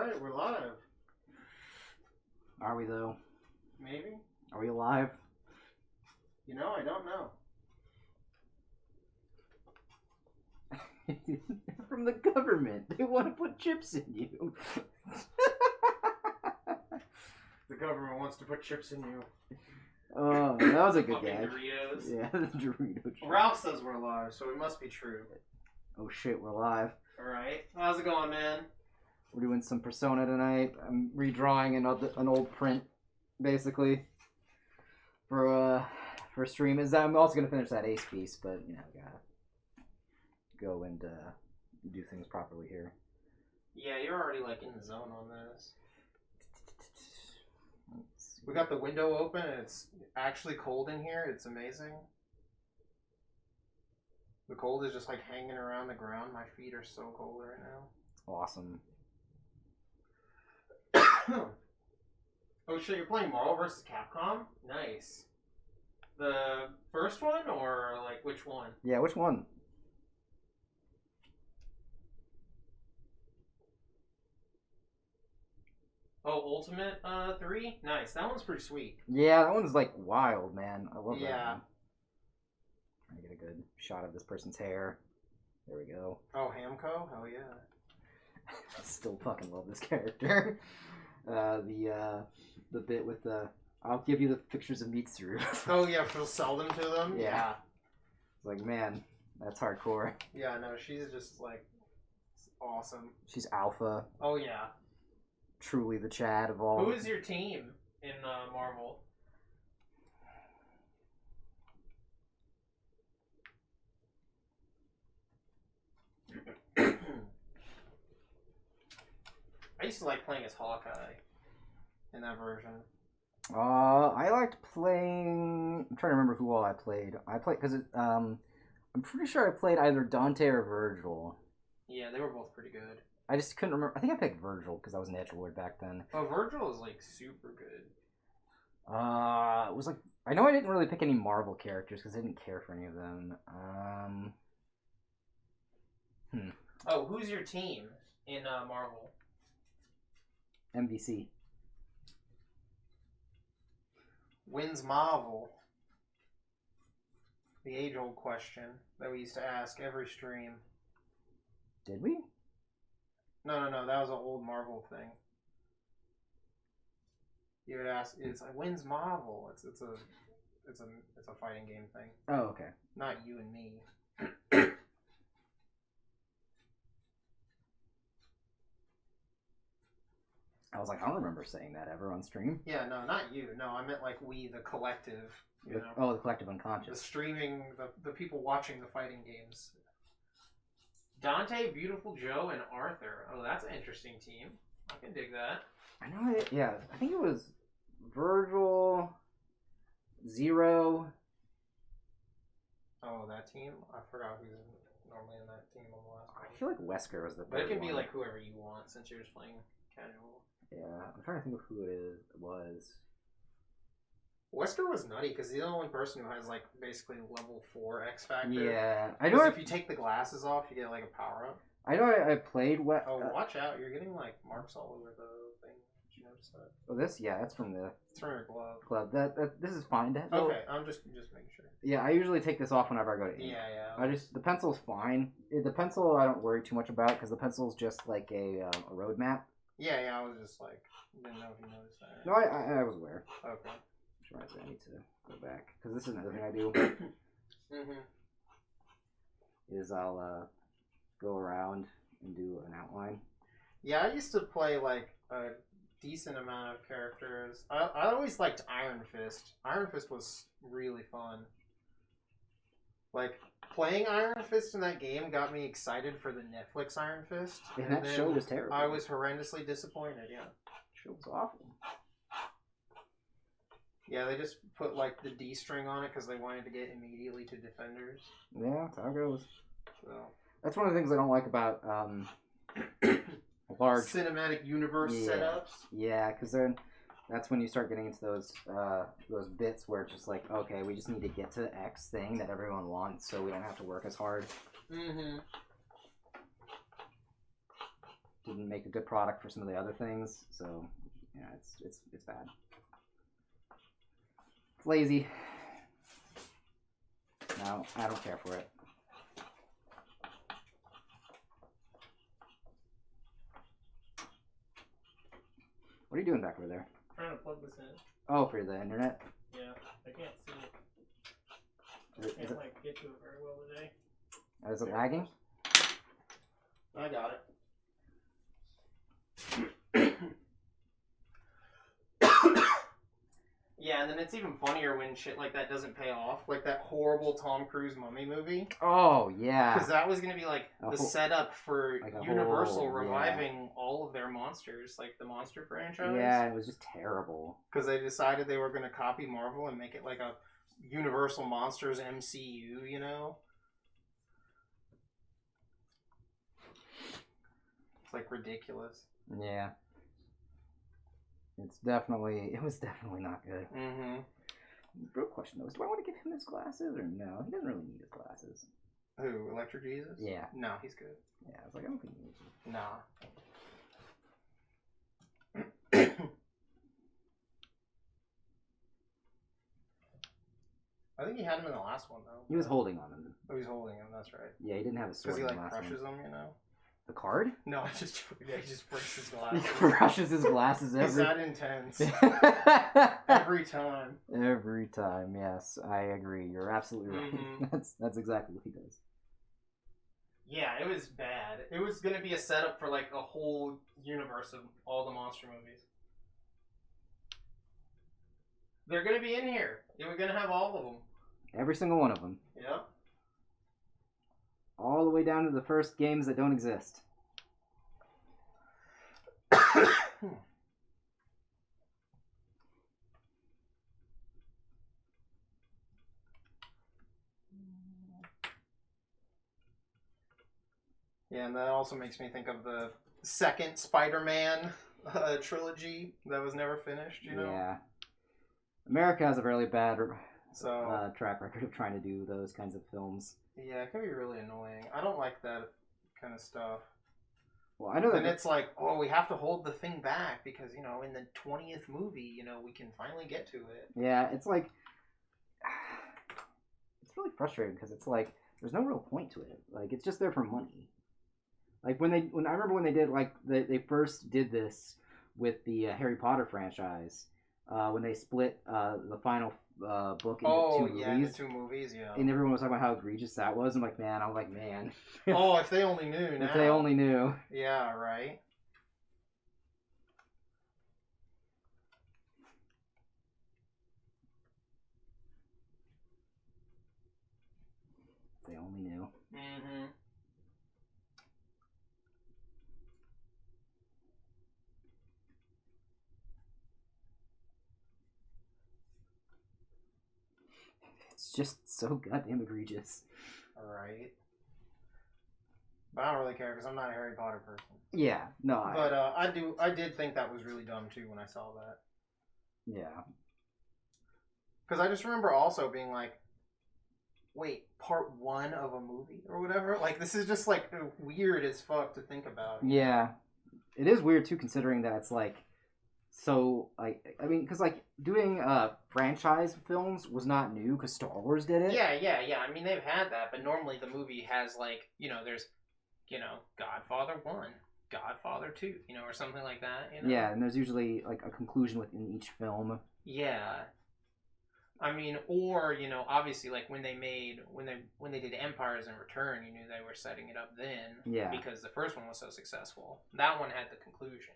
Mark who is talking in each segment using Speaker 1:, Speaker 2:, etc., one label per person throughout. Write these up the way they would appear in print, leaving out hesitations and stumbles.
Speaker 1: right, we're live.
Speaker 2: Are we though?
Speaker 1: Maybe.
Speaker 2: Are we alive?
Speaker 1: You know, I don't know.
Speaker 2: From the government. They want to put chips in you.
Speaker 1: The government wants to put chips in you.
Speaker 2: Oh, that was a good
Speaker 1: Fucking
Speaker 2: gag.
Speaker 1: Doritos.
Speaker 2: Yeah, the Dorito chip.
Speaker 1: Ralph says we're live, so it must be true.
Speaker 2: Oh shit, we're live.
Speaker 1: Alright. How's it going, man?
Speaker 2: We're doing some Persona tonight. I'm redrawing an old print, basically, for stream. I'm also gonna finish that Ace piece, but you know, gotta go and do things properly here.
Speaker 1: Yeah, you're already like in the zone on this. We got the window open and it's actually cold in here. It's amazing. The cold is just like hanging around the ground. My feet are so cold right now.
Speaker 2: Awesome.
Speaker 1: Oh shit, you're playing Marvel vs. Capcom? Nice. The first one or like which one?
Speaker 2: Yeah, which one?
Speaker 1: Oh, Ultimate 3? Nice. That one's pretty sweet.
Speaker 2: Yeah, that one's like wild, man. I love that
Speaker 1: Yeah.
Speaker 2: one. Trying to get a good shot of this person's hair. There we go.
Speaker 1: Oh, Hamco? Hell yeah.
Speaker 2: I still fucking love this character. The bit with the I'll give you the pictures of Mitsuru.
Speaker 1: Oh yeah, she'll sell them to them?
Speaker 2: Yeah. It's like, man, that's hardcore.
Speaker 1: Yeah, no, she's just like awesome.
Speaker 2: She's alpha.
Speaker 1: Oh yeah.
Speaker 2: Truly the Chad of all.
Speaker 1: Who is your team in Marvel? I used to like playing as Hawkeye in that version.
Speaker 2: I liked playing. I'm trying to remember who all I played. Because I'm pretty sure I played either Dante or Virgil.
Speaker 1: Yeah, they were both pretty good.
Speaker 2: I just couldn't remember. I think I picked Virgil because I was an edgelord back then.
Speaker 1: Oh, Virgil is like super good.
Speaker 2: It was like I know I didn't really pick any Marvel characters because I didn't care for any of them.
Speaker 1: Oh, who's your team in Marvel?
Speaker 2: MVC.
Speaker 1: Wins Marvel? The age-old question that we used to ask every stream.
Speaker 2: Did we?
Speaker 1: No, that was an old Marvel thing. You would ask, it's like, when's Marvel? It's a fighting game thing.
Speaker 2: Oh, okay.
Speaker 1: Not you and me.
Speaker 2: I was like, I don't remember saying that ever on stream.
Speaker 1: Yeah, no, not you. No, I meant like we, the collective. You know,
Speaker 2: Oh, the collective
Speaker 1: the
Speaker 2: unconscious.
Speaker 1: streaming, the people watching the fighting games. Dante, Beautiful Joe, and Arthur. Oh, that's an interesting team. I can dig that.
Speaker 2: I know it. Yeah, I think it was Virgil, Zero.
Speaker 1: Oh, that team? I forgot who's normally in that team on the last one.
Speaker 2: I feel like Wesker was the third
Speaker 1: But it can be
Speaker 2: one.
Speaker 1: like whoever you want since you're just playing casual.
Speaker 2: Yeah, I'm trying to think of who it was.
Speaker 1: Wesker was nutty because he's the only person who has like basically level 4 X Factor.
Speaker 2: Yeah, I know.
Speaker 1: Because if you take the glasses off, you get like a power up.
Speaker 2: I know. I played.
Speaker 1: Oh, watch out! You're getting like marks all over the thing. Did you notice that?
Speaker 2: Oh, this? Yeah, that's from the
Speaker 1: It's from your glove.
Speaker 2: club. This is fine.
Speaker 1: Okay, I'm just making sure.
Speaker 2: Yeah, I usually take this off whenever I go to ink.
Speaker 1: Yeah.
Speaker 2: The pencil's fine. The pencil I don't worry too much about because the pencil's just like a roadmap.
Speaker 1: Yeah. I was just like, didn't know if you noticed that.
Speaker 2: No, I was aware.
Speaker 1: Okay.
Speaker 2: Which reminds me, I need to go back because this is another thing I do. Is I'll go around and do an outline.
Speaker 1: Yeah, I used to play like a decent amount of characters. I always liked Iron Fist. Iron Fist was really fun. Like, playing Iron Fist in that game got me excited for the Netflix Iron Fist.
Speaker 2: And that show was terrible.
Speaker 1: I was horrendously disappointed, yeah.
Speaker 2: The show was awful.
Speaker 1: Yeah, they just put like the D string on it because they wanted to get immediately to Defenders.
Speaker 2: Yeah, that's how it goes.
Speaker 1: So
Speaker 2: that's one of the things I don't like about large
Speaker 1: cinematic universe setups.
Speaker 2: Yeah, because then that's when you start getting into those bits where it's just like, okay, we just need to get to X thing that everyone wants, so we don't have to work as hard. didn't make a good product for some of the other things. So yeah, it's bad. It's lazy. No, I don't care for it. What are you doing back over there?
Speaker 1: Trying to plug this in.
Speaker 2: Oh, for the internet?
Speaker 1: Yeah, I can't see it. I can't get to it very well today.
Speaker 2: Is it lagging?
Speaker 1: I got it. Yeah, and then it's even funnier when shit like that doesn't pay off. Like that horrible Tom Cruise Mummy movie.
Speaker 2: Oh, yeah.
Speaker 1: Because that was going to be like the setup for Universal reviving all of their monsters, like the Monster franchise.
Speaker 2: Yeah, it was just terrible.
Speaker 1: Because they decided they were going to copy Marvel and make it like a Universal Monsters MCU, you know? It's like ridiculous.
Speaker 2: Yeah. It was definitely not good.
Speaker 1: Mm-hmm.
Speaker 2: The real question though is, do I want to give him his glasses or no? He doesn't really need his glasses.
Speaker 1: Who, Electric Jesus?
Speaker 2: Yeah.
Speaker 1: No, he's good.
Speaker 2: Yeah, I was like, I don't think he needs them.
Speaker 1: Nah. I think he had him in the last one though.
Speaker 2: He was holding on him.
Speaker 1: Oh, he's holding him. That's right.
Speaker 2: Yeah, he didn't have a sword.
Speaker 1: Because he
Speaker 2: in the
Speaker 1: like
Speaker 2: last
Speaker 1: crushes
Speaker 2: one.
Speaker 1: them, you know.
Speaker 2: The card?
Speaker 1: No, I just yeah, he just breaks his
Speaker 2: He
Speaker 1: glasses.
Speaker 2: crushes his glasses
Speaker 1: He's
Speaker 2: every.
Speaker 1: that intense. Every time.
Speaker 2: Every time, yes, I agree. You're absolutely right.
Speaker 1: Mm-hmm.
Speaker 2: That's exactly what he does.
Speaker 1: Yeah, it was bad. It was gonna be a setup for like a whole universe of all the monster movies. They're gonna be in here. We're gonna have all of them.
Speaker 2: Every single one of them.
Speaker 1: Yep.
Speaker 2: All the way down to the first games that don't exist.
Speaker 1: Yeah, and that also makes me think of the second Spider-Man trilogy that was never finished, you know?
Speaker 2: Yeah. America has a really bad
Speaker 1: So
Speaker 2: track record of trying to do those kinds of films.
Speaker 1: yeah, it can be really annoying. I don't like that kind of stuff.
Speaker 2: Well, I know that.
Speaker 1: And it's like, oh, we have to hold the thing back because, you know, in the 20th movie, you know, we can finally get to it.
Speaker 2: Yeah, it's like, it's really frustrating because it's like there's no real point to it. Like it's just there for money. Like when I remember when they did like they first did this with the Harry Potter franchise when they split the final book into two movies.
Speaker 1: Yeah, into two movies, yeah.
Speaker 2: And everyone was talking about how egregious that was. I'm like, man.
Speaker 1: Oh, if they only knew now.
Speaker 2: If they only knew.
Speaker 1: Yeah, right.
Speaker 2: If they only knew.
Speaker 1: Mm-hmm.
Speaker 2: It's just so goddamn egregious.
Speaker 1: Right. But I don't really care because I'm not a Harry Potter person.
Speaker 2: Yeah, no.
Speaker 1: But I did think that was really dumb too when I saw that.
Speaker 2: Yeah.
Speaker 1: Because I just remember also being like, wait, part one of a movie or whatever? Like, this is just like weird as fuck to think about.
Speaker 2: Yeah. It is weird too, considering that it's like, so, like, I mean, because, like, doing franchise films was not new because Star Wars did it.
Speaker 1: Yeah. I mean, they've had that, but normally the movie has, like, you know, there's, you know, Godfather 1, Godfather 2, you know, or something like that, you know?
Speaker 2: Yeah, and there's usually, like, a conclusion within each film.
Speaker 1: Yeah. I mean, or, you know, obviously, like, when they did Empires in Return, you knew they were setting it up then.
Speaker 2: Yeah.
Speaker 1: Because the first one was so successful. That one had the conclusion.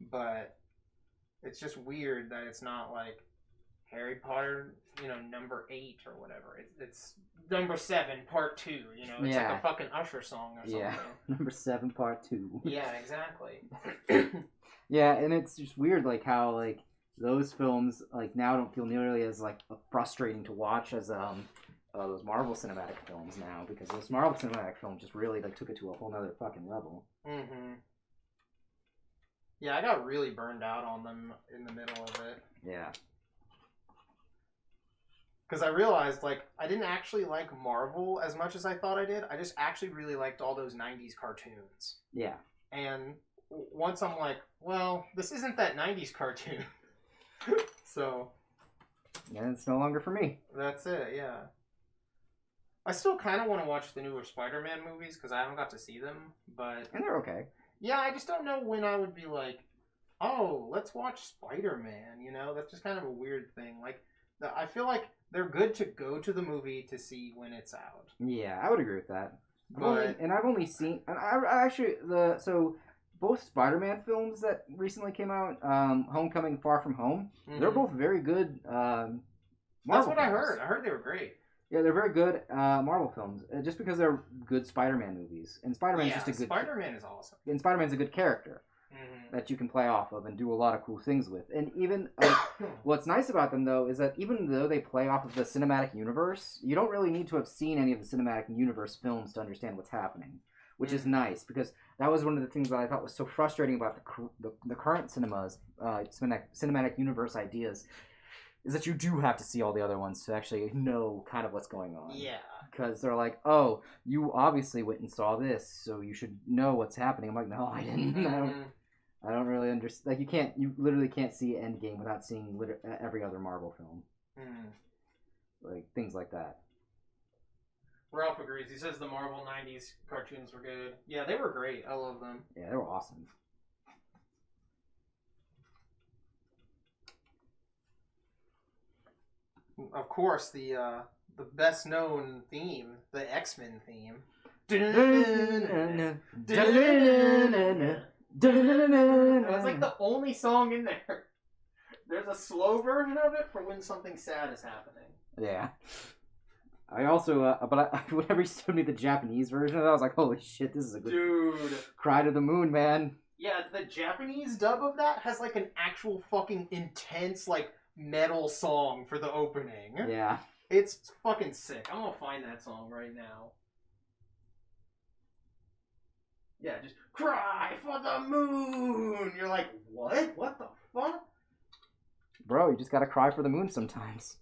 Speaker 1: But it's just weird that it's not like Harry Potter, you know, number 8 or whatever. It's number 7, part 2. You know, it's like a fucking Usher song or something.
Speaker 2: Yeah, number 7, part 2.
Speaker 1: Yeah, exactly.
Speaker 2: Yeah, and it's just weird, like how like those films like now don't feel nearly as like frustrating to watch as those Marvel cinematic films now, because those Marvel cinematic films just really like took it to a whole nother fucking level.
Speaker 1: Mm-hmm. Yeah, I got really burned out on them in the middle of it.
Speaker 2: Yeah.
Speaker 1: Because I realized, like, I didn't actually like Marvel as much as I thought I did. I just actually really liked all those 90s cartoons.
Speaker 2: Yeah.
Speaker 1: And once I'm like, well, this isn't that 90s cartoon. So.
Speaker 2: And it's no longer for me.
Speaker 1: That's it, yeah. I still kind of want to watch the newer Spider-Man movies because I haven't got to see them, but...
Speaker 2: And they're okay.
Speaker 1: Yeah, I just don't know when I would be like, oh, let's watch Spider-Man, you know? That's just kind of a weird thing. Like, I feel like they're good to go to the movie to see when it's out.
Speaker 2: Yeah, I would agree with that.
Speaker 1: But...
Speaker 2: I've only seen... And I actually... So, both Spider-Man films that recently came out, Homecoming, Far From Home, they're both very good Marvel
Speaker 1: That's what
Speaker 2: films.
Speaker 1: I heard. I heard they were great.
Speaker 2: Yeah, they're very good Marvel films, just because they're good Spider-Man movies. And Spider-Man's just a good...
Speaker 1: Spider-Man is awesome.
Speaker 2: And Spider-Man's a good character that you can play off of and do a lot of cool things with. And even... what's nice about them, though, is that even though they play off of the cinematic universe, you don't really need to have seen any of the cinematic universe films to understand what's happening. Which is nice, because that was one of the things that I thought was so frustrating about the current cinemas, cinematic universe ideas, is that you do have to see all the other ones to actually know kind of what's going on.
Speaker 1: Yeah.
Speaker 2: Because they're like, oh, you obviously went and saw this, so you should know what's happening. I'm like, no, I didn't. I don't really understand. Like, you literally can't see Endgame without seeing every other Marvel film. Like, things like that.
Speaker 1: Ralph agrees. He says the Marvel 90s cartoons were good. Yeah, they were great. I love them.
Speaker 2: Yeah, they were awesome.
Speaker 1: Of course, the best known theme, the X-Men theme. That's like the only song in there. There's a slow version of it for when something sad is happening.
Speaker 2: Yeah. I also, whenever you showed me the Japanese version of that, I was like, holy shit, this is a good...
Speaker 1: Dude.
Speaker 2: Cry to the moon, man.
Speaker 1: Yeah, the Japanese dub of that has like an actual fucking intense, like, metal song for the opening.
Speaker 2: Yeah.
Speaker 1: It's fucking sick. I'm gonna find that song right now. Yeah, just cry for the moon. You're like, what? What the fuck?
Speaker 2: Bro, you just gotta cry for the moon sometimes.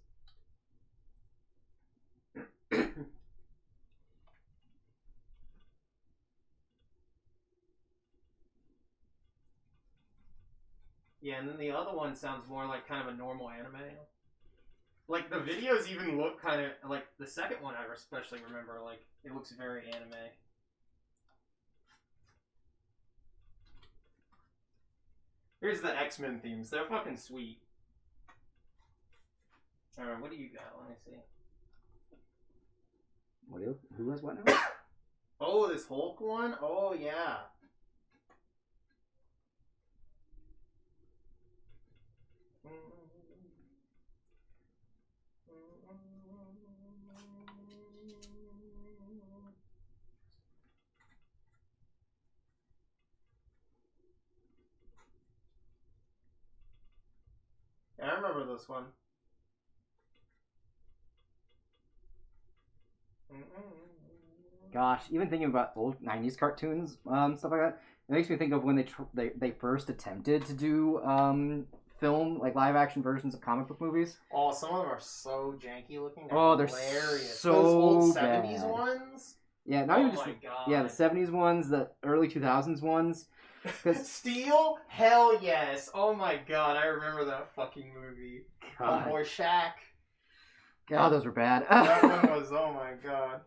Speaker 1: Yeah, and then the other one sounds more like kind of a normal anime. Like, the videos even look kind of... Like, the second one I especially remember, like, it looks very anime. Here's the X-Men themes. They're fucking sweet. Alright, what do you got? Let me see.
Speaker 2: Who has what now?
Speaker 1: Oh, this Hulk one? Oh, yeah. Yeah, I remember this one.
Speaker 2: Gosh, even thinking about old 90s cartoons, stuff like that, it makes me think of when they first attempted to do film, like live action versions of comic book movies.
Speaker 1: Oh, some of them are so janky looking.
Speaker 2: They're
Speaker 1: hilarious.
Speaker 2: so
Speaker 1: Those old
Speaker 2: bad.
Speaker 1: 70s ones?
Speaker 2: Yeah, not even just
Speaker 1: my God.
Speaker 2: Yeah, the 70s ones, the early 2000s ones.
Speaker 1: Steel? Hell yes. Oh my God, I remember that fucking movie.
Speaker 2: God.
Speaker 1: Homeboy Shaq.
Speaker 2: God, those were bad.
Speaker 1: That one was, oh my God.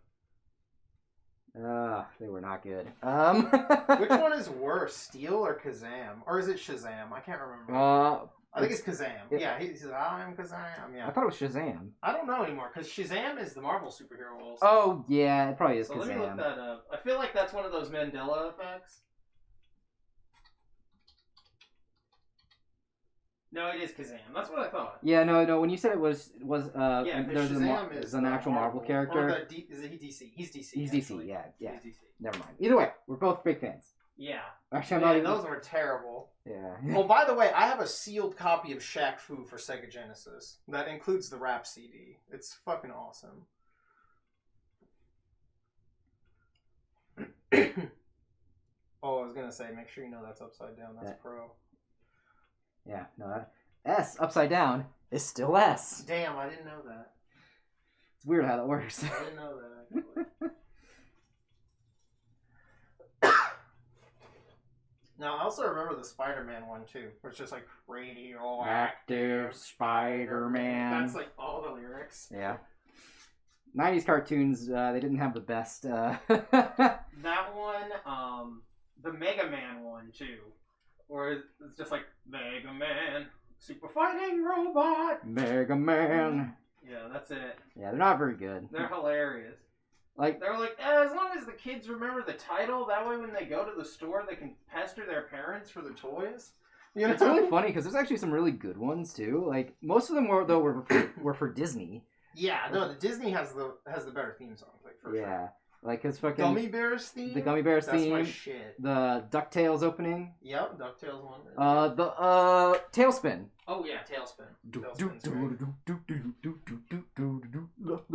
Speaker 2: They were not good.
Speaker 1: Which one is worse, Steel or Kazam? Or is it Shazam? I can't remember. I think it's Kazam. Yeah, he says, I'm Kazam. Yeah.
Speaker 2: I thought it was Shazam.
Speaker 1: I don't know anymore, because Shazam is the Marvel superhero also.
Speaker 2: Oh, yeah, it probably is
Speaker 1: so
Speaker 2: Kazam.
Speaker 1: Let me look that up. I feel like that's one of those Mandela effects. No, it is Kazam. That's what I thought.
Speaker 2: Yeah, no. When you said it was
Speaker 1: yeah,
Speaker 2: there's
Speaker 1: Shazam is
Speaker 2: an actual Marvel character.
Speaker 1: Or is he DC? He's DC.
Speaker 2: He's
Speaker 1: actually.
Speaker 2: DC. Yeah.
Speaker 1: He's DC.
Speaker 2: Never mind. Either way, we're both big fans.
Speaker 1: Yeah.
Speaker 2: Actually, I'm not even...
Speaker 1: those were terrible.
Speaker 2: Yeah.
Speaker 1: Oh, by the way, I have a sealed copy of Shaq Fu for Sega Genesis. That includes the rap CD. It's fucking awesome. Oh, I was gonna say, make sure you know that's upside down. That's pro.
Speaker 2: Yeah, no, that S upside down is still S.
Speaker 1: Damn, I didn't know that.
Speaker 2: It's weird how that works.
Speaker 1: I didn't know that, actually. Now, I also remember the Spider-Man one, too, where it's just like,
Speaker 2: Active Spider-Man.
Speaker 1: That's like all the lyrics.
Speaker 2: Yeah. 90s cartoons, they didn't have the best.
Speaker 1: That one, the Mega Man one, too. Or it's just like, Mega Man, super fighting robot.
Speaker 2: Mega Man.
Speaker 1: Yeah, that's it.
Speaker 2: Yeah, they're not very good.
Speaker 1: They're hilarious.
Speaker 2: Like,
Speaker 1: they're like, as long as the kids remember the title, that way when they go to the store, they can pester their parents for the toys. You know?
Speaker 2: It's really funny because there's actually some really good ones too. Like most of them were for Disney.
Speaker 1: Yeah, no, the Disney has the better theme songs, like for
Speaker 2: yeah,
Speaker 1: sure.
Speaker 2: like his fucking
Speaker 1: Gummy Bears theme.
Speaker 2: The Gummy Bears theme.
Speaker 1: That's my shit.
Speaker 2: The DuckTales opening.
Speaker 1: Yep, DuckTales one.
Speaker 2: The Tailspin.
Speaker 1: Oh yeah, Tailspin.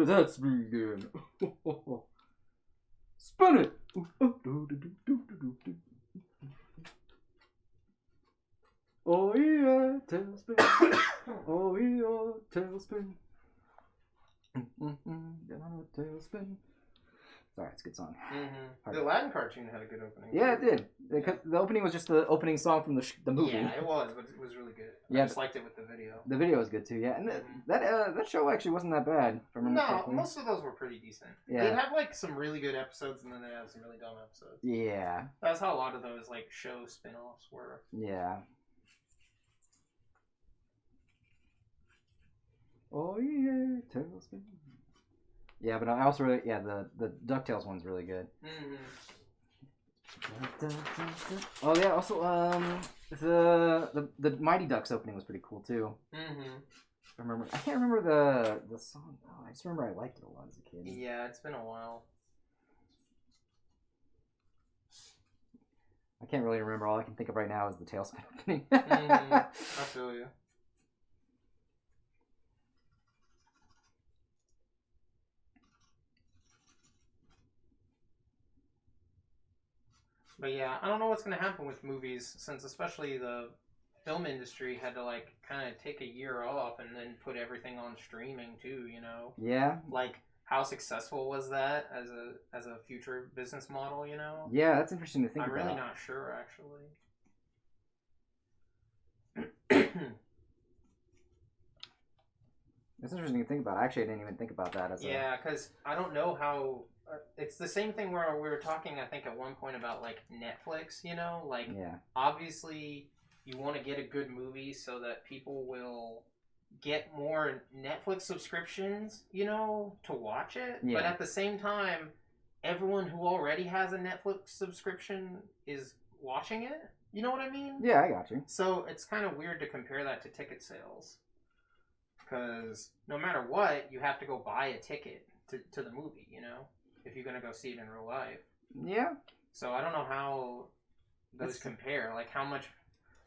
Speaker 2: That's me again. Spin it. Oh yeah, Tailspin. Oh yeah, Tailspin. Tailspin. Sorry, it's a good song.
Speaker 1: Mm-hmm. The Aladdin cartoon had a good opening.
Speaker 2: Yeah, it did. Because the opening was just the opening song from the movie.
Speaker 1: Yeah, it was, but it was really good.
Speaker 2: Yeah,
Speaker 1: I just liked it with the video.
Speaker 2: The video was good too. Yeah, and that show actually wasn't that bad.
Speaker 1: Most of those were pretty decent.
Speaker 2: Yeah.
Speaker 1: They had like some really good episodes, and then they had some really dumb episodes.
Speaker 2: Yeah.
Speaker 1: That's how a lot of those like show spin-offs were.
Speaker 2: Yeah. Oh yeah, Tailspin. Yeah, but I also really the DuckTales one's really good.
Speaker 1: Mm-hmm.
Speaker 2: Oh yeah, also the Mighty Ducks opening was pretty cool too.
Speaker 1: Mm-hmm.
Speaker 2: I can't remember the song. Oh, I just remember I liked it a lot as a kid.
Speaker 1: Yeah, it's been a while.
Speaker 2: I can't really remember. All I can think of right now is the Tailspin opening.
Speaker 1: I feel you. But yeah, I don't know what's going to happen with movies, since especially the film industry had to like kind of take a year off and then put everything on streaming too, you know?
Speaker 2: Yeah.
Speaker 1: Like, how successful was that as a future business model, you know?
Speaker 2: Yeah, that's interesting to think about.
Speaker 1: I'm really not sure, actually.
Speaker 2: It's interesting to think about. Actually, I didn't even think about that
Speaker 1: Yeah, because I don't know how... it's the same thing where we were talking, I think, at one point about, like, Netflix, you know? Like, obviously, you want to get a good movie so that people will get more Netflix subscriptions, you know, to watch it. Yeah. But at the same time, everyone who already has a Netflix subscription is watching it. You know what I mean?
Speaker 2: Yeah, I got you.
Speaker 1: So it's kind of weird to compare that to ticket sales. Because no matter what, you have to go buy a ticket to the movie, you know? If you're going to go see it in real life.
Speaker 2: Yeah.
Speaker 1: So I don't know how those compare. Like, how much...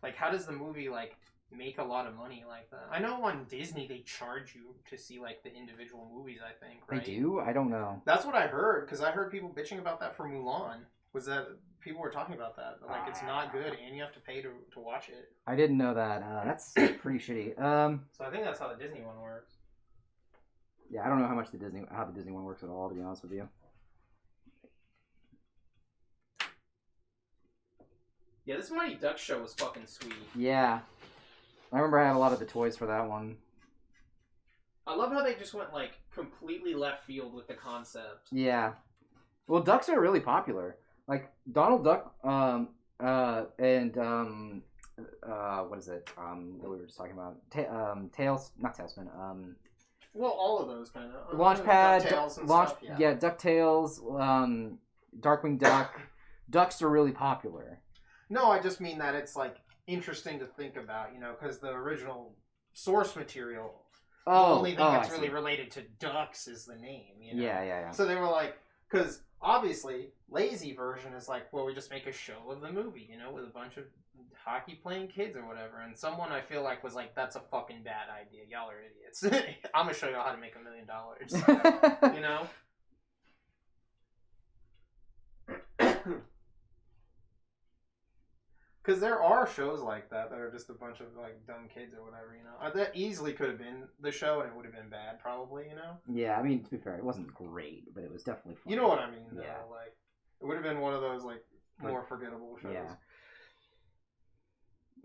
Speaker 1: Like, how does the movie, like, make a lot of money like that? I know on Disney they charge you to see, like, the individual movies, I think, right?
Speaker 2: They do? I don't know.
Speaker 1: That's what I heard, because I heard people bitching about that for Mulan. Was that... People were talking about that. Like, it's not good, and you have to pay to watch it.
Speaker 2: I didn't know that. That's pretty shitty.
Speaker 1: So I think that's how the Disney one works.
Speaker 2: Yeah, I don't know how the Disney one works at all, to be honest with you.
Speaker 1: Yeah, this Mighty Ducks show was fucking sweet.
Speaker 2: Yeah. I remember I had a lot of the toys for that one.
Speaker 1: I love how they just went, like, completely left field with the concept.
Speaker 2: Yeah. Well, ducks are really popular. Like, Donald Duck, and, what is it? What we were just talking about? Not Tailspin,
Speaker 1: well, all of those kind of.
Speaker 2: Launchpad,
Speaker 1: DuckTales,
Speaker 2: DuckTales, Darkwing Duck. Ducks are really popular.
Speaker 1: No, I just mean that it's, like, interesting to think about, you know, because the original source material, the only thing that's really related to ducks is the name, you know?
Speaker 2: Yeah.
Speaker 1: So they were like, because obviously, lazy version is like, well, we just make a show of the movie, you know, with a bunch of hockey-playing kids or whatever. And someone, I feel like, was like, that's a fucking bad idea. Y'all are idiots. I'm going to show y'all how to make $1 million. You know? Because there are shows like that are just a bunch of, like, dumb kids or whatever, you know? That easily could have been the show, and it would have been bad, probably, you know?
Speaker 2: Yeah, I mean, to be fair, it wasn't great, but it was definitely fun.
Speaker 1: You know what I mean, though?
Speaker 2: Yeah.
Speaker 1: Like, it would have been one of those, like, more forgettable shows.
Speaker 2: Yeah.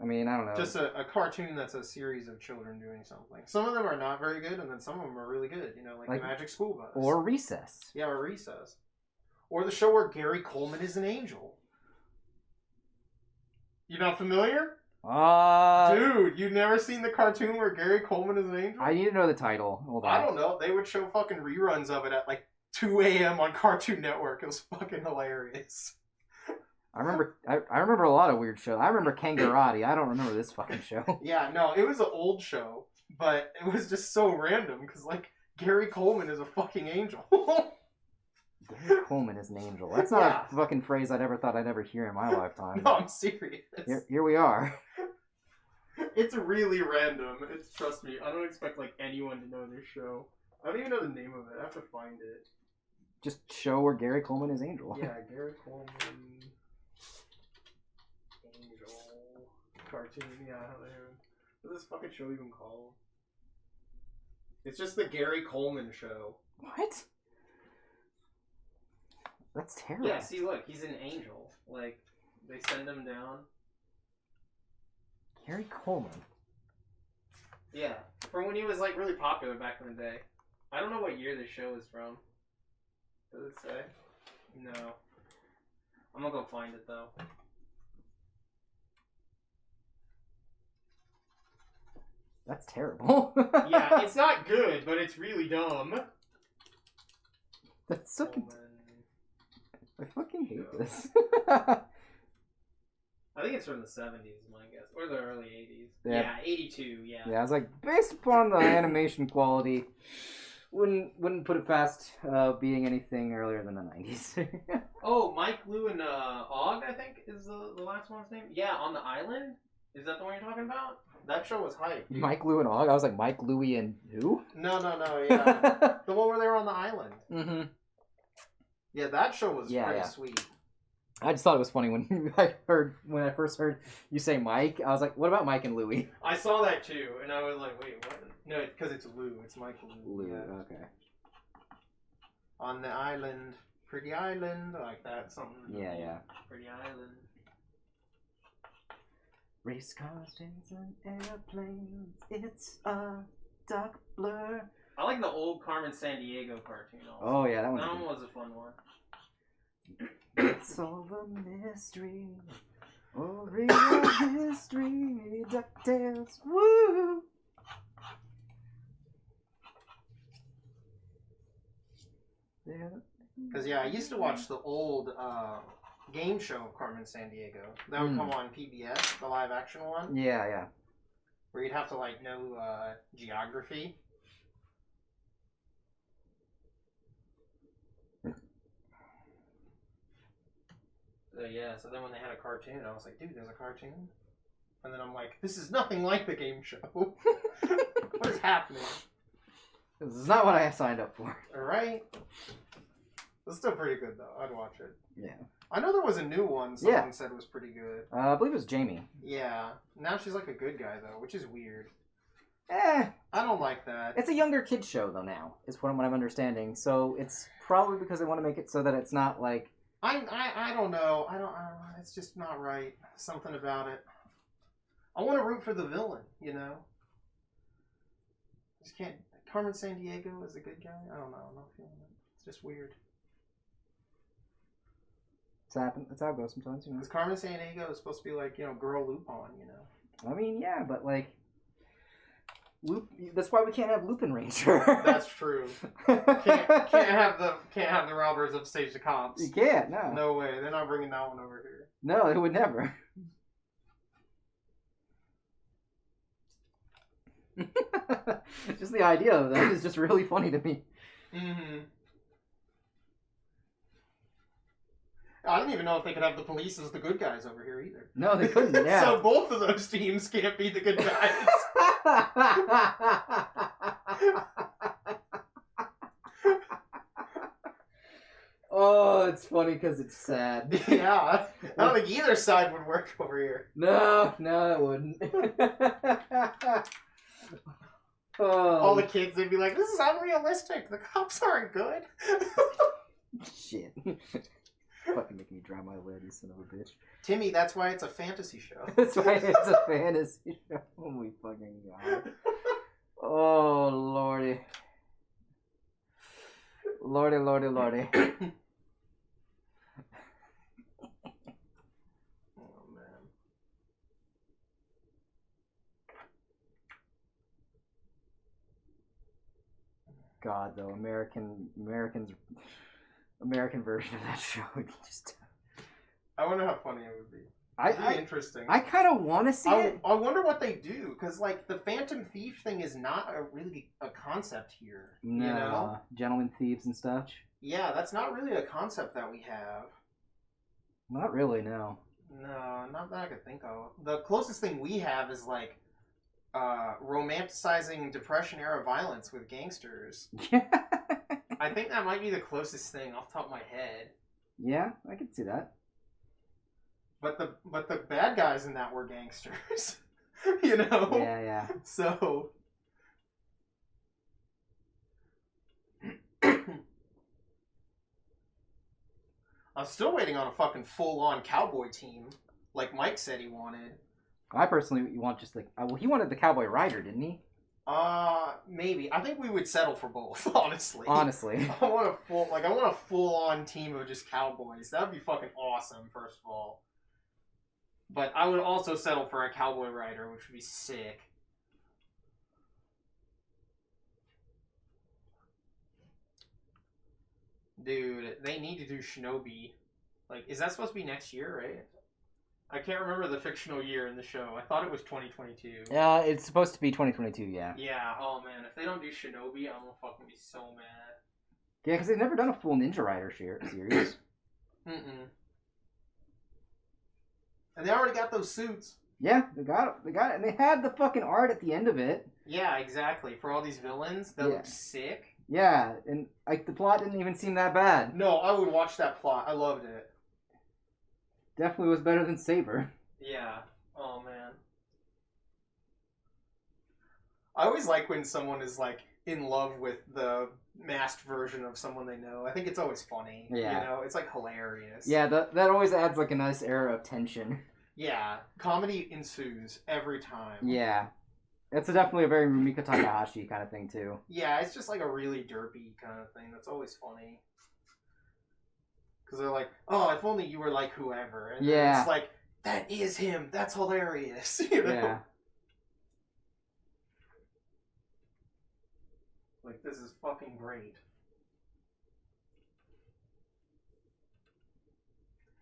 Speaker 2: I mean, I don't know.
Speaker 1: Just a cartoon that's a series of children doing something. Some of them are not very good, and then some of them are really good. You know, like the Magic School Bus.
Speaker 2: Or Recess.
Speaker 1: Yeah, or Recess. Or the show where Gary Coleman is an angel. You not familiar? Dude, you've never seen the cartoon where Gary Coleman is an angel?
Speaker 2: I need to know the title. Hold on.
Speaker 1: I don't know. They would show fucking reruns of it at like 2 a.m. on Cartoon Network. It was fucking hilarious.
Speaker 2: I remember a lot of weird shows. I remember Kangaroo. I don't remember this fucking show.
Speaker 1: Yeah, no, it was an old show, but it was just so random because like Gary Coleman is a fucking angel.
Speaker 2: Gary Coleman is an angel. That's not a fucking phrase I'd ever thought I'd ever hear in my lifetime.
Speaker 1: No, I'm serious.
Speaker 2: Here we are.
Speaker 1: It's really random. Trust me, I don't expect like anyone to know this show. I don't even know the name of it. I have to find it.
Speaker 2: Just show where Gary Coleman is angel.
Speaker 1: Yeah, Gary Coleman angel cartoon. Yeah, what's this fucking show even called? It's just the Gary Coleman show.
Speaker 2: What? That's terrible.
Speaker 1: Yeah, see, look, he's an angel. Like, they send him down.
Speaker 2: Gary Coleman.
Speaker 1: Yeah, from when he was like really popular back in the day. I don't know what year this show is from. Does it say? No. I'm gonna go find it though.
Speaker 2: That's terrible.
Speaker 1: Yeah, it's not good, but it's really dumb.
Speaker 2: That's so... I fucking hate this.
Speaker 1: I think it's from the 70s, is my guess. Or the early 80s.
Speaker 2: Yeah.
Speaker 1: Yeah, 82, yeah.
Speaker 2: Yeah, I was like, based upon the animation quality, wouldn't put it past being anything earlier than the 90s.
Speaker 1: Oh, Mike, Lou, and Og, I think, is the last one's name? Yeah, On the Island? Is that the one you're talking about? That show was hype. Dude.
Speaker 2: Mike, Lou, and Og? I was like, Mike, Louie, and who?
Speaker 1: No, yeah. The one where they were on the island.
Speaker 2: Mm-hmm.
Speaker 1: Yeah, that show was pretty sweet.
Speaker 2: I just thought it was funny when I first heard you say Mike. I was like, "What about Mike and Louie?"
Speaker 1: I saw that too, and I was like, "Wait, what?" No, because it's Lou. It's Mike and Lou.
Speaker 2: Lou, okay.
Speaker 1: On the island, pretty island, like that. Something.
Speaker 2: Yeah.
Speaker 1: Pretty island.
Speaker 2: Race cars, trains, and airplanes. It's a dark blur.
Speaker 1: I like the old Carmen Sandiego cartoon also.
Speaker 2: Oh yeah, that one
Speaker 1: was a fun one.
Speaker 2: It's all a mystery. Oh, real history. DuckTales. Woo!
Speaker 1: Because I used to watch the old game show of Carmen Sandiego. That would come on PBS, the live action one.
Speaker 2: Yeah.
Speaker 1: Where you'd have to like know geography. So then when they had a cartoon, I was like, dude, there's a cartoon? And then I'm like, this is nothing like the game show. What is happening?
Speaker 2: This is not what I signed up for.
Speaker 1: Alright? It's still pretty good, though. I'd watch it.
Speaker 2: Yeah.
Speaker 1: I know there was a new one someone said was pretty good.
Speaker 2: I believe it was Jamie.
Speaker 1: Yeah. Now she's like a good guy, though, which is weird.
Speaker 2: I
Speaker 1: don't like that.
Speaker 2: It's a younger kid show, though, now, is what I'm understanding. So it's probably because they want to make it so that it's not like...
Speaker 1: I don't know. I don't. It's just not right. Something about it. I want to root for the villain. You know. Just can't. Carmen Sandiego is a good guy. I don't know. I'm not feeling it. It's just weird.
Speaker 2: It's happened. That's how it goes sometimes. You know.
Speaker 1: Because Carmen Sandiego is supposed to be like girl Lupin. You know.
Speaker 2: I mean, yeah, but like. That's why we can't have Lupin Ranger.
Speaker 1: That's true. Can't have the robbers upstage the cops.
Speaker 2: You can't. No.
Speaker 1: No way. They're not bringing that one over here.
Speaker 2: No, they would never. Just the idea of that is just really funny to me.
Speaker 1: Mm-hmm. I don't even know if they could have the police as the good guys over here either.
Speaker 2: No, they couldn't. Yeah.
Speaker 1: So both of those teams can't be the good guys.
Speaker 2: Oh, it's funny because it's sad.
Speaker 1: Yeah, I don't think either side would work over here.
Speaker 2: No, it wouldn't.
Speaker 1: All the kids, they'd be like, "This is unrealistic. The cops aren't good."
Speaker 2: Shit. Fucking making me dry my lid, you son of a bitch.
Speaker 1: Timmy, that's why it's a fantasy show.
Speaker 2: That's why it's a fantasy show. Oh my fucking god. Oh, lordy. Lordy, lordy, lordy.
Speaker 1: Oh, man.
Speaker 2: God, though, American version of that show would be just...
Speaker 1: I wonder how funny it would be. It'd be interesting.
Speaker 2: I kind of want to see it.
Speaker 1: I wonder what they do, because, like, the Phantom Thief thing is not really a concept here.
Speaker 2: No,
Speaker 1: you know?
Speaker 2: Gentlemen Thieves and stuff.
Speaker 1: Yeah, that's not really a concept that we have.
Speaker 2: Not really, no.
Speaker 1: No, not that I could think of. The closest thing we have is, like, romanticizing Depression-era violence with gangsters.
Speaker 2: Yeah.
Speaker 1: I think that might be the closest thing off the top of my head.
Speaker 2: Yeah, I can see that.
Speaker 1: But the bad guys in that were gangsters. You know?
Speaker 2: Yeah, yeah.
Speaker 1: So... I'm still waiting on a fucking full-on cowboy team, like Mike said he wanted.
Speaker 2: I personally want just like... well, he wanted the Cowboy Rider, didn't he?
Speaker 1: Maybe. I think we would settle for both, honestly.
Speaker 2: Honestly.
Speaker 1: I want a full-on team of just cowboys. That would be fucking awesome, first of all. But I would also settle for a Cowboy Rider, which would be sick. Dude, they need to do Shinobi. Like, is that supposed to be next year, right? I can't remember the fictional year in the show. I thought it was 2022.
Speaker 2: Yeah, it's supposed to be 2022, yeah.
Speaker 1: Yeah, oh man, if they don't do Shinobi, I'm gonna fucking be so mad.
Speaker 2: Yeah, because they've never done a full Ninja Rider series.
Speaker 1: Mm-mm. And they already got those suits.
Speaker 2: Yeah, they got it, and they had the fucking art at the end of it.
Speaker 1: Yeah, exactly. For all these villains, that look sick.
Speaker 2: Yeah, and like the plot didn't even seem that bad.
Speaker 1: No, I would watch that plot. I loved it.
Speaker 2: Definitely was better than Saber.
Speaker 1: Yeah. Oh man. I always like when someone is like in love with the masked version of someone they know. I think it's always funny.
Speaker 2: Yeah.
Speaker 1: You know, it's like hilarious.
Speaker 2: Yeah, that always adds like a nice air of tension.
Speaker 1: Yeah. Comedy ensues every time.
Speaker 2: Yeah. It's definitely a very Rumiko Takahashi kind of thing too.
Speaker 1: Yeah, it's just like a really derpy kind of thing. That's always funny. Because they're like, oh, if only you were like whoever. And then it's like, that is him. That's hilarious. You know?
Speaker 2: Yeah.
Speaker 1: Like, this is fucking great.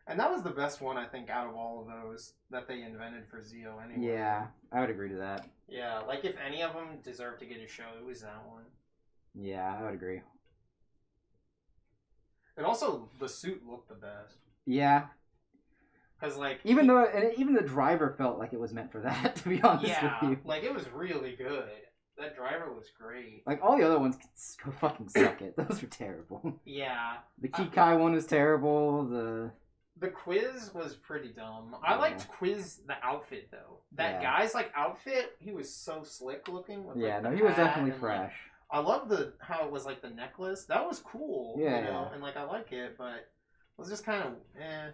Speaker 1: And that was the best one, I think, out of all of those that they invented for Zio anyway.
Speaker 2: Yeah, I would agree to that.
Speaker 1: Yeah, like if any of them deserved to get a show, it was that one.
Speaker 2: Yeah, I would agree.
Speaker 1: And also, the suit looked the best.
Speaker 2: Yeah.
Speaker 1: Because, like...
Speaker 2: Even the driver felt like it was meant for that, to be honest with you.
Speaker 1: Like, it was really good. That driver was great.
Speaker 2: Like, all the other ones could fucking suck it. Those were terrible.
Speaker 1: Yeah.
Speaker 2: The Kikai one was terrible,
Speaker 1: The quiz was pretty dumb. I liked Quiz, the outfit, though. That
Speaker 2: Yeah.
Speaker 1: guy's, like, outfit, he was so slick looking. With,
Speaker 2: yeah,
Speaker 1: like,
Speaker 2: no,
Speaker 1: the
Speaker 2: he was
Speaker 1: hat
Speaker 2: definitely
Speaker 1: and,
Speaker 2: fresh.
Speaker 1: Like, I love how it was, like, the necklace. That was cool.
Speaker 2: Yeah,
Speaker 1: You know?
Speaker 2: yeah.
Speaker 1: And, like, I like it, but it was just kind of, eh.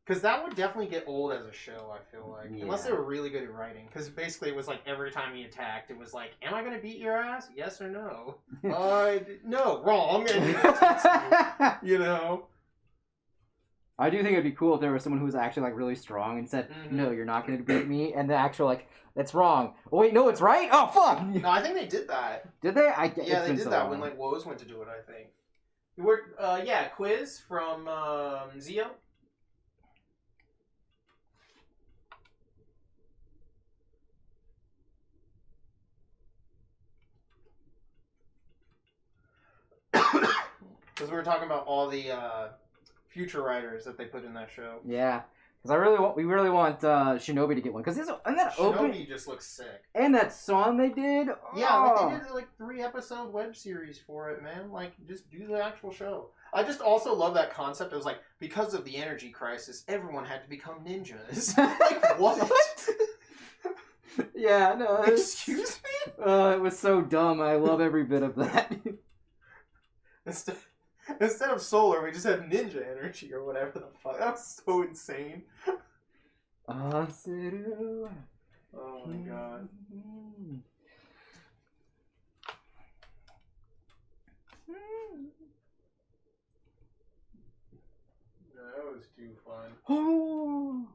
Speaker 1: Because that would definitely get old as a show, I feel like.
Speaker 2: Yeah.
Speaker 1: Unless they were really good at writing. Because basically it was like every time he attacked, it was like, am I going to beat your ass? Yes or no? No, wrong. You know?
Speaker 2: I do think it'd be cool if there was someone who was actually like really strong and said, no, you're not going to beat me. And the actual like, that's wrong. Oh, wait, no, it's right? Oh, fuck!
Speaker 1: No, I think they did that.
Speaker 2: Did they?
Speaker 1: Yeah, they did that when like Woes went to do it, I think. Yeah, Quiz from Zio. Because we were talking about all the future writers that they put in that show.
Speaker 2: Yeah, because we really want Shinobi to get one. Because
Speaker 1: Shinobi just looks sick.
Speaker 2: And that song they did.
Speaker 1: Yeah, like they did like 3-episode web series for it, man. Like just do the actual show. I just also love that concept. It was like because of the energy crisis, everyone had to become ninjas. Like what?
Speaker 2: Yeah, no.
Speaker 1: Excuse me?
Speaker 2: It was so dumb. I love every bit of that.
Speaker 1: Instead of solar, we just had ninja energy or whatever the fuck. That's so insane.
Speaker 2: Aseru.
Speaker 1: Oh my god. That was too fun.
Speaker 2: Oh.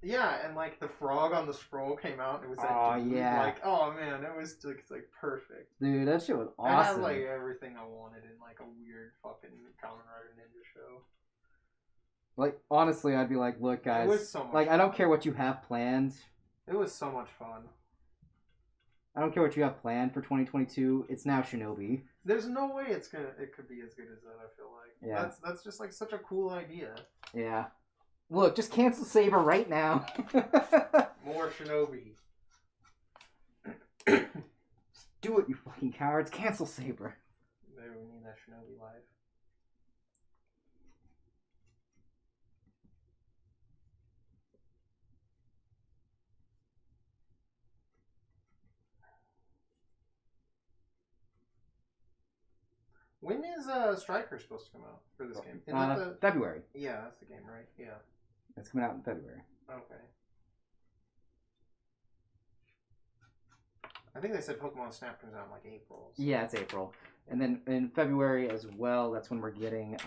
Speaker 1: Yeah, and like the frog on the scroll came out. And it was that
Speaker 2: Oh,
Speaker 1: dude.
Speaker 2: yeah.
Speaker 1: Like, oh man, it was like perfect.
Speaker 2: Dude, that shit was
Speaker 1: I had
Speaker 2: awesome.
Speaker 1: like everything I wanted in like a weird fucking Kamen Rider Ninja show.
Speaker 2: Like, honestly, I'd be like, look, guys.
Speaker 1: It was so much
Speaker 2: like,
Speaker 1: fun.
Speaker 2: I don't care what you have planned.
Speaker 1: It was so much fun.
Speaker 2: I don't care what you have planned for 2022. It's now Shinobi.
Speaker 1: There's no way it could be as good as that. I feel like
Speaker 2: Yeah.
Speaker 1: That's just like such a cool idea.
Speaker 2: Yeah. Look, just cancel Saber right now.
Speaker 1: More Shinobi.
Speaker 2: Just do it, you fucking cowards. Cancel Saber.
Speaker 1: Maybe we need that Shinobi life. When is Striker supposed to come out for this game? Isn't that the...
Speaker 2: February.
Speaker 1: Yeah, that's the game, right? Yeah.
Speaker 2: It's coming out in February.
Speaker 1: Okay. I think they said Pokemon Snap comes out in like April. So.
Speaker 2: Yeah, it's April. And then in February as well, that's when we're getting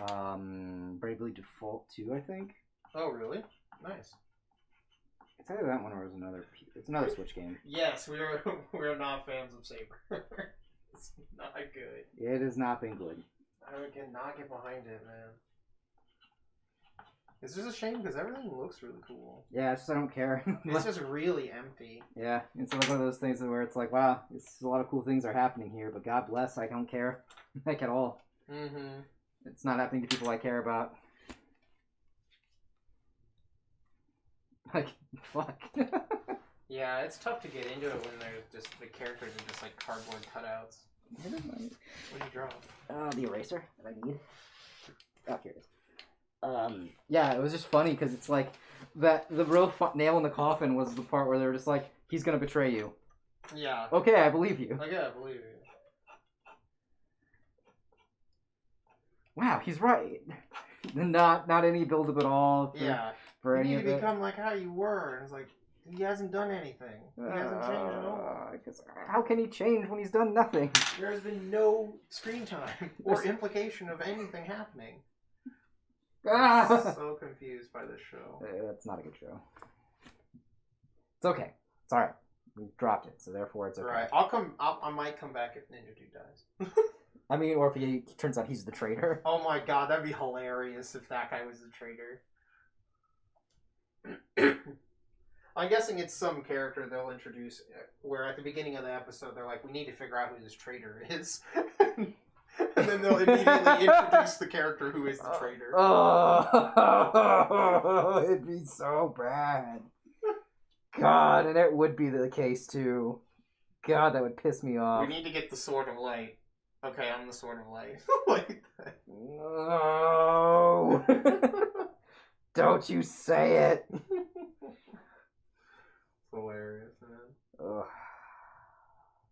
Speaker 2: Bravely Default 2, I think.
Speaker 1: Oh, really? Nice.
Speaker 2: It's either that one or it's another Switch game.
Speaker 1: Yes, we're not fans of Saber. It's not good.
Speaker 2: It has not been good.
Speaker 1: I cannot get behind it, man. It's just a shame because everything looks really cool.
Speaker 2: Yeah, it's just I don't care.
Speaker 1: It's just really empty.
Speaker 2: Yeah, it's like one of those things where it's like, wow, a lot of cool things are happening here, but God bless, I don't care, like, at all.
Speaker 1: Mm-hmm.
Speaker 2: It's not happening to people I care about. Like, fuck.
Speaker 1: Yeah, it's tough to get into it when they're just the characters are just like cardboard cutouts. What did you draw?
Speaker 2: The eraser that I need. Oh, here it is. Yeah, it was just funny because it's like that. The real nail in the coffin was the part where they were just like, "He's gonna betray you."
Speaker 1: Yeah.
Speaker 2: Okay, I believe you.
Speaker 1: Okay, I believe you.
Speaker 2: Wow, he's right. Not any build up at all. For
Speaker 1: you
Speaker 2: any
Speaker 1: need
Speaker 2: of
Speaker 1: to
Speaker 2: it.
Speaker 1: become like how you were. And it's like he hasn't done anything. He hasn't changed at all.
Speaker 2: How can he change when he's done nothing?
Speaker 1: There has been no screen time or implication of anything happening. I'm so confused by this show.
Speaker 2: It's not a good show. It's okay. It's alright. We dropped it, so therefore it's okay.
Speaker 1: Right. I might come back if Ninja Dude dies.
Speaker 2: I mean, or if he turns out he's the traitor.
Speaker 1: Oh my god, that'd be hilarious if that guy was the traitor. I'm guessing it's some character they'll introduce where at the beginning of the episode they're like, we need to figure out who this traitor is. And then they'll immediately introduce the character who is the traitor.
Speaker 2: Oh, it'd be so bad. God, and it would be the case too. God, that would piss me off.
Speaker 1: We need to get the Sword of Light. Okay, I'm the Sword of Light. Like that.
Speaker 2: No. Don't you say it.
Speaker 1: Hilarious, man.
Speaker 2: Ugh.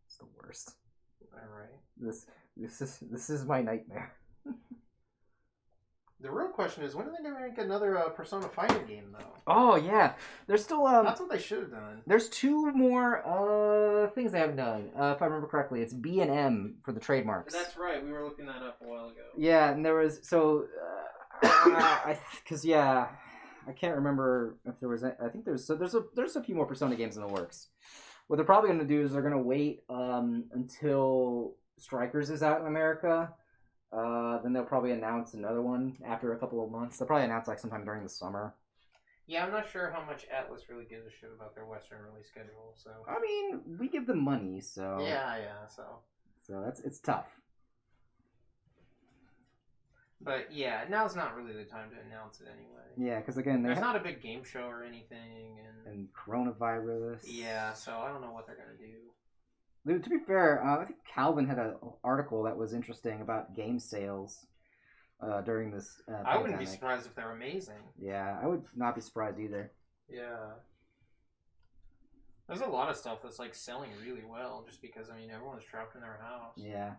Speaker 2: It's the worst.
Speaker 1: Alright.
Speaker 2: This is my nightmare.
Speaker 1: The real question is, when are they going to make another Persona fighting game, though?
Speaker 2: Oh, yeah. There's still...
Speaker 1: That's what they should have done.
Speaker 2: There's 2 more things they haven't done. If I remember correctly, it's B and M for the trademarks.
Speaker 1: That's right. We were looking that up a while ago.
Speaker 2: Yeah, and there was... So... Because, yeah... I can't remember if there was... I think there's a few more Persona games in the works. What they're probably going to do is they're going to wait until Strikers is out in America. Then they'll probably announce another one after a couple of months. They'll probably announce like sometime during the summer.
Speaker 1: Yeah, I'm not sure how much Atlas really gives a shit about their Western release schedule. So
Speaker 2: I mean, we give them money, so
Speaker 1: yeah. So
Speaker 2: it's tough.
Speaker 1: But yeah, now's not really the time to announce it anyway.
Speaker 2: Yeah, because again,
Speaker 1: there's not a big game show or anything,
Speaker 2: and coronavirus.
Speaker 1: Yeah, so I don't know what they're gonna do.
Speaker 2: To be fair, I think Calvin had an article that was interesting about game sales during this
Speaker 1: I wouldn't be surprised if they're amazing.
Speaker 2: Yeah, I would not be surprised either.
Speaker 1: Yeah. There's a lot of stuff that's like selling really well just because, I mean, everyone's trapped in their house.
Speaker 2: Yeah.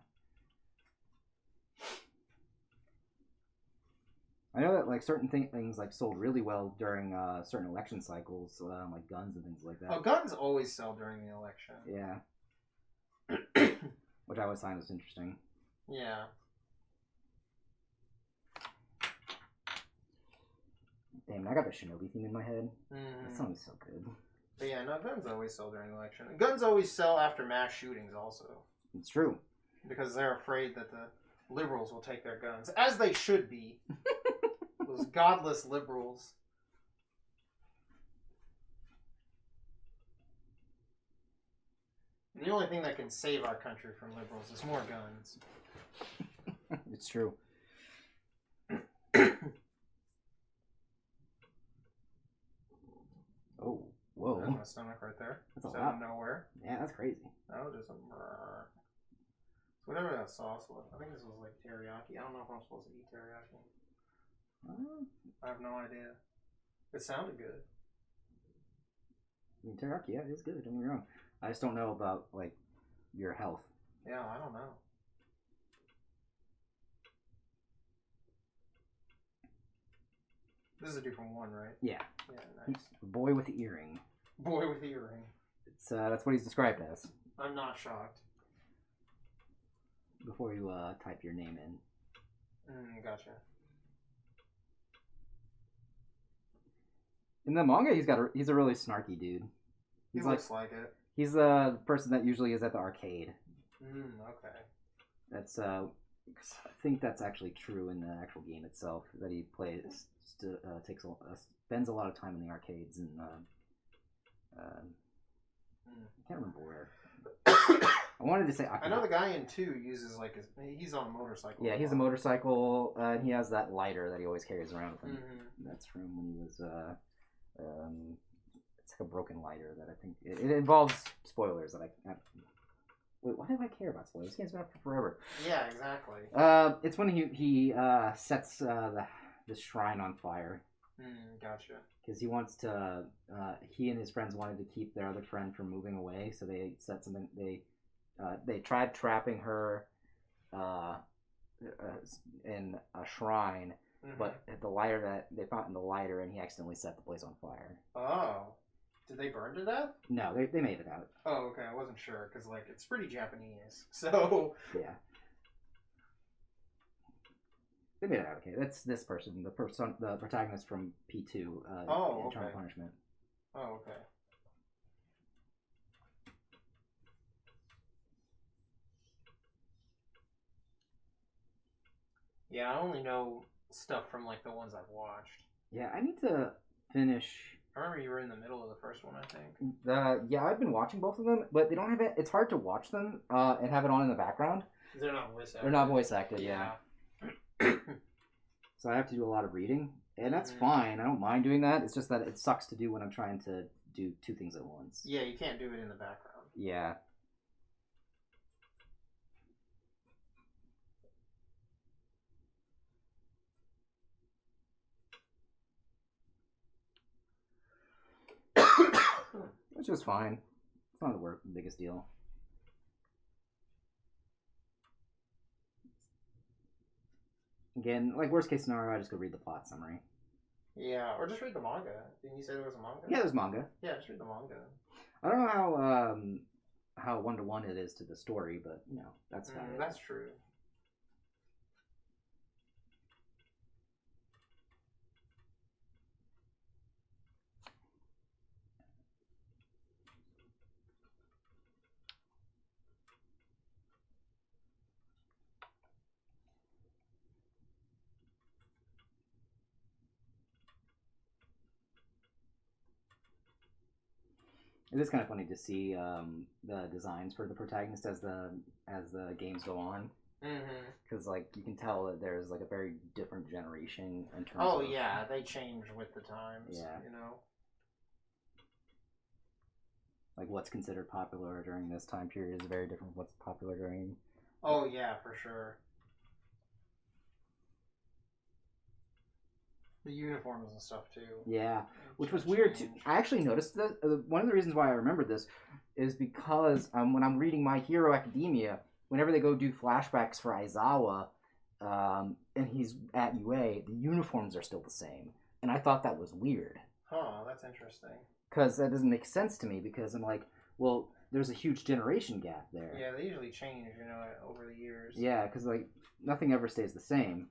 Speaker 2: I know that like certain things like sold really well during certain election cycles, like guns and things like that.
Speaker 1: Oh, guns always sell during the election.
Speaker 2: Yeah. Which I always find was interesting.
Speaker 1: Yeah.
Speaker 2: Damn, I got the Shinobi theme in my head. That song is so good.
Speaker 1: But yeah, no, guns always sell during the election. Guns always sell after mass shootings also.
Speaker 2: It's true.
Speaker 1: Because they're afraid that the liberals will take their guns. As they should be. Those godless liberals. And the only thing that can save our country from liberals is more guns.
Speaker 2: It's true. Oh, whoa.
Speaker 1: There's my stomach right there.
Speaker 2: That's a
Speaker 1: out
Speaker 2: lot.
Speaker 1: of nowhere.
Speaker 2: Yeah, that's crazy.
Speaker 1: That was just a whatever that sauce was. I think this was like teriyaki. I don't know if I'm supposed to eat teriyaki. I have no idea. It sounded good.
Speaker 2: I mean, teriyaki, yeah, it is good. Don't get me wrong. I just don't know about, like, your health.
Speaker 1: Yeah, I don't know. This is a different one, right?
Speaker 2: Yeah.
Speaker 1: Yeah, nice.
Speaker 2: Boy with the earring.
Speaker 1: Boy with the earring.
Speaker 2: It's that's what he's described as.
Speaker 1: I'm not shocked.
Speaker 2: Before you type your name in.
Speaker 1: Gotcha.
Speaker 2: In the manga, he's a really snarky dude.
Speaker 1: He looks like it.
Speaker 2: He's the person that usually is at the arcade.
Speaker 1: Okay.
Speaker 2: That's I think that's actually true in the actual game itself. That he plays spends a lot of time in the arcades and I can't remember where. I wanted to say
Speaker 1: I know the guy in 2 uses like he's on a motorcycle.
Speaker 2: Yeah, he's a motorcycle. And he has that lighter that he always carries around with him. That's from when he was it's like a broken lighter that I think it involves spoilers that I wait, why do I care about spoilers? This game's been up for forever.
Speaker 1: Yeah, exactly.
Speaker 2: It's when he sets the shrine on fire.
Speaker 1: Gotcha.
Speaker 2: Because he wants to he and his friends wanted to keep their other friend from moving away, so they set something. They tried trapping her in a shrine, but the lighter that they found in the lighter, and he accidentally set the place on fire.
Speaker 1: Oh, did they burn to death?
Speaker 2: No, they made it out.
Speaker 1: Oh, okay. I wasn't sure because like it's pretty Japanese, so
Speaker 2: yeah. They made it out okay. That's this person, the protagonist from P2. Eternal Punishment.
Speaker 1: Oh, okay. Yeah, I only know stuff from like the ones I've watched.
Speaker 2: Yeah, I need to finish.
Speaker 1: I remember you were in the middle of the first one, I think.
Speaker 2: Yeah, I've been watching both of them, but they don't have it. It's hard to watch them and have it on in the background.
Speaker 1: They're not voice acted.
Speaker 2: They're not voice acted. Yeah. So I have to do a lot of reading, and that's fine. I don't mind doing that. It's just that it sucks to do when I'm trying to do 2 things at once.
Speaker 1: Yeah, you can't do it in the background.
Speaker 2: Yeah. Which is fine. It's not the biggest deal. Again, like worst case scenario, I just go read the plot summary.
Speaker 1: Yeah, or just read the manga. Didn't you say there was a manga?
Speaker 2: Yeah, there's manga.
Speaker 1: Yeah, just read the manga.
Speaker 2: I don't know how 1-to-1 it is to the story, but you know, that's about it.
Speaker 1: That's true.
Speaker 2: It is kind of funny to see the designs for the protagonist as the games go on. Because like you can tell that there's like a very different generation in terms of...
Speaker 1: yeah, they change with the times.
Speaker 2: Yeah.
Speaker 1: You know?
Speaker 2: Like what's considered popular during this time period is very different from what's popular during...
Speaker 1: Oh yeah, for sure. The uniforms and stuff too.
Speaker 2: Yeah, which was weird too. I actually noticed that one of the reasons why I remember this is because when I'm reading My Hero Academia, whenever they go do flashbacks for Aizawa, and he's at UA, the uniforms are still the same. And I thought that was weird.
Speaker 1: Huh, that's interesting.
Speaker 2: Because that doesn't make sense to me, because I'm like, well, there's a huge generation gap there.
Speaker 1: Yeah, they usually change, over the years.
Speaker 2: Yeah, because, like, nothing ever stays the same.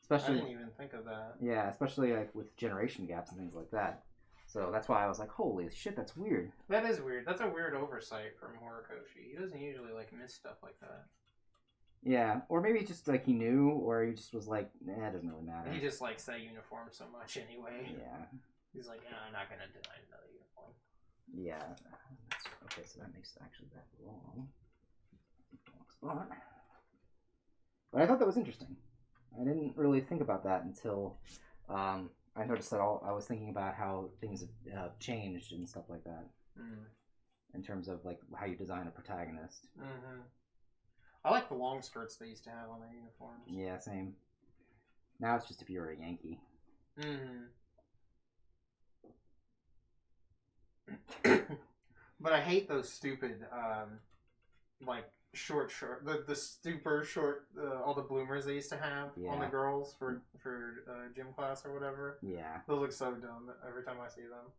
Speaker 2: Especially,
Speaker 1: I didn't even think of that.
Speaker 2: Yeah, especially, like, with generation gaps and things like that. So that's why I was like, holy shit, that's weird.
Speaker 1: That is weird. That's a weird oversight from Horikoshi. He doesn't usually, miss stuff like that.
Speaker 2: Yeah, or maybe just, like, he knew, or he just was like, it doesn't really matter.
Speaker 1: He just likes that uniform so much anyway.
Speaker 2: Yeah.
Speaker 1: He's like, I'm not going to design another uniform.
Speaker 2: Yeah. Okay, so that makes actually that wrong. Spot. But I thought that was interesting. I didn't really think about that until I noticed that I was thinking about how things have changed and stuff like that. In terms of, like, how you design a protagonist.
Speaker 1: Mm-hmm. I like the long skirts they used to have on their uniforms.
Speaker 2: Yeah, same. Now it's just if you're a Yankee.
Speaker 1: Mm-hmm. But I hate those stupid, short, the super short, all the bloomers they used to have on the girls for gym class or whatever.
Speaker 2: Yeah.
Speaker 1: Those look so dumb every time I see them.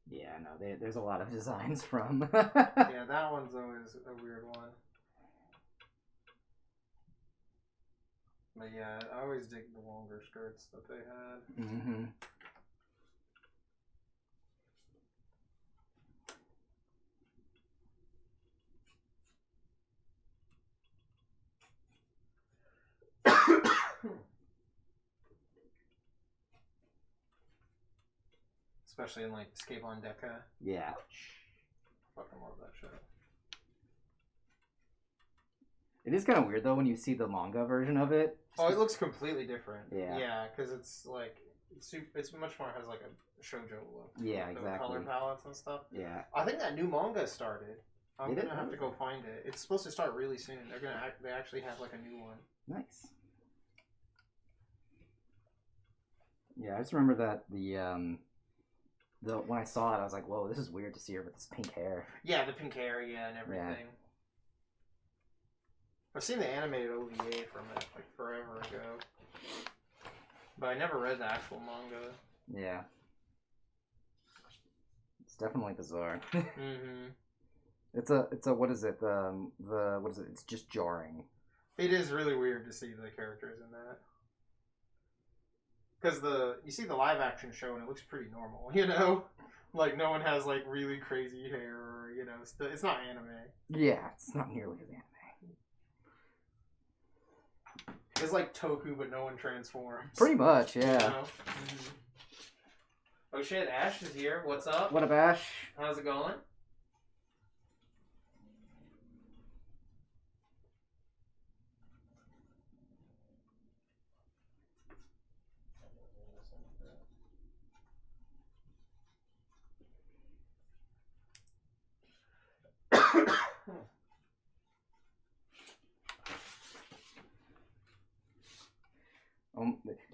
Speaker 2: Yeah, no, there's a lot of designs from.
Speaker 1: Yeah, that one's always a weird one. But yeah, I always dig the longer skirts that they had.
Speaker 2: Mm-hmm.
Speaker 1: Especially in Escape on Deca.
Speaker 2: Yeah.
Speaker 1: Fucking love that show.
Speaker 2: It is kind of weird though when you see the manga version of it.
Speaker 1: Oh, it looks completely different.
Speaker 2: Yeah.
Speaker 1: Yeah, because it's much more has a shoujo look.
Speaker 2: Yeah,
Speaker 1: the
Speaker 2: exactly.
Speaker 1: Color palettes and stuff.
Speaker 2: Yeah.
Speaker 1: I think that new manga started. I'm gonna have to go find it. It's supposed to start really soon. They actually have a new one.
Speaker 2: Nice. Yeah, I just remember that when I saw it, I was like, whoa, this is weird to see her with this pink hair.
Speaker 1: Yeah, the pink hair, and everything. Yeah. I've seen the animated OVA from it forever ago, but I never read the actual manga.
Speaker 2: Yeah, it's definitely bizarre.
Speaker 1: Mm-hmm.
Speaker 2: It's a what is it? What is it? It's just jarring.
Speaker 1: It is really weird to see the characters in that. Because you see the live action show and it looks pretty normal, no one has really crazy hair or it's not anime. Yeah,
Speaker 2: it's not nearly as anime.
Speaker 1: It's like Toku, but no one transforms.
Speaker 2: Pretty much, yeah.
Speaker 1: Mm-hmm. Oh shit, Ash is here. What's up?
Speaker 2: What up, Ash?
Speaker 1: How's it going?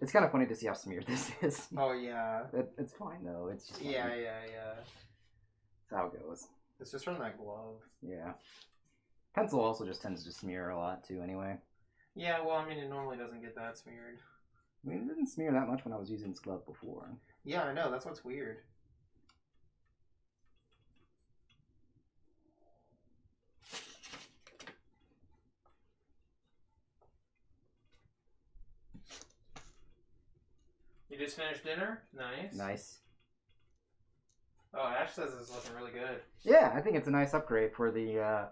Speaker 2: It's kind of funny to see how smeared this is.
Speaker 1: Oh, yeah.
Speaker 2: It's fine, though. It's just
Speaker 1: funny. Yeah.
Speaker 2: That's how it goes.
Speaker 1: It's just from that glove.
Speaker 2: Yeah. Pencil also just tends to smear a lot, too, anyway.
Speaker 1: Yeah, well, it normally doesn't get that smeared.
Speaker 2: It didn't smear that much when I was using this glove before.
Speaker 1: Yeah, I know. That's what's weird. You just finished dinner? Nice.
Speaker 2: Nice.
Speaker 1: Oh, Ash says it's looking really good.
Speaker 2: Yeah, I think it's a nice upgrade for the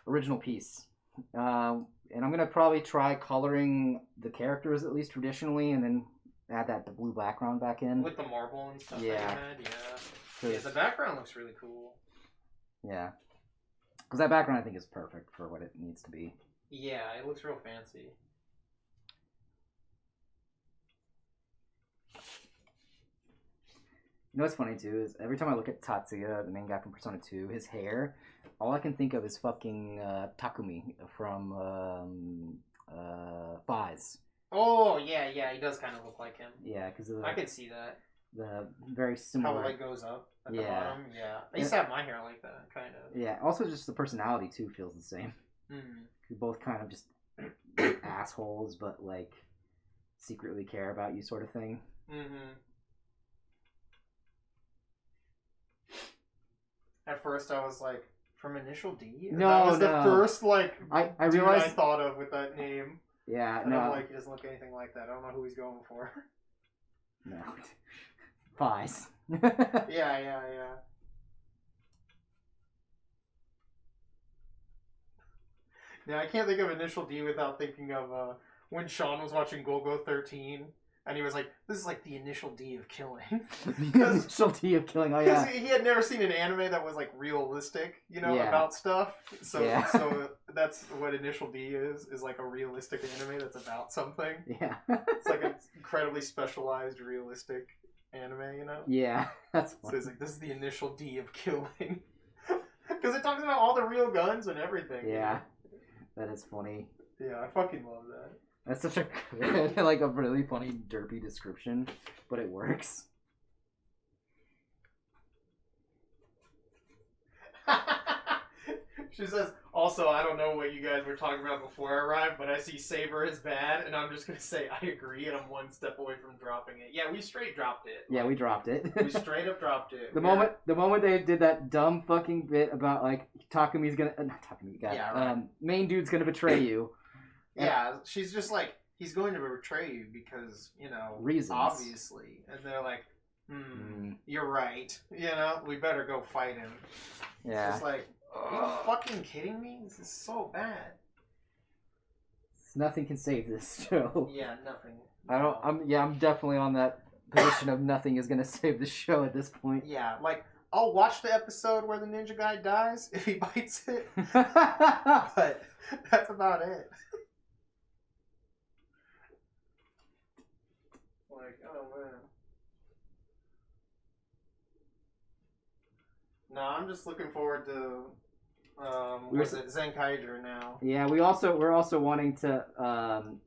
Speaker 2: original piece. And I'm going to probably try coloring the characters, at least traditionally, and then add that blue background back in.
Speaker 1: With the marble and stuff
Speaker 2: yeah.
Speaker 1: that you had? Yeah. Yeah, the background looks really cool.
Speaker 2: Yeah. Because that background, I think, is perfect for what it needs to be.
Speaker 1: Yeah, it looks real fancy.
Speaker 2: You know what's funny, too, is every time I look at Tatsuya, the main guy from Persona 2, his hair, all I can think of is fucking Takumi from Fies.
Speaker 1: Oh, yeah, he does kind of look like him.
Speaker 2: Yeah, because
Speaker 1: I could see that.
Speaker 2: The very
Speaker 1: How
Speaker 2: similar.
Speaker 1: it like goes up at the
Speaker 2: Yeah.
Speaker 1: bottom. Yeah. I used to have my hair like that, kind of.
Speaker 2: Yeah. Also, just the personality too feels the same.
Speaker 1: Mm.
Speaker 2: We both kind of just assholes, but like secretly care about you, sort of thing.
Speaker 1: Mm-hmm. At first, I was like, from Initial D?
Speaker 2: No,
Speaker 1: that was
Speaker 2: no.
Speaker 1: the first like
Speaker 2: I
Speaker 1: dude
Speaker 2: realized.
Speaker 1: I thought of with that name.
Speaker 2: Yeah.
Speaker 1: And
Speaker 2: No.
Speaker 1: I'm like, he doesn't look anything like that. I don't know who he's going for.
Speaker 2: No. Pies.
Speaker 1: Yeah. Yeah, I can't think of Initial D without thinking of when Sean was watching Golgo 13, and he was like, "This is like the Initial D of killing."
Speaker 2: The Initial D of killing. Oh
Speaker 1: Because
Speaker 2: yeah.
Speaker 1: he had never seen an anime that was like realistic,
Speaker 2: Yeah.
Speaker 1: about stuff. So
Speaker 2: Yeah.
Speaker 1: so that's what Initial D is like a realistic anime that's about something.
Speaker 2: Yeah.
Speaker 1: It's like an incredibly specialized realistic anime,
Speaker 2: Yeah. That's
Speaker 1: So
Speaker 2: funny.
Speaker 1: it's like, this is the Initial D of killing. Because it talks about all the real guns and everything.
Speaker 2: Yeah. That is funny.
Speaker 1: Yeah, I fucking love that.
Speaker 2: That's such a like a really funny derpy description, but it works.
Speaker 1: She says, also, I don't know what you guys were talking about before I arrived, but I see Saber is bad, and I'm just going to say I agree, and I'm one step away from dropping it. Yeah, we straight dropped it.
Speaker 2: Yeah, we dropped it.
Speaker 1: We straight up dropped it.
Speaker 2: The moment they did that dumb fucking bit about like Takumi's gonna not Takumi, God,
Speaker 1: Yeah, right.
Speaker 2: main dude's gonna betray you.
Speaker 1: Yeah, she's just like, he's going to betray you because,
Speaker 2: Reasons.
Speaker 1: obviously. And they're like, you're right. We better go fight him.
Speaker 2: Yeah.
Speaker 1: It's just like, are you fucking kidding me? This is so bad.
Speaker 2: Nothing can save this show.
Speaker 1: Yeah, nothing.
Speaker 2: I'm definitely on that position of nothing is gonna save the show at this point.
Speaker 1: Yeah, like, I'll watch the episode where the ninja guy dies if he bites it. But that's about it. Like, oh man. No, I'm just looking forward to was it Zenkaiger now?
Speaker 2: Yeah, we're also wanting to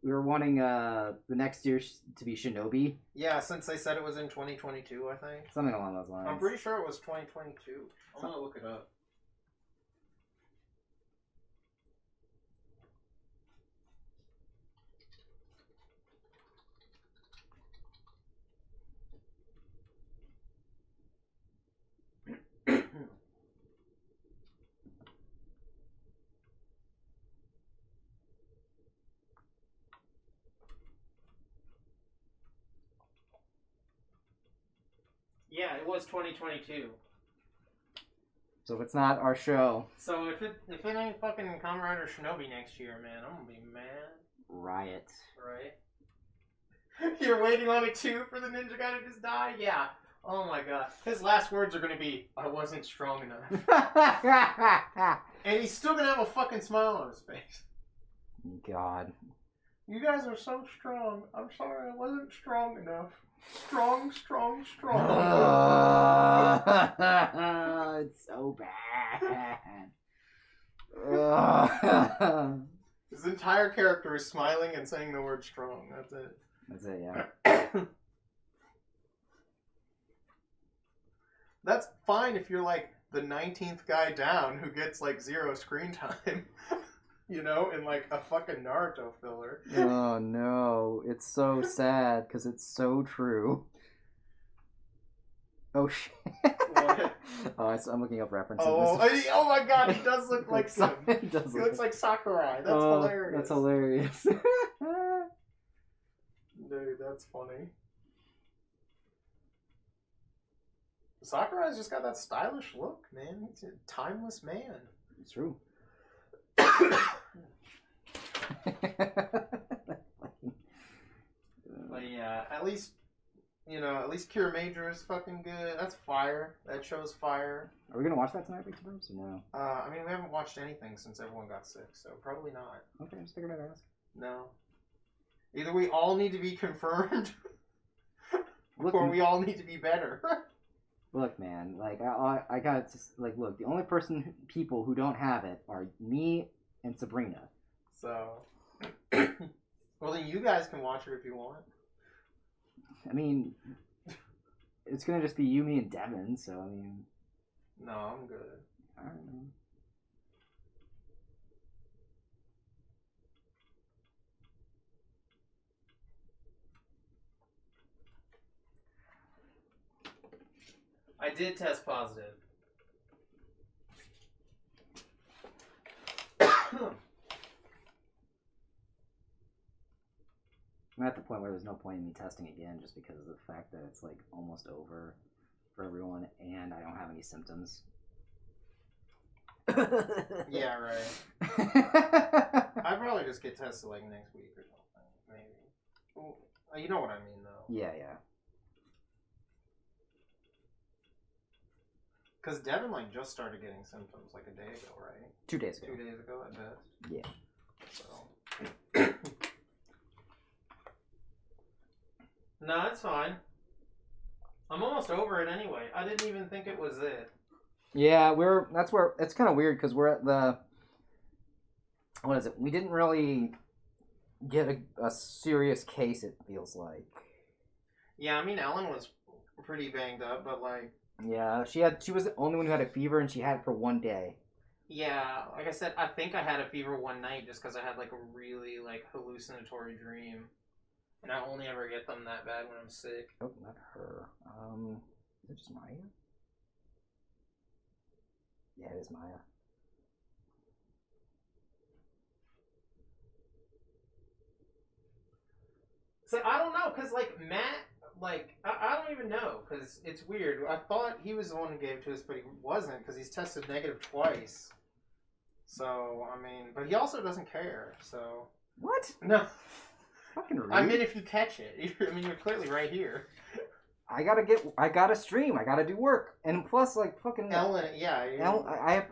Speaker 2: the next year to be Shinobi.
Speaker 1: Yeah, since they said it was in 2022, I think.
Speaker 2: Something along those lines.
Speaker 1: I'm pretty sure it was 2022. I'm gonna look it up. Yeah, it was 2022.
Speaker 2: So if it's not our show,
Speaker 1: So if it ain't fucking Kamen Rider Shinobi next year, man, I'm gonna be mad.
Speaker 2: riot.
Speaker 1: Right? You're waiting on it too for the ninja guy to just die? Yeah. Oh my god. His last words are gonna be, I wasn't strong enough. And he's still gonna have a fucking smile on his face.
Speaker 2: God.
Speaker 1: You guys are so strong. I'm sorry I wasn't strong enough. Strong.
Speaker 2: It's so bad.
Speaker 1: His entire character is smiling and saying the word strong. That's it.
Speaker 2: That's it, yeah.
Speaker 1: That's fine if you're like the 19th guy down who gets like 0 screen time. In like a fucking Naruto filler.
Speaker 2: Oh no, it's so sad because it's so true. Oh shit.
Speaker 1: What?
Speaker 2: Oh, I'm looking up references.
Speaker 1: Oh my god, he does look like him.
Speaker 2: He does
Speaker 1: He looks like Sakurai. That's hilarious.
Speaker 2: That's hilarious.
Speaker 1: Dude, that's funny. Sakurai's just got that stylish look, man. He's a timeless man.
Speaker 2: It's true.
Speaker 1: But yeah, at least Cure Major is fucking good. That's fire. That show's fire.
Speaker 2: Are we gonna watch that tonight, Big Times, or no?
Speaker 1: I mean, we haven't watched anything since everyone got sick, so probably not.
Speaker 2: Okay, just figured I'd ask.
Speaker 1: No. Either we all need to be confirmed,
Speaker 2: Look,
Speaker 1: or we all need to be better.
Speaker 2: Look, man, like I got just like look. The only people who don't have it are me and Sabrina.
Speaker 1: So, well, then you guys can watch it if you want.
Speaker 2: I mean, it's gonna just be you, me, and Devin. So I mean,
Speaker 1: No, I'm good.
Speaker 2: I don't know.
Speaker 1: I did test positive.
Speaker 2: I'm at the point where there's no point in me testing again, just because of the fact that it's like almost over for everyone, and I don't have any symptoms.
Speaker 1: Yeah, right. I'd probably just get tested like next week or something, maybe. Well, you know what I mean, though.
Speaker 2: Yeah.
Speaker 1: Because Devin like just started getting symptoms like a day ago, right?
Speaker 2: 2 days ago.
Speaker 1: 2 days ago at best.
Speaker 2: Yeah.
Speaker 1: So. No, it's fine. I'm almost over it anyway. I didn't even think it was it.
Speaker 2: Yeah, that's where it's kind of weird because we're at the, what is it? We didn't really get a serious case. It feels like.
Speaker 1: Yeah, I mean Ellen was pretty banged up, but like.
Speaker 2: Yeah, she was the only one who had a fever, and she had it for 1 day.
Speaker 1: Yeah, like I said, I think I had a fever one night just because I had like a really like hallucinatory dream, and I only ever get them that bad when I'm sick.
Speaker 2: Oh, not her. Is it just Maya? Yeah, it is Maya.
Speaker 1: So I don't know, cause like Matt, like I don't even know, cause it's weird. I thought he was the one who gave it to us, but he wasn't, cause he's tested negative twice. So I mean, but he also doesn't care. So
Speaker 2: What?
Speaker 1: no,
Speaker 2: Fucking rude.
Speaker 1: I mean if you catch it, I mean you're clearly right here.
Speaker 2: I gotta stream. I gotta do work, and plus, like fucking
Speaker 1: Ellen, yeah.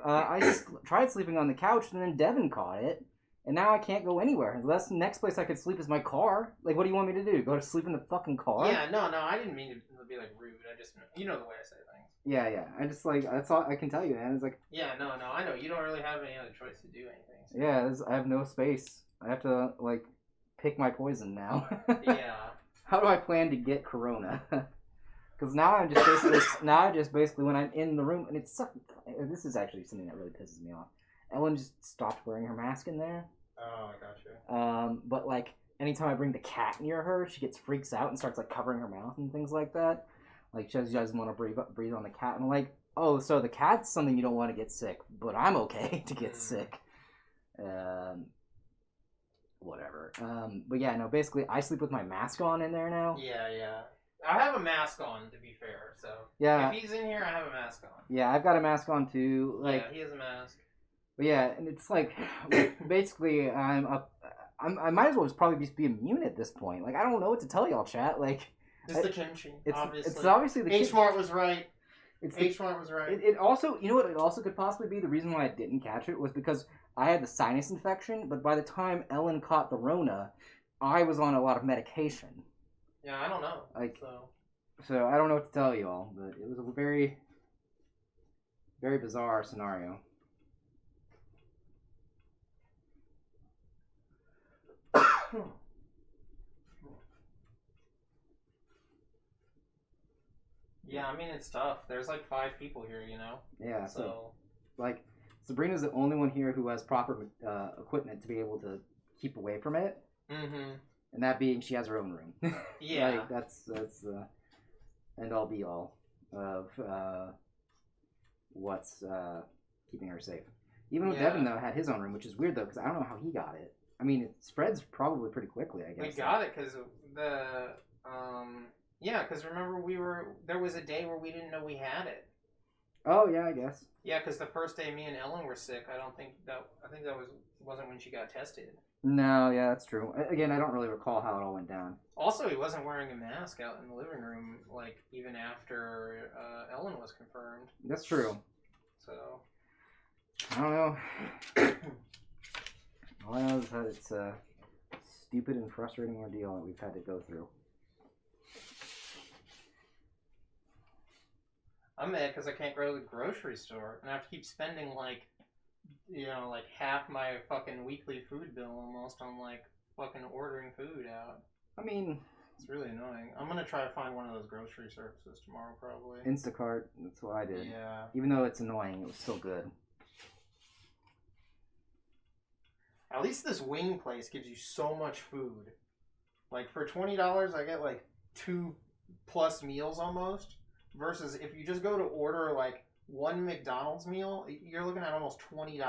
Speaker 2: I tried sleeping on the couch, and then Devin caught it, and now I can't go anywhere. That's the next place I could sleep is my car. Like, what do you want me to do? Go to sleep in the fucking car?
Speaker 1: Yeah, no, I didn't mean to be like rude. I just, you know the way I say things.
Speaker 2: Yeah. I just like that's all I can tell you, man. It's like,
Speaker 1: Yeah, no, I know you don't really have any other choice to do anything. So.
Speaker 2: yeah, I have no space. I have to like pick my poison now.
Speaker 1: Yeah.
Speaker 2: How do I plan to get corona? Because now I just basically when I'm in the room, and it's this is actually something that really pisses me off. Ellen just stopped wearing her mask in there.
Speaker 1: Oh, I gotcha.
Speaker 2: But like anytime I bring the cat near her, she freaks out and starts like covering her mouth and things like that. Like she doesn't want to breathe on the cat. And I'm like, oh, so the cat's something you don't want to get sick, but I'm okay to get sick. Whatever. But yeah, no. Basically, I sleep with my mask on in there now.
Speaker 1: Yeah. I have a mask on, to be fair. So
Speaker 2: yeah,
Speaker 1: if he's in here, I have a mask on.
Speaker 2: Yeah, I've got a mask on too. Like,
Speaker 1: yeah, he has a mask.
Speaker 2: But yeah, and it's like basically I might as well just probably just be immune at this point. Like I don't know what to tell y'all, chat. Like
Speaker 1: it's the kimchi. Obviously,
Speaker 2: it's obviously the
Speaker 1: H-Mart was right. H-Mart was right.
Speaker 2: It also, you know what? It also could possibly be the reason why I didn't catch it was because I had the sinus infection. But by the time Ellen caught the Rona, I was on a lot of medication.
Speaker 1: Yeah, I don't know.
Speaker 2: So I don't know what to tell y'all, but it was a very, very bizarre scenario.
Speaker 1: Yeah, I mean it's tough. There's like 5 people here, you know.
Speaker 2: Yeah. So like Sabrina's the only one here who has proper equipment to be able to keep away from it.
Speaker 1: Mm-hmm.
Speaker 2: And that being, she has her own room.
Speaker 1: Yeah.
Speaker 2: Like, that's end all be all of what's keeping her safe. Even with Devin though had his own room, which is weird though because I don't know how he got it. I mean, it spreads probably pretty quickly. I guess
Speaker 1: we got it because because remember there was a day where we didn't know we had it.
Speaker 2: Oh yeah, I guess.
Speaker 1: Yeah, because the first day me and Ellen were sick, I think that wasn't when she got tested.
Speaker 2: No, yeah, that's true. Again, I don't really recall how it all went down.
Speaker 1: Also, he wasn't wearing a mask out in the living room, like, even after Ellen was confirmed.
Speaker 2: That's true.
Speaker 1: So.
Speaker 2: I don't know. All I know is that it's a stupid and frustrating ordeal that we've had to go through.
Speaker 1: I'm mad because I can't go to the grocery store, and I have to keep spending, like, like half my fucking weekly food bill almost on like fucking ordering food out.
Speaker 2: I mean,
Speaker 1: It's really annoying. I'm gonna try to find one of those grocery services tomorrow, probably.
Speaker 2: Instacart. That's what I did.
Speaker 1: Yeah.
Speaker 2: Even though it's annoying, it was still good.
Speaker 1: At least this wing place gives you so much food. Like for $20, I get like 2+ meals almost. Versus if you just go to order like one McDonald's meal, you're looking at almost $20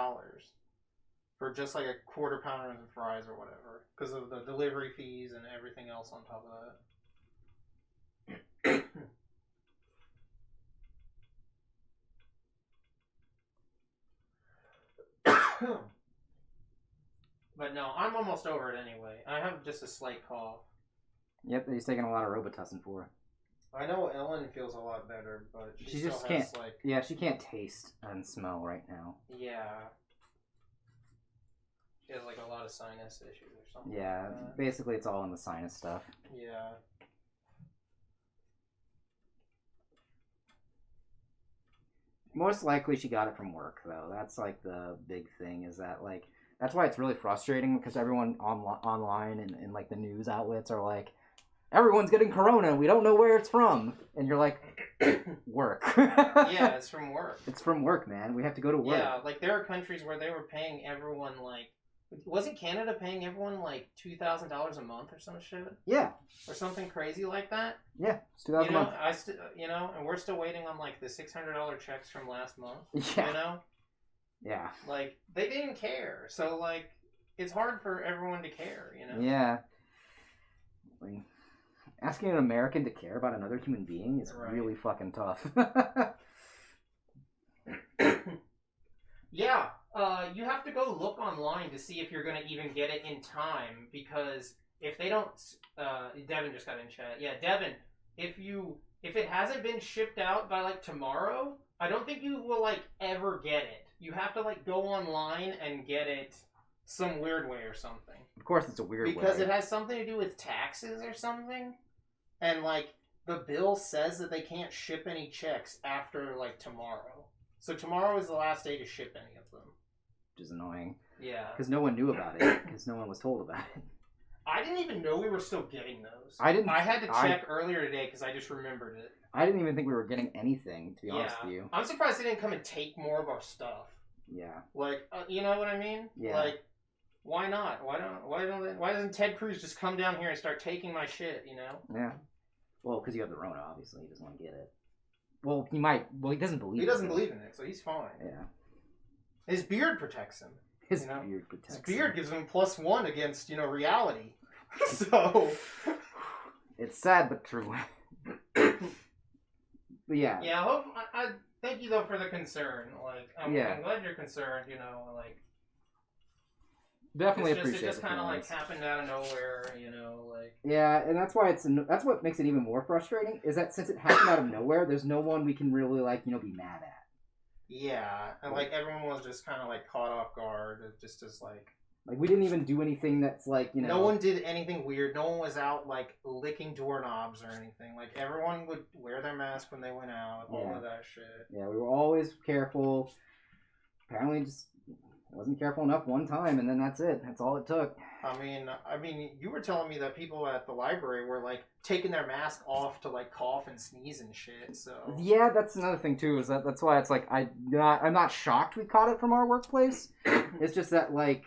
Speaker 1: for just like a quarter pounder and fries or whatever, because of the delivery fees and everything else on top of that. But no, I'm almost over it anyway. I have just a slight cough.
Speaker 2: Yep, he's taking a lot of Robitussin for it.
Speaker 1: I know Ellen feels a lot better, but she
Speaker 2: just
Speaker 1: still
Speaker 2: can't.
Speaker 1: has like...
Speaker 2: Yeah, she can't taste and smell right now.
Speaker 1: Yeah. She has like a lot of sinus issues or something.
Speaker 2: Yeah,
Speaker 1: like
Speaker 2: basically it's all in the sinus stuff.
Speaker 1: Yeah.
Speaker 2: Most likely she got it from work, though. That's like the big thing, is that like that's why it's really frustrating, because everyone online and like the news outlets are like, everyone's getting corona, we don't know where it's from, and you're like, work.
Speaker 1: Yeah, it's from work.
Speaker 2: It's from work, man. We have to go to work.
Speaker 1: Yeah, like there are countries where they were paying everyone like, wasn't Canada paying everyone like $2,000 a month or some shit?
Speaker 2: Yeah.
Speaker 1: Or something crazy like that?
Speaker 2: Yeah, it's $2,000 a month.
Speaker 1: And we're still waiting on like the $600 checks from last month.
Speaker 2: Yeah.
Speaker 1: You know?
Speaker 2: Yeah.
Speaker 1: Like, they didn't care. So, like, it's hard for everyone to care, you know?
Speaker 2: Yeah. Like, asking an American to care about another human being is really fucking tough.
Speaker 1: Yeah. You have to go look online to see if you're going to even get it in time, because if they don't... Devin just got in chat. Yeah, Devin, if it hasn't been shipped out by, like, tomorrow, I don't think you will, like, ever get it. You have to, like, go online and get it some weird way or something.
Speaker 2: Of course it's a weird way.
Speaker 1: Because it has something to do with taxes or something. And, like, the bill says that they can't ship any checks after, like, tomorrow. So tomorrow is the last day to ship any of them.
Speaker 2: Which is annoying.
Speaker 1: Yeah.
Speaker 2: Because no one knew about it. Because no one was told about it.
Speaker 1: I didn't even know we were still getting those.
Speaker 2: I
Speaker 1: had to check earlier today because I just remembered it.
Speaker 2: I didn't even think we were getting anything, to be honest with you.
Speaker 1: I'm surprised they didn't come and take more of our stuff.
Speaker 2: Yeah.
Speaker 1: Like, you know what I mean?
Speaker 2: Yeah.
Speaker 1: Like, why not? Why doesn't Ted Cruz just come down here and start taking my shit, you know?
Speaker 2: Yeah. Well, because you have the Rona, obviously. He doesn't want to get it. Well, he might. Well, he doesn't believe it.
Speaker 1: He doesn't believe in it, so he's fine.
Speaker 2: Yeah.
Speaker 1: His beard protects him.
Speaker 2: His beard protects him.
Speaker 1: His beard gives him +1 against, reality. So...
Speaker 2: It's sad, but true. But yeah.
Speaker 1: Yeah, I thank you, though, for the concern. Like, I'm glad you're concerned, like...
Speaker 2: Definitely appreciate it.
Speaker 1: It just kind of, like, happened out of nowhere, like...
Speaker 2: Yeah, and that's why that's what makes it even more frustrating, is that since it happened out of nowhere, there's no one we can really, like, be mad at.
Speaker 1: Yeah, and, like, everyone was just kind of, like, caught off guard, just as, like...
Speaker 2: Like, we didn't even do anything that's, like,
Speaker 1: No one did anything weird. No one was out, like, licking doorknobs or anything. Like, everyone would wear their mask when they went out, all of that shit.
Speaker 2: Yeah, we were always careful. Apparently just wasn't careful enough one time, and then that's it. That's all it took.
Speaker 1: I mean, you were telling me that people at the library were, like, taking their mask off to, like, cough and sneeze and shit, so...
Speaker 2: Yeah, that's another thing, too, is that's why it's, like, I'm not shocked we caught it from our workplace. It's just that, like...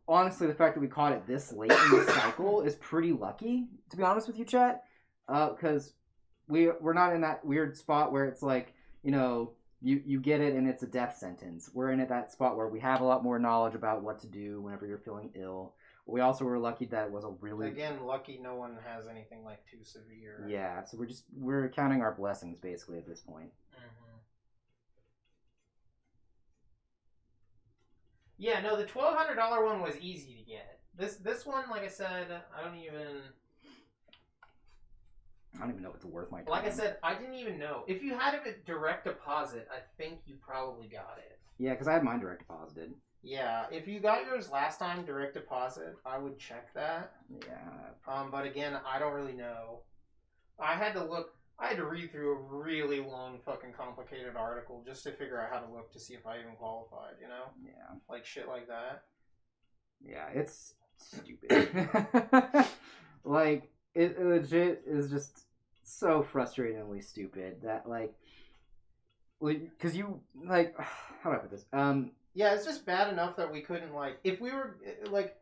Speaker 2: honestly, the fact that we caught it this late in the cycle is pretty lucky, to be honest with you, chat. Because we're not in that weird spot where it's like, you get it and it's a death sentence. We're in that spot where we have a lot more knowledge about what to do whenever you're feeling ill. We also were lucky that it was a really...
Speaker 1: Again, lucky no one has anything, like, too severe.
Speaker 2: Yeah, so we're counting our blessings, basically, at this point.
Speaker 1: Yeah, no, the $1,200 one was easy to get. This one, like I said, I don't even
Speaker 2: know if it's worth my time.
Speaker 1: Like I said, I didn't even know. If you had a direct deposit, I think you probably got it.
Speaker 2: Yeah, because I had mine direct deposited.
Speaker 1: Yeah, if you got yours last time direct deposit, I would check that.
Speaker 2: Yeah.
Speaker 1: But again, I don't really know. I had to read through a really long fucking complicated article just to figure out how to look to see if I even qualified,
Speaker 2: Yeah.
Speaker 1: Like shit like that.
Speaker 2: Yeah, it's stupid. Like, it legit is just so frustratingly stupid that, like, because you, like, how do I put this?
Speaker 1: Yeah, it's just bad enough that we couldn't, like, if we were, like,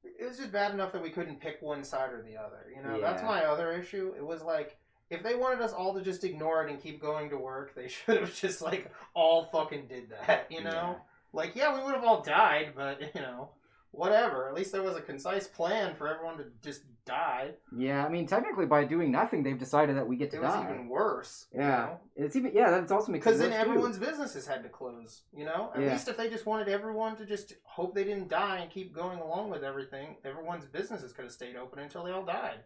Speaker 1: it was just bad enough that we couldn't pick one side or the other, you know? That's
Speaker 2: Yeah.
Speaker 1: my other issue. It was like, if they wanted us all to just ignore it and keep going to work, they should have just, like, all fucking did that, you know?
Speaker 2: Yeah.
Speaker 1: Like, yeah, we would have all died, but, you know, whatever. At least there was a concise plan for everyone to just die.
Speaker 2: Yeah, I mean, technically, by doing nothing, they've decided that we get to
Speaker 1: It was
Speaker 2: die.
Speaker 1: even worse.
Speaker 2: Yeah.
Speaker 1: You know?
Speaker 2: It's even, yeah, that's also makes it
Speaker 1: Because
Speaker 2: worse,
Speaker 1: then
Speaker 2: too.
Speaker 1: everyone's businesses had to close, you know? At
Speaker 2: Yeah.
Speaker 1: least if they just wanted everyone to just hope they didn't die and keep going along with everything, everyone's businesses could have stayed open until they all died.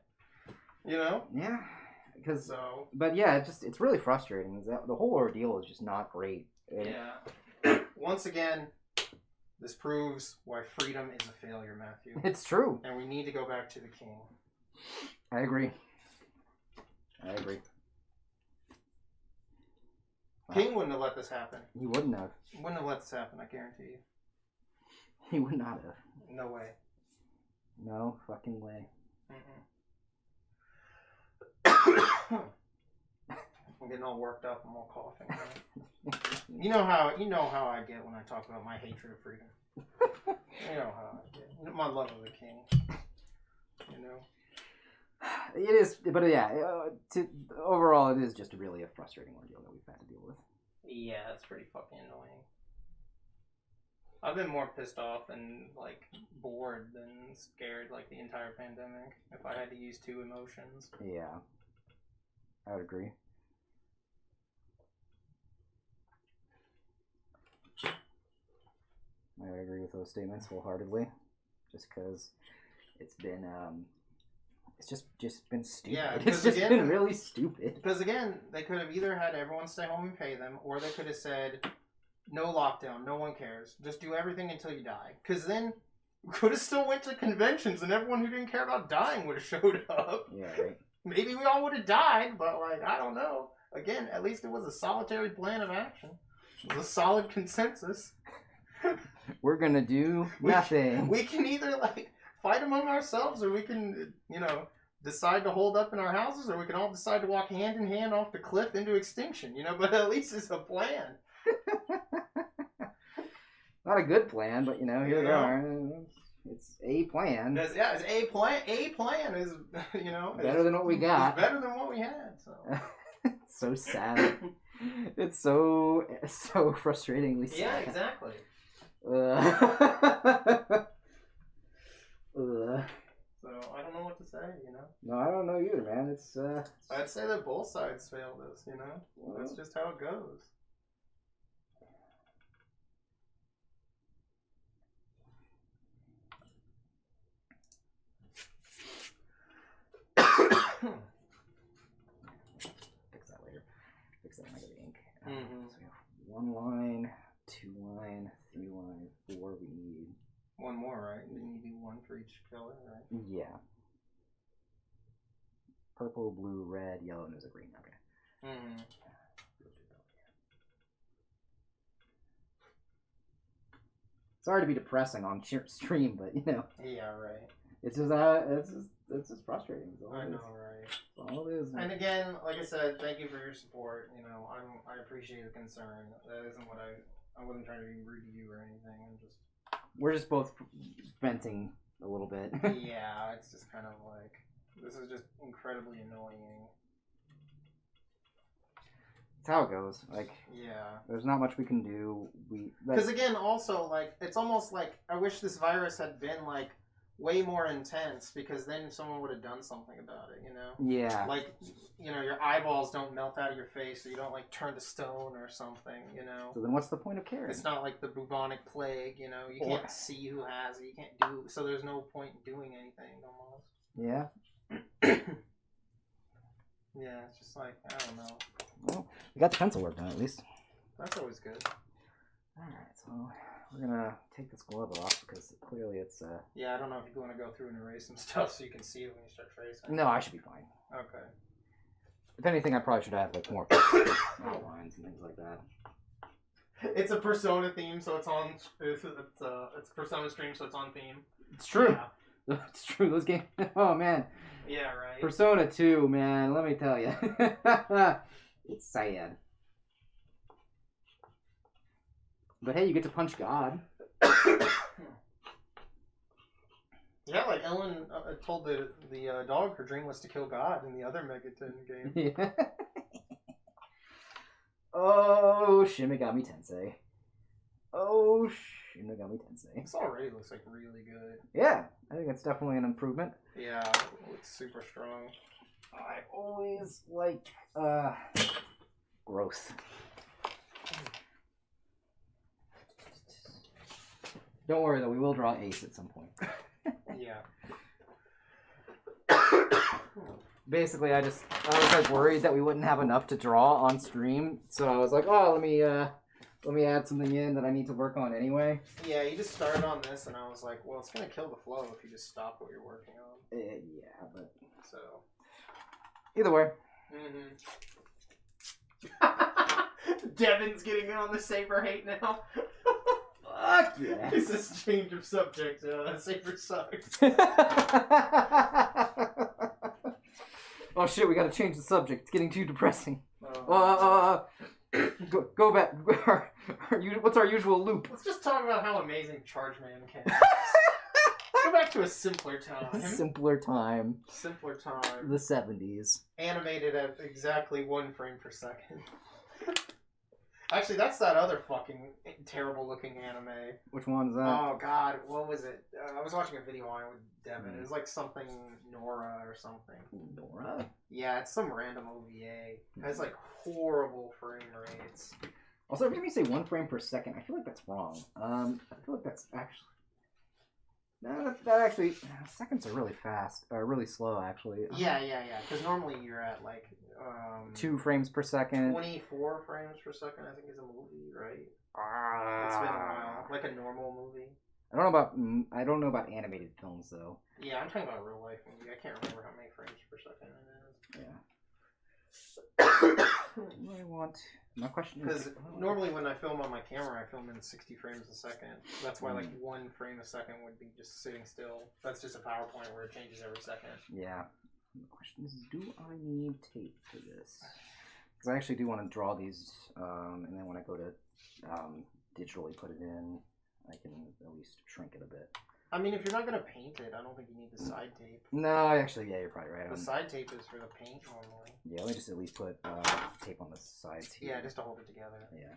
Speaker 1: You know?
Speaker 2: Yeah. Because,
Speaker 1: So,
Speaker 2: but yeah, it's really frustrating. The whole ordeal is just not great.
Speaker 1: yeah. Once again, this proves why freedom is a failure, Matthew.
Speaker 2: It's true.
Speaker 1: And we need to go back to the king.
Speaker 2: I agree.
Speaker 1: King wouldn't have let this happen.
Speaker 2: He wouldn't have.
Speaker 1: Wouldn't have let this happen, I guarantee you.
Speaker 2: He would not have.
Speaker 1: No way.
Speaker 2: No fucking way.
Speaker 1: I'm getting all worked up. I'm all coughing. You know how I get when I talk about my hatred of freedom. You know how I get. My love of the king. You know.
Speaker 2: It is, but yeah. Overall, it is just really a frustrating ordeal that we've had to deal with.
Speaker 1: Yeah, it's pretty fucking annoying. I've been more pissed off and like bored than scared like the entire pandemic. If I had to use two emotions.
Speaker 2: Yeah, I would agree. I would agree with those statements wholeheartedly. Just because it's been it's just been stupid.
Speaker 1: Yeah,
Speaker 2: it's just been really stupid.
Speaker 1: Because again, they could have either had everyone stay home and pay them, or they could have said, no lockdown, no one cares. Just do everything until you die. Because then we could have still went to conventions and everyone who didn't care about dying would have showed up.
Speaker 2: Yeah, right.
Speaker 1: Maybe we all would have died, but like, I don't know. Again, at least it was a solitary plan of action. It was a solid consensus.
Speaker 2: We're gonna do nothing.
Speaker 1: We can either like fight among ourselves, or we can, you know, decide to hold up in our houses, or we can all decide to walk hand in hand off the cliff into extinction. You know, but at least it's a plan.
Speaker 2: Not a good plan, but you know, here we are. It's a plan.
Speaker 1: It's a plan. A plan is, you know,
Speaker 2: better than what we got.
Speaker 1: It's better than what we had. So
Speaker 2: it's so sad. It's so frustratingly sad.
Speaker 1: Yeah, exactly. So I don't know what to say, you know.
Speaker 2: No, I don't know either, man. It's
Speaker 1: I'd say that both sides failed us, you know. Well, that's just how it goes.
Speaker 2: Fix that later. Fix that when I get the ink.
Speaker 1: Mm-hmm.
Speaker 2: So we have 1 line, 2 line, 3 line, 4. We need
Speaker 1: one more, right? Didn't you do one for each color, right?
Speaker 2: Yeah. Purple, blue, red, yellow, and there's a green. Okay.
Speaker 1: Mm-hmm.
Speaker 2: Sorry to be depressing on stream, but you know.
Speaker 1: Yeah, right.
Speaker 2: It's just it's just frustrating.
Speaker 1: I know, right?
Speaker 2: That's all it is.
Speaker 1: And again, like I said, thank you for your support. You know, I appreciate the concern. That isn't what I wasn't trying to be rude to you or anything.
Speaker 2: We're just both venting a little bit.
Speaker 1: Yeah, it's just kind of like, this is just incredibly annoying.
Speaker 2: It's how it goes. Like,
Speaker 1: yeah,
Speaker 2: there's not much we can do.
Speaker 1: Because again, also, like, it's almost like I wish this virus had been like way more intense, because then someone would have done something about it, you know?
Speaker 2: Yeah.
Speaker 1: Like, you know, your eyeballs don't melt out of your face, so you don't like turn to stone or something, you know?
Speaker 2: So then what's the point of caring?
Speaker 1: It's not like the bubonic plague, you know? You can't see who has it, you can't do, so there's no point in doing anything almost.
Speaker 2: Yeah.
Speaker 1: Yeah, it's just like, I don't know.
Speaker 2: Well, we got the pencil work done at least.
Speaker 1: That's always good.
Speaker 2: Alright, so we're gonna take this glove off because clearly it's
Speaker 1: Yeah, I don't know if you want to go through and erase some stuff so you can see it when you start tracing.
Speaker 2: No, I should be fine.
Speaker 1: Okay.
Speaker 2: If anything, I probably should have like more outlines and things like that.
Speaker 1: It's a Persona theme, so it's on. It's a Persona stream, so it's on theme.
Speaker 2: It's true.
Speaker 1: Yeah.
Speaker 2: It's true. Those games. Oh man.
Speaker 1: Yeah, right.
Speaker 2: Persona 2, man. Let me tell you, it's sad. But hey, you get to punch God.
Speaker 1: Yeah, like Ellen told the dog her dream was to kill God in the other Megaton game.
Speaker 2: Yeah. Oh, Shin Megami Tensei. Oh, Shin Megami Tensei.
Speaker 1: This already looks like really good.
Speaker 2: Yeah, I think it's definitely an improvement.
Speaker 1: Yeah, it looks super strong.
Speaker 2: I always like growth. Don't worry though, we will draw Ace at some point.
Speaker 1: Yeah.
Speaker 2: Basically, I was like worried that we wouldn't have enough to draw on stream, so I was like, oh, let me add something in that I need to work on anyway.
Speaker 1: Yeah, you just started on this, and I was like, well, it's gonna kill the flow if you just stop what you're working on.
Speaker 2: Yeah, but
Speaker 1: So.
Speaker 2: Either way.
Speaker 1: Mm-hmm. Devin's getting on the Saber hate now.
Speaker 2: Fuck yeah.
Speaker 1: It's this change of subject. Saber sucks.
Speaker 2: Oh shit, we gotta change the subject. It's getting too depressing. Go back. What's our usual loop?
Speaker 1: Let's just talk about how amazing Chargeman can. Go back to a simpler time.
Speaker 2: Simpler time.
Speaker 1: Simpler time.
Speaker 2: The 70s.
Speaker 1: Animated at exactly 1 frame per second. Actually, that's that other fucking terrible looking anime.
Speaker 2: Which one is that?
Speaker 1: Oh god, what was it? I was watching a video on it with Devin. It was like something Nora or something.
Speaker 2: Nora?
Speaker 1: Yeah, it's some random OVA. It has like horrible frame rates.
Speaker 2: Also, every time you say 1 frame per second, I feel like that's wrong. I feel like that's actually... No, that actually... Seconds are really fast. Really slow, actually.
Speaker 1: Yeah. Because normally you're at like...
Speaker 2: 2 frames per second.
Speaker 1: 24 frames per second, I think, is a movie, right? It's been a while. Like a normal movie.
Speaker 2: I don't know about animated films, though.
Speaker 1: Yeah, I'm talking about a real life movie. I can't remember how many frames per second it is.
Speaker 2: Yeah. My question is...
Speaker 1: Because normally when I film on my camera, I film in 60 frames a second. That's why like 1 frame a second would be just sitting still. That's just a PowerPoint where it changes every second.
Speaker 2: Yeah. The question is, do I need tape for this? Because I actually do want to draw these, and then when I go to digitally put it in, I can at least shrink it a bit.
Speaker 1: I mean, if you're not going to paint it, I don't think you need the side tape.
Speaker 2: No, actually, yeah, you're probably right.
Speaker 1: The side tape is for the paint normally.
Speaker 2: Yeah, let me just at least put tape on the sides here.
Speaker 1: Yeah, just to hold it together.
Speaker 2: Yeah.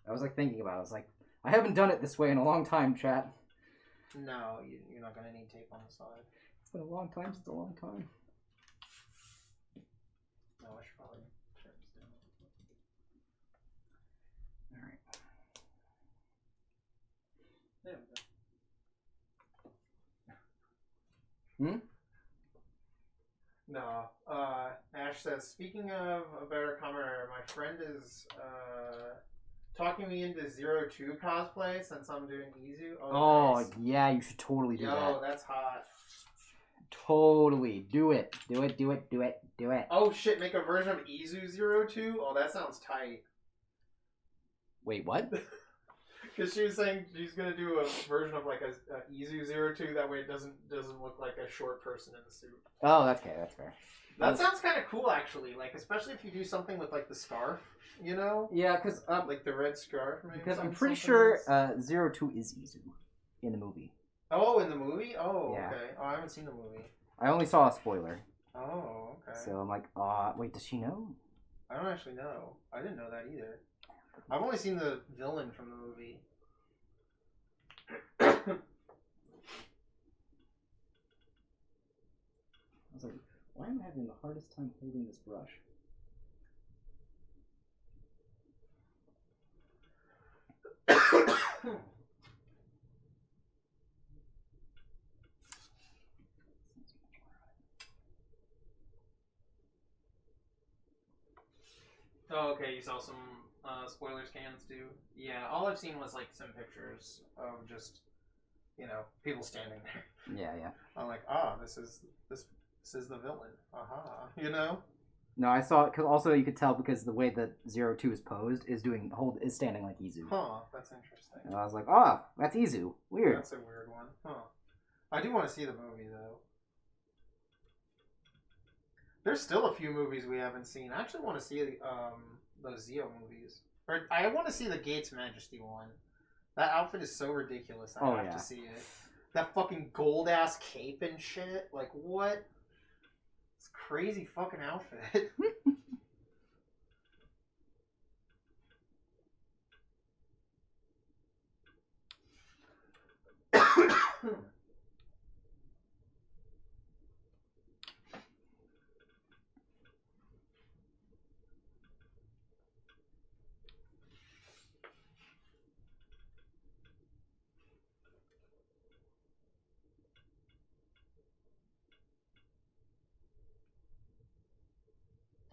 Speaker 2: I was like thinking about it. I was like, I haven't done it this way in a long time, chat.
Speaker 1: No, you're not going to need tape on the side.
Speaker 2: It's been a long time since a long time.
Speaker 1: No, I should probably turn this down.
Speaker 2: Alright.
Speaker 1: There we go. No. Ash says, speaking of a better commenter, my friend is talking me into 02 cosplay since I'm doing Izu.
Speaker 2: Oh,
Speaker 1: nice.
Speaker 2: Yeah, you should totally do that.
Speaker 1: Yo, that's hot.
Speaker 2: Totally. Do it. Do it.
Speaker 1: Oh shit, make a version of Izu 02? Oh, that sounds tight.
Speaker 2: Wait, what?
Speaker 1: Because she was saying she's gonna do a version of like a Izu 02, that way it doesn't look like a short person in a suit.
Speaker 2: Oh, that's okay, that's fair.
Speaker 1: That sounds kind of cool, actually. Like, especially if you do something with like the scarf, you know?
Speaker 2: Yeah, because
Speaker 1: like the red scarf. Maybe,
Speaker 2: because I'm pretty sure 02 is Izu in the movie.
Speaker 1: Oh, in the movie? Oh,
Speaker 2: Yeah.
Speaker 1: okay. Oh, I haven't seen the movie.
Speaker 2: I only saw a spoiler.
Speaker 1: Oh, okay.
Speaker 2: So I'm like, wait, does she know?
Speaker 1: I don't actually know. I didn't know that either. I've only seen the villain from the movie.
Speaker 2: I was like, why am I having the hardest time holding this brush?
Speaker 1: Oh, okay. You saw some spoiler scans too. Yeah, all I've seen was like some pictures of just, people standing there.
Speaker 2: Yeah.
Speaker 1: I'm like, this is the villain. Aha,
Speaker 2: No, I saw it because also you could tell because the way that 02 is posed is standing like Izu.
Speaker 1: Huh, that's interesting.
Speaker 2: And I was like, that's Izu. Weird.
Speaker 1: That's a weird one. Huh. I do want to see the movie though. There's still a few movies we haven't seen. I actually want to see those Zeo movies. Or I want to see the Gates Majesty one. That outfit is so ridiculous. I have to see it. That fucking gold ass cape and shit. Like what? It's a crazy fucking outfit.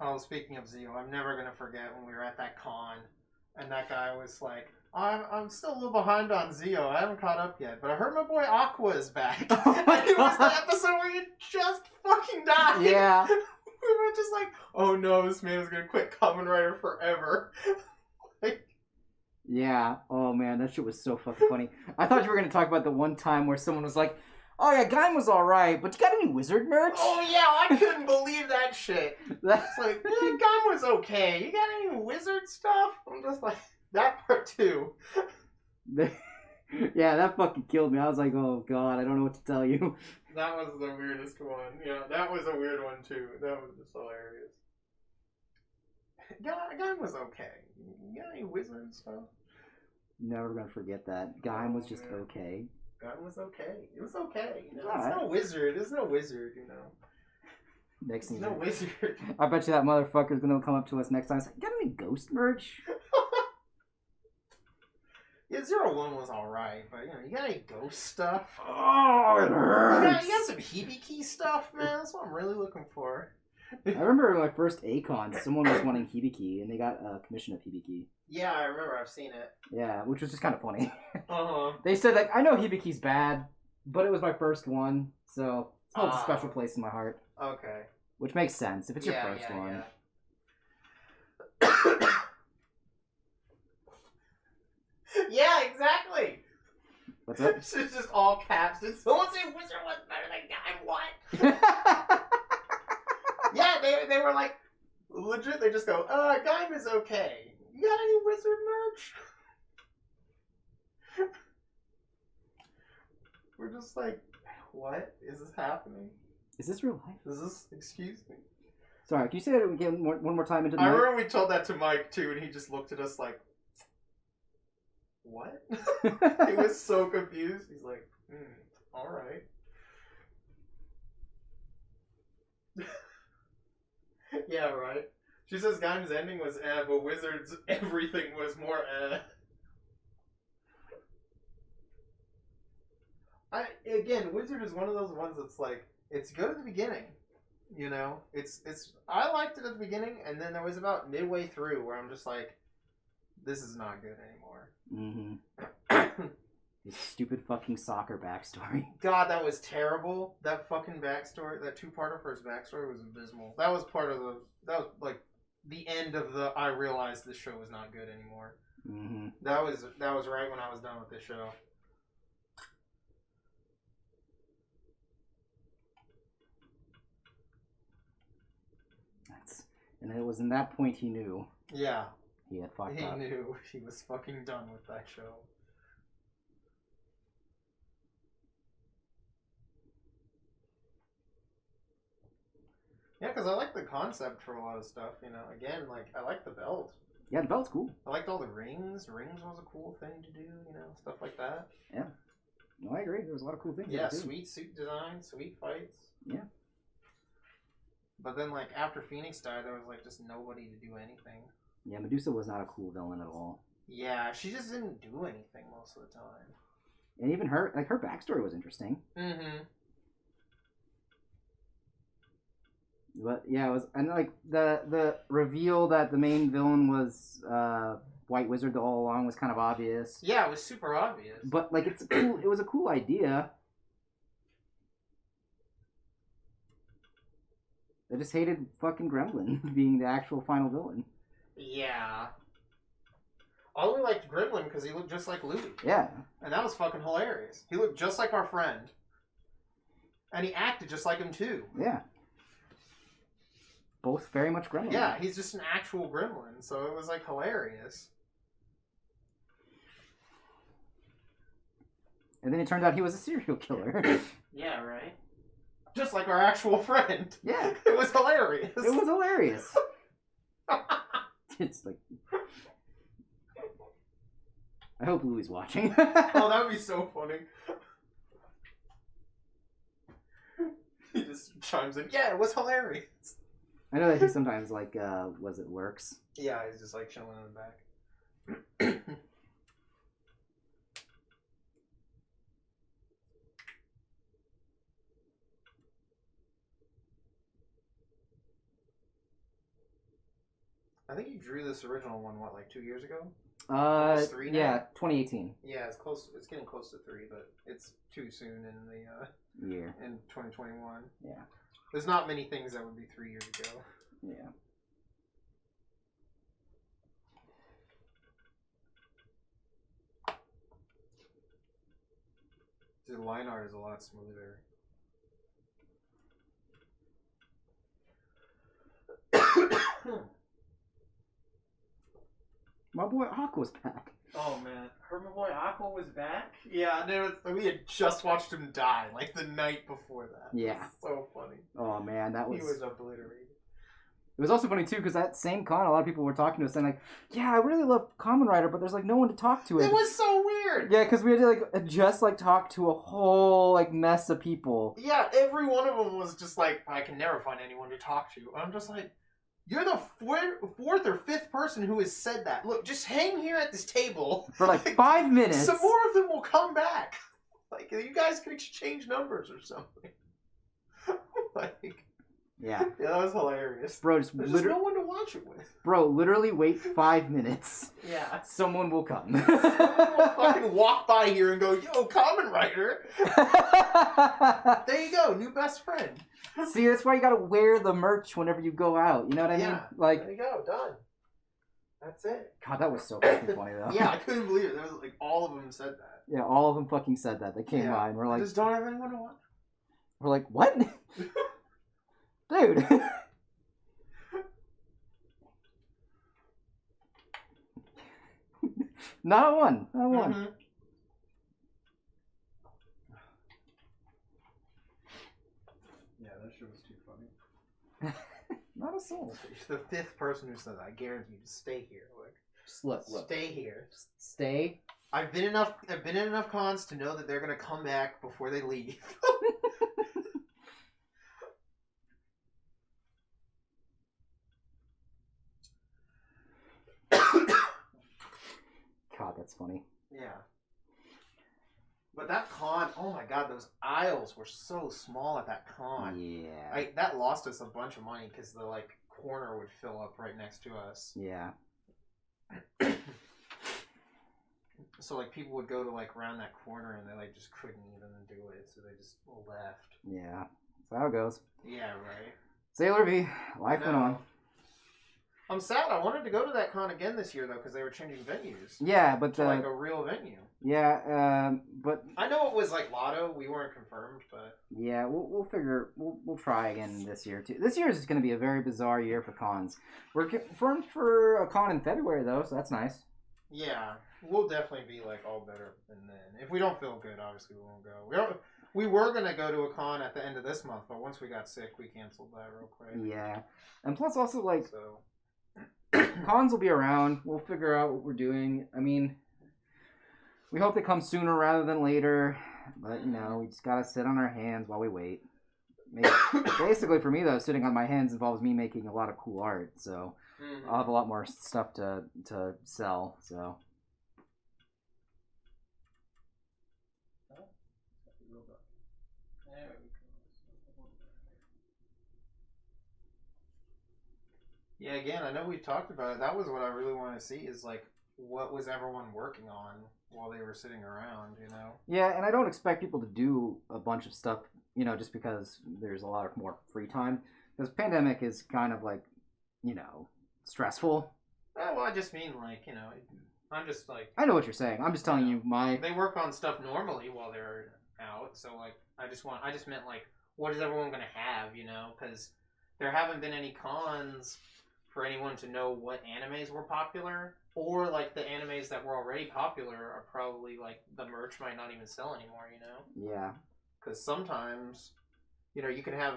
Speaker 1: Oh, speaking of Zeo, I'm never gonna forget when we were at that con, and that guy was like, "I'm still a little behind on Zeo. I haven't caught up yet, but I heard my boy Aqua is back."
Speaker 2: Oh my
Speaker 1: and it was the
Speaker 2: God.
Speaker 1: episode where he just fucking died.
Speaker 2: Yeah.
Speaker 1: We were just like, "Oh no, this man is gonna quit Kamen Rider forever." Like,
Speaker 2: Yeah. Oh man, that shit was so fucking funny. I thought you were gonna talk about the one time where someone was like, "Oh yeah, Gaim was all right, but you got any wizard merch?"
Speaker 1: oh yeah, I couldn't believe that shit. It's like, yeah, Gun was okay. You got any wizard stuff? I'm just like, that part too.
Speaker 2: Yeah, that fucking killed me. I was like, oh god, I don't know what to tell you.
Speaker 1: That was the weirdest one. Yeah, that was a weird one too. That was just hilarious. Gun was okay. You got any wizard stuff?
Speaker 2: Never gonna forget that. Gaim was just
Speaker 1: man.
Speaker 2: okay.
Speaker 1: Gun was okay. It was okay. You know,
Speaker 2: Alright.
Speaker 1: it's no wizard. It's no wizard. You know,
Speaker 2: Next thing
Speaker 1: it's no wizard.
Speaker 2: I bet you that motherfucker's gonna come up to us next time. It's like, got any ghost merch?
Speaker 1: Yeah, 01 was alright, but you know, you got any ghost stuff?
Speaker 2: Oh, it hurts.
Speaker 1: You got some Hibiki stuff, man. That's what I'm really looking for.
Speaker 2: I remember my first Acon, someone was wanting Hibiki, and they got a commission of Hibiki.
Speaker 1: Yeah, I remember. I've seen it.
Speaker 2: Yeah, which was just kind of funny.
Speaker 1: Uh-huh.
Speaker 2: They said, like, I know Hibiki's bad, but it was my first one, so it holds a special place in my heart.
Speaker 1: Okay.
Speaker 2: Which makes sense, if it's your first one.
Speaker 1: Yeah. Yeah, exactly.
Speaker 2: What's up?
Speaker 1: It's just all caps. Did someone say Wizard was better than Guy? What? Yeah, they were like, legit, they just go, Gaim is okay. You got any wizard merch? We're just like, what is this happening?
Speaker 2: Is this real life?
Speaker 1: Is this, excuse me?
Speaker 2: Sorry, can you say that again one more time into the
Speaker 1: I
Speaker 2: mic?
Speaker 1: remember we told that to Mike too, and he just looked at us like, what? He was so confused. He's like, alright. Yeah, right. She says Gaim's ending was but Wizard's everything was more Again, Wizard is one of those ones that's like, it's good at the beginning. You know? I liked it at the beginning, and then there was about midway through where I'm just like, this is not good anymore.
Speaker 2: Mm-hmm. This stupid fucking soccer backstory.
Speaker 1: God, that was terrible. That fucking backstory, that two-parter for his backstory was abysmal. That was like the end of the, I realized this show was not good anymore.
Speaker 2: Mm-hmm.
Speaker 1: That was right when I was done with this show.
Speaker 2: And it was in that point he knew.
Speaker 1: Yeah.
Speaker 2: He had fucked up.
Speaker 1: He knew he was fucking done with that show. Yeah, because I like the concept for a lot of stuff, you know. Again, like, I like the belt.
Speaker 2: Yeah, the belt's cool.
Speaker 1: I liked all the rings. Rings was a cool thing to do, you know, stuff like that.
Speaker 2: Yeah. No, I agree. There was a lot of cool things.
Speaker 1: Yeah, sweet suit design, sweet fights.
Speaker 2: Yeah.
Speaker 1: But then, like, after Phoenix died, there was, like, just nobody to do anything.
Speaker 2: Yeah, Medusa was not a cool villain at all.
Speaker 1: Yeah, she just didn't do anything most of the time.
Speaker 2: And even her backstory was interesting.
Speaker 1: Mm-hmm.
Speaker 2: But yeah, it was, and like the reveal that the main villain was White Wizard all along was kind of obvious.
Speaker 1: Yeah, it was super obvious.
Speaker 2: But like it was a cool idea. I just hated fucking Gremlin being the actual final villain.
Speaker 1: Yeah. I only liked Gremlin because he looked just like Louie.
Speaker 2: Yeah.
Speaker 1: And that was fucking hilarious. He looked just like our friend. And he acted just like him too.
Speaker 2: Yeah. Both very much gremlin.
Speaker 1: Yeah, he's just an actual gremlin, so it was like hilarious.
Speaker 2: And then it turned out he was a serial killer.
Speaker 1: Yeah, right. Just like our actual friend.
Speaker 2: Yeah.
Speaker 1: It was hilarious.
Speaker 2: It was hilarious. It's like... I hope Louie's watching.
Speaker 1: Oh, that would be so funny. He just chimes in, yeah, it was hilarious.
Speaker 2: I know that he sometimes, like, lurks.
Speaker 1: Yeah, he's just like chilling in the back. I think you drew this original one, what, like 2 years ago? Almost 3 now?
Speaker 2: Yeah, 2018.
Speaker 1: Yeah, it's close. It's getting close to 3, but it's too soon in the
Speaker 2: Year.
Speaker 1: in 2021.
Speaker 2: Yeah.
Speaker 1: There's not many things that would be 3 years ago.
Speaker 2: Yeah.
Speaker 1: The line art is a lot smoother.
Speaker 2: My boy Aqua's back.
Speaker 1: Oh man, my boy Aqua was back. Yeah, we had just watched him die like the night before that.
Speaker 2: Yeah.
Speaker 1: It was so funny.
Speaker 2: Oh man, that was.
Speaker 1: He was obliterated.
Speaker 2: It was also funny too because that same con, a lot of people were talking to us saying like, "Yeah, I really love Kamen Rider, but there's like no one to talk to."
Speaker 1: It was so weird.
Speaker 2: Yeah, because we had to like just like talk to a whole like mess of people.
Speaker 1: Yeah, every one of them was just like, I can never find anyone to talk to. I'm just like, you're the fourth or fifth person who has said that. Look, just hang here at this table
Speaker 2: For like 5 minutes.
Speaker 1: Some more of them will come back. Like, you guys can exchange numbers or something. Like,
Speaker 2: yeah,
Speaker 1: that was hilarious.
Speaker 2: Bro,
Speaker 1: There's just no one to watch it with.
Speaker 2: Bro, literally wait 5 minutes.
Speaker 1: Yeah.
Speaker 2: Someone will come.
Speaker 1: Someone will fucking walk by here and go, yo, Kamen Rider. There you go, new best friend.
Speaker 2: See, that's why you gotta wear the merch whenever you go out. You know what I mean? Like,
Speaker 1: there you go, done. That's it.
Speaker 2: God, that was so fucking funny though.
Speaker 1: Yeah, I couldn't believe it. There was like all of them said that.
Speaker 2: Yeah, all of them fucking said that. They came by and we're like,
Speaker 1: I just don't have anyone to watch.
Speaker 2: We're like, what? Dude. Not one. Not one.
Speaker 1: Mm-hmm. Yeah, that shit was too funny.
Speaker 2: Not a soul.
Speaker 1: The fifth person who said that, I guarantee you, just stay here. Like,
Speaker 2: just look.
Speaker 1: Stay here.
Speaker 2: Just stay.
Speaker 1: I've been in enough cons to know that they're gonna come back before they leave.
Speaker 2: God, that's funny.
Speaker 1: Yeah. But that con, oh my god, those aisles were so small at that con.
Speaker 2: Yeah.
Speaker 1: That lost us a bunch of money because the like corner would fill up right next to us.
Speaker 2: Yeah.
Speaker 1: So like people would go to like around that corner and they like just couldn't even do it, so they just left.
Speaker 2: Yeah. That's how it goes.
Speaker 1: Yeah, right.
Speaker 2: Sailor V, life went on.
Speaker 1: I'm sad. I wanted to go to that con again this year though because they were changing venues.
Speaker 2: Yeah, but
Speaker 1: to like a real venue.
Speaker 2: Yeah, but
Speaker 1: I know it was like Lotto. We weren't confirmed, but
Speaker 2: yeah, we'll figure. We'll try again this year too. This year is going to be a very bizarre year for cons. We're confirmed for a con in February though, so that's nice.
Speaker 1: Yeah, we'll definitely be like all better than then. If we don't feel good, obviously we won't go. We were gonna go to a con at the end of this month, but once we got sick, we canceled that real quick.
Speaker 2: Yeah, and plus also like
Speaker 1: so.
Speaker 2: Cons will be around. We'll figure out what we're doing. I mean, we hope they come sooner rather than later. But, you know, we just gotta sit on our hands while we wait. Basically, for me, though, sitting on my hands involves me making a lot of cool art. So, I'll have a lot more stuff to sell. So.
Speaker 1: Yeah, again, I know we've talked about it. That was what I really want to see is, like, what was everyone working on while they were sitting around, you know?
Speaker 2: Yeah, and I don't expect people to do a bunch of stuff, you know, just because there's a lot of more free time. Because pandemic is kind of, like, you know, stressful.
Speaker 1: Well, I just mean, like, you know, I'm just, like...
Speaker 2: I know what you're saying. I'm just telling you my...
Speaker 1: They work on stuff normally while they're out, so, like, I just meant, like, what is everyone going to have, you know? Because there haven't been any cons for anyone to know what animes were popular, or like the animes that were already popular are probably like the merch might not even sell anymore, you know?
Speaker 2: Yeah.
Speaker 1: Because sometimes, you know, you can have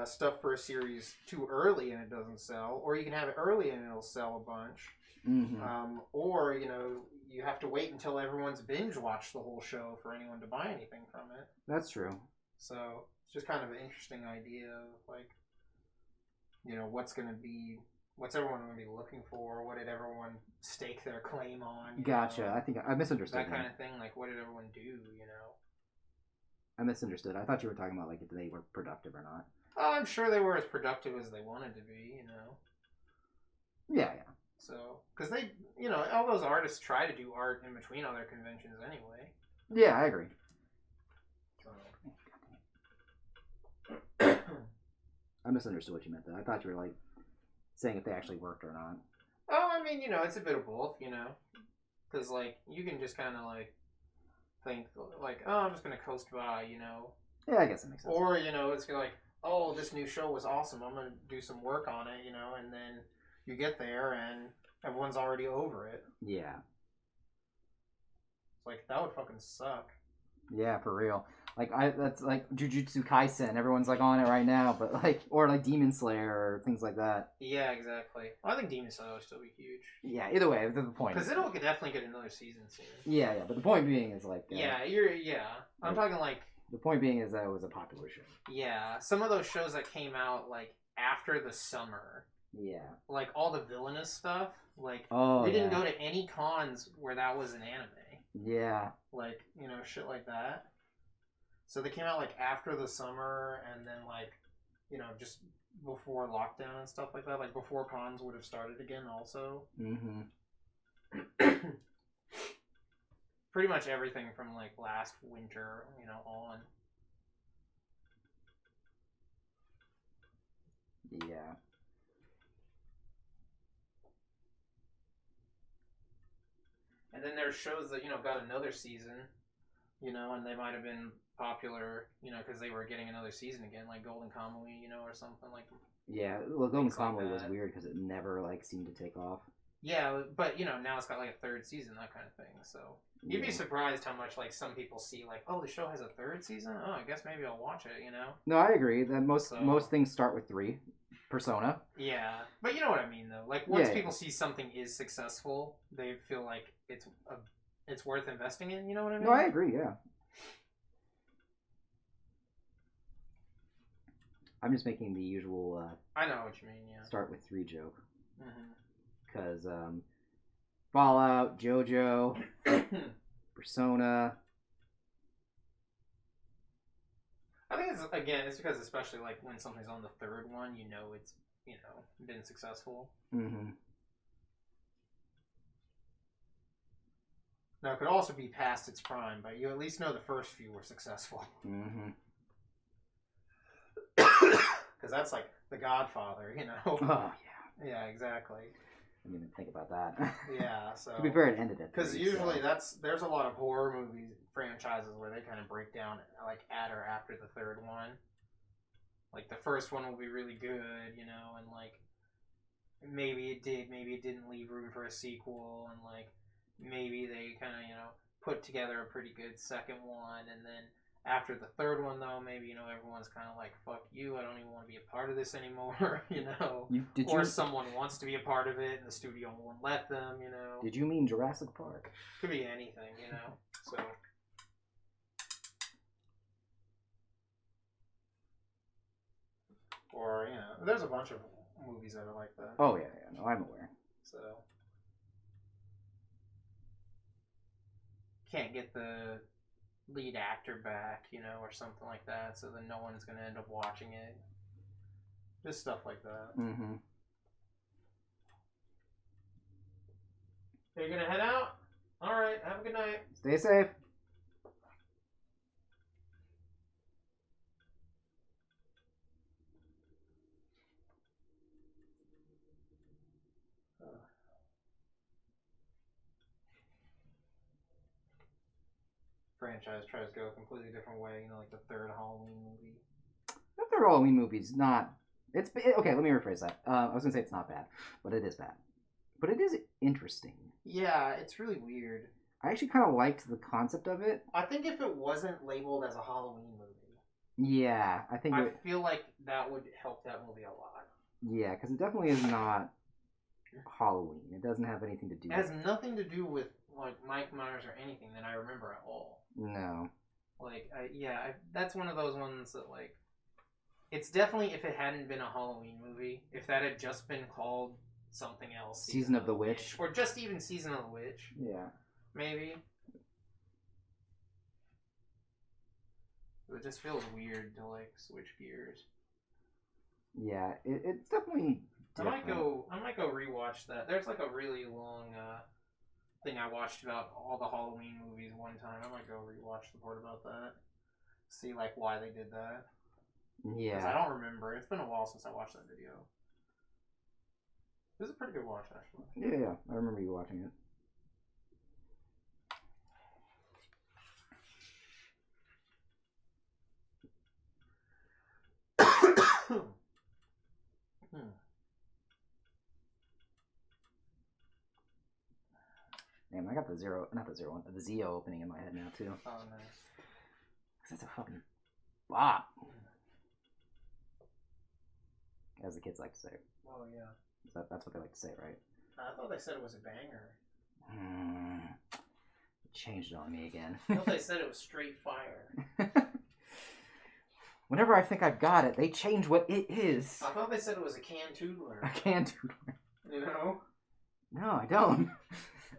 Speaker 1: stuff for a series too early and it doesn't sell, or you can have it early and it'll sell a bunch.
Speaker 2: Mm-hmm.
Speaker 1: Or, you know, you have to wait until everyone's binge watched the whole show for anyone to buy anything from it.
Speaker 2: That's true.
Speaker 1: So it's just kind of an interesting idea of like, you know, what's everyone going to be looking for? What did everyone stake their claim on?
Speaker 2: Gotcha.
Speaker 1: Know?
Speaker 2: I think I misunderstood
Speaker 1: that kind of thing. Like, what did everyone do? You know,
Speaker 2: I misunderstood. I thought you were talking about like if they were productive or not.
Speaker 1: Oh, I'm sure they were as productive as they wanted to be. You know.
Speaker 2: Yeah, yeah.
Speaker 1: So, because they, you know, all those artists try to do art in between other conventions anyway.
Speaker 2: Yeah, I agree.
Speaker 1: So.
Speaker 2: I misunderstood what you meant, though. I thought you were, like, saying if they actually worked or not.
Speaker 1: Oh, I mean, you know, it's a bit of both, you know. Because, like, you can just kind of, like, think, like, oh, I'm just going to coast by, you know.
Speaker 2: Yeah, I guess that makes sense.
Speaker 1: Or, you know, it's gonna like, oh, this new show was awesome. I'm going to do some work on it, you know, and then you get there and everyone's already over it.
Speaker 2: Yeah.
Speaker 1: It's like, that would fucking suck.
Speaker 2: Yeah, for real. Like, that's like Jujutsu Kaisen. Everyone's like on it right now, but like, or like Demon Slayer or things like that.
Speaker 1: Yeah, exactly. Well, I think Demon Slayer will still be huge.
Speaker 2: Yeah, either way, the point.
Speaker 1: Because it'll definitely get another season soon.
Speaker 2: Yeah, yeah, but the point being is like.
Speaker 1: I'm talking like.
Speaker 2: The point being is that it was a popular show.
Speaker 1: Yeah, some of those shows that came out like after the summer.
Speaker 2: Yeah.
Speaker 1: Like all the villainous stuff. Like,
Speaker 2: oh,
Speaker 1: we didn't go to any cons where that was an anime.
Speaker 2: Yeah.
Speaker 1: Like, you know, shit like that. So they came out like after the summer and then like, you know, just before lockdown and stuff like that. Like before cons would have started again also.
Speaker 2: Mm-hmm.
Speaker 1: Pretty much everything from like last winter, you know, on.
Speaker 2: Yeah.
Speaker 1: And then there's shows that, you know, got another season, you know, and they might have been popular, you know, because they were getting another season again, like Golden Kamuy, you know, or something like.
Speaker 2: Yeah, well, Golden
Speaker 1: Things like
Speaker 2: Kamuy was
Speaker 1: that.
Speaker 2: weird because it never like seemed to take off.
Speaker 1: Yeah, but you know, now it's got like a third season, that kind of thing. So you'd be surprised how much like some people see like, oh, the show has a third season. Oh, I guess maybe I'll watch it. You know.
Speaker 2: No, I agree that most things start with 3. Persona.
Speaker 1: Yeah, but you know what I mean though. Like once people see something is successful, they feel like it's worth investing in. You know what I mean?
Speaker 2: No, I agree. Yeah. I'm just making the usual.
Speaker 1: I know what you mean. Yeah.
Speaker 2: Start with 3 joke.
Speaker 1: Mm-hmm.
Speaker 2: Because Fallout, JoJo, Persona.
Speaker 1: I think it's because especially like when something's on the third one, you know it's, you know, been successful.
Speaker 2: Mm-hmm.
Speaker 1: Now it could also be past its prime, but you at least know the first few were successful.
Speaker 2: Mm-hmm.
Speaker 1: Because that's like The Godfather, you know.
Speaker 2: Oh yeah.
Speaker 1: Yeah, exactly.
Speaker 2: I didn't even think about that.
Speaker 1: Yeah, so
Speaker 2: to be fair, it ended it.
Speaker 1: Because usually there's a lot of horror movie franchises where they kind of break down like at or after the third one. Like the first one will be really good, you know, and like maybe it didn't leave room for a sequel, and like maybe they kind of, you know, put together a pretty good second one, and then after the third one, though, maybe, you know, everyone's kind of like, fuck you, I don't even want to be a part of this anymore, you know? Or someone wants to be a part of it, and the studio won't let them, you know?
Speaker 2: Did you mean Jurassic Park?
Speaker 1: Could be anything, you know? So... Or, you know, there's a bunch of movies that are like that.
Speaker 2: Oh, yeah, no, I'm aware.
Speaker 1: So... Can't get the lead actor back, you know, or something like that, so then no one's going to end up watching it. Just stuff like that.
Speaker 2: Mm-hmm.
Speaker 1: Are you going to head out? Alright, have a good night.
Speaker 2: Stay safe.
Speaker 1: Franchise tries to go a completely different way, you know, like the third Halloween movie.
Speaker 2: third Halloween movie's not. Okay. Let me rephrase that. I was gonna say it's not bad, but it is bad. But it is interesting.
Speaker 1: Yeah, it's really weird.
Speaker 2: I actually kind of liked the concept of it.
Speaker 1: I think if it wasn't labeled as a Halloween movie,
Speaker 2: Yeah, I
Speaker 1: feel like that would help that movie a lot.
Speaker 2: Yeah, because it definitely is not Halloween. It doesn't have anything to do.
Speaker 1: It has nothing to do with like Mike Myers or anything that I remember at all.
Speaker 2: No.
Speaker 1: Like, that's one of those ones that like, it's definitely if it hadn't been a Halloween movie, if that had just been called something else,
Speaker 2: Season of the Witch,
Speaker 1: or just even Season of the Witch.
Speaker 2: Yeah.
Speaker 1: Maybe. It just feels weird to like switch gears.
Speaker 2: Yeah, it's definitely different.
Speaker 1: I might go rewatch that. There's like a really long thing I watched about all the Halloween movies one time. I might go rewatch the part about that. See like why they did that.
Speaker 2: Yeah.
Speaker 1: Because I don't remember. It's been a while since I watched that video. It was a pretty good watch actually.
Speaker 2: Yeah, I remember you watching it. Damn, I got the Zio opening in my head now too.
Speaker 1: Oh, nice.
Speaker 2: Cause that's a fucking bop, as the kids like to say.
Speaker 1: Oh yeah.
Speaker 2: That's what they like to say, right?
Speaker 1: I thought they said it was a banger.
Speaker 2: Changed it on me again.
Speaker 1: I thought they said it was straight fire.
Speaker 2: Whenever I think I've got it, they change what it is.
Speaker 1: I thought they said it was a can toodler.
Speaker 2: A can toodler.
Speaker 1: You know?
Speaker 2: No, I don't.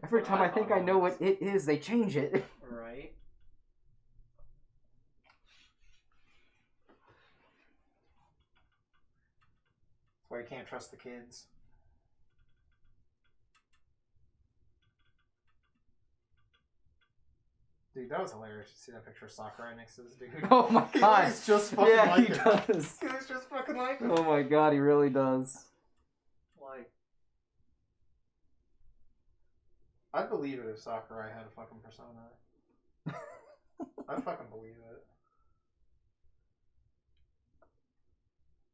Speaker 2: Every time I think I know what it is, they change it.
Speaker 1: Right. That's why you can't trust the kids. Dude, that was hilarious to see that picture of Sakurai next to this dude.
Speaker 2: Oh my god.
Speaker 1: He's just fucking like
Speaker 2: he
Speaker 1: it.
Speaker 2: does.
Speaker 1: He's just fucking like it.
Speaker 2: Oh my god, he really does.
Speaker 1: Like, I'd believe it if Sakurai had a fucking persona. I'd fucking believe it.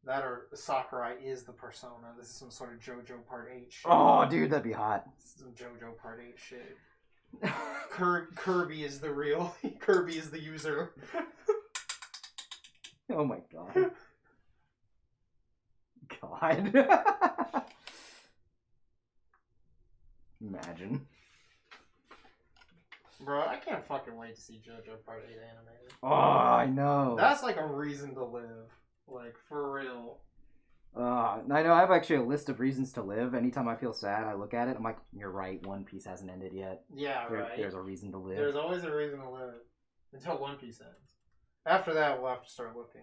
Speaker 1: That or Sakurai is the persona. This is some sort of JoJo Part 8 shit.
Speaker 2: Oh, dude, that'd be hot.
Speaker 1: This is some JoJo Part 8 shit. Kirby is the real. Kirby is the user.
Speaker 2: Oh my god. God. Imagine.
Speaker 1: Bro, I can't fucking wait to see JoJo Part 8 animated.
Speaker 2: Oh, I know.
Speaker 1: That's like a reason to live. Like, for real.
Speaker 2: I know I have actually a list of reasons to live. Anytime I feel sad, I look at it. I'm like, you're right. One Piece hasn't ended yet.
Speaker 1: Yeah, right.
Speaker 2: There's a reason to live.
Speaker 1: There's always a reason to live. Until One Piece ends. After that, we'll have to start looking.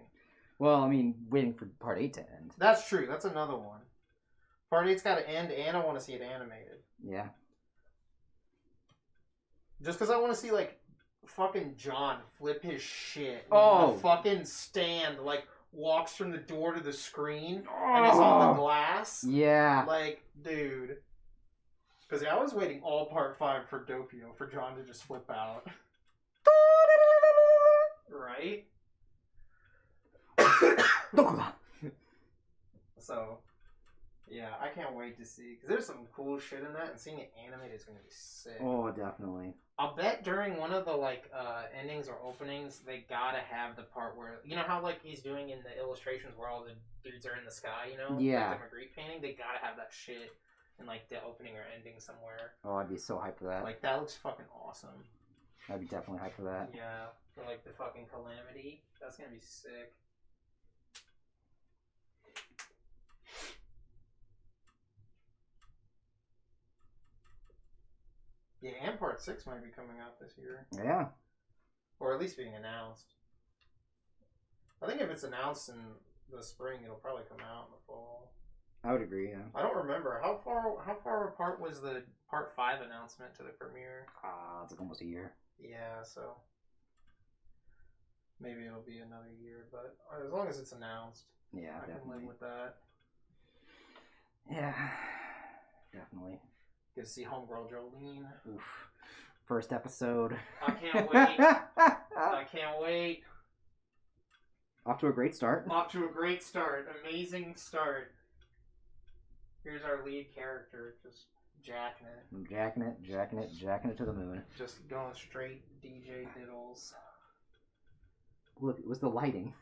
Speaker 2: Well, I mean, waiting for Part 8 to end.
Speaker 1: That's true. That's another one. Part 8's got to end, and I want to see it animated.
Speaker 2: Yeah.
Speaker 1: Just because I want to see, like, fucking John flip his shit.
Speaker 2: Oh.
Speaker 1: The fucking stand, like, walks from the door to the screen and is on the glass.
Speaker 2: Yeah.
Speaker 1: Like, dude. Because I was waiting all Part 5 for Doppio, for John to just flip out. Right? So, yeah, I can't wait to see. Because there's some cool shit in that, and seeing it animated is going to be sick.
Speaker 2: Oh, definitely.
Speaker 1: I'll bet during one of the, like, endings or openings, they gotta have the part where, you know how, like, he's doing in the illustrations where all the dudes are in the sky, you know?
Speaker 2: Yeah.
Speaker 1: Like the Magritte painting? They gotta have that shit in, like, the opening or ending somewhere.
Speaker 2: Oh, I'd be so hyped for that.
Speaker 1: Like, that looks fucking awesome.
Speaker 2: I'd be definitely hyped for that.
Speaker 1: Yeah. For, like, the fucking Calamity. That's gonna be sick. Yeah, and Part 6 might be coming out this year.
Speaker 2: Yeah.
Speaker 1: Or at least being announced. I think if it's announced in the spring, it'll probably come out in the fall.
Speaker 2: I would agree, yeah.
Speaker 1: I don't remember. How far apart was the Part 5 announcement to the premiere?
Speaker 2: It's like almost a year.
Speaker 1: Yeah, so maybe it'll be another year, but as long as it's announced,
Speaker 2: Yeah,
Speaker 1: I
Speaker 2: definitely.
Speaker 1: can live with that.
Speaker 2: Yeah, definitely.
Speaker 1: Get to see Homegirl Jolene.
Speaker 2: Oof. First episode.
Speaker 1: I can't wait. I can't wait.
Speaker 2: Off to a great start.
Speaker 1: Off to a great start. Amazing start. Here's our lead character, just jacking it.
Speaker 2: Jacking it to the moon.
Speaker 1: Just going straight DJ diddles.
Speaker 2: Look, it was the lighting.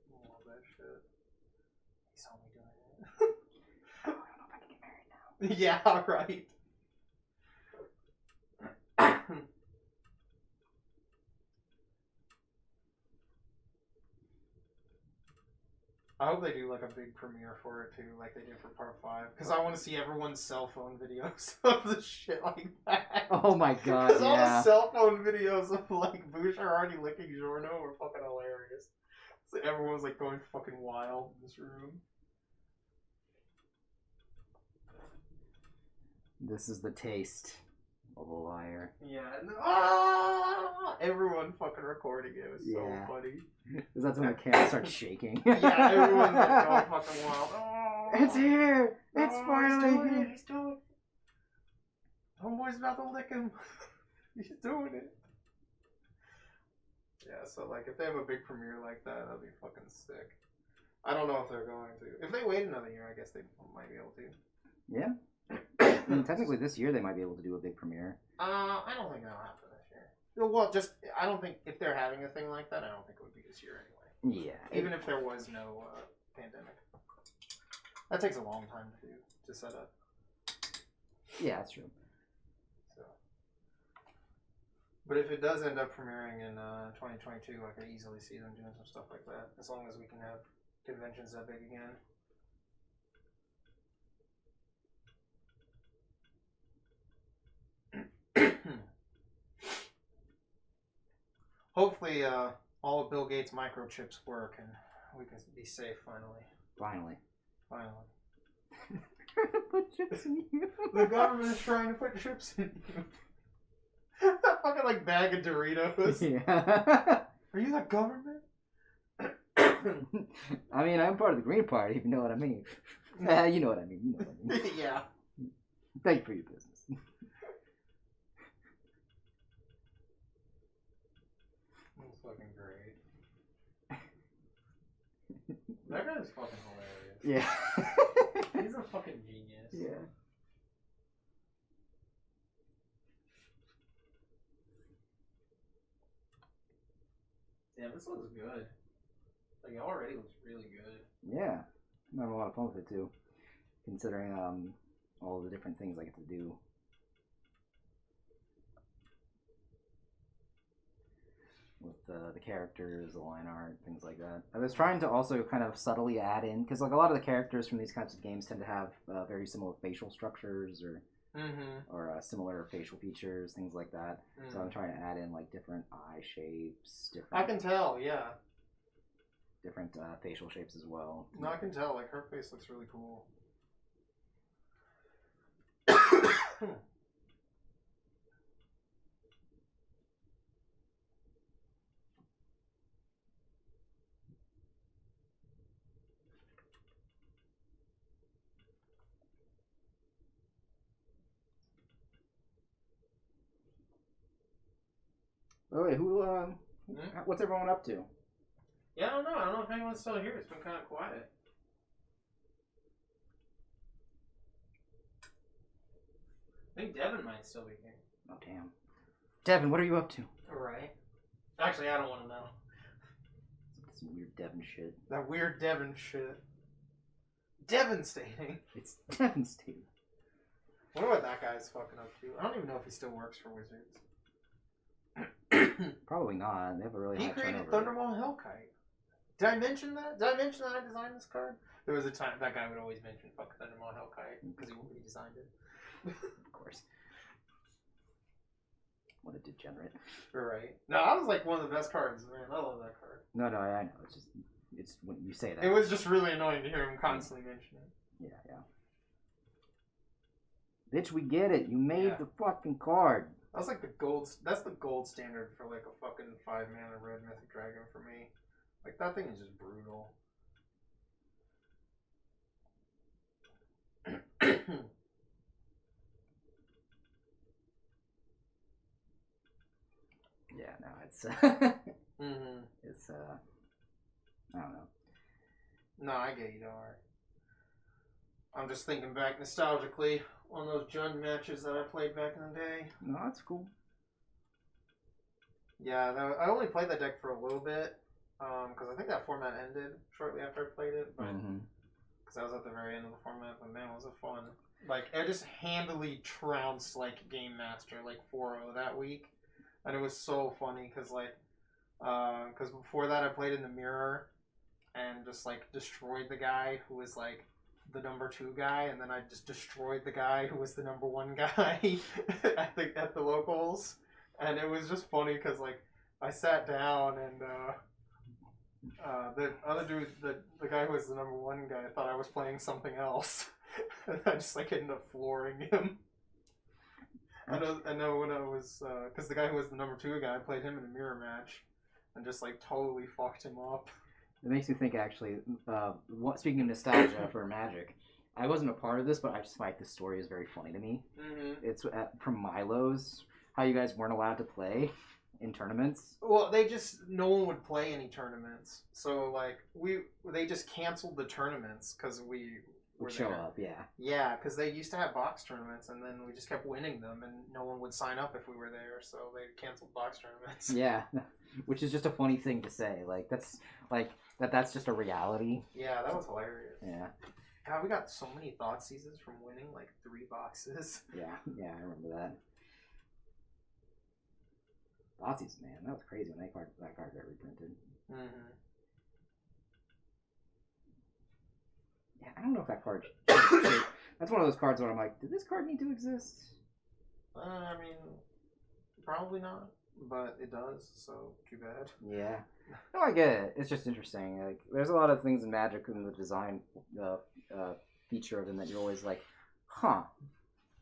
Speaker 1: I love that shit. He saw me doing it.
Speaker 2: I don't know if I can get married now.
Speaker 1: Yeah, right. I hope they do like a big premiere for it too, like they did for Part 5. Because I want to see everyone's cell phone videos of the shit like that.
Speaker 2: Oh my god,
Speaker 1: Because all the
Speaker 2: yeah.
Speaker 1: cell phone videos of like Bouchard already licking Giorno were fucking hilarious. So everyone was like going fucking wild in this room.
Speaker 2: This is the taste of a liar.
Speaker 1: Yeah, and everyone fucking recording it. It was so funny.
Speaker 2: Because that's when the camera starts shaking.
Speaker 1: Yeah, everyone's like going fucking wild. Oh,
Speaker 2: it's here! It's finally here!
Speaker 1: He's doing it. Homeboy's about to lick him. He's doing it. Yeah, so like if they have a big premiere like that, that'd be fucking sick. I don't know if they're going to. If they wait another year, I guess they might be able to.
Speaker 2: Yeah. I mean, technically this year they might be able to do a big premiere.
Speaker 1: I don't think that'll happen this year. Well, just I don't think if they're having a thing like that, I don't think it would be this year anyway.
Speaker 2: Yeah.
Speaker 1: Even if there was no pandemic, that takes a long time to set up.
Speaker 2: Yeah, that's true.
Speaker 1: So, but if it does end up premiering in 2022, I could easily see them doing some stuff like that. As long as we can have conventions that big again. Hopefully, all of Bill Gates' microchips work and we can be safe finally.
Speaker 2: Finally. Put chips in you.
Speaker 1: The government is trying to put chips in you. That fucking like bag of Doritos.
Speaker 2: Yeah.
Speaker 1: Are you the government?
Speaker 2: I mean, I'm part of the Green Party, if you know what I mean. You know what I mean. You know what I mean.
Speaker 1: Yeah.
Speaker 2: Thank you for your business.
Speaker 1: That's fucking great. That guy's fucking hilarious.
Speaker 2: Yeah.
Speaker 1: He's a fucking genius.
Speaker 2: Yeah.
Speaker 1: Damn, this looks good. Like, it already looks really good.
Speaker 2: Yeah. I'm having a lot of fun with it too. Considering all the different things I get to do. With the characters, the line art, things like that. I was trying to also kind of subtly add in, because like a lot of the characters from these kinds of games tend to have very similar facial structures or similar facial features, things like that. So I'm trying to add in like different eye shapes, different.
Speaker 1: I can tell, yeah.
Speaker 2: Different facial shapes as well.
Speaker 1: No, I can tell. Like her face looks really cool.
Speaker 2: Oh wait, what's everyone up to?
Speaker 1: Yeah, I don't know. I don't know if anyone's still here. It's been kind of quiet. I think Devin might still be here.
Speaker 2: Oh damn. Devin, what are you up to?
Speaker 1: Right. Actually, I don't want to know.
Speaker 2: Some weird Devin shit.
Speaker 1: That weird Devin shit. Devastating.
Speaker 2: It's devastating.
Speaker 1: I wonder what that guy's fucking up to. I don't even know if he still works for Wizards.
Speaker 2: Probably not. They have a really high
Speaker 1: He created
Speaker 2: turnover.
Speaker 1: Thundermaw Hellkite. Did I mention that? Did I mention that I designed this card? There was a time that guy would always mention fucking Thundermaw Hellkite because he designed it.
Speaker 2: Of course. What a degenerate.
Speaker 1: Right. No, that was like one of the best cards, man. I love that card.
Speaker 2: No, I know. It's when you say that.
Speaker 1: It was just really annoying to hear him constantly mention it.
Speaker 2: Yeah. Bitch, we get it. You made the fucking card.
Speaker 1: That's like the gold. That's the gold standard for like a fucking 5-mana red mythic dragon for me. Like that thing is just brutal.
Speaker 2: Yeah, no, it's
Speaker 1: Mm-hmm.
Speaker 2: It's I don't know.
Speaker 1: No, I get you, don't worry. I'm just thinking back nostalgically on those Jund matches that I played back in the day.
Speaker 2: No, that's cool.
Speaker 1: Yeah, I only played that deck for a little bit, because I think that format ended shortly after I played it, but because I was at the very end of the format, but man, was it fun. Like, I just handily trounced, like, Game Master, like, 4-0 that week, and it was so funny, because, like, because before that I played in the mirror, and just, like, destroyed the guy who was, like, the number 2 guy, and then I just destroyed the guy who was the number 1 guy at the locals. And it was just funny because, like, I sat down and the other dude, the guy who was the number 1 guy, thought I was playing something else. And I just, like, ended up flooring him. I know when I was, because the guy who was the number 2 guy, I played him in a mirror match and just, like, totally fucked him up.
Speaker 2: It makes me think, actually, speaking of nostalgia for Magic, I wasn't a part of this, but I just find this story is very funny to me.
Speaker 1: Mm-hmm.
Speaker 2: It's from Milo's, how you guys weren't allowed to play in tournaments.
Speaker 1: Well, no one would play any tournaments. So, like, they just canceled the tournaments because we
Speaker 2: would show up, yeah.
Speaker 1: Yeah, because they used to have box tournaments, and then we just kept winning them, and no one would sign up if we were there, so they canceled box tournaments.
Speaker 2: Yeah, which is just a funny thing to say. Like, that's just a reality.
Speaker 1: Yeah, that was hilarious.
Speaker 2: Yeah.
Speaker 1: God, we got so many thought seasons from winning, like, 3 boxes.
Speaker 2: Yeah, I remember that. Thoughtseize, man, that was crazy when that card got reprinted.
Speaker 1: Mm-hmm.
Speaker 2: Yeah, I don't know if that card. That's one of those cards where I'm like, did this card need to exist?
Speaker 1: I mean, probably not, but it does. So too bad.
Speaker 2: Yeah. No, I get it. It's just interesting. Like, there's a lot of things in Magic in the design feature of them that you're always like, huh,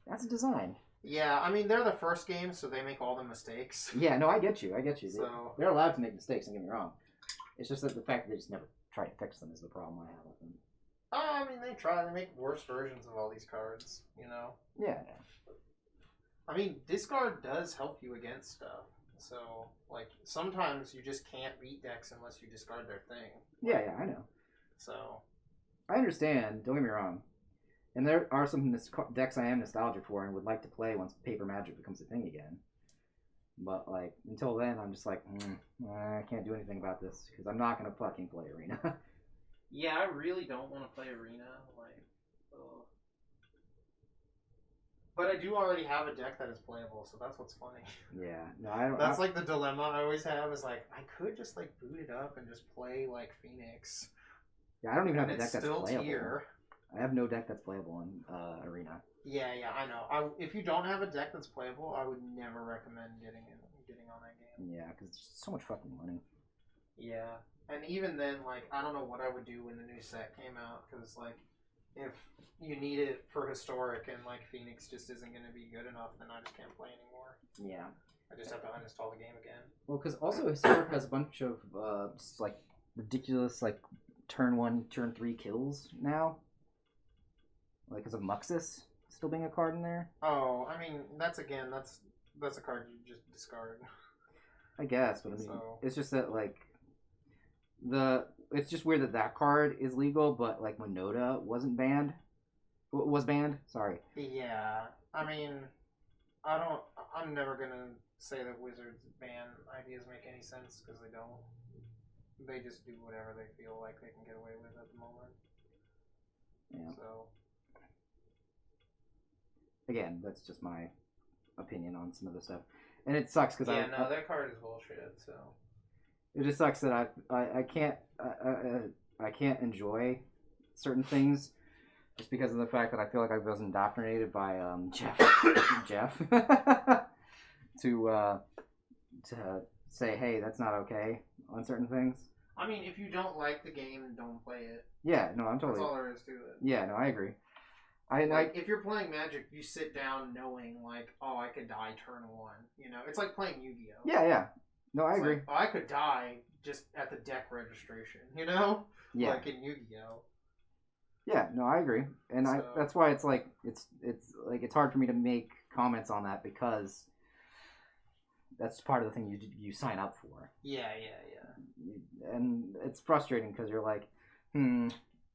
Speaker 2: that's a design.
Speaker 1: Yeah, I mean, they're the first game, so they make all the mistakes.
Speaker 2: Yeah, no, I get you.
Speaker 1: So,
Speaker 2: they're allowed to make mistakes, don't get me wrong. It's just that the fact that they just never try to fix them is the problem I have with them.
Speaker 1: I mean, they try. They make worse versions of all these cards, you know?
Speaker 2: Yeah.
Speaker 1: I mean, discard does help you against stuff. So, like, sometimes you just can't beat decks unless you discard their thing.
Speaker 2: Yeah, I know.
Speaker 1: So.
Speaker 2: I understand, don't get me wrong. And there are some decks I am nostalgic for and would like to play once Paper Magic becomes a thing again. But, like, until then, I'm just like, I can't do anything about this because I'm not going to fucking play Arena.
Speaker 1: Yeah, I really don't want to play Arena. Like, ugh. But I do already have a deck that is playable, so that's what's funny.
Speaker 2: Yeah, no, I don't.
Speaker 1: That's like the dilemma I always have is like I could just like boot it up and just play like Phoenix.
Speaker 2: Yeah, I don't even have a deck that's
Speaker 1: still
Speaker 2: playable.
Speaker 1: Tier.
Speaker 2: I have no deck that's playable in Arena.
Speaker 1: Yeah, I know. If you don't have a deck that's playable, I would never recommend getting on that game.
Speaker 2: Yeah, because it's just so much fucking money.
Speaker 1: Yeah, and even then, like, I don't know what I would do when the new set came out, because, like, if you need it for Historic and, like, Phoenix just isn't going to be good enough, then I just can't play anymore.
Speaker 2: Yeah.
Speaker 1: I just have to uninstall the game again.
Speaker 2: Well, because also Historic has a bunch of, just, like, ridiculous, like, turn 1, turn 3 kills now. Like, because of Muxus still being a card in there.
Speaker 1: Oh, I mean, that's a card you just discard.
Speaker 2: I guess, but I mean, it's just that, like, it's just weird that card is legal, but like Winota was banned. Sorry.
Speaker 1: Yeah, I mean, I'm never gonna say that Wizards ban ideas make any sense because they don't. They just do whatever they feel like they can get away with at the moment.
Speaker 2: Yeah.
Speaker 1: So.
Speaker 2: Again, that's just my opinion on some of the stuff, and it sucks because
Speaker 1: that card is bullshit. So.
Speaker 2: It just sucks that I can't enjoy certain things just because of the fact that I feel like I was indoctrinated by Jeff to say, hey, that's not okay on certain things.
Speaker 1: I mean, if you don't like the game, don't play it.
Speaker 2: Yeah, no, I'm totally.
Speaker 1: That's all there is to it.
Speaker 2: Yeah, no, I agree.
Speaker 1: If you're playing Magic, you sit down knowing like, oh, I could die turn 1. You know, it's like playing Yu-Gi-Oh.
Speaker 2: Yeah. No, I agree.
Speaker 1: Like, I could die just at the deck registration, you know?
Speaker 2: Yeah.
Speaker 1: Like in Yu-Gi-Oh.
Speaker 2: Yeah, no, I agree. And that's why it's like it's hard for me to make comments on that because that's part of the thing you sign up for.
Speaker 1: Yeah.
Speaker 2: And it's frustrating because you're like,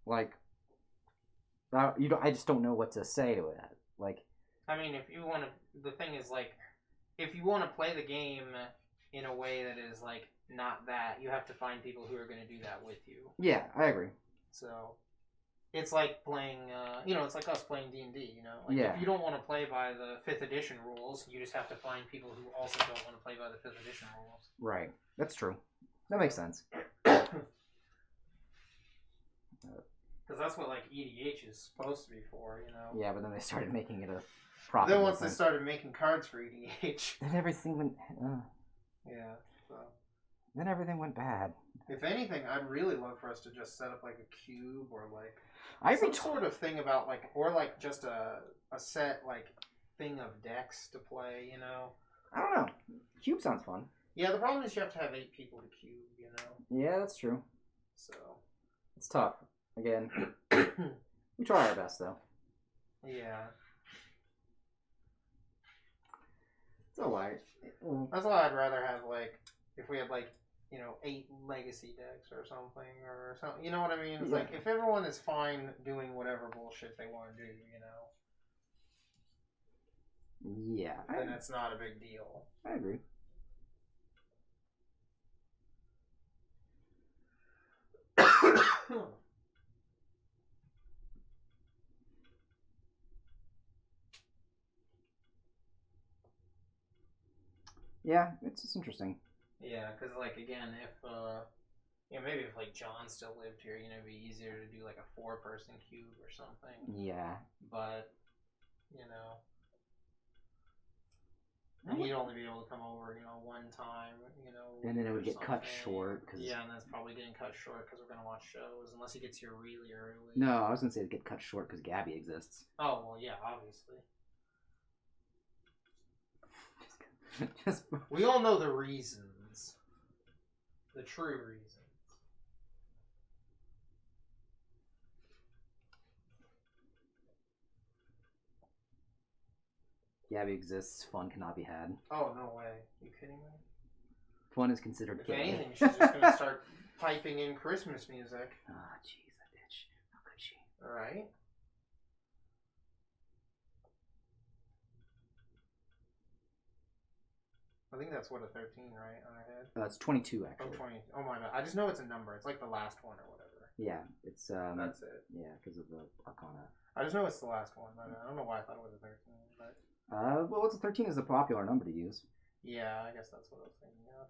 Speaker 2: like, I just don't know what to say to it. Like,
Speaker 1: I mean, if you want to, the thing is like, if you want to play the game in a way that is like not that, you have to find people who are going to do that with you.
Speaker 2: Yeah, I agree.
Speaker 1: So it's like playing, it's like us playing D&D. Like
Speaker 2: Yeah.
Speaker 1: if you don't want to play by the 5th edition rules, you just have to find people who also don't want to play by the 5th edition rules.
Speaker 2: Right. That's true. That makes sense.
Speaker 1: Because that's what like EDH is supposed to be for,
Speaker 2: Yeah, but then they started making it a profit.
Speaker 1: Then once they started making cards for EDH,
Speaker 2: then everything went.
Speaker 1: Yeah. So.
Speaker 2: Then everything went bad.
Speaker 1: If anything, I'd really love for us to just set up like a cube or like some sort of thing about like, or like just a set like thing of decks to play.
Speaker 2: I don't know. Cube sounds fun.
Speaker 1: Yeah, the problem is you have to have 8 people to cube.
Speaker 2: Yeah, that's true.
Speaker 1: So
Speaker 2: it's tough. Again, we try our best though.
Speaker 1: Yeah.
Speaker 2: It's alright.
Speaker 1: That's why I'd rather have like, if we had like, 8 legacy decks or something, you know what I mean? It's like, if everyone is fine doing whatever bullshit they want to do,
Speaker 2: Yeah.
Speaker 1: then it's not a big deal.
Speaker 2: I agree. Yeah, it's just interesting.
Speaker 1: Yeah, because like again, if maybe if like John still lived here, it'd be easier to do like a 4-person cube or something.
Speaker 2: Yeah.
Speaker 1: But and he'd only be able to come over, one time,
Speaker 2: And then it would get cut short.
Speaker 1: Yeah, and that's probably getting cut short because we're gonna watch shows unless he gets here really early.
Speaker 2: No, I was gonna say it'd get cut short because Gabby exists.
Speaker 1: Oh well, yeah, obviously. We all know the reasons. The true reasons.
Speaker 2: Gabby exists. Fun cannot be had.
Speaker 1: Oh, no way. You kidding me?
Speaker 2: Fun is considered
Speaker 1: If
Speaker 2: gay.
Speaker 1: anything, she's just going to start piping in Christmas music.
Speaker 2: Ah, jeez, that bitch. How could she?
Speaker 1: Alright. I think that's what, a 13, right, on her head?
Speaker 2: It's 22, actually.
Speaker 1: Oh, 20. Oh, my bad. I just know it's a number. It's like the last one or whatever.
Speaker 2: Yeah, it's,
Speaker 1: That's it.
Speaker 2: Yeah, because of the Arcana.
Speaker 1: I just know it's the last one. I don't know why I thought it was a 13, but...
Speaker 2: well, it's a 13 is a popular number to use.
Speaker 1: Yeah, I guess that's what I was thinking of.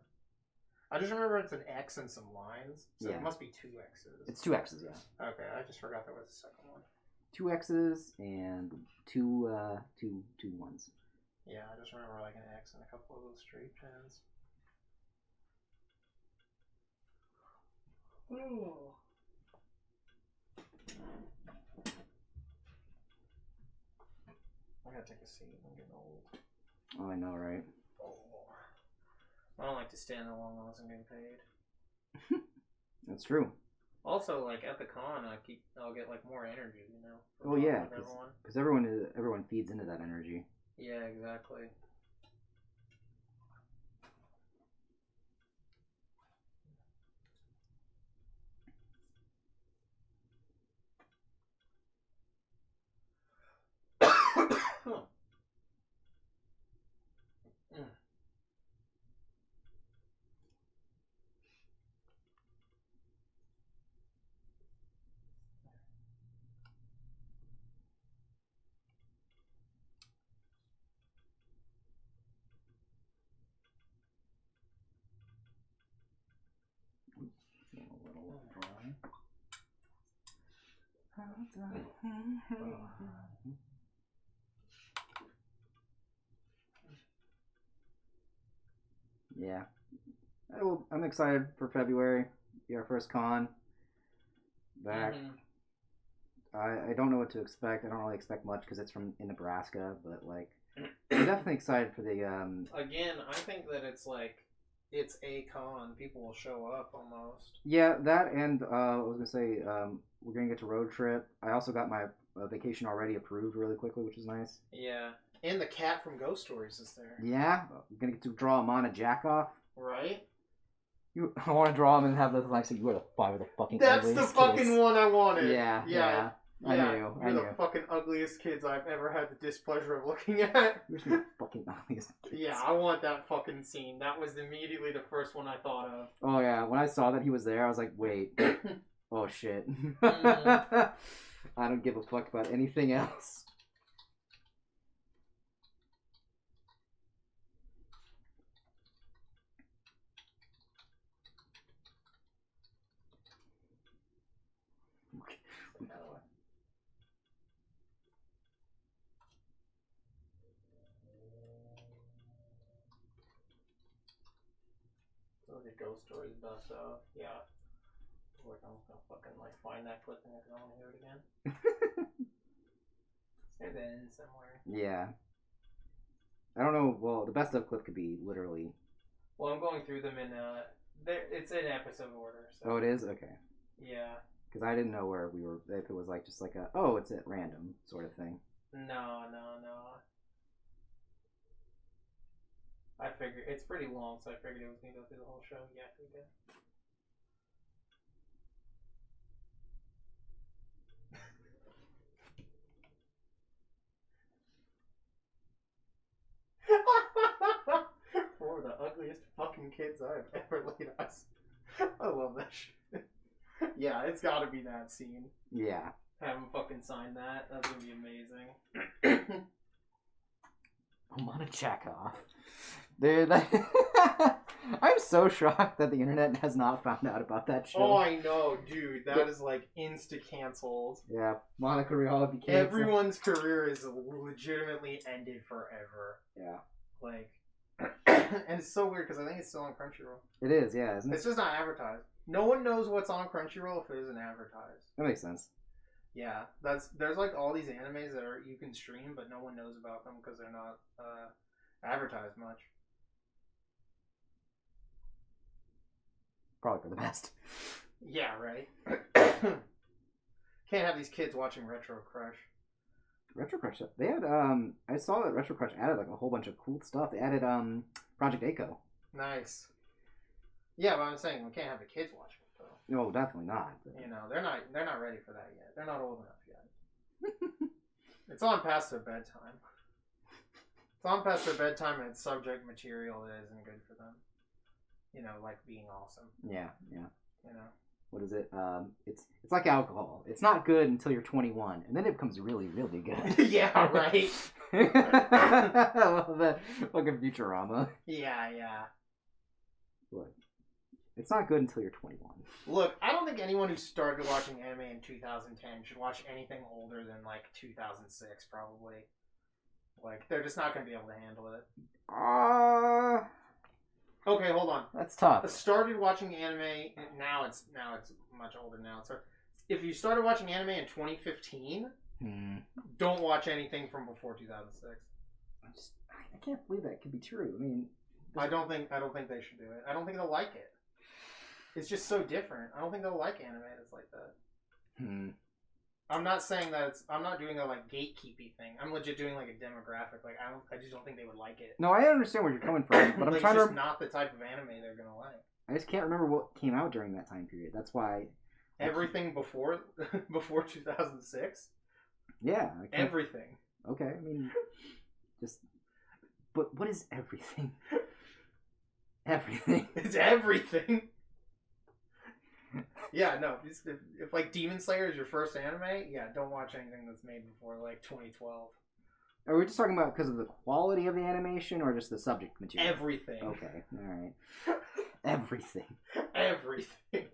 Speaker 1: I just remember it's an X and some lines, so
Speaker 2: Yeah.
Speaker 1: it must be 2 X's.
Speaker 2: It's 2 X's, yeah.
Speaker 1: Okay, I just forgot there was a second one.
Speaker 2: 2 X's and two ones.
Speaker 1: Yeah, I just remember like an X and a couple of those straight pins. Oh. I gotta take a seat. I'm getting old.
Speaker 2: Oh, I know, right?
Speaker 1: Oh. I don't like to stand that long unless I'm getting paid.
Speaker 2: That's true.
Speaker 1: Also, like at the con, I'll get like more energy,
Speaker 2: Oh yeah, because everyone feeds into that energy.
Speaker 1: Yeah, exactly.
Speaker 2: Yeah. I'm excited for February. Be our first con. Back.
Speaker 1: Mm-hmm.
Speaker 2: I don't know what to expect. I don't really expect much because it's in Nebraska, but like, I'm definitely excited for the.
Speaker 1: Again, I think that it's a con. People will show up almost.
Speaker 2: Yeah, that and I was gonna say we're gonna get to road trip. I also got my vacation already approved really quickly, which is nice.
Speaker 1: Yeah, And the cat from Ghost Stories is there.
Speaker 2: Yeah, I'm gonna get to draw him on a jack off.
Speaker 1: Right?
Speaker 2: I want to draw him and have the like say you are the five of the fucking.
Speaker 1: That's the fucking
Speaker 2: kids.
Speaker 1: one I wanted.
Speaker 2: Yeah. I knew.
Speaker 1: You're the fucking ugliest kids I've ever had the displeasure of looking at.
Speaker 2: You're the fucking ugliest kids.
Speaker 1: Yeah, I want that fucking scene. That was immediately the first one I thought of.
Speaker 2: Oh yeah, when I saw that he was there, I was like, wait. Oh shit.
Speaker 1: Mm-hmm.
Speaker 2: I don't give a fuck about anything else.
Speaker 1: Those are Ghost Stories best of. Yeah. Like, I'm gonna fucking like find that clip because I want to hear it again. It's near the end somewhere.
Speaker 2: Yeah. I don't know. Well, the best of clip could be literally.
Speaker 1: Well, I'm going through them in it's in episode order. So.
Speaker 2: Oh, it is? Okay.
Speaker 1: Yeah.
Speaker 2: Because I didn't know where we were. If it was like just like a it's at random sort of thing.
Speaker 1: No. I figured it's pretty long, so I figured it was gonna go through the whole show. Yeah, we did. Four of the ugliest fucking kids I've ever laid eyes. I love that shit. Yeah, it's gotta be that scene.
Speaker 2: Yeah.
Speaker 1: Have him fucking sign that. That's gonna be amazing.
Speaker 2: I'm on a check off. Dude, I'm so shocked that the internet has not found out about that show.
Speaker 1: Oh, I know, dude. That is like insta-canceled.
Speaker 2: Yeah, Monica reality canceled.
Speaker 1: Everyone's career is legitimately ended forever.
Speaker 2: Yeah.
Speaker 1: Like, and it's so weird because I think it's still on Crunchyroll.
Speaker 2: It is, yeah, isn't it?
Speaker 1: It's just not advertised. No one knows what's on Crunchyroll if it isn't advertised.
Speaker 2: That makes sense.
Speaker 1: Yeah, there's like all these animes that you can stream, but no one knows about them because they're not advertised much.
Speaker 2: Probably for the best.
Speaker 1: Yeah, right. Can't have these kids watching Retro Crush.
Speaker 2: Retro Crush. They had I saw that Retro Crush added like a whole bunch of cool stuff. They added Project Echo.
Speaker 1: Nice. Yeah, but I'm saying we can't have the kids watching it though.
Speaker 2: No, definitely not.
Speaker 1: You know, they're not ready for that yet. They're not old enough yet. It's on past their bedtime. It's on past their bedtime and it's subject material that isn't good for them. You know, like being awesome.
Speaker 2: Yeah.
Speaker 1: You know.
Speaker 2: What is it? It's like alcohol. It's not good until you're 21, and then it becomes really, really good.
Speaker 1: Yeah, right.
Speaker 2: I love that fucking Futurama.
Speaker 1: Yeah.
Speaker 2: Look, it's not good until you're 21.
Speaker 1: Look, I don't think anyone who started watching anime in 2010 should watch anything older than like 2006, probably. Like, they're just not going to be able to handle it. Okay, hold on.
Speaker 2: That's tough.
Speaker 1: I started watching anime. Now it's much older now. So if you started watching anime in 2015, don't watch anything from before 2006.
Speaker 2: I can't believe that could be true. I mean,
Speaker 1: I don't think they should do it. I don't think they'll like it. It's just so different. I don't think they'll like anime that's like that. I'm not saying that I'm not doing a like gatekeepy thing. I'm legit doing like a demographic. Like I just don't think they would like it.
Speaker 2: No, I understand where you're coming from, but I'm
Speaker 1: like,
Speaker 2: trying
Speaker 1: it's
Speaker 2: to.
Speaker 1: just not the type of anime they're gonna like.
Speaker 2: I just can't remember what came out during that time period. That's why.
Speaker 1: Everything before 2006.
Speaker 2: Yeah.
Speaker 1: Everything.
Speaker 2: Okay, I mean, just. But what is everything? Everything.
Speaker 1: It's everything. Yeah, no. If like Demon Slayer is your first anime, yeah, don't watch anything that's made before like 2012.
Speaker 2: Are we just talking about because of the quality of the animation or just the subject material?
Speaker 1: Everything.
Speaker 2: Okay, all right. Everything.
Speaker 1: Everything.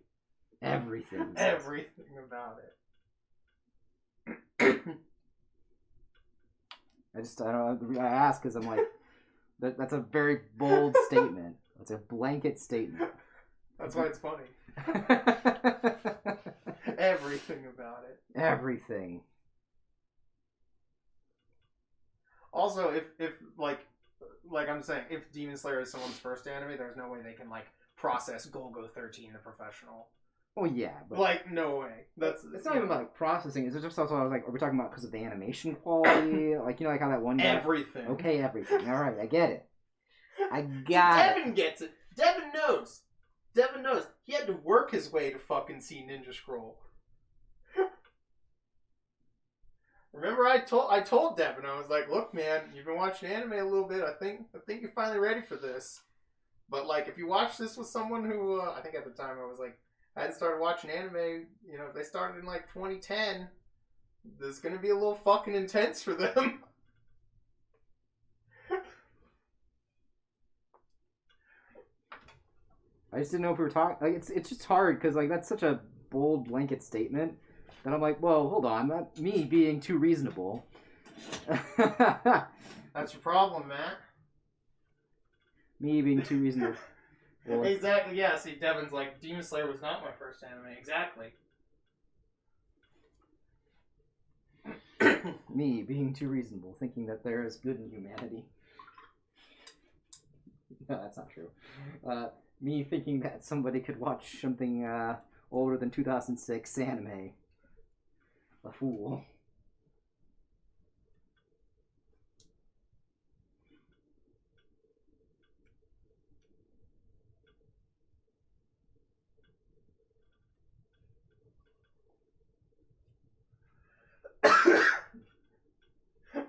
Speaker 2: Everything.
Speaker 1: Everything about it.
Speaker 2: I don't. I ask because I'm like, that's a very bold statement. That's a blanket statement.
Speaker 1: That's why it's funny. Everything about it.
Speaker 2: Everything.
Speaker 1: Also, if like I'm saying, if Demon Slayer is someone's first anime, there's no way they can like process Golgo 13 the professional.
Speaker 2: Oh yeah, but
Speaker 1: Like, no way. That's
Speaker 2: it's not even about like processing. It's just also I was like, are we talking about because of the animation quality? Like like how that one guy.
Speaker 1: everything.
Speaker 2: Okay, everything. All right, I get it. I
Speaker 1: See,
Speaker 2: got
Speaker 1: Devin gets it. Devin knows. Devin knows. He had to work his way to fucking see Ninja Scroll. Remember, I told Devin, I was like, look, man, you've been watching anime a little bit. I think you're finally ready for this. But like, if you watch this with someone who, I think at the time I was like, I hadn't started watching anime. You know, if they started in like 2010, this is gonna be a little fucking intense for them.
Speaker 2: I just didn't know if we were talking. Like, it's just hard because like that's such a bold blanket statement that I'm like, well, hold on, not me being too reasonable.
Speaker 1: That's your problem, Matt.
Speaker 2: Me being too reasonable. Well,
Speaker 1: Exactly. Yeah. See, Devin's like, Demon Slayer was not my first anime. Exactly.
Speaker 2: me being too reasonable, thinking that there is good in humanity. No, that's not true. Me thinking that somebody could watch something older than 2006 anime. A fool.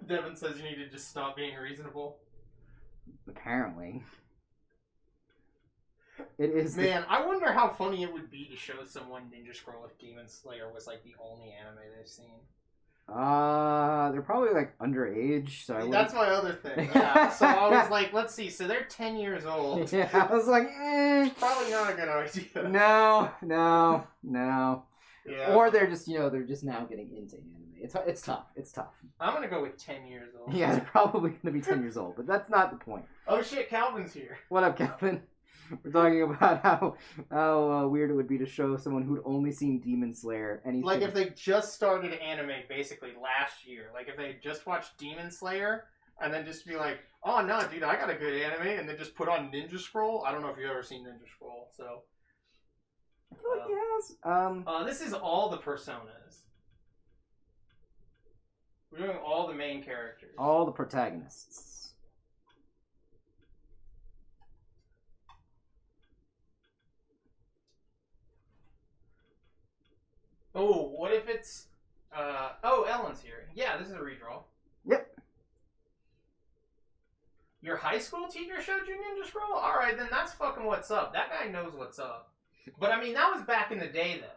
Speaker 1: Devin says you need to just stop being reasonable.
Speaker 2: Apparently. It is.
Speaker 1: Man, I wonder how funny it would be to show someone Ninja Scroll if Demon Slayer was like the only anime they've seen.
Speaker 2: They're probably like underage, so I wouldn't...
Speaker 1: That's my other thing. Yeah. So I was like, let's see. So they're 10 years old.
Speaker 2: Yeah, I was like,
Speaker 1: Probably not a good idea.
Speaker 2: No.
Speaker 1: Yeah.
Speaker 2: Or they're just, they're just now getting into anime. It's tough. It's tough.
Speaker 1: I'm gonna go with 10 years old.
Speaker 2: Yeah, they're probably gonna be 10 years old, but that's not the point.
Speaker 1: Oh shit, Calvin's here.
Speaker 2: What up, Calvin? We're talking about how weird it would be to show someone who'd only seen Demon Slayer anything.
Speaker 1: Like if they just started anime basically last year. Like if they just watched Demon Slayer and then just be like, oh no, dude, I got a good anime, and then just put on Ninja Scroll. I don't know if you've ever seen Ninja Scroll, so.
Speaker 2: I feel like he has.
Speaker 1: This is all the personas. We're doing all the main characters.
Speaker 2: All the protagonists.
Speaker 1: Oh, what if it's... oh, Ellen's here. Yeah, this is a redraw.
Speaker 2: Yep.
Speaker 1: Your high school teacher showed you Ninja Scroll? Alright, then that's fucking what's up. That guy knows what's up. But, I mean, that was back in the day, though.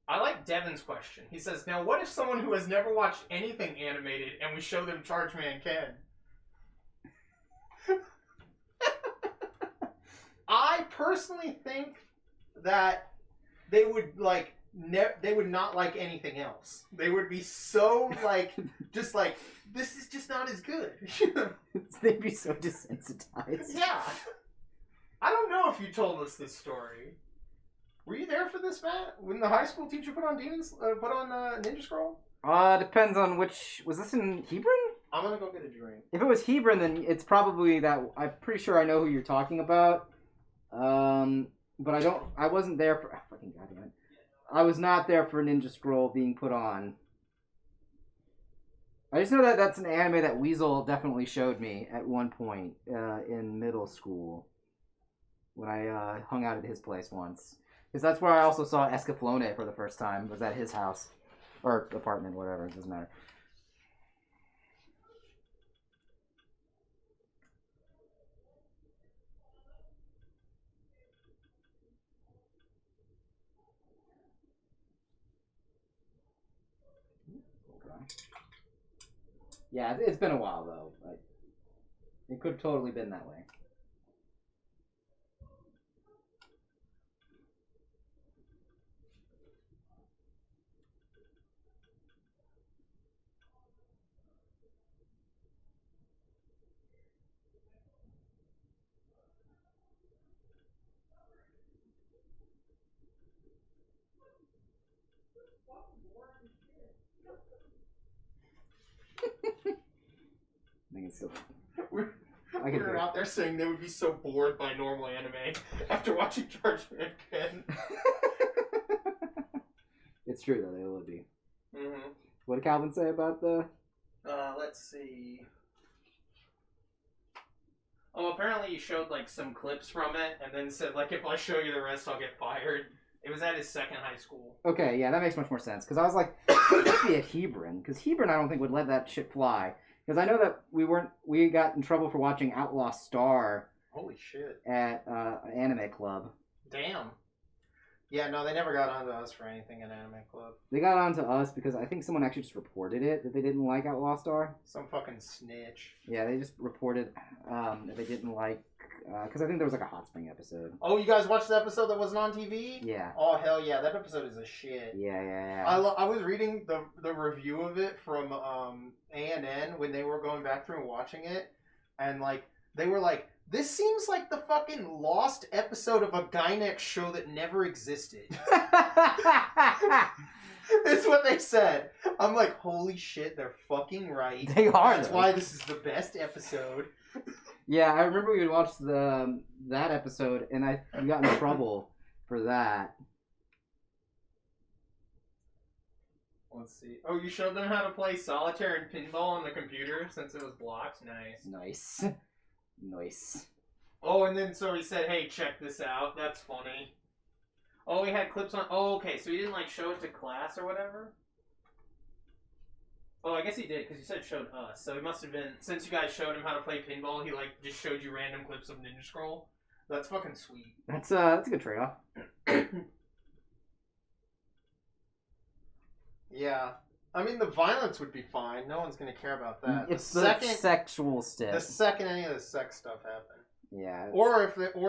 Speaker 1: I like Devin's question. He says, now what if someone who has never watched anything animated and we show them Charge Man Ken? I personally think that they would like they would not like anything else. They would be so like just like this is just not as good.
Speaker 2: They'd be so desensitized.
Speaker 1: Yeah. I don't know if you told us this story. Were you there for this, Matt? When the high school teacher put on Ninja Scroll?
Speaker 2: Depends on which. Was this in Hebron?
Speaker 1: I'm gonna go get a drink.
Speaker 2: If it was Hebron, then it's probably that. I'm pretty sure I know who you're talking about. But I wasn't there for... Oh, fucking goddamn it. I was not there for Ninja Scroll being put on. I just know that that's an anime that Weasel definitely showed me at one point in middle school. When I hung out at his place once. Because that's where I also saw Escaflowne for the first time. It was at his house. Or apartment, whatever. It doesn't matter. Yeah, it's been a while, though. Like, it could have totally been that way. I think it's still... I
Speaker 1: You're out there saying they would be so bored by normal anime after watching Charge Man Pen.
Speaker 2: It's true though, they would be.
Speaker 1: Mm-hmm.
Speaker 2: What did Calvin say about the?
Speaker 1: Let's see. Oh, apparently he showed like some clips from it, and then said like, if I show you the rest, I'll get fired. It was at his second high school.
Speaker 2: Okay, yeah, that makes much more sense. Because I was like, it could be at Hebron. Because Hebron, I don't think would let that shit fly. Because I know that we got in trouble for watching Outlaw Star.
Speaker 1: Holy shit.
Speaker 2: At an anime club.
Speaker 1: Damn. Yeah, no, they never got onto us for anything in Anime Club.
Speaker 2: They got onto us because I think someone actually just reported it, that they didn't like Outlaw Star.
Speaker 1: Some fucking snitch.
Speaker 2: Yeah, they just reported that they didn't like, because I think there was like a Hot Spring episode.
Speaker 1: Oh, you guys watched the episode that wasn't on TV?
Speaker 2: Yeah.
Speaker 1: Oh, hell yeah, that episode is a shit.
Speaker 2: Yeah.
Speaker 1: I was reading the review of it from A&N when they were going back through and watching it, and like, they were like, this seems like the fucking lost episode of a Gynex show that never existed. It's what they said. I'm like, holy shit, they're fucking right.
Speaker 2: They are.
Speaker 1: That's why this is the best episode.
Speaker 2: Yeah, I remember we would watch that episode, and we got in trouble for that.
Speaker 1: Let's see. Oh, you showed them how to play solitaire and pinball on the computer since it was blocked? Nice.
Speaker 2: Nice.
Speaker 1: Oh, and then so he said, hey, check this out. That's funny. Oh, he had clips on... Oh, okay, so he didn't, like, show it to class or whatever? Oh, I guess he did, because he said showed us. So it must have been... Since you guys showed him how to play pinball, he, like, just showed you random clips of Ninja Scroll. That's fucking sweet.
Speaker 2: That's a good trade-off.
Speaker 1: Yeah. I mean, the violence would be fine. No one's going to care about that.
Speaker 2: It's the sexual stuff.
Speaker 1: The second any of the sex stuff happened.
Speaker 2: Yeah.
Speaker 1: Or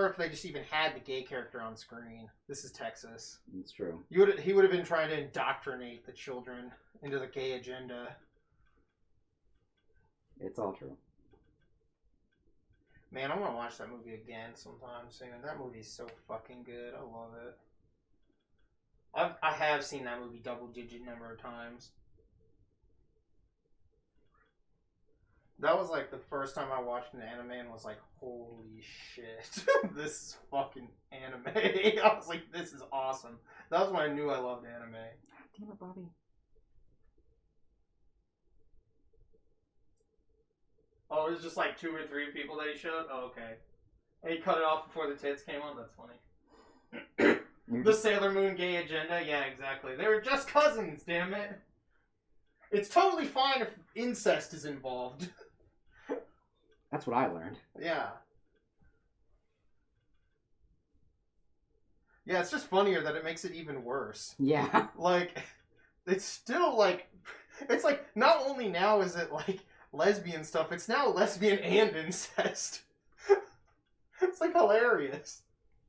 Speaker 1: if they just even had the gay character on screen. This is Texas.
Speaker 2: It's true.
Speaker 1: He would have been trying to indoctrinate the children into the gay agenda.
Speaker 2: It's all true.
Speaker 1: Man, I'm going to watch that movie again sometime soon. That movie's so fucking good. I love it. I have seen that movie double-digit number of times. That was like the first time I watched an anime and was like, holy shit, this is fucking anime. I was like, this is awesome. That was when I knew I loved anime.
Speaker 2: Damn it, Bobby.
Speaker 1: Oh, it was just like 2 or 3 people that he showed? Oh, okay. And he cut it off before the tits came on? That's funny. The Sailor Moon gay agenda? Yeah, exactly. They were just cousins, damn it. It's totally fine if incest is involved.
Speaker 2: That's what I learned.
Speaker 1: Yeah. Yeah, it's just funnier that it makes it even worse.
Speaker 2: Yeah.
Speaker 1: Like, it's still like... It's like, not only now is it like lesbian stuff, it's now lesbian and incest. It's like hilarious.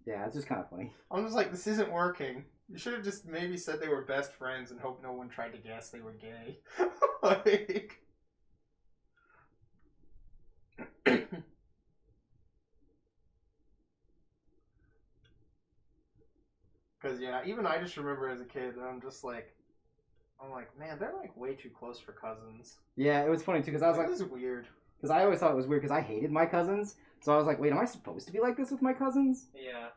Speaker 2: Yeah, it's just kind of funny.
Speaker 1: I'm just like, this isn't working. You should have just maybe said they were best friends and hope no one tried to guess they were gay. Like... Because, yeah, even I just remember as a kid that I'm like, man, they're like way too close for cousins.
Speaker 2: Yeah, it was funny too, because I was like,
Speaker 1: this is weird.
Speaker 2: Because I always thought it was weird because I hated my cousins. So I was like, wait, am I supposed to be like this with my cousins?
Speaker 1: Yeah.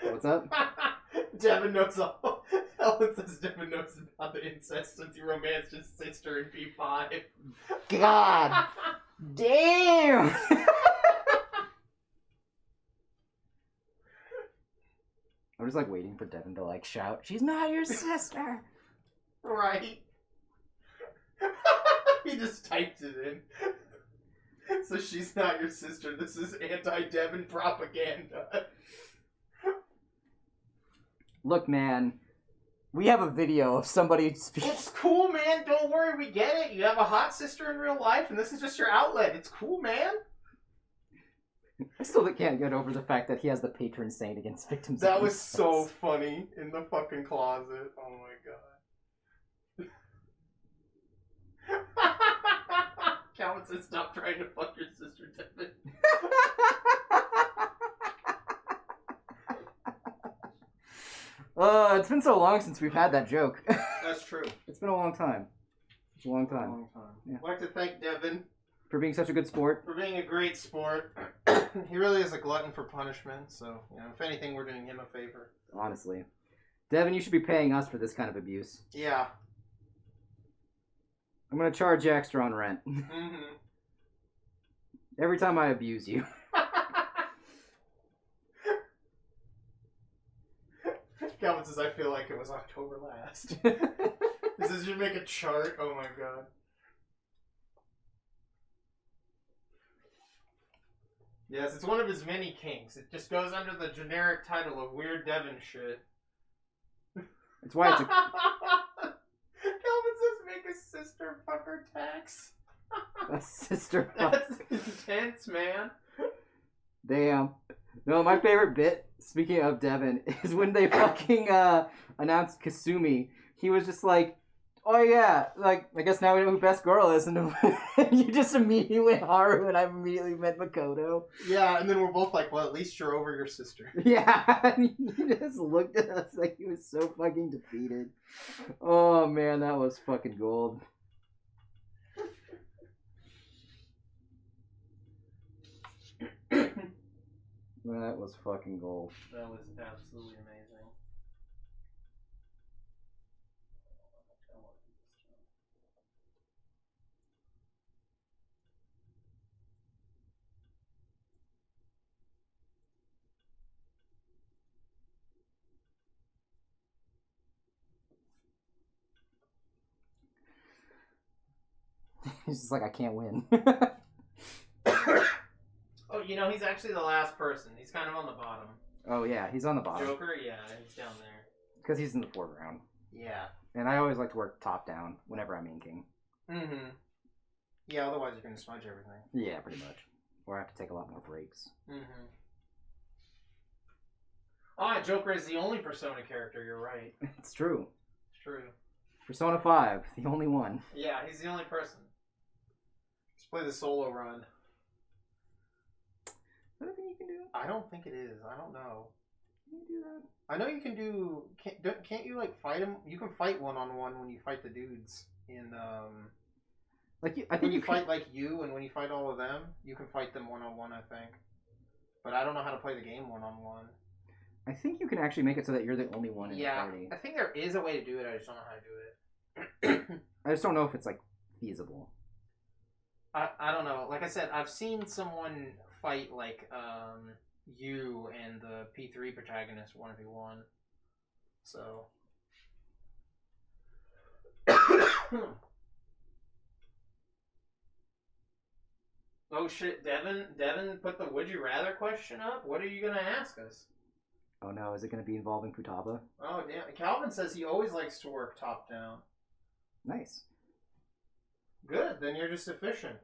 Speaker 2: What's up?
Speaker 1: Devin knows all. Ellen says Devin knows about the incest since he romanced his sister in P5.
Speaker 2: God damn! I'm just like waiting for Devin to like shout, "She's not your sister!"
Speaker 1: Right. He just typed it in. So she's not your sister. This is anti-Devin propaganda.
Speaker 2: Look, man, we have a video of somebody speaking.
Speaker 1: It's cool, man. Don't worry, we get it. You have a hot sister in real life, and this is just your outlet. It's cool, man.
Speaker 2: I still can't get over the fact that he has the patron saint against victims.
Speaker 1: That was so funny in the fucking closet. Oh my god. Calvin says, stop trying to fuck your sister, Devin.
Speaker 2: It's been so long since we've had that joke.
Speaker 1: That's true.
Speaker 2: It's been a long time. It's a long
Speaker 1: For a
Speaker 2: time.
Speaker 1: long time.
Speaker 2: Yeah.
Speaker 1: I'd like to thank Devin
Speaker 2: For being such a good sport.
Speaker 1: for being a great sport. He really is a glutton for punishment, so, if anything, we're doing him a favor.
Speaker 2: Honestly. Devin, you should be paying us for this kind of abuse.
Speaker 1: Yeah.
Speaker 2: I'm going to charge you extra on rent.
Speaker 1: Mm-hmm.
Speaker 2: Every time I abuse you.
Speaker 1: Calvin says, I feel like it was October last. He says, you make a chart? Oh my god. Yes, it's one of his many kinks. It just goes under the generic title of Weird Devin shit.
Speaker 2: It's why it's a...
Speaker 1: Calvin says, make a sister fucker tax.
Speaker 2: a sister.
Speaker 1: That's intense, man.
Speaker 2: Damn. No, my favorite bit, speaking of Devin, is when they fucking announced Kasumi. He was just like, oh yeah, like, I guess now we know who best girl is, and you just immediately went Haru, and I immediately meant Makoto.
Speaker 1: Yeah, and then we're both like, well, at least you're over your sister.
Speaker 2: Yeah, and he just looked at us like he was so fucking defeated. Oh man, that was fucking gold. That was fucking gold.
Speaker 1: That was absolutely amazing.
Speaker 2: He's just like, I can't win.
Speaker 1: Oh, he's actually the last person. He's kind of on the bottom.
Speaker 2: Oh yeah, he's on the bottom.
Speaker 1: Joker? Yeah, he's down there.
Speaker 2: Because he's in the foreground.
Speaker 1: Yeah.
Speaker 2: And I always like to work top down whenever I'm inking.
Speaker 1: Mm-hmm. Yeah, otherwise you're going to smudge everything.
Speaker 2: Yeah, pretty much. Or I have to take a lot more breaks.
Speaker 1: Mm-hmm. Ah, Joker is the only Persona character, you're right.
Speaker 2: It's true.
Speaker 1: It's true.
Speaker 2: Persona 5, the only one.
Speaker 1: Yeah, he's the only person. Let's play the solo run.
Speaker 2: Is that a thing you can do?
Speaker 1: I don't think it is. I don't know.
Speaker 2: Can you do that?
Speaker 1: I know you can do... Can't you, fight him? You can fight one-on-one when you fight the dudes in,
Speaker 2: I think
Speaker 1: when you
Speaker 2: can...
Speaker 1: fight, you, and when you fight all of them, you can fight them one-on-one, I think. But I don't know how to play the game one-on-one.
Speaker 2: I think you can actually make it so that you're the only one in the party.
Speaker 1: Yeah, I think there is a way to do it, I just don't know how to do it.
Speaker 2: I just don't know if it's, feasible.
Speaker 1: I don't know. Like I said, I've seen someone fight, you and the P3 protagonist 1v1. So... Oh shit, Devin put the would you rather question up? What are you gonna ask us?
Speaker 2: Oh no, is it going to be involving Futaba?
Speaker 1: Oh damn, Calvin says he always likes to work top down.
Speaker 2: Nice.
Speaker 1: Good, then you're just efficient.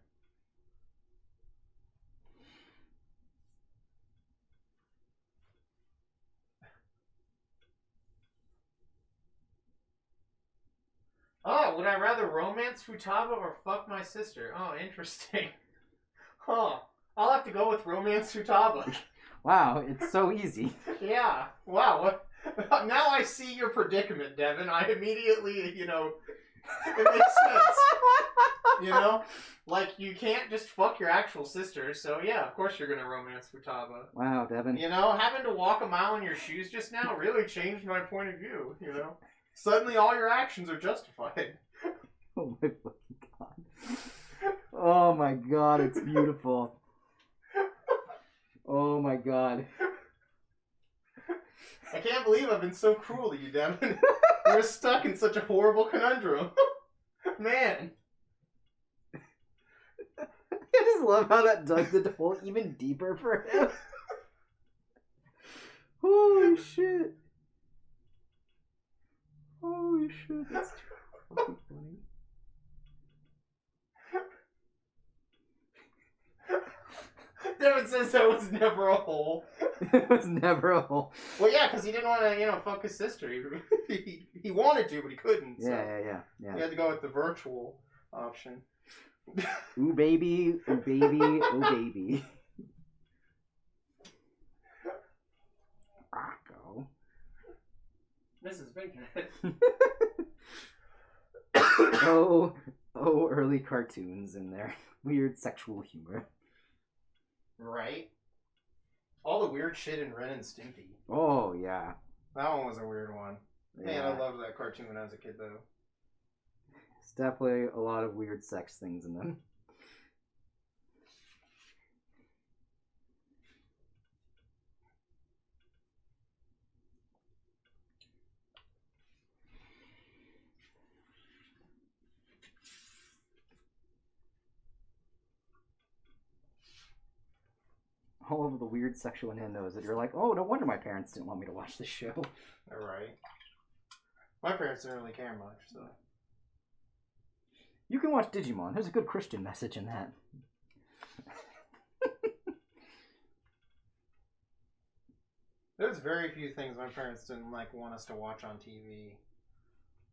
Speaker 1: Oh, would I rather romance Futaba or fuck my sister? Oh, interesting. Huh. I'll have to go with romance Futaba.
Speaker 2: Wow, it's so easy.
Speaker 1: Yeah. Wow. What? Now I see your predicament, Devin. I immediately, it makes sense. You can't just fuck your actual sister, so yeah, of course you're gonna romance Futaba.
Speaker 2: Wow, Devin.
Speaker 1: Having to walk a mile in your shoes just now really changed my point of view, Suddenly all your actions are justified.
Speaker 2: Oh my fucking god. Oh my god, it's beautiful. Oh my god.
Speaker 1: I can't believe I've been so cruel to you, Devin. You're stuck in such a horrible conundrum. Man.
Speaker 2: I just love how that dug the hole even deeper for him. Holy shit. Holy shit, that's too fucking funny.
Speaker 1: Devin says that was never a hole.
Speaker 2: It was never a hole.
Speaker 1: Well, yeah, because he didn't want to, fuck his sister. He wanted to, but he couldn't. So
Speaker 2: Yeah.
Speaker 1: He had to go with the virtual option.
Speaker 2: Ooh baby, ooh baby, ooh baby. Rocco.
Speaker 1: Mrs. Baconhead.
Speaker 2: Oh, Oh, early cartoons and their weird sexual humor.
Speaker 1: Right? All the weird shit in Ren and Stimpy.
Speaker 2: Oh, yeah.
Speaker 1: That one was a weird one.
Speaker 2: Yeah.
Speaker 1: Man, I loved that cartoon when I was a kid, though.
Speaker 2: It's definitely a lot of weird sex things in them. All of the weird sexual innuendos that you're like, oh, no wonder my parents didn't want me to watch this show.
Speaker 1: All right. My parents didn't really care much, so.
Speaker 2: You can watch Digimon. There's a good Christian message in that.
Speaker 1: There's very few things my parents didn't like want us to watch on TV.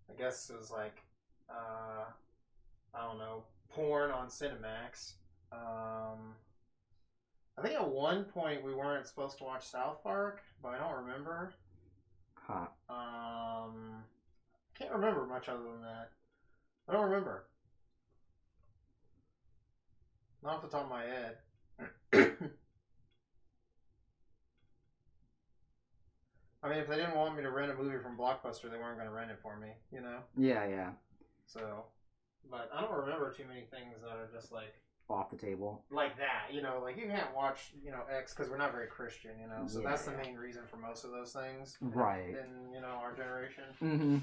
Speaker 1: I guess it was like, I don't know, porn on Cinemax. I think at one point we weren't supposed to watch South Park, but I don't remember.
Speaker 2: Huh.
Speaker 1: Can't remember much other than that. I don't remember. Not off the top of my head. I mean, if they didn't want me to rent a movie from Blockbuster, they weren't going to rent it for me, you know?
Speaker 2: Yeah, yeah.
Speaker 1: So, but I don't remember too many things that are just like...
Speaker 2: Off the table.
Speaker 1: Like that, you know? Like, you can't watch, you know, X because we're not very Christian, you know? So
Speaker 2: yeah,
Speaker 1: that's the main reason for most of those things.
Speaker 2: Right.
Speaker 1: In, you know, our generation.
Speaker 2: Mm-hmm.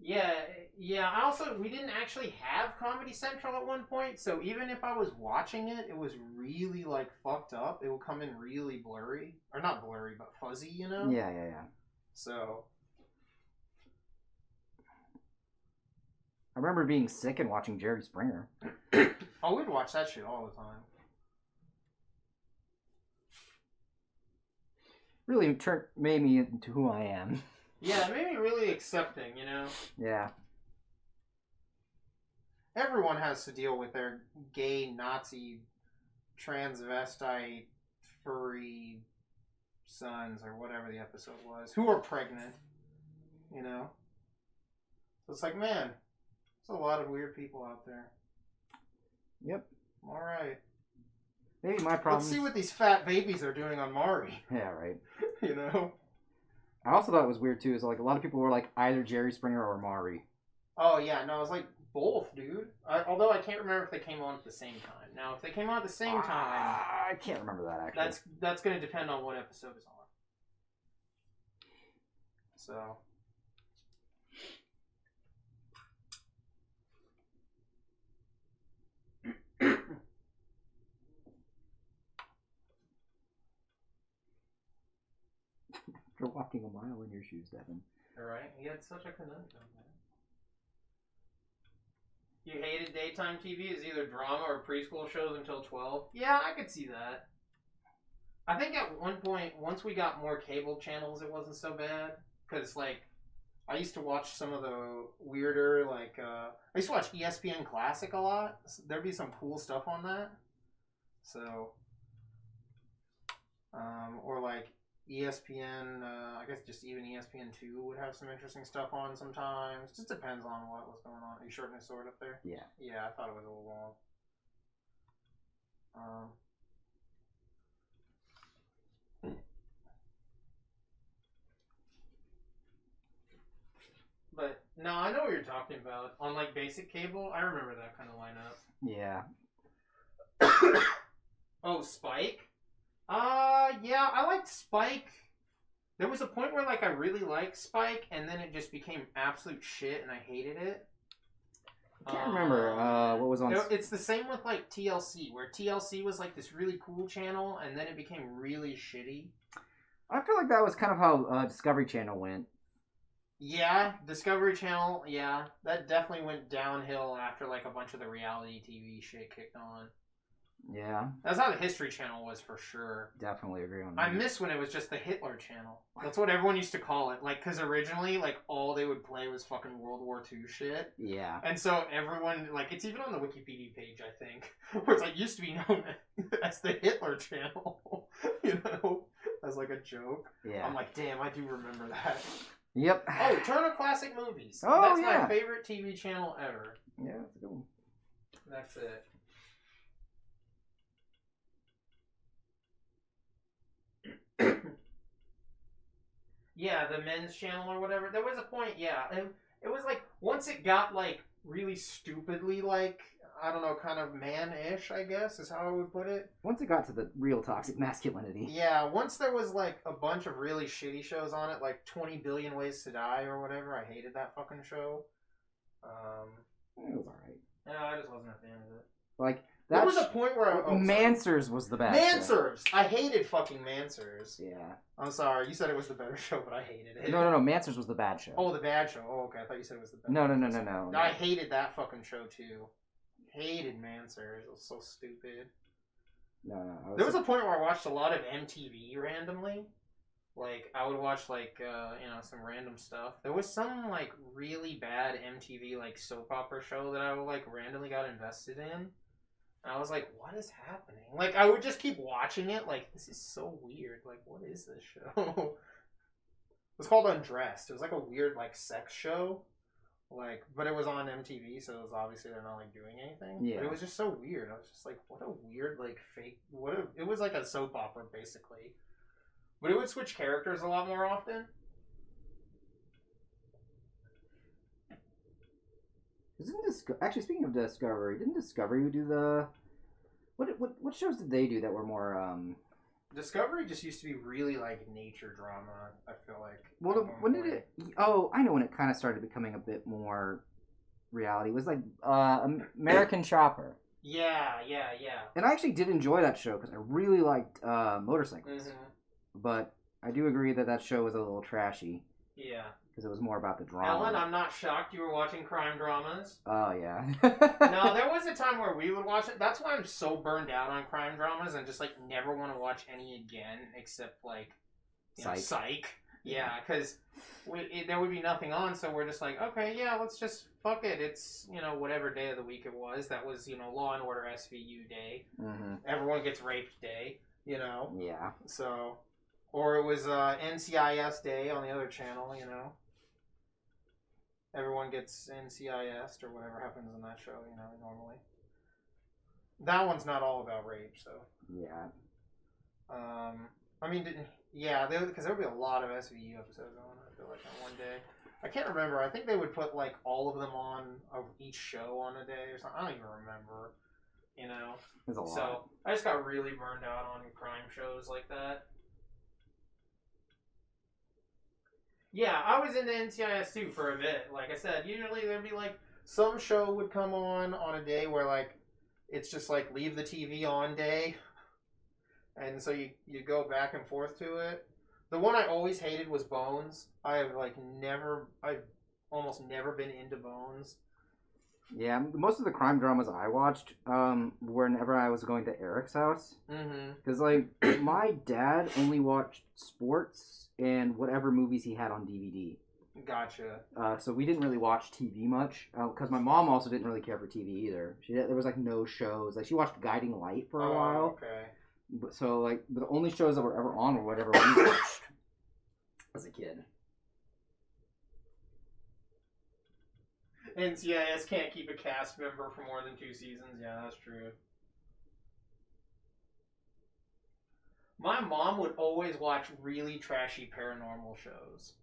Speaker 1: Yeah, we didn't actually have Comedy Central at one point, so even if I was watching it, it was really, like, fucked up. It would come in really blurry. Or not blurry, but fuzzy, you know?
Speaker 2: Yeah.
Speaker 1: So...
Speaker 2: I remember being sick and watching Jerry Springer.
Speaker 1: Oh, we'd watch that shit all the time.
Speaker 2: Really made me into who I am.
Speaker 1: Yeah, it made me really accepting, you know?
Speaker 2: Yeah.
Speaker 1: Everyone has to deal with their gay, Nazi, transvestite, furry sons, or whatever the episode was, who are pregnant, you know? So it's like, man, there's a lot of weird people out there.
Speaker 2: Yep.
Speaker 1: Alright.
Speaker 2: Maybe my problem.
Speaker 1: Let's see what these fat babies are doing on Mari.
Speaker 2: Yeah, right.
Speaker 1: You know?
Speaker 2: I also thought it was weird, too, is like a lot of people were like either Jerry Springer or Mari.
Speaker 1: Oh, yeah, no, it was like both, dude. Although I can't remember if they came on at the same time. Now, if they came on at the same time...
Speaker 2: I can't remember that, actually.
Speaker 1: That's going to depend on what episode is on. So...
Speaker 2: You're walking a mile in your shoes, Devin.
Speaker 1: Alright, he had such a conundrum, man. You hated daytime TV as either drama or preschool shows until 12? Yeah, I could see that. I think at one point, once we got more cable channels, it wasn't so bad. Because, like, I used to watch some of the weirder, like, I used to watch ESPN Classic a lot. There'd be some cool stuff on that. So, or like ESPN, I guess just even ESPN2 would have some interesting stuff on sometimes. Just depends on what was going on. Are you shortening the sword up there?
Speaker 2: Yeah.
Speaker 1: Yeah, I thought it was a little long. But, no, I know what you're talking about. On, like, basic cable, I remember that kind of lineup.
Speaker 2: Yeah.
Speaker 1: Oh, Spike? Yeah, I liked Spike. There was a point where, like, I really liked Spike, and then it just became absolute shit, and I hated it.
Speaker 2: I can't remember what was on...
Speaker 1: It's the same with, like, TLC, where TLC was, like, this really cool channel, and then it became really shitty.
Speaker 2: I feel like that was kind of how Discovery Channel went.
Speaker 1: Yeah, Discovery Channel, yeah. That definitely went downhill after, like, a bunch of the reality TV shit kicked on.
Speaker 2: Yeah.
Speaker 1: That's how the History Channel was, for sure.
Speaker 2: Definitely agree on that.
Speaker 1: I miss when it was just the Hitler Channel. That's what everyone used to call it. Like, because originally, like, all they would play was fucking World War II shit.
Speaker 2: Yeah.
Speaker 1: And so everyone, like, it's even on the Wikipedia page, I think, where it's, like, used to be known as the Hitler Channel. You know? As, like, a joke.
Speaker 2: Yeah.
Speaker 1: I'm like, damn, I do remember that.
Speaker 2: Yep.
Speaker 1: Oh, Turner Classic Movies.
Speaker 2: Oh,
Speaker 1: That's
Speaker 2: yeah.
Speaker 1: my favorite TV channel ever.
Speaker 2: Yeah, that's a good one.
Speaker 1: That's it. Yeah, the men's channel or whatever. There was a point, yeah. And it was like, once it got like really stupidly like, I don't know, kind of man-ish, I guess, is how I would put it.
Speaker 2: Once it got to the real toxic masculinity.
Speaker 1: Yeah, once there was like a bunch of really shitty shows on it, like 20 Billion Ways to Die or whatever. I hated that fucking show.
Speaker 2: It was alright.
Speaker 1: Yeah, I just wasn't a fan of it.
Speaker 2: Like,
Speaker 1: There was a point where
Speaker 2: Mansers was the best.
Speaker 1: Mansers! I hated fucking Mansers.
Speaker 2: Yeah.
Speaker 1: I'm sorry, you said it was the better show, but I hated it.
Speaker 2: No. Mansers was the bad show.
Speaker 1: Oh, the bad show. Oh, okay. I thought you said it was the bad.
Speaker 2: No.
Speaker 1: I hated that fucking show too. Hated Mansers. It was so stupid.
Speaker 2: No.
Speaker 1: There was a point where I watched a lot of MTV randomly. Like, I would watch, like, some random stuff. There was some, like, really bad MTV, like, soap opera show that I, like, randomly got invested in. And I was like, what is happening? Like, I would just keep watching it. Like, this is so weird. Like, what is this show? It was called Undressed. It was, like, a weird, like, sex show. Like, but it was on MTV, so it was obviously they're not, like, doing anything.
Speaker 2: Yeah.
Speaker 1: But it was just so weird. I was just like, what a weird, like, fake... It was like a soap opera, basically. But it would switch characters a lot more often.
Speaker 2: Actually, speaking of Discovery, didn't Discovery do the... What shows did they do that were more...
Speaker 1: Discovery just used to be really, like, nature drama, I feel like.
Speaker 2: Well, when did it... Oh, I know when it kind of started becoming a bit more reality. It was like American Chopper.
Speaker 1: Yeah.
Speaker 2: And I actually did enjoy that show because I really liked motorcycles.
Speaker 1: Mm-hmm.
Speaker 2: But I do agree that show was a little trashy.
Speaker 1: Yeah.
Speaker 2: Because it was more about the drama.
Speaker 1: Ellen, I'm not shocked you were watching crime dramas.
Speaker 2: Oh, yeah.
Speaker 1: No, there was a time where we would watch it. That's why I'm so burned out on crime dramas and just, like, never want to watch any again except, like, Psych. Yeah, because there would be nothing on, so we're just like, okay, yeah, let's just, fuck it. It's, whatever day of the week it was. That was, Law and Order SVU day.
Speaker 2: Mm-hmm.
Speaker 1: Everyone gets raped day,
Speaker 2: Yeah.
Speaker 1: So... Or it was NCIS Day on the other channel, Everyone gets NCIS'd or whatever happens in that show, normally. That one's not all about rape, so.
Speaker 2: Yeah.
Speaker 1: Because there would be a lot of SVU episodes on, I feel like, on one day. I can't remember. I think they would put, like, all of them on of each show on a day or something. I don't even remember,
Speaker 2: There's a lot.
Speaker 1: So, I just got really burned out on crime shows like that. Yeah, I was into NCIS too for a bit. Like I said, usually there'd be like some show would come on a day where like it's just like leave the TV on day, and so you go back and forth to it. The one I always hated was Bones. I've almost never been into Bones.
Speaker 2: Yeah, most of the crime dramas I watched whenever I was going to Eric's house. Because, like, my dad only watched sports and whatever movies he had on DVD.
Speaker 1: Gotcha.
Speaker 2: So we didn't really watch TV much. Because my mom also didn't really care for TV either. There was, like, no shows. Like, she watched Guiding Light for a while.
Speaker 1: Okay.
Speaker 2: But the only shows that were ever on were whatever we watched as a kid.
Speaker 1: NCIS can't keep a cast member for more than 2 seasons. Yeah, that's true. My mom would always watch really trashy paranormal shows.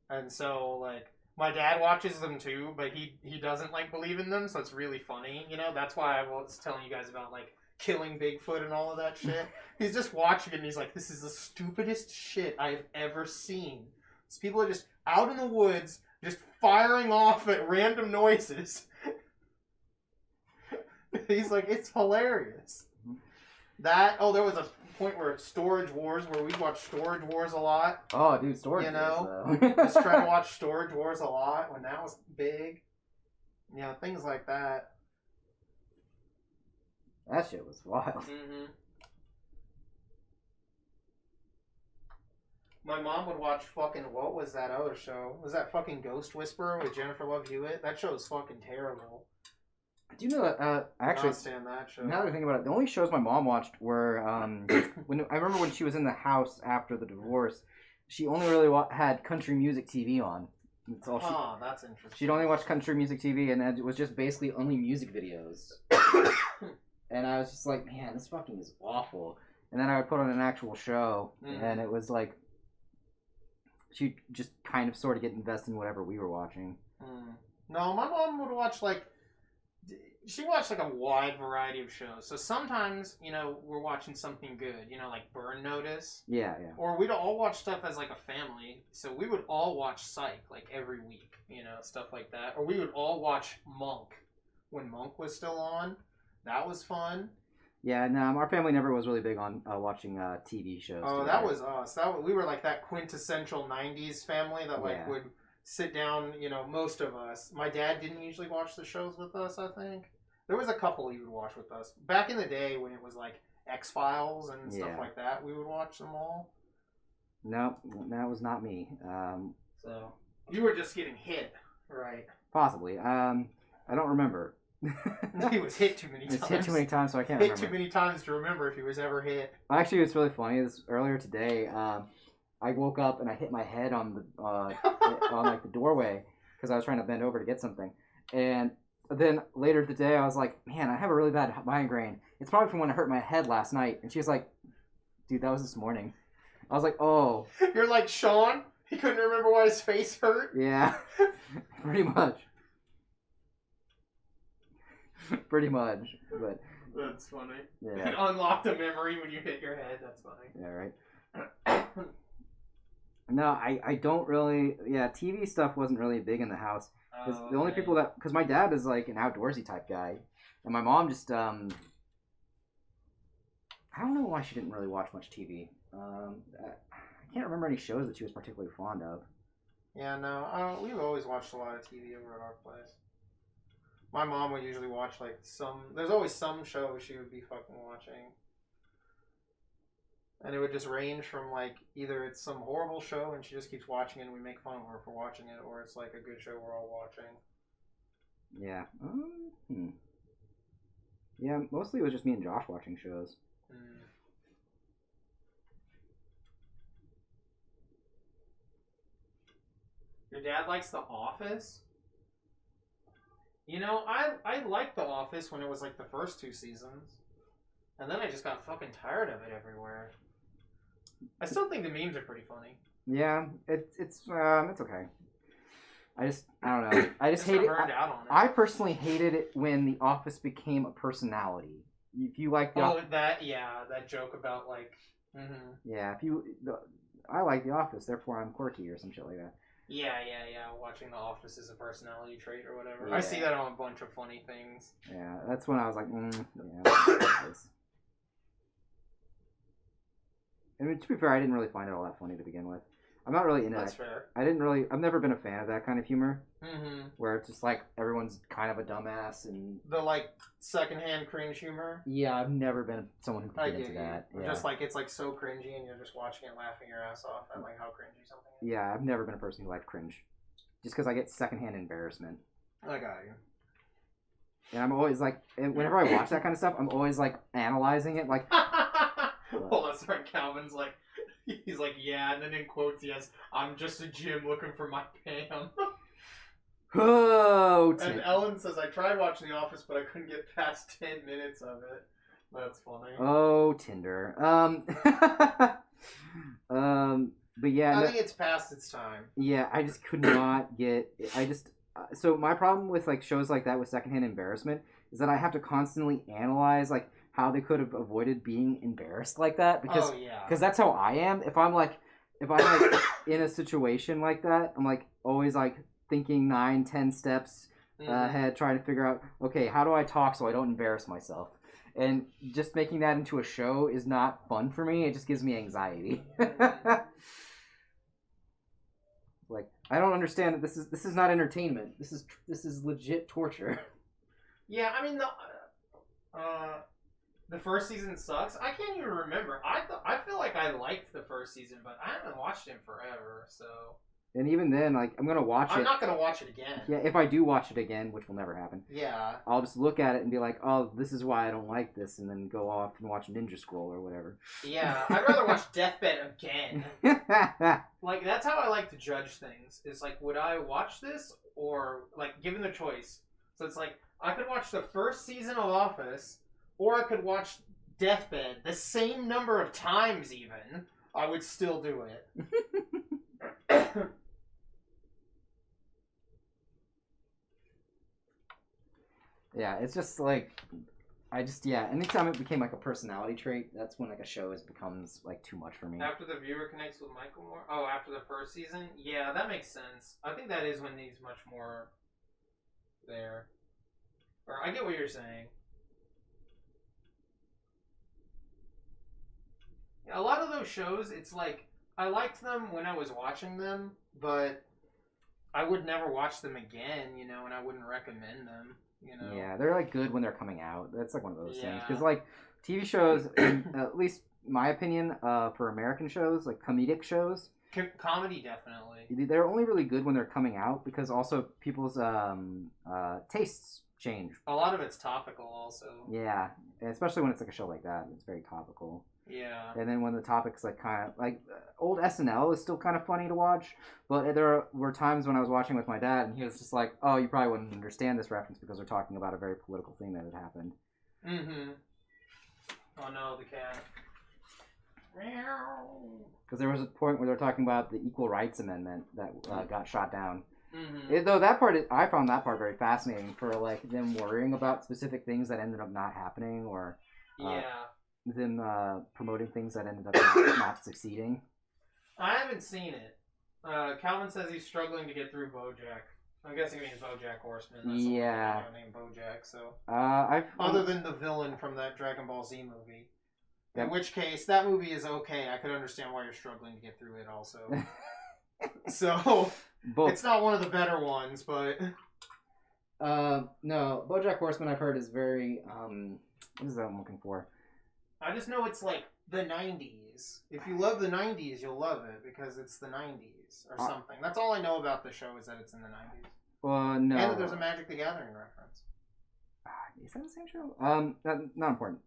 Speaker 1: And so, like, my dad watches them too, but he doesn't, like, believe in them, so it's really funny, That's why I was telling you guys about, like, killing Bigfoot and all of that shit. He's just watching it and he's like, this is the stupidest shit I've ever seen. These people are just out in the woods, just firing off at random noises. He's like, it's hilarious. There was a point where Storage Wars, where we watched Storage Wars a lot.
Speaker 2: Oh, dude, Storage Wars,
Speaker 1: Just trying to watch Storage Wars a lot when that was big. Things like that.
Speaker 2: That shit was wild.
Speaker 1: Mm-hmm. My mom would watch fucking, what was that other show? Was that fucking Ghost Whisperer with Jennifer Love Hewitt? That show's fucking terrible.
Speaker 2: Do you know that, I actually...
Speaker 1: Not stand that show.
Speaker 2: Now that I think about it, the only shows my mom watched were, I remember when she was in the house after the divorce, she only really had country music TV on. That's all
Speaker 1: that's interesting.
Speaker 2: She'd only watch country music TV, and it was just basically only music videos. And I was just like, man, this fucking is awful. And then I would put on an actual show, and it was like, she'd just kind of sort of get invested in whatever we were watching.
Speaker 1: No, my mom would watch, like, she watched, like, a wide variety of shows. So sometimes, you know, we're watching something good, you know, like Burn Notice.
Speaker 2: Yeah, yeah.
Speaker 1: Or we'd all watch stuff as, like, a family. So we would all watch Psych, like, every week, you know, stuff like that. Or we would all watch Monk when Monk was still on. That was fun.
Speaker 2: Yeah, no, our family never was really big on watching TV shows.
Speaker 1: Oh,
Speaker 2: together.
Speaker 1: that was us. We were, like, that quintessential 90s family that, like, would sit down, you know, most of us. My dad didn't usually watch the shows with us, I think. There was a couple he would watch with us. Back in the day when it was like X-Files and stuff like that, we would watch them all.
Speaker 2: No, that was not me.
Speaker 1: So you were just getting hit, right?
Speaker 2: Possibly. I don't remember.
Speaker 1: He was hit too many times.
Speaker 2: He was hit too many times, so I can't remember.
Speaker 1: Hit too many times to remember if he was ever hit.
Speaker 2: Actually, it's really funny. Earlier today, I woke up and I hit my head on the on like the doorway because I was trying to bend over to get something, and then later today I was like, man, I have a really bad migraine. It's probably from when I hurt my head last night. And she was like, dude, that was this morning. I was like, oh.
Speaker 1: You're like Sean? He couldn't remember why his face hurt?
Speaker 2: Yeah, pretty much. Pretty much, but...
Speaker 1: That's funny.
Speaker 2: Yeah.
Speaker 1: It unlocked a memory when you hit your head. That's funny.
Speaker 2: Yeah, right. No, I don't really... Yeah, TV stuff wasn't really big in the house. Because the only people that... Because my dad is like an outdoorsy type guy. And my mom just... I don't know why she didn't really watch much TV. I can't remember any shows that she was particularly fond of.
Speaker 1: Yeah, no. We've always watched a lot of TV over at our place. My mom would usually watch like some... There's always some show she would be fucking watching. And it would just range from like either it's some horrible show and she just keeps watching it and we make fun of her for watching it, or it's like a good show we're all watching.
Speaker 2: Yeah. Yeah, mostly it was just me and Josh watching shows.
Speaker 1: Your dad likes The Office? You know, I liked The Office when it was like the first 2 seasons. And then I just got fucking tired of it everywhere. I still think the memes are pretty funny.
Speaker 2: Yeah, it's okay. I don't know. I just hate it. I personally hated it when The Office became a personality. If you like
Speaker 1: that joke about like.
Speaker 2: Yeah, I like The Office, therefore I'm quirky or some shit like that.
Speaker 1: Yeah. Watching The Office is a personality trait or whatever. Yeah. I see that on a bunch of funny things.
Speaker 2: Yeah, that's when I was like, yeah. And to be fair, I didn't really find it all that funny to begin with. I'm not really into
Speaker 1: That's
Speaker 2: that.
Speaker 1: Fair.
Speaker 2: I've never been a fan of that kind of humor.
Speaker 1: Mm-hmm.
Speaker 2: Where it's just like everyone's kind of a dumbass and
Speaker 1: the like secondhand cringe humor.
Speaker 2: Yeah, I've never been someone who can get into that. Yeah.
Speaker 1: Just like it's like so cringy and you're just watching it laughing your ass off at like how cringy something is.
Speaker 2: Yeah, I've never been a person who liked cringe. Just because I get secondhand embarrassment.
Speaker 1: I got you.
Speaker 2: And I'm always like, and whenever I watch that kind of stuff, I'm always like analyzing it, like.
Speaker 1: Hold on, sorry, Calvin's like, he's like, yeah, and then in quotes he has, I'm just a Jim looking for my Pam.
Speaker 2: Oh,
Speaker 1: and Ellen says, I tried watching The Office, but I couldn't get past 10 minutes of it. That's funny.
Speaker 2: Oh, Tinder. But yeah.
Speaker 1: I think it's past its time.
Speaker 2: Yeah, I just could not get, so my problem with like shows like that with secondhand embarrassment is that I have to constantly analyze like how they could have avoided being embarrassed like that because that's how I am. If I'm like in a situation like that, I'm like always like thinking 9-10 steps ahead, trying to figure out, okay, how do I talk so I don't embarrass myself? And just making that into a show is not fun for me. It just gives me anxiety. Like, I don't understand that this is not entertainment. This is legit torture.
Speaker 1: Yeah, I mean the first season sucks. I can't even remember. I feel like I liked the first season, but I haven't watched it in forever. So
Speaker 2: And even then, like, I'm gonna watch it.
Speaker 1: I'm not gonna watch it again.
Speaker 2: Yeah, if I do watch it again, which will never happen.
Speaker 1: Yeah.
Speaker 2: I'll just look at it and be like, oh, this is why I don't like this, and then go off and watch Ninja Scroll or whatever.
Speaker 1: Yeah, I'd rather watch Deathbed again. Like, that's how I like to judge things. Is like, would I watch this, or like, given the choice? So it's like, I could watch the first season of Office, or I could watch Deathbed the same number of times. Even I would still do it.
Speaker 2: Yeah, it's just like, anytime it became like a personality trait, that's when like a show becomes like too much for me.
Speaker 1: After the viewer connects with Michael more? Oh, after the first season? Yeah, that makes sense. I think that is when he's much more there. Or I get what you're saying. Yeah, a lot of those shows, it's like, I liked them when I was watching them, but I would never watch them again, you know, and I wouldn't recommend them. You know?
Speaker 2: Yeah, they're like good when they're coming out. That's like one of those things.
Speaker 1: Yeah.
Speaker 2: Because like TV shows, at least my opinion, for American shows, like comedic shows,
Speaker 1: comedy definitely.
Speaker 2: they're only really good when they're coming out because also people's tastes change.
Speaker 1: A lot of it's topical also.
Speaker 2: Yeah, especially when it's like a show like that. It's very topical.
Speaker 1: Yeah.
Speaker 2: And then when the topic's like kind of like old SNL is still kind of funny to watch, but there were times when I was watching with my dad and he was just like, "Oh, you probably wouldn't understand this reference because we're talking about a very political thing that had happened."
Speaker 1: Mm-hmm. Oh no, the cat.
Speaker 2: Because there was a point where they were talking about the Equal Rights Amendment that got shot down.
Speaker 1: Mm-hmm.
Speaker 2: Though that part, I found that part very fascinating for like them worrying about specific things that ended up not happening, or them promoting things that ended up not succeeding.
Speaker 1: I haven't seen it. Calvin says he's struggling to get through BoJack. I'm guessing he means BoJack Horseman. That's
Speaker 2: Yeah.
Speaker 1: the name BoJack. So.
Speaker 2: Other
Speaker 1: than the villain from that Dragon Ball Z movie. In which case, that movie is okay. I could understand why you're struggling to get through it also. So, it's not one of the better ones, but...
Speaker 2: No, BoJack Horseman I've heard is very, what is that I'm looking for?
Speaker 1: I just know it's like the 90s. If you love the 90s, you'll love it because it's the 90s or something. That's all I know about the show is that it's in the 90s.
Speaker 2: Well, no.
Speaker 1: And that there's a Magic the Gathering reference.
Speaker 2: Is that the same show? Not important.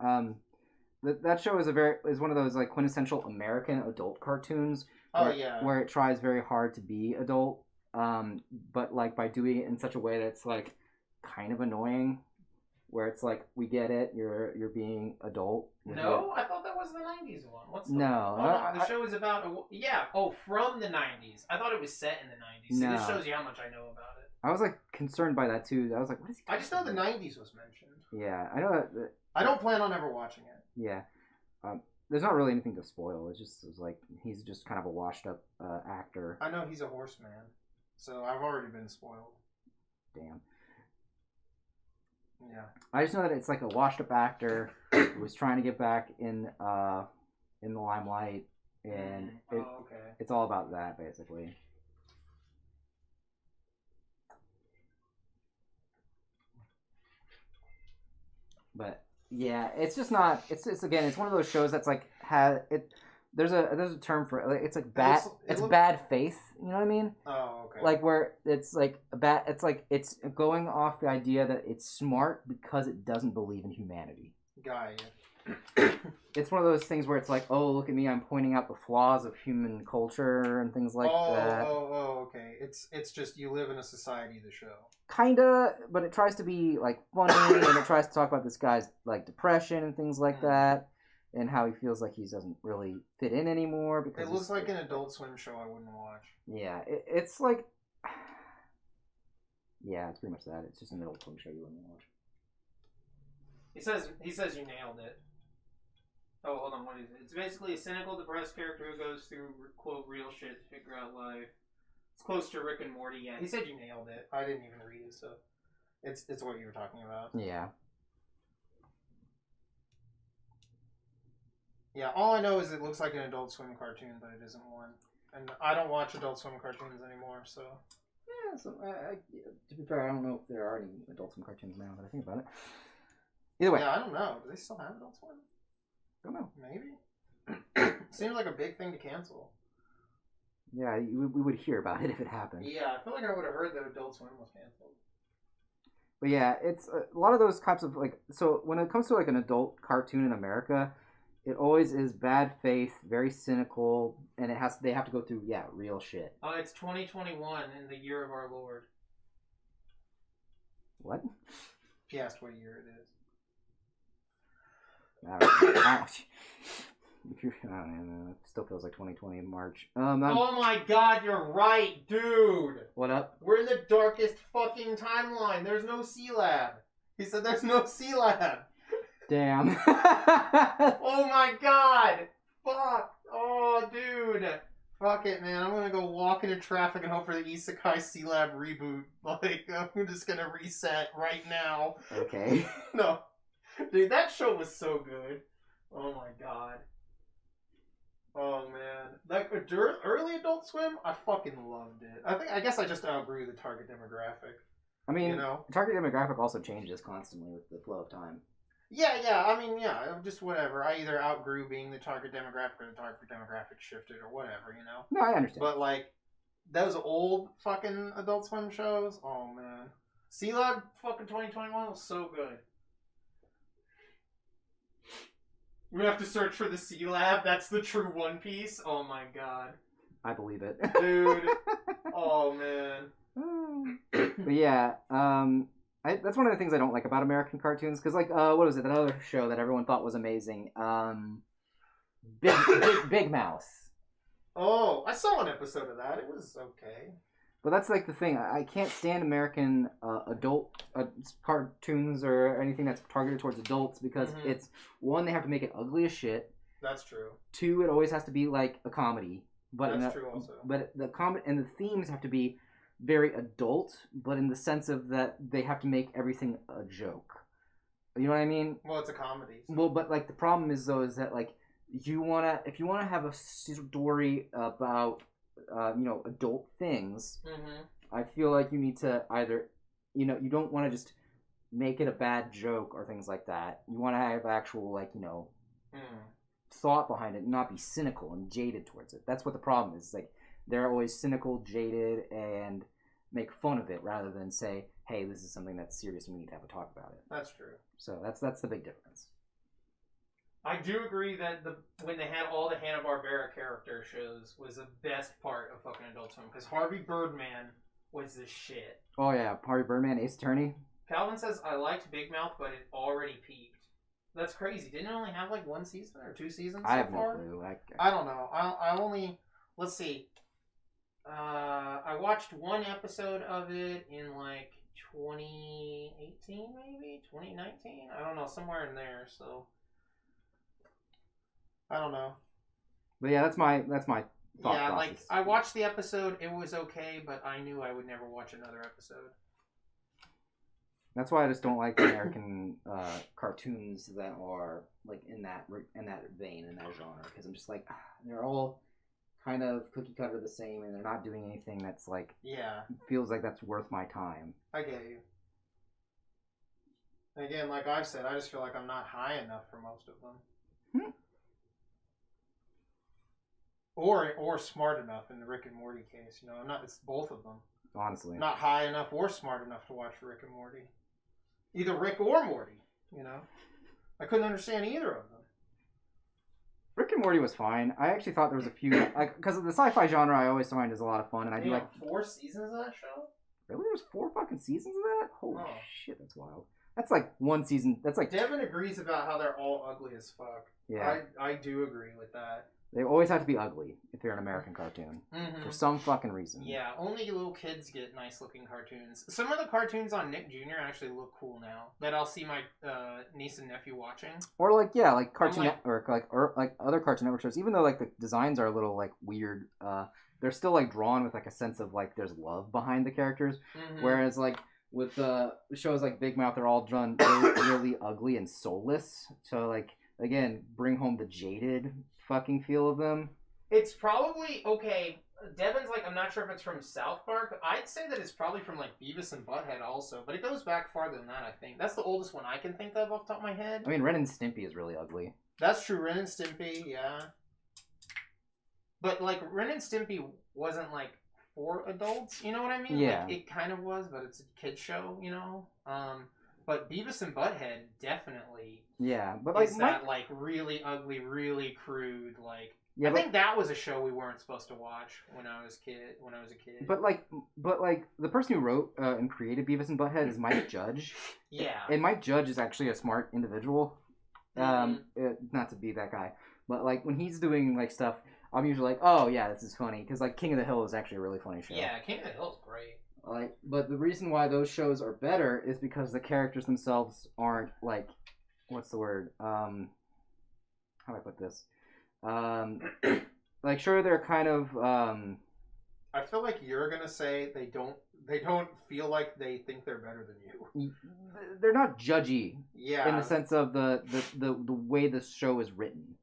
Speaker 2: That show is one of those like quintessential American adult cartoons. Where it tries very hard to be adult, but like by doing it in such a way that's like kind of annoying. Where it's like, we get it, you're being adult.
Speaker 1: No, I thought that was the 90s one. What's the
Speaker 2: the
Speaker 1: show is about from the 90s. I thought it was set in the 90s.
Speaker 2: No.
Speaker 1: See, this shows you how much I know about it.
Speaker 2: I was like concerned by that too. I was like, what is he?
Speaker 1: I just know the 90s was mentioned.
Speaker 2: Yeah, I know that.
Speaker 1: I don't plan on ever watching it.
Speaker 2: Yeah. There's not really anything to spoil. It's like he's just kind of a washed up actor.
Speaker 1: I know he's a horseman, so I've already been spoiled.
Speaker 2: Damn.
Speaker 1: Yeah.
Speaker 2: I just know that it's like a washed up actor who was trying to get back in the limelight, and it's all about that basically. But yeah, it's just not. It's again, it's one of those shows that's like There's a term for it. It's like bad. It's bad faith. You know what I mean?
Speaker 1: Oh, okay.
Speaker 2: Like where it's like a bad. It's like it's going off the idea that it's smart because it doesn't believe in humanity.
Speaker 1: Got you.
Speaker 2: It's one of those things where it's like, oh, look at me, I'm pointing out the flaws of human culture and things like that.
Speaker 1: Oh, okay. It's just you live in a society, the show.
Speaker 2: Kinda, but it tries to be like funny, and it tries to talk about this guy's like depression and things like that, and how he feels like he doesn't really fit in anymore. Because
Speaker 1: it looks like an Adult Swim show I wouldn't watch.
Speaker 2: Yeah, it's like, yeah, it's pretty much that. It's just an Adult Swim show you wouldn't watch.
Speaker 1: He says you nailed it. Oh, hold on, what is it? It's basically a cynical, depressed character who goes through, quote, real shit to figure out life. It's close to Rick and Morty, yeah. He said you nailed it. I didn't even read it, so it's what you were talking about.
Speaker 2: Yeah.
Speaker 1: Yeah, all I know is it looks like an Adult Swim cartoon, but it isn't one. And I don't watch Adult Swim cartoons anymore, so...
Speaker 2: Yeah, so to be fair, I don't know if there are any Adult Swim cartoons now, but I think about it. Either way.
Speaker 1: Yeah, I don't know. Do they still have Adult Swim?
Speaker 2: Don't know.
Speaker 1: Maybe. Seems like a big thing to cancel.
Speaker 2: Yeah, we would hear about it if it happened.
Speaker 1: Yeah, I feel like I would have heard that Adult Swim was canceled.
Speaker 2: But yeah, it's a lot of those types of like. So when it comes to like an adult cartoon in America, it always is bad faith, very cynical, and they have to go through real shit.
Speaker 1: Oh, it's 2021 in the year of our Lord.
Speaker 2: What?
Speaker 1: If you asked what year it is.
Speaker 2: I don't know. I don't know. It still feels like 2020 in March.
Speaker 1: Oh my god, you're right, dude!
Speaker 2: What up?
Speaker 1: We're in the darkest fucking timeline. There's no C-Lab. He said there's no C-Lab.
Speaker 2: Damn.
Speaker 1: Oh my god! Fuck! Oh, dude! Fuck it, man. I'm gonna go walk into traffic and hope for the Isekai C-Lab reboot. Like, I'm just gonna reset right now.
Speaker 2: Okay.
Speaker 1: No. Dude, that show was so good. Oh my god. Oh man. Like, early Adult Swim, I fucking loved it. I guess I just outgrew the target demographic.
Speaker 2: I mean,
Speaker 1: you know?
Speaker 2: the target demographic also changes constantly with the flow of time.
Speaker 1: Yeah, I mean, just whatever. I either outgrew being the target demographic or the target demographic shifted or whatever, you know?
Speaker 2: No, I understand.
Speaker 1: But, like, those old fucking Adult Swim shows, oh, man. C-Lab fucking 2021 was so good. We have to search for the C-Lab. That's the true One Piece. Oh, my God.
Speaker 2: I believe it.
Speaker 1: Dude. Oh, man.
Speaker 2: But yeah, that's one of the things I don't like about American cartoons, because like what was it, that other show that everyone thought was amazing, Big Mouth.
Speaker 1: Oh, I saw an episode of that. It was okay.
Speaker 2: But that's like the thing, I can't stand American adult cartoons or anything that's targeted towards adults, because it's, one, they have to make it ugly as shit.
Speaker 1: That's true.
Speaker 2: Two, it always has to be like a comedy. But
Speaker 1: that's true also.
Speaker 2: But the and the themes have to be very adult, but in the sense of that they have to make everything a joke. You know what I mean?
Speaker 1: Well, it's a comedy. So.
Speaker 2: Well, but like the problem is though is that like if you wanna have a story about adult things, I feel like you need to either you don't want to just make it a bad joke or things like that. You want to have actual thought behind it and not be cynical and jaded towards it. That's what the problem is. Like they're always cynical, jaded, and make fun of it rather than say, hey, this is something that's serious and we need to have a talk about it.
Speaker 1: That's true.
Speaker 2: So that's the big difference.
Speaker 1: I do agree that when they had all the Hanna-Barbera character shows was the best part of fucking Adult Swim, because Harvey Birdman was the shit.
Speaker 2: Oh yeah, Harvey Birdman, Ace Attorney.
Speaker 1: Calvin says, I liked Big Mouth, but it already peaked. That's crazy. Didn't it only have like 1 season or 2 seasons so
Speaker 2: I have
Speaker 1: far?
Speaker 2: no clue.
Speaker 1: I don't know. I only... Let's see. I watched one episode of it in like 2018 maybe? 2019? I don't know. Somewhere in there, so... I don't know.
Speaker 2: But yeah, that's my thought
Speaker 1: yeah,
Speaker 2: process.
Speaker 1: like I watched the episode, it was okay, but I knew I would never watch another episode.
Speaker 2: That's why I just don't like American cartoons that are like in that vein, in that genre, because I'm just like they're all kind of cookie cutter the same, and they're not doing anything that's like feels like that's worth my time.
Speaker 1: I get you. Again, like I've said, I just feel like I'm not high enough for most of them. Or smart enough in the Rick and Morty case. You know, I'm not. It's both of them.
Speaker 2: Honestly,
Speaker 1: not high enough or smart enough to watch Rick and Morty. Either Rick or Morty. You know, I couldn't understand either of them.
Speaker 2: Rick and Morty was fine. I actually thought there was a few because of the sci-fi genre. I always find is a lot of fun, and I do like
Speaker 1: 4 seasons of that show.
Speaker 2: Really, there's 4 fucking seasons of that? Holy shit, that's wild. That's like 1 season. That's like
Speaker 1: Devin agrees about how they're all ugly as fuck.
Speaker 2: Yeah,
Speaker 1: I do agree with that.
Speaker 2: They always have to be ugly if they're an American cartoon. For some fucking reason.
Speaker 1: Yeah, only little kids get nice looking cartoons. Some of the cartoons on Nick Jr. actually look cool now. That I'll see my niece and nephew watching.
Speaker 2: Or like Cartoon Network, or other Cartoon Network shows. Even though like the designs are a little like weird, they're still like drawn with like a sense of like there's love behind the characters. Whereas like with shows like Big Mouth, they're all done really ugly and soulless. So like again, bring home the jaded fucking feel of them.
Speaker 1: It's probably okay. Devin's like, I'm not sure if it's from South Park. I'd say that it's probably from like Beavis and Butthead also, but it goes back farther than that. I think that's the oldest one I can think of off the top of my head.
Speaker 2: I mean, Ren and Stimpy is really ugly.
Speaker 1: That's true. Ren and Stimpy, yeah. But like Ren and Stimpy wasn't like for adults, you know what I mean?
Speaker 2: Yeah.
Speaker 1: Like, it kind of was, but it's a kid show, you know. But Beavis and Butthead definitely.
Speaker 2: Yeah, but like
Speaker 1: is that like really ugly, really crude, like.
Speaker 2: Yeah,
Speaker 1: I think that was a show we weren't supposed to watch when I was a kid.
Speaker 2: But like the person who wrote and created Beavis and Butthead is Mike Judge.
Speaker 1: Yeah.
Speaker 2: And Mike Judge is actually a smart individual. Not to be that guy, but like when he's doing like stuff, I'm usually like, oh yeah, this is funny, because like King of the Hill is actually a really funny show.
Speaker 1: Yeah, King of the Hill is great.
Speaker 2: Like, but the reason why those shows are better is because the characters themselves aren't like, what's the word? How do I put this? Like sure they're kind of
Speaker 1: I feel like you're gonna say they don't feel like they think they're better than you.
Speaker 2: They're not judgy.
Speaker 1: Yeah.
Speaker 2: In the sense of the way the show is written.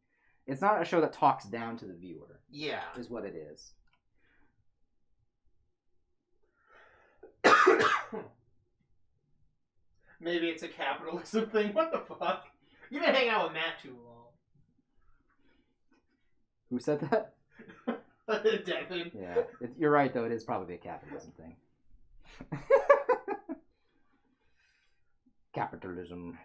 Speaker 2: It's not a show that talks down to the viewer.
Speaker 1: Yeah.
Speaker 2: Is what it is.
Speaker 1: Maybe it's a capitalism thing. What the fuck? You've been hanging out with Matt too long.
Speaker 2: Who said that?
Speaker 1: Devin.
Speaker 2: Yeah, you're right though. It is probably a capitalism thing. Capitalism.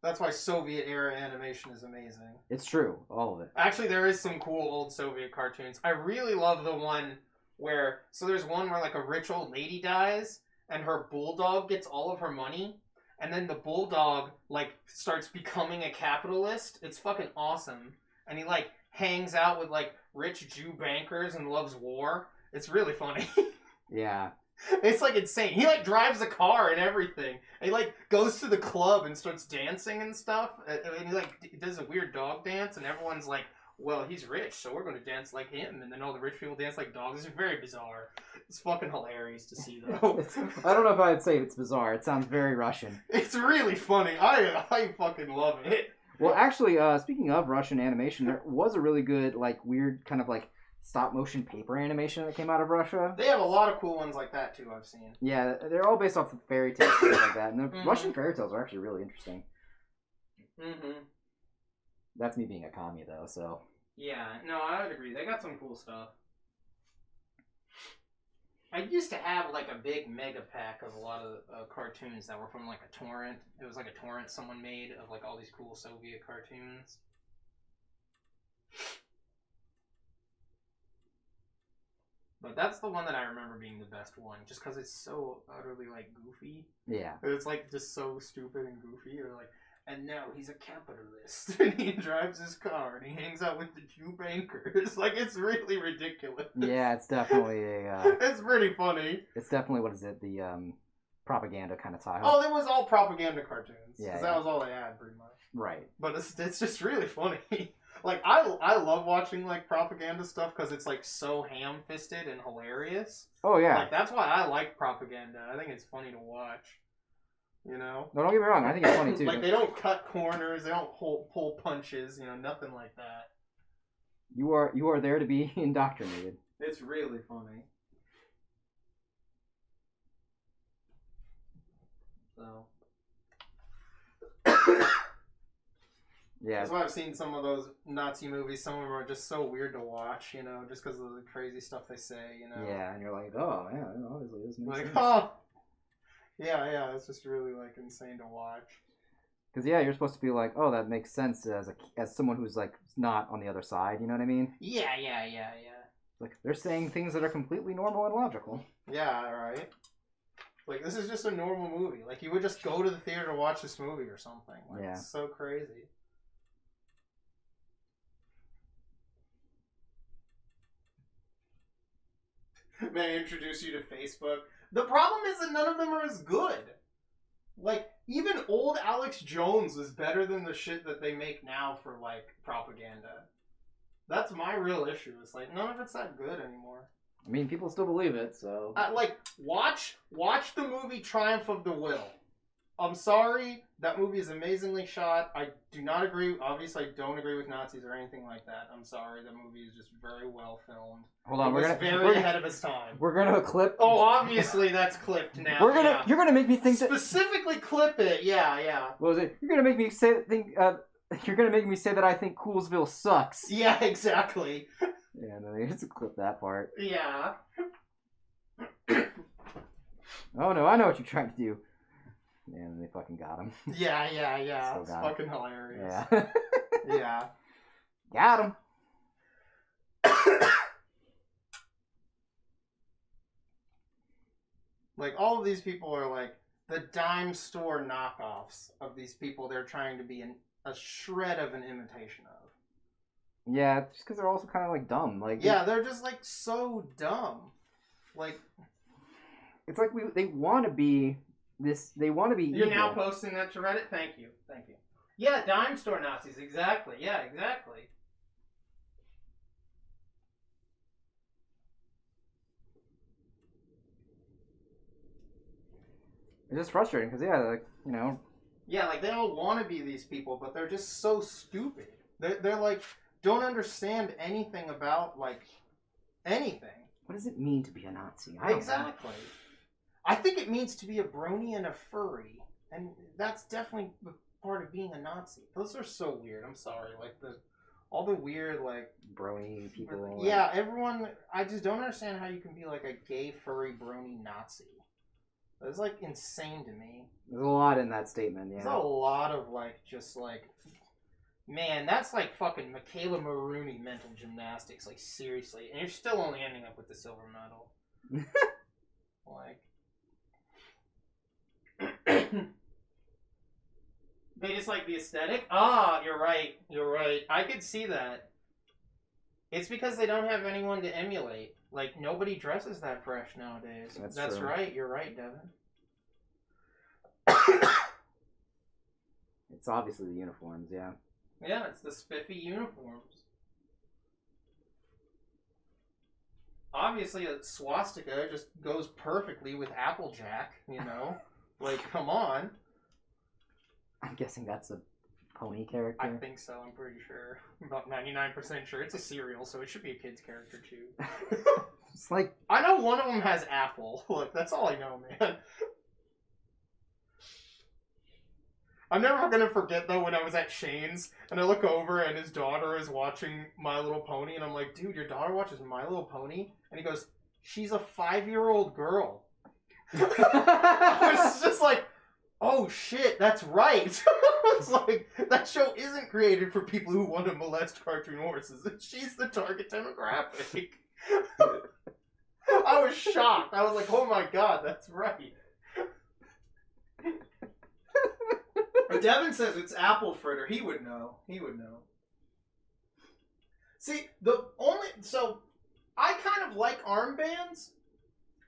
Speaker 1: That's why Soviet era animation is amazing.
Speaker 2: It's true, all of it.
Speaker 1: Actually, there is some cool old Soviet cartoons. I really love the one where there's one where like a rich old lady dies and her bulldog gets all of her money, and then the bulldog like starts becoming a capitalist. It's fucking awesome, and he like hangs out with like rich Jew bankers and loves war. It's really funny.
Speaker 2: Yeah.
Speaker 1: It's like insane. He like drives a car and everything. And he like goes to the club and starts dancing and stuff. And he like does a weird dog dance, and everyone's like, well, he's rich, so we're going to dance like him. And then all the rich people dance like dogs. It's very bizarre. It's fucking hilarious to see, though.
Speaker 2: I don't know if I'd say it's bizarre. It sounds very Russian.
Speaker 1: It's really funny. I fucking love it.
Speaker 2: Well, actually, speaking of Russian animation, there was a really good, like, weird kind of like stop motion paper animation that came out of Russia.
Speaker 1: They have a lot of cool ones like that too, I've seen.
Speaker 2: Yeah, they're all based off of fairy tales and stuff like that. And the Russian fairy tales are actually really interesting.
Speaker 1: Mm-hmm.
Speaker 2: That's me being a commie, though, so.
Speaker 1: Yeah, no, I would agree. They got some cool stuff. I used to have like a big mega pack of a lot of cartoons that were from like a torrent. It was like a torrent someone made of like all these cool Soviet cartoons. But that's the one that I remember being the best one, just because it's so utterly like goofy.
Speaker 2: Yeah.
Speaker 1: It's like just so stupid and goofy. Or like, and now he's a capitalist, and he drives his car, and he hangs out with the Jew bankers. Like, it's really ridiculous.
Speaker 2: Yeah, it's definitely a.
Speaker 1: It's pretty funny.
Speaker 2: It's definitely, what is it, the propaganda kind of style.
Speaker 1: Oh, it was all propaganda cartoons.
Speaker 2: Yeah,
Speaker 1: that was all they had, pretty much.
Speaker 2: Right.
Speaker 1: But it's just really funny. Like, I love watching, like, propaganda stuff because it's, like, so ham-fisted and hilarious.
Speaker 2: Oh, yeah.
Speaker 1: Like, that's why I like propaganda. I think it's funny to watch. You know?
Speaker 2: No, don't get me wrong. I think it's funny, too.
Speaker 1: Like, they don't cut corners. They don't pull punches. You know, nothing like that.
Speaker 2: You are there to be indoctrinated.
Speaker 1: It's really funny. So...
Speaker 2: Yeah.
Speaker 1: That's why I've seen some of those Nazi movies. Some of them are just so weird to watch, you know, just because of the crazy stuff they say, you know.
Speaker 2: Yeah, and you're like, oh, yeah, obviously this makes
Speaker 1: like,
Speaker 2: sense.
Speaker 1: oh, yeah, it's just really like insane to watch.
Speaker 2: Because yeah, you're supposed to be like, oh, that makes sense as someone who's like not on the other side. You know what I mean?
Speaker 1: Yeah.
Speaker 2: Like they're saying things that are completely normal and logical.
Speaker 1: Yeah, right. Like, this is just a normal movie. Like, you would just go to the theater to watch this movie or something. Like,
Speaker 2: yeah.
Speaker 1: It's so crazy. May I introduce you to Facebook? The problem is that none of them are as good. Like, even old Alex Jones is better than the shit that they make now for, like, propaganda. That's my real issue. It's like, none of it's that good anymore.
Speaker 2: I mean, people still believe it, so...
Speaker 1: Like, watch the movie Triumph of the Will. I'm sorry, that movie is amazingly shot. I do not agree, obviously I don't agree with Nazis or anything like that. I'm sorry, that movie is just very well filmed.
Speaker 2: Hold on,
Speaker 1: we're very ahead of its time.
Speaker 2: We're gonna clip...
Speaker 1: Oh, obviously that's clipped now.
Speaker 2: You're gonna make me think
Speaker 1: Specifically clip it, yeah.
Speaker 2: What was it? You're gonna make me say that I think Coolsville sucks.
Speaker 1: Yeah, exactly.
Speaker 2: Yeah, no, they just clip that part.
Speaker 1: Yeah.
Speaker 2: Oh no, I know what you're trying to do. Yeah, and they fucking got him.
Speaker 1: Yeah.
Speaker 2: Still
Speaker 1: It's
Speaker 2: got him.
Speaker 1: fucking hilarious.
Speaker 2: Yeah.
Speaker 1: Yeah.
Speaker 2: Got him.
Speaker 1: Like, all of these people are like the dime store knockoffs of these people they're trying to be a shred of an imitation of.
Speaker 2: Yeah, just because they're also kind of like dumb. Like
Speaker 1: Yeah, they're just like so dumb. Like,
Speaker 2: it's like they want to be this. They want to be.
Speaker 1: you're
Speaker 2: evil.
Speaker 1: now posting that to Reddit? Thank you. Yeah, dime store Nazis. Exactly. Yeah, exactly.
Speaker 2: It's just frustrating because like
Speaker 1: Yeah, like they all want to be these people, but they're just so stupid. They're like don't understand anything about like anything.
Speaker 2: What does it mean to be a Nazi? I don't know.
Speaker 1: Exactly. I think it means to be a brony and a furry, and that's definitely part of being a Nazi. Those are so weird. I'm sorry, like all the weird like
Speaker 2: brony people.
Speaker 1: Yeah, everyone. I just don't understand how you can be like a gay furry brony Nazi. That's like insane to me.
Speaker 2: There's a lot in that statement. Yeah.
Speaker 1: There's a lot of like just like. Man, that's like fucking Michaela Maroney mental gymnastics. Like seriously, and you're still only ending up with the silver medal. Like. They just like the aesthetic? Ah, you're right. I could see that. It's because they don't have anyone to emulate. Like, nobody dresses that fresh nowadays. That's
Speaker 2: true.
Speaker 1: right. You're right, Devin.
Speaker 2: It's obviously the uniforms, yeah.
Speaker 1: Yeah, it's the spiffy uniforms. Obviously, a swastika just goes perfectly with Applejack, you know? Like, come on.
Speaker 2: I'm guessing that's a pony character.
Speaker 1: I think so, I'm pretty sure. I'm about 99% sure. It's a cereal, so it should be a kid's character, too.
Speaker 2: It's like...
Speaker 1: I know one of them has apple. Look, that's all I know, man. I'm never going to forget, though, when I was at Shane's, and I look over, and his daughter is watching My Little Pony, and I'm like, dude, your daughter watches My Little Pony? And he goes, she's a 5-year-old girl. I was just like, oh shit, that's right. It's like, that show isn't created for people who want to molest cartoon horses. She's the target demographic. I was shocked. I was like, oh my god, that's right. But Devin says it's apple fritter. He would know. See, so I kind of like armbands.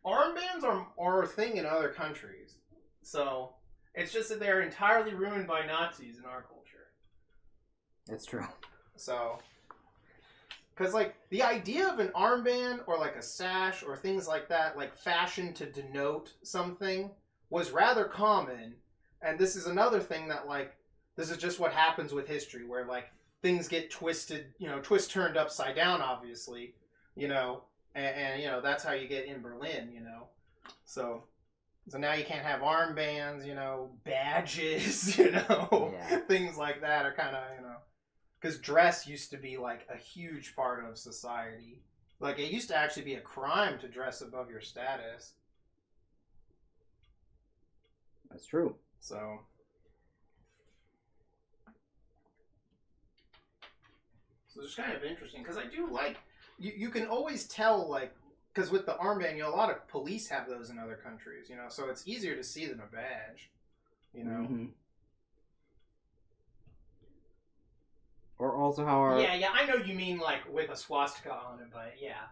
Speaker 1: Armbands are a thing in other countries. So it's just that they're entirely ruined by Nazis in our culture.
Speaker 2: It's true.
Speaker 1: So, because like the idea of an armband or like a sash or things like that, like fashioned to denote something, was rather common. And this is another thing that like, this is just what happens with history, where like things get twisted, turned upside down, obviously, and that's how you get in Berlin, So now you can't have armbands, badges,
Speaker 2: Yeah.
Speaker 1: things like that are kind of, because dress used to be like a huge part of society. Like it used to actually be a crime to dress above your status.
Speaker 2: That's true.
Speaker 1: So it's kind of interesting because I do like, you can always tell like, because with the armband, a lot of police have those in other countries, so it's easier to see than a badge,
Speaker 2: Mm-hmm. Or also how our...
Speaker 1: Yeah, I know you mean like with a swastika on it, but yeah.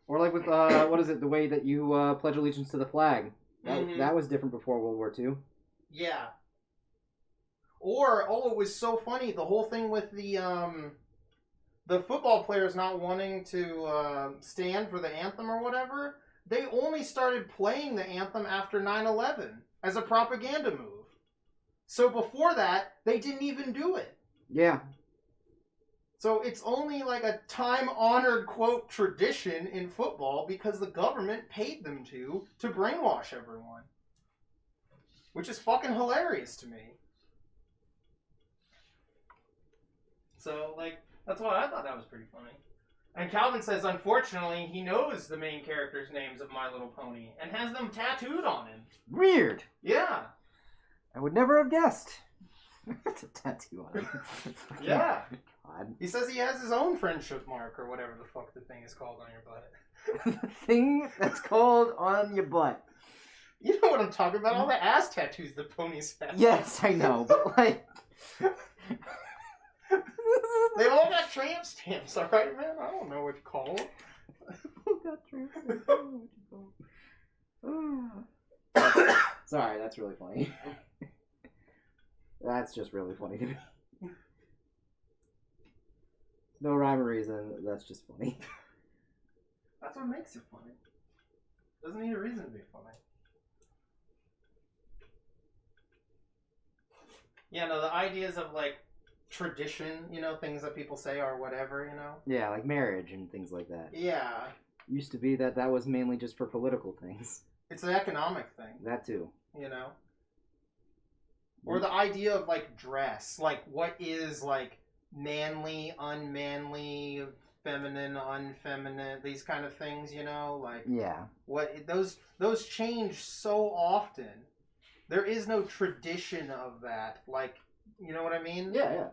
Speaker 2: Or like with, what is it, the way that you pledge allegiance to the flag. That was different before World War II. Yeah.
Speaker 1: Or, it was so funny, the whole thing with the football players not wanting to stand for the anthem or whatever, they only started playing the anthem after 9/11 as a propaganda move. So before that, they didn't even do it.
Speaker 2: Yeah.
Speaker 1: So it's only like a time-honored, quote, tradition in football because the government paid them to brainwash everyone. Which is fucking hilarious to me. So, like, that's why I thought that was pretty funny. And Calvin says, unfortunately, he knows the main characters' names of My Little Pony and has them tattooed on him.
Speaker 2: Weird.
Speaker 1: Yeah.
Speaker 2: I would never have guessed. It's a tattoo on him.
Speaker 1: Yeah.
Speaker 2: God.
Speaker 1: He says he has his own friendship mark or whatever the fuck the thing is called on your butt.
Speaker 2: The thing that's called on your butt.
Speaker 1: You know what I'm talking about? All the ass tattoos the ponies have.
Speaker 2: Yes, I know, but like...
Speaker 1: They all got tramp stamps, alright, man? I don't know what to call them.
Speaker 2: Sorry, that's really funny. That's just really funny to me. No rhyme or reason, that's just funny.
Speaker 1: That's what makes it funny. Doesn't need a reason to be funny. Yeah, no, the ideas of, like, tradition, you know, things that people say or whatever, you know?
Speaker 2: Yeah, like marriage and things like that.
Speaker 1: Yeah.
Speaker 2: Used to be that was mainly just for political things.
Speaker 1: It's an economic thing.
Speaker 2: That too.
Speaker 1: You know? Or the idea of, like, dress. Like, what is, like, manly, unmanly, feminine, unfeminine, these kind of things, you know? Like,
Speaker 2: yeah.
Speaker 1: Those change so often. There is no tradition of that. Like, you know what I mean?
Speaker 2: Yeah, yeah.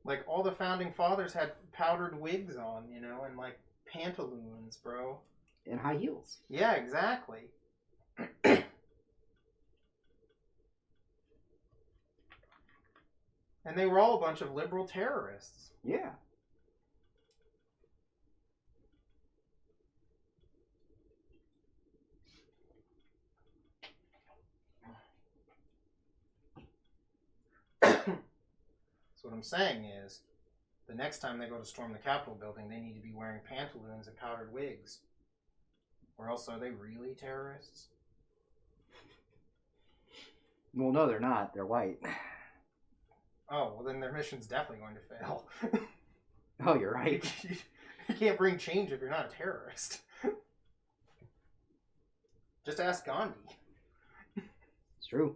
Speaker 1: Like, all the founding fathers had powdered wigs on, you know, and, like, pantaloons, bro.
Speaker 2: And high heels.
Speaker 1: Yeah, exactly. And they were all a bunch of liberal terrorists.
Speaker 2: Yeah.
Speaker 1: So what I'm saying is, the next time they go to storm the Capitol building, they need to be wearing pantaloons and powdered wigs. Or else are they really terrorists?
Speaker 2: Well, no, they're not. They're white.
Speaker 1: Oh, well then their mission's definitely going to fail.
Speaker 2: Oh, you're right.
Speaker 1: You can't bring change if you're not a terrorist. Just ask Gandhi.
Speaker 2: It's true.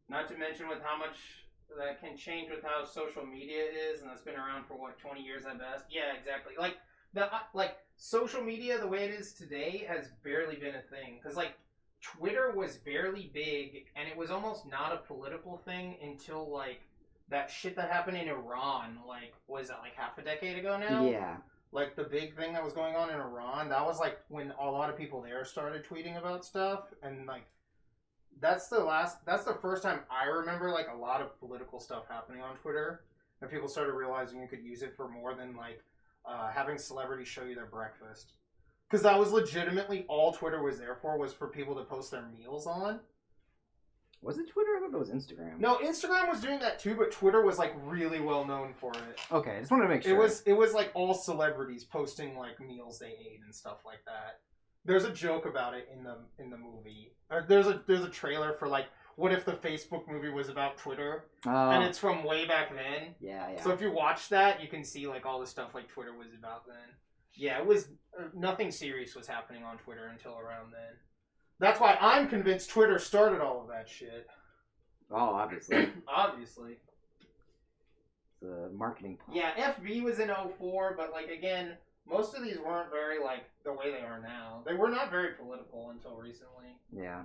Speaker 1: Not to mention with how much that can change with how social media is, and that's been around for what, 20 years at best. Yeah, exactly. Like social media, the way it is today, has barely been a thing. Because like Twitter was barely big, and it was almost not a political thing until like that shit that happened in Iran. Like, was that like half a decade ago now?
Speaker 2: Yeah.
Speaker 1: Like the big thing that was going on in Iran. That was like when a lot of people there started tweeting about stuff, and like. That's the first time I remember like a lot of political stuff happening on Twitter, and people started realizing you could use it for more than like having celebrities show you their breakfast, because that was legitimately all Twitter was there for, was for people to post their meals on.
Speaker 2: Was it Twitter? I thought that was Instagram.
Speaker 1: No, Instagram was doing that too, but Twitter was like really well known for it.
Speaker 2: Okay, I just wanted to make sure.
Speaker 1: It was like all celebrities posting like meals they ate and stuff like that. There's a joke about it in the movie. There's a trailer for like, what if the Facebook movie was about Twitter? And it's from way back then.
Speaker 2: Yeah, yeah.
Speaker 1: So if you watch that, you can see like all the stuff like Twitter was about then. Yeah, it was nothing serious was happening on Twitter until around then. That's why I'm convinced Twitter started all of that shit.
Speaker 2: Oh, obviously.
Speaker 1: Obviously.
Speaker 2: The marketing.
Speaker 1: Yeah, FB was in 2004, but like again. Most of these weren't very, like, the way they are now. They were not very political until recently.
Speaker 2: Yeah.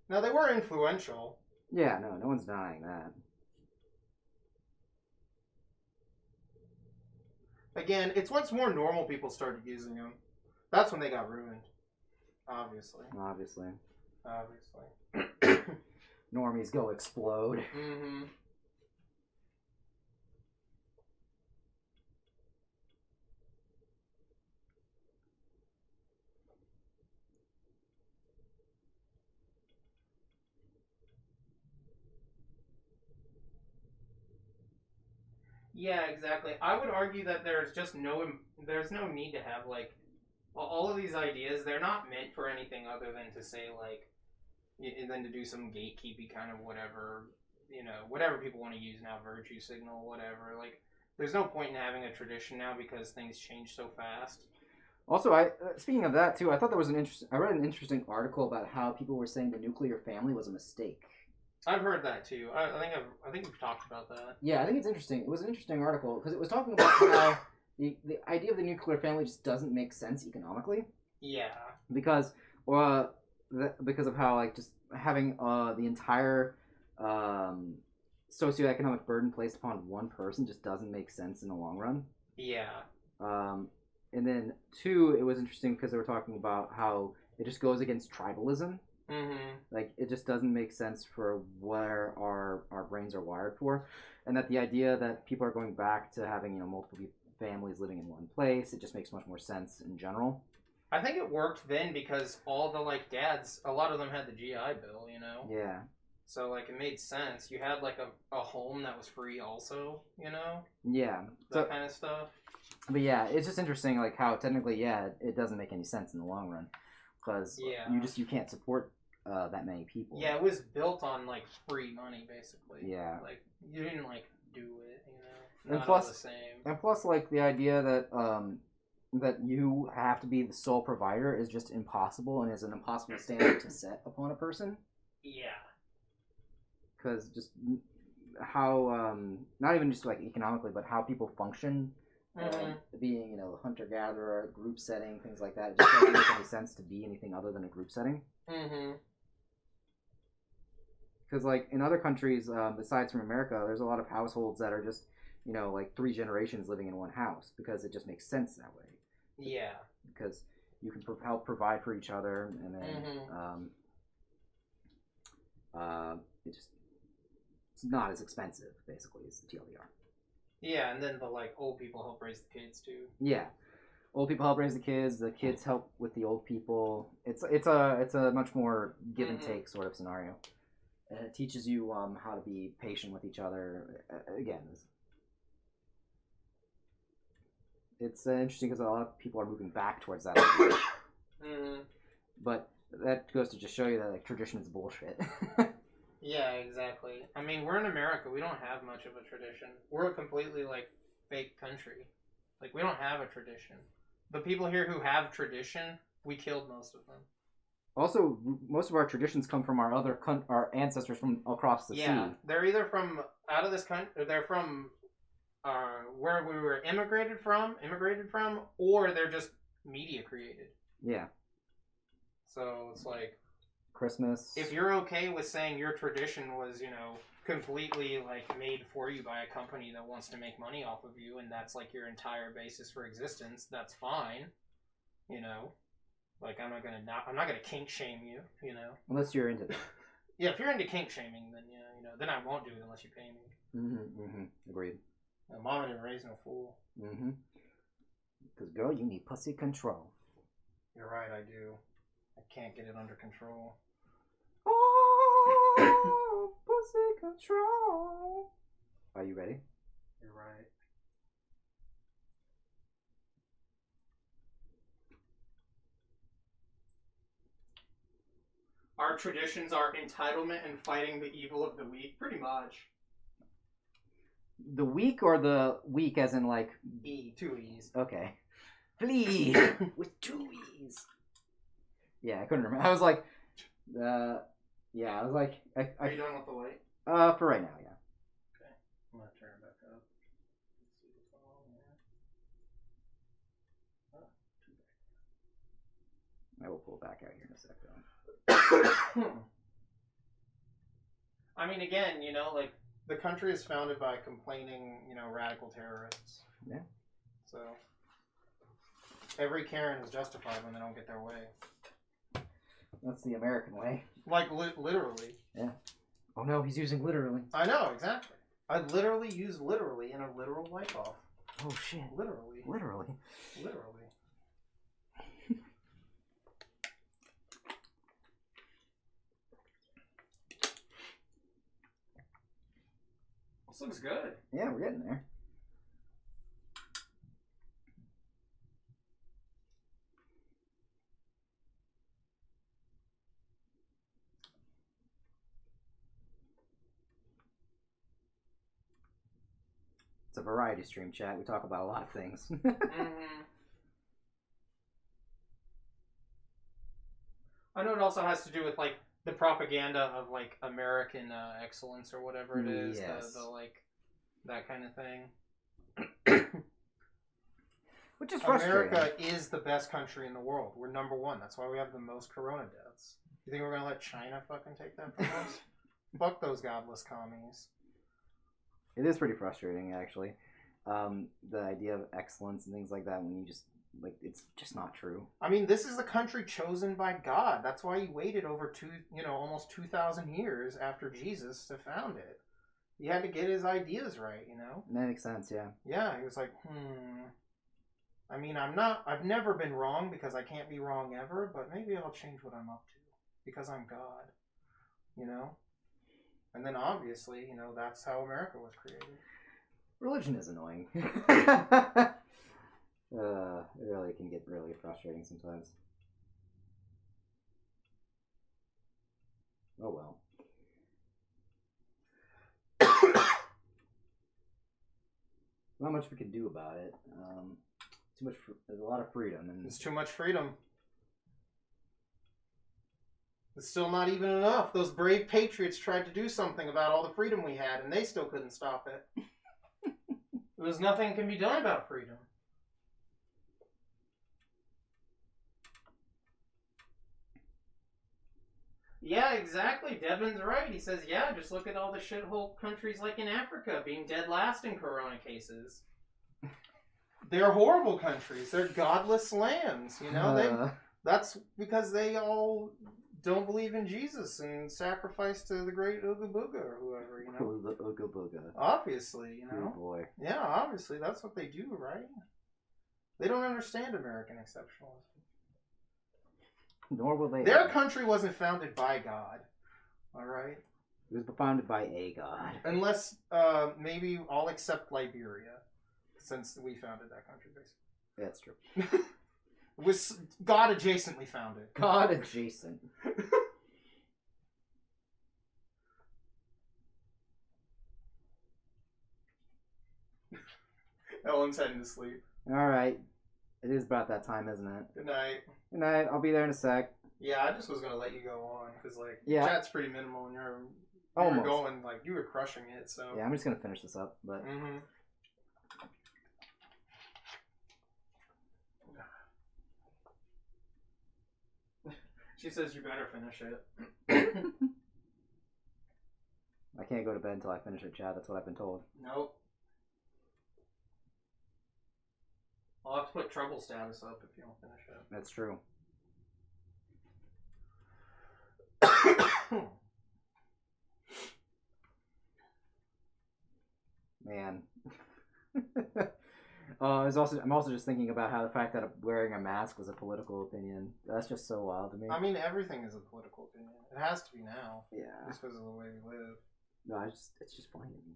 Speaker 1: Now, they were influential.
Speaker 2: Yeah, no one's denying that.
Speaker 1: Again, it's once more normal people started using them. That's when they got ruined. Obviously.
Speaker 2: Normies go explode.
Speaker 1: Mm-hmm. Yeah, exactly. I would argue that there's no need to have, like, all of these ideas, they're not meant for anything other than to say, like, than to do some gatekeepy kind of whatever, you know, whatever people want to use now, virtue signal, whatever. Like, there's no point in having a tradition now because things change so fast.
Speaker 2: Also, speaking of that too, I thought there was I read an interesting article about how people were saying the nuclear family was a mistake.
Speaker 1: I've heard that too. I think we've talked about that.
Speaker 2: Yeah, I think it's interesting. It was an interesting article because it was talking about how the idea of the nuclear family just doesn't make sense economically.
Speaker 1: Yeah.
Speaker 2: Because because of how like just having the entire socioeconomic burden placed upon one person just doesn't make sense in the long run.
Speaker 1: Yeah.
Speaker 2: And then two, it was interesting because they were talking about how it just goes against tribalism.
Speaker 1: Mm-hmm.
Speaker 2: Like it just doesn't make sense for where our brains are wired for, and that the idea that people are going back to having multiple families living in one place, it just makes much more sense in general.
Speaker 1: I think it worked then because all the like dads, a lot of them had the GI Bill, you know.
Speaker 2: Yeah.
Speaker 1: So like it made sense. You had like a home that was free, also, you know.
Speaker 2: Yeah.
Speaker 1: That kind of stuff.
Speaker 2: But yeah, it's just interesting, like how technically, yeah, it doesn't make any sense in the long run, because you can't support that many people.
Speaker 1: Yeah, it was built on like free money, basically.
Speaker 2: Yeah.
Speaker 1: Like you didn't like do it, you know.
Speaker 2: And
Speaker 1: Not
Speaker 2: plus,
Speaker 1: all the same.
Speaker 2: And plus, like the idea that that you have to be the sole provider is just impossible and is an impossible standard to set upon a person.
Speaker 1: Yeah.
Speaker 2: Because just how not even just like economically, but how people function. Being hunter-gatherer, group setting, things like that. It just doesn't make any sense to be anything other than a group setting. Because like in other countries, besides from America, there's a lot of households that are just like 3 generations living in one house because it just makes sense that way.
Speaker 1: Yeah.
Speaker 2: Because you can help provide for each other, and then it's not as expensive, basically, as the TLDR.
Speaker 1: Yeah, and then the like old people help raise the kids too.
Speaker 2: Yeah, old people help raise the kids help with the old people. It's a much more give and take sort of scenario. And it teaches you how to be patient with each other. Again, it's interesting because a lot of people are moving back towards that idea. But that goes to just show you that like tradition is bullshit.
Speaker 1: Yeah, exactly. I mean, we're in America. We don't have much of a tradition. We're a completely, like, fake country. Like, we don't have a tradition. The people here who have tradition, we killed most of them.
Speaker 2: Also, most of our traditions come from our ancestors from across the sea.
Speaker 1: Yeah, they're either from out of this country, or they're from where we were immigrated from, or they're just media created.
Speaker 2: Yeah.
Speaker 1: So, it's like...
Speaker 2: Christmas.
Speaker 1: If you're okay with saying your tradition was, completely like made for you by a company that wants to make money off of you, and that's like your entire basis for existence, that's fine. Like I'm not gonna kink shame you.
Speaker 2: Unless you're into that.
Speaker 1: Yeah, if you're into kink shaming, then then I won't do it unless you pay me.
Speaker 2: Agreed.
Speaker 1: Mama didn't raise no fool.
Speaker 2: Because girl, you need pussy control.
Speaker 1: You're right, I do. I can't get it under control.
Speaker 2: Oh, pussy control. Are you ready?
Speaker 1: You're right. Our traditions are entitlement and fighting the evil of the weak, pretty much.
Speaker 2: The weak or the weak as in like...
Speaker 1: E, 2 E's.
Speaker 2: Okay. Flee with 2 E's. Yeah, I couldn't remember. I was like, are you done
Speaker 1: with the light?
Speaker 2: For right now, yeah.
Speaker 1: Okay, I'm gonna turn it back up. Let's see what's going on here.
Speaker 2: I will pull it back out here in a second.
Speaker 1: I mean, again, like the country is founded by complaining, radical terrorists.
Speaker 2: Yeah.
Speaker 1: So every Karen is justified when they don't get their way.
Speaker 2: That's the American way.
Speaker 1: Like, literally.
Speaker 2: Yeah. Oh no, he's using literally.
Speaker 1: I know, exactly. I literally use literally in a literal wipe-off.
Speaker 2: Oh shit.
Speaker 1: Literally.
Speaker 2: Literally.
Speaker 1: This looks good.
Speaker 2: Yeah, we're getting there. It's a variety stream, chat. We talk about a lot of things.
Speaker 1: I know it also has to do with like the propaganda of like American excellence or whatever it is.
Speaker 2: Yes.
Speaker 1: The like that kind of thing.
Speaker 2: Which is frustrating.
Speaker 1: America is the best country in the world. We're number one. That's why we have the most corona deaths. You think we're gonna let China fucking take that from us? Fuck those godless commies.
Speaker 2: It is pretty frustrating, actually. The idea of excellence and things like that when you just like it's just not true.
Speaker 1: I mean, this is the country chosen by God. That's why he waited over almost 2,000 years after Jesus to found it. He had to get his ideas right, you know.
Speaker 2: That makes sense, yeah.
Speaker 1: Yeah, he was like, I mean, I've never been wrong because I can't be wrong ever, but maybe I'll change what I'm up to because I'm God, you know? And then obviously, you know, that's how America was created.
Speaker 2: Religion is annoying. It really can get really frustrating sometimes. Oh well. Not much we can do about it. Too much. There's a lot of freedom, and
Speaker 1: there's too much freedom. It's still not even enough. Those brave patriots tried to do something about all the freedom we had, and they still couldn't stop it. There's nothing can be done about freedom. Yeah, exactly. Devin's right. He says, yeah, just look at all the shithole countries like in Africa being dead last in corona cases. They're horrible countries. They're godless lands, you know? That's because they all don't believe in Jesus and sacrifice to the great Ooga Booga or whoever, you know?
Speaker 2: The Ooga Booga.
Speaker 1: Obviously, you know?
Speaker 2: Oh boy.
Speaker 1: Yeah, obviously. That's what they do, right? They don't understand American exceptionalism.
Speaker 2: Nor will they.
Speaker 1: Their country wasn't founded by God, all right?
Speaker 2: It was founded by a god.
Speaker 1: Unless, maybe all except Liberia, since we founded that country, basically.
Speaker 2: That's true.
Speaker 1: It was God adjacently founded.
Speaker 2: God adjacent.
Speaker 1: Ellen's heading to sleep.
Speaker 2: Alright. It is about that time, isn't it?
Speaker 1: Good night.
Speaker 2: Good night. I'll be there in a sec.
Speaker 1: Yeah, I just was going to let you go on, because, like,
Speaker 2: yeah.
Speaker 1: chat's pretty minimal, and you were going, like, you were crushing it, so.
Speaker 2: Yeah, I'm just going to finish this up, but.
Speaker 1: Mm-hmm. She says you better finish it.
Speaker 2: I can't go to bed until I finish it, Chad. That's what I've been told.
Speaker 1: Nope. I'll have to put trouble status up if you don't finish it.
Speaker 2: That's true. Man. I'm also just thinking about how the fact that wearing a mask was a political opinion. That's just so wild to me.
Speaker 1: I mean, everything is a political opinion. It has to be now.
Speaker 2: Yeah.
Speaker 1: Just because of the way we live.
Speaker 2: No, it's just funny to me.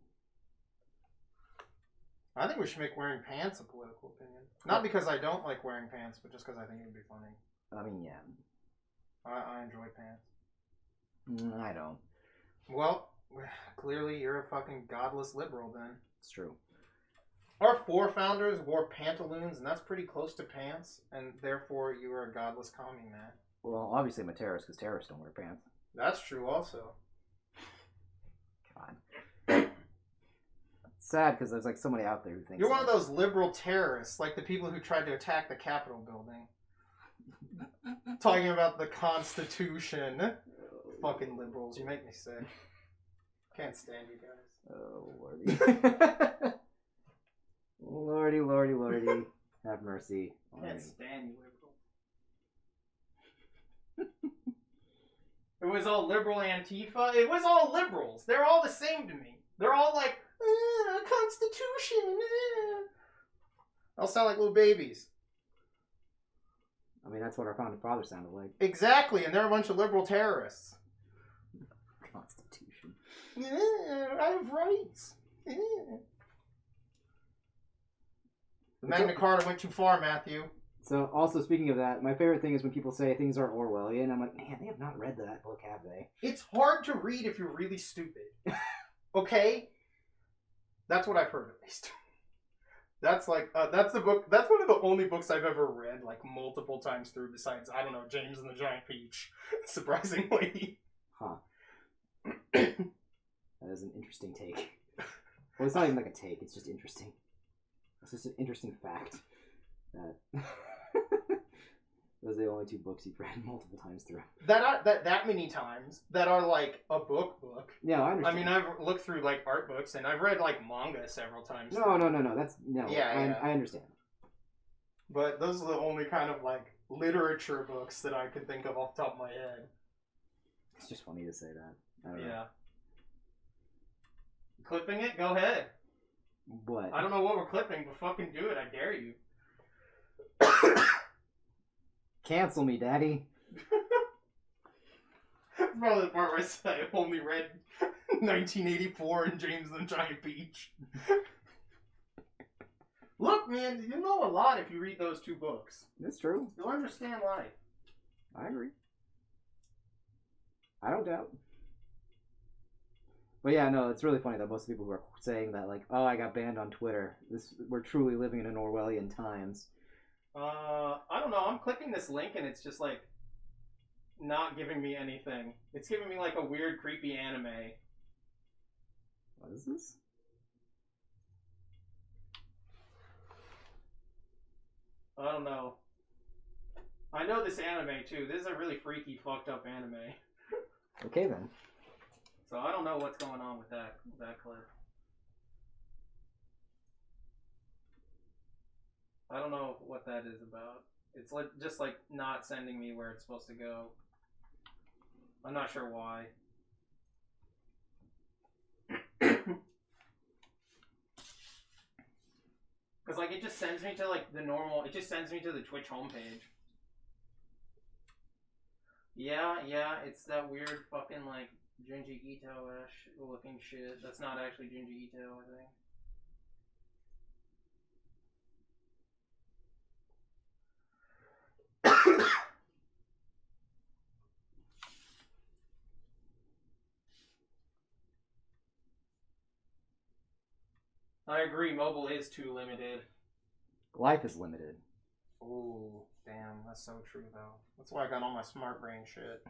Speaker 1: I think we should make wearing pants a political opinion. Not because I don't like wearing pants, but just because I think it would be funny.
Speaker 2: I mean, yeah.
Speaker 1: I enjoy pants.
Speaker 2: I don't.
Speaker 1: Well, clearly you're a fucking godless liberal then.
Speaker 2: It's true.
Speaker 1: Our forefounders wore pantaloons, and that's pretty close to pants, and therefore you are a godless commie, man.
Speaker 2: Well, obviously I'm a terrorist, because terrorists don't wear pants.
Speaker 1: That's true also.
Speaker 2: God. It's sad, because there's like somebody out there who thinks...
Speaker 1: You're one of those liberal terrorists, like the people who tried to attack the Capitol building. Talking about the Constitution. Fucking liberals, you make me sick. Can't stand you guys.
Speaker 2: Oh, lordy. Lordy, lordy, lordy. Have mercy on
Speaker 1: Can't
Speaker 2: me.
Speaker 1: stand you liberals. It was all liberal Antifa. It was all liberals. They're all the same to me. They're all like, Constitution. I'll sound like little babies.
Speaker 2: I mean, that's what our founding fathers sounded like.
Speaker 1: Exactly, and they're a bunch of liberal terrorists.
Speaker 2: Constitution.
Speaker 1: I have rights. The Magna Carta went too far, Matthew.
Speaker 2: So, also speaking of that, my favorite thing is when people say things are Orwellian. I'm like, man, they have not read that book, have they?
Speaker 1: It's hard to read if you're really stupid. Okay? That's what I've heard, at least. That's like that's the book. That's one of the only books I've ever read like multiple times through. Besides, I don't know, James and the Giant Peach. Surprisingly.
Speaker 2: Huh. That is an interesting take. Well, it's not even like a take. It's just interesting. It's just an interesting fact that those are the only two books you've read multiple times through.
Speaker 1: That many times that are like a book.
Speaker 2: Yeah, I understand.
Speaker 1: I mean, I've looked through like art books and I've read like manga several times.
Speaker 2: No. That's no.
Speaker 1: Yeah.
Speaker 2: I understand.
Speaker 1: But those are the only kind of like literature books that I could think of off the top of my head.
Speaker 2: It's just funny to say that. I don't know.
Speaker 1: Yeah. Clipping it? Go ahead.
Speaker 2: What?
Speaker 1: I don't know what we're clipping, but fucking do it. I dare you.
Speaker 2: Cancel me, Daddy.
Speaker 1: That's probably the part where I said I only read 1984 and James and the Giant Peach. Look, man, you know a lot if you read those two books.
Speaker 2: That's true.
Speaker 1: You'll understand life.
Speaker 2: I agree. I don't doubt. But yeah, no, it's really funny that most people who are saying that, like, oh, I got banned on Twitter. We're truly living in Orwellian times.
Speaker 1: I don't know. I'm clicking this link and it's just like not giving me anything. It's giving me like a weird, creepy anime.
Speaker 2: What is this?
Speaker 1: I don't know. I know this anime too. This is a really freaky, fucked up anime.
Speaker 2: Okay then.
Speaker 1: So I don't know what's going on with that clip. I don't know what that is about. It's like just like not sending me where it's supposed to go. I'm not sure why. Because like it just sends me to like the normal. It just sends me to the Twitch homepage. Yeah, it's that weird fucking like Junji Ito-ish looking shit. That's not actually Junji Ito, I think. I agree, mobile is too limited.
Speaker 2: Life is limited.
Speaker 1: Ooh, damn, that's so true though. That's why I got all my smart brain shit.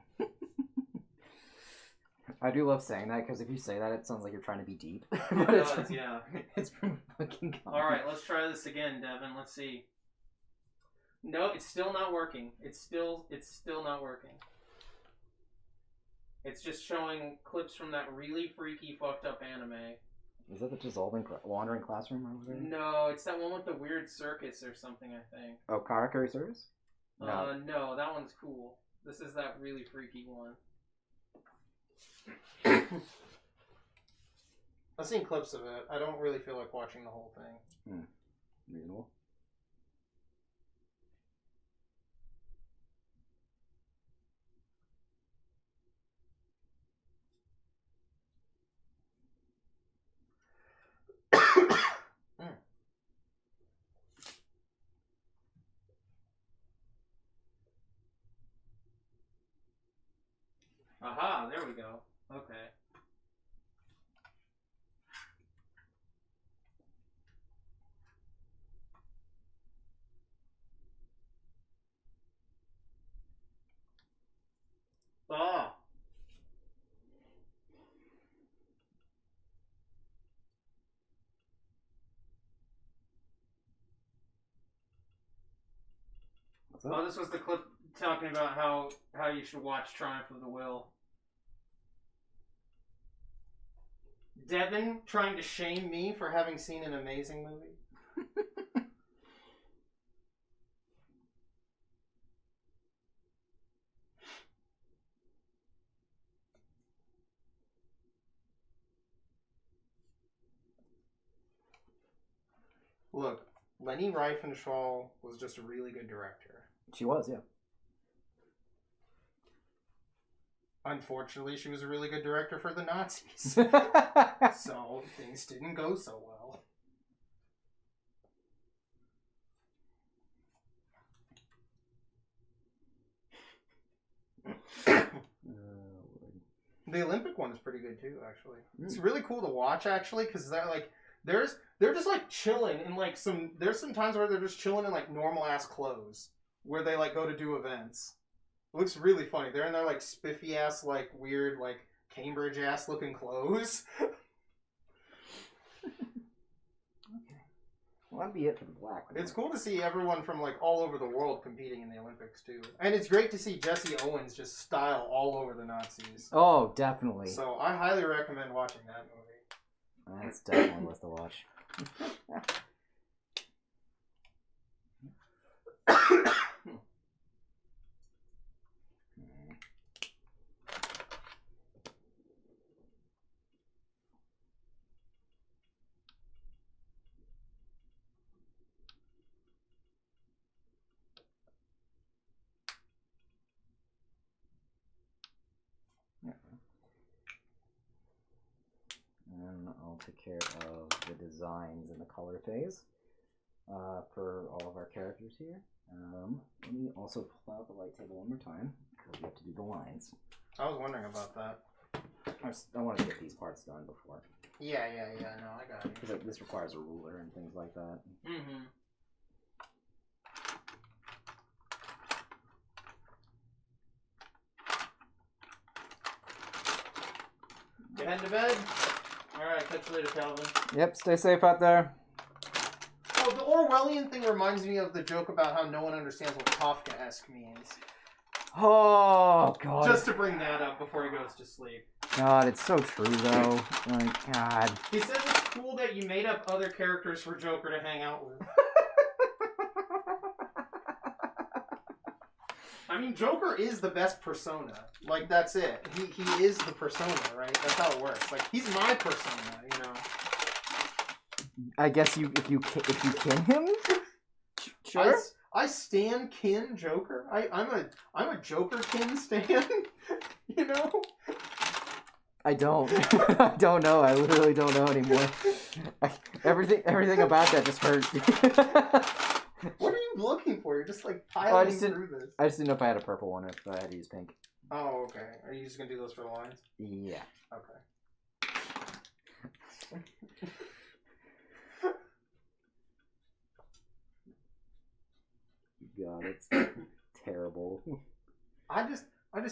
Speaker 2: I do love saying that because if you say that, it sounds like you're trying to be deep.
Speaker 1: It does, yeah.
Speaker 2: It's pretty fucking common.
Speaker 1: Alright, let's try this again, Devin. Let's see. No, it's still not working. It's still not working. It's just showing clips from that really freaky, fucked up anime.
Speaker 2: Is that the dissolving wandering classroom over there?
Speaker 1: No, it's that one with the weird circus or something, I think.
Speaker 2: Oh, Karakuri Service?
Speaker 1: No, that one's cool. This is that really freaky one. I've seen clips of it. I don't really feel like watching the whole thing.
Speaker 2: Reasonable.
Speaker 1: Aha, there we go. Okay. Ah.
Speaker 2: What's up?
Speaker 1: Oh, this was the clip talking about how you should watch Triumph of the Will. Devin trying to shame me for having seen an amazing movie. Look, Leni Riefenstahl was just a really good director.
Speaker 2: She was, yeah.
Speaker 1: Unfortunately, she was a really good director for the Nazis. So, things didn't go so well. The Olympic one is pretty good too, actually. It's really cool to watch, actually, because they're like they're just like chilling in like there's some times where they're just chilling in like normal ass clothes where they like go to do events. It looks really funny. They're in their like spiffy ass like weird like Cambridge ass looking clothes.
Speaker 2: Well, that'd be it for the black one.
Speaker 1: It's cool to see everyone from like all over the world competing in the Olympics too, and it's great to see Jesse Owens just style all over the Nazis.
Speaker 2: Oh, definitely.
Speaker 1: So I highly recommend watching that movie.
Speaker 2: That's definitely worth the watch. And I'll take care of the designs in the color phase for all of our characters here. Let me also pull out the light table one more time because we have to do the lines.
Speaker 1: I was wondering about that.
Speaker 2: I want to get these parts done before.
Speaker 1: Yeah. No, I got it.
Speaker 2: Because this requires a ruler and things like that.
Speaker 1: Mm-hmm. Get heading to bed? Alright, catch you later, Calvin.
Speaker 2: Yep, stay safe out there.
Speaker 1: Oh, the Orwellian thing reminds me of the joke about how no one understands what Kafka-esque means.
Speaker 2: Oh, God.
Speaker 1: Just to bring that up before he goes to sleep.
Speaker 2: God, it's so true, though. Like, God.
Speaker 1: He says it's cool that you made up other characters for Joker to hang out with. I mean, Joker is the best persona. Like, that's it. He is the persona, right? That's how it works. Like, he's my persona, you know?
Speaker 2: I guess if you kin him? Sure.
Speaker 1: I stan kin Joker. I'm a Joker kin stan. You know?
Speaker 2: I don't. I don't know. I literally don't know anymore. Everything about that just hurt.
Speaker 1: What are you looking for? You're just like piling through this.
Speaker 2: I just didn't know if I had a purple one or if I had to use pink.
Speaker 1: Oh, okay. Are you just gonna do those for the lines?
Speaker 2: Yeah.
Speaker 1: Okay.
Speaker 2: God, it's terrible.
Speaker 1: I just,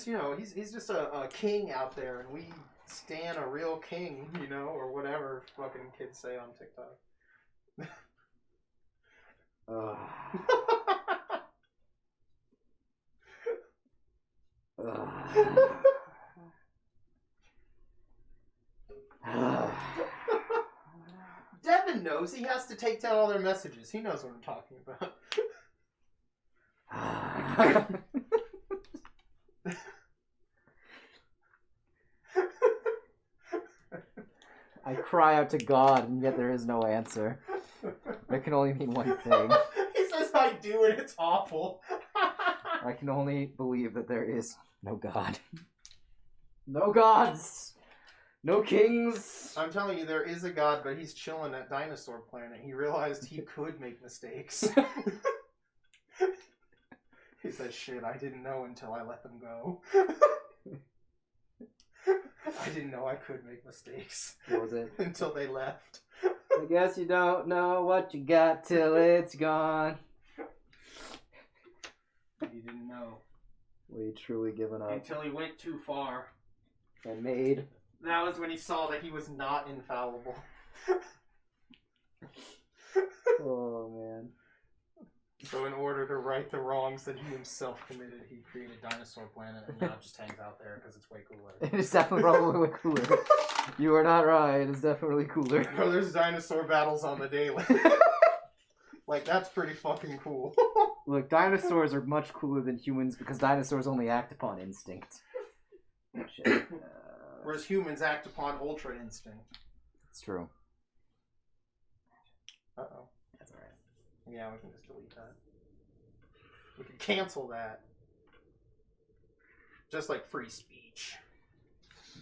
Speaker 1: you know, he's just a king out there, and we stan a real king, you know, or whatever fucking kids say on TikTok. Devin knows he has to take down all their messages. He knows what I'm talking about.
Speaker 2: I cry out to God, and yet there is no answer. There can only mean one thing.
Speaker 1: He says I do, and it's awful.
Speaker 2: I can only believe that there is no God. No gods! No kings!
Speaker 1: I'm telling you, there is a god, but he's chilling at Dinosaur Planet. He realized he could make mistakes. He said, shit, I didn't know until I let them go. I didn't know I could make mistakes.
Speaker 2: What was it?
Speaker 1: Until they left.
Speaker 2: I guess you don't know what you got till it's gone.
Speaker 1: He didn't know.
Speaker 2: We truly given up.
Speaker 1: Until he went too far.
Speaker 2: And made.
Speaker 1: That was when he saw that he was not infallible.
Speaker 2: Oh, man.
Speaker 1: So in order to right the wrongs that he himself committed, he created Dinosaur Planet, and now it just hangs out there because it's way cooler.
Speaker 2: It's definitely probably way cooler. You are not right. It's definitely cooler.
Speaker 1: No, there's dinosaur battles on the daily. Like, that's pretty fucking cool.
Speaker 2: Look, dinosaurs are much cooler than humans because dinosaurs only act upon instinct. Oh, shit.
Speaker 1: Whereas humans act upon ultra instinct.
Speaker 2: It's true.
Speaker 1: Uh-oh.
Speaker 2: That's alright.
Speaker 1: Yeah, we can just delete that. We can cancel that. Just like free speech.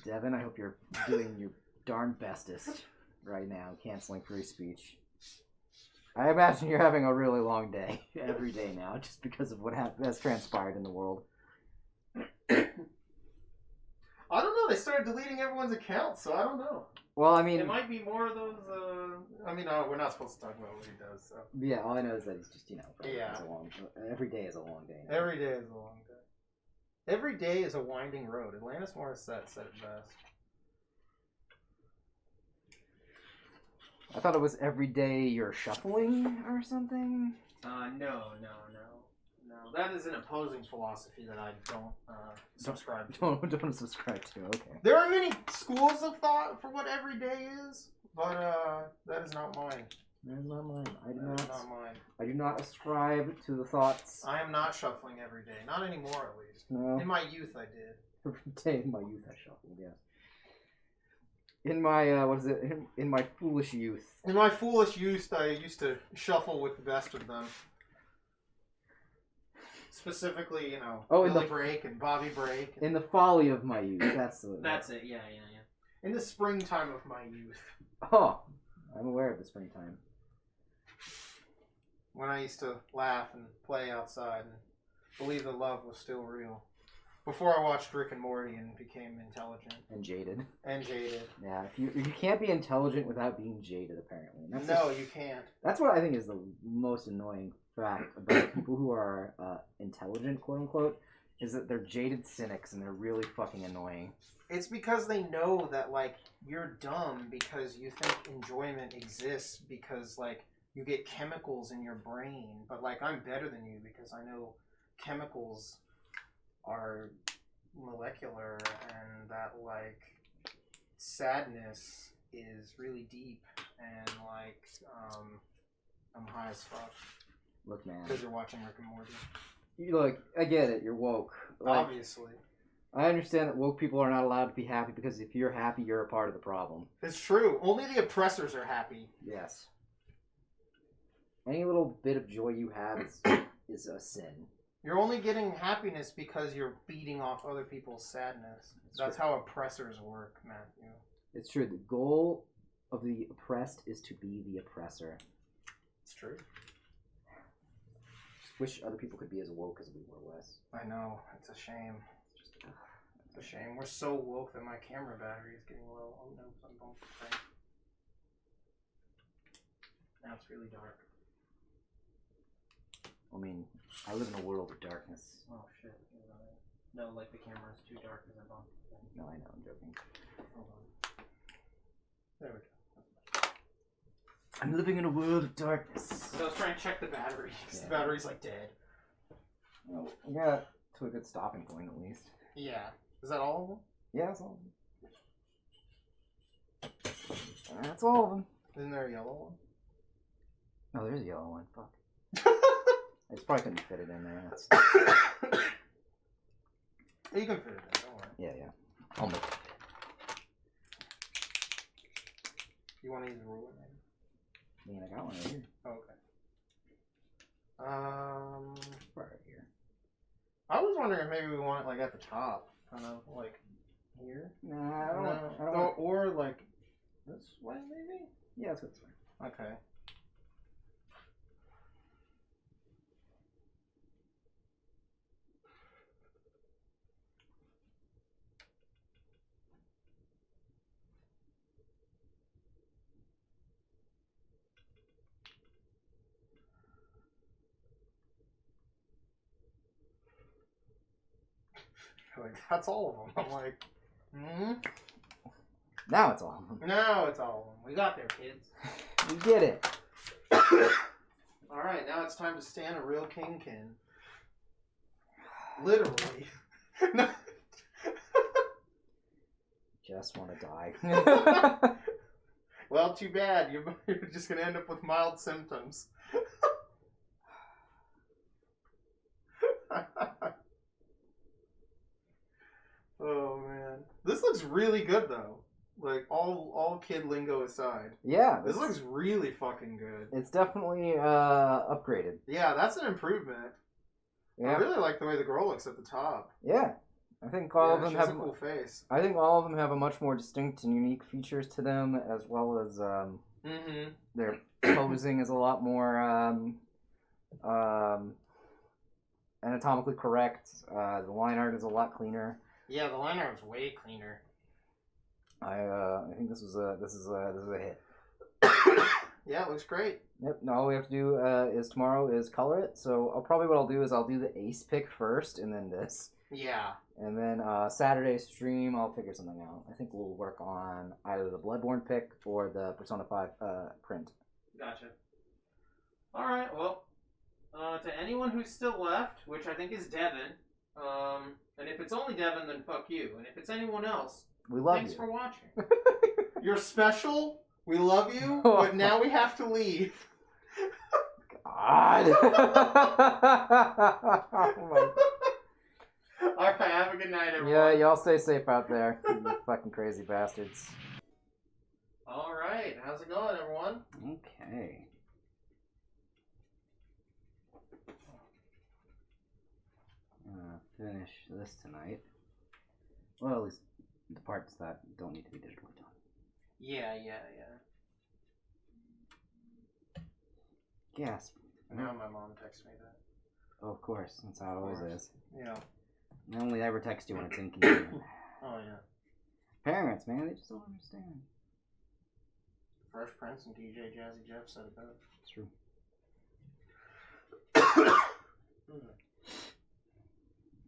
Speaker 2: Devin, I hope you're doing your darn bestest right now, canceling free speech. I imagine you're having a really long day every day now, just because of what has transpired in the world.
Speaker 1: I don't know. They started deleting everyone's accounts, so I don't know.
Speaker 2: Well, I mean,
Speaker 1: it might be more of those. I mean, we're not supposed to talk about what he does. So
Speaker 2: yeah. All I know is that he's just
Speaker 1: Yeah.
Speaker 2: Every day is a long day.
Speaker 1: Every day is a long day. Every day is a winding road. Alanis Morissette said it best.
Speaker 2: I thought it was every day you're shuffling or something.
Speaker 1: No. That is an opposing philosophy that I don't subscribe to.
Speaker 2: Don't subscribe to. Okay.
Speaker 1: There are many schools of thought for what every day is, but that is not mine.
Speaker 2: That is not mine.
Speaker 1: That is not mine.
Speaker 2: I do not ascribe to the thoughts.
Speaker 1: I am not shuffling every day. Not anymore, at least.
Speaker 2: No.
Speaker 1: In my youth, I did.
Speaker 2: Every day in my youth, I shuffled. Yes. In my In my foolish youth.
Speaker 1: In my foolish youth, I used to shuffle with the best of them. Specifically, Billy Brake and Bobby Brake.
Speaker 2: In the folly of my youth. That's
Speaker 1: it. Yeah. In the springtime of my youth.
Speaker 2: Oh, I'm aware of the springtime.
Speaker 1: When I used to laugh and play outside and believe that love was still real. Before I watched Rick and Morty and became intelligent.
Speaker 2: And jaded. Yeah, you can't be intelligent without being jaded, apparently.
Speaker 1: You can't.
Speaker 2: That's what I think is the most annoying fact about people who are intelligent, quote unquote, is that they're jaded cynics and they're really fucking annoying.
Speaker 1: It's because they know that, you're dumb because you think enjoyment exists because, you get chemicals in your brain. But, I'm better than you because I know chemicals are molecular and that, sadness is really deep and, I'm high as fuck.
Speaker 2: Look, man.
Speaker 1: Because you're watching Rick and Morty.
Speaker 2: Look, I get it. You're woke.
Speaker 1: Obviously.
Speaker 2: I understand that woke people are not allowed to be happy because if you're happy, you're a part of the problem.
Speaker 1: It's true. Only the oppressors are happy.
Speaker 2: Yes. Any little bit of joy you have is a sin.
Speaker 1: You're only getting happiness because you're beating off other people's sadness. That's how oppressors work, Matthew.
Speaker 2: It's true. The goal of the oppressed is to be the oppressor.
Speaker 1: It's true.
Speaker 2: Wish other people could be as woke as we were, Wes.
Speaker 1: I know. It's a shame. It's a shame. We're so woke that my camera battery is getting low. Oh no, I'm going to crank. Now it's really dark.
Speaker 2: I mean, I live in a world of darkness.
Speaker 1: Oh shit. No, the camera's too dark because I'm on the thing.
Speaker 2: No, I know. I'm joking.
Speaker 1: Hold on. There we go.
Speaker 2: I'm living in a world of darkness.
Speaker 1: So I was trying to check the battery. Yeah. The battery's dead.
Speaker 2: Well, we got to a good stopping point at least.
Speaker 1: Yeah. Is that all of them?
Speaker 2: Yeah, that's all of them. That's all of them.
Speaker 1: Isn't there a yellow one?
Speaker 2: Oh, there's a yellow one. Fuck. I just probably couldn't fit it in there.
Speaker 1: You can fit it in, don't worry.
Speaker 2: Yeah. I'll make it fit.
Speaker 1: You want to use a ruler, maybe?
Speaker 2: I mean, I got one right here.
Speaker 1: Oh, okay.
Speaker 2: Right here.
Speaker 1: I was wondering if maybe we want it at the top, kind of here.
Speaker 2: Nah, I don't want.
Speaker 1: Or this way, maybe.
Speaker 2: Yeah, that's what's fine.
Speaker 1: Okay. That's all of them. I'm
Speaker 2: Now it's all of them.
Speaker 1: Now it's all of them. We got there, kids.
Speaker 2: We get it.
Speaker 1: Alright, now it's time to stand a real kingkin. Literally.
Speaker 2: Just want to die.
Speaker 1: Well, too bad. You're just going to end up with mild symptoms. Oh man, this looks really good though. All kid lingo aside.
Speaker 2: Yeah,
Speaker 1: this looks really fucking good.
Speaker 2: It's definitely upgraded.
Speaker 1: Yeah, that's an improvement. Yeah. I really like the way the girl looks at the top.
Speaker 2: Yeah, I think all of them have
Speaker 1: a cool face.
Speaker 2: I think all of them have a much more distinct and unique features to them, as well as their posing is a lot more anatomically correct. The line art is a lot cleaner.
Speaker 1: Yeah, the line art was way cleaner.
Speaker 2: I think this is a hit.
Speaker 1: Yeah, it looks great.
Speaker 2: Yep. Now all we have to do is tomorrow is color it. So what I'll do is I'll do the ace pick first, and then this.
Speaker 1: Yeah.
Speaker 2: And then Saturday stream, I'll figure something out. I think we'll work on either the Bloodborne pick or the Persona 5 print.
Speaker 1: Gotcha. All right. Well, to anyone who's still left, which I think is Devin, and if it's only Devin, then fuck you. And if it's anyone else,
Speaker 2: we love
Speaker 1: thanks
Speaker 2: you.
Speaker 1: for watching. You're special. We love you, but now we have to leave.
Speaker 2: God. Oh my.
Speaker 1: All right, have a good night, everyone.
Speaker 2: Yeah, y'all stay safe out there, you fucking crazy bastards.
Speaker 1: All right, how's it going, everyone?
Speaker 2: Okay. Finish this tonight. Well, at least the parts that don't need to be digitally done.
Speaker 1: Yeah.
Speaker 2: Gasp.
Speaker 1: Now my mom texts me that.
Speaker 2: Oh, of course. That's how it always is.
Speaker 1: Yeah.
Speaker 2: I only ever text you when it's inconvenient.
Speaker 1: Oh, yeah.
Speaker 2: Parents, man, they just don't understand.
Speaker 1: Fresh Prince and DJ Jazzy Jeff said it best.
Speaker 2: It's true.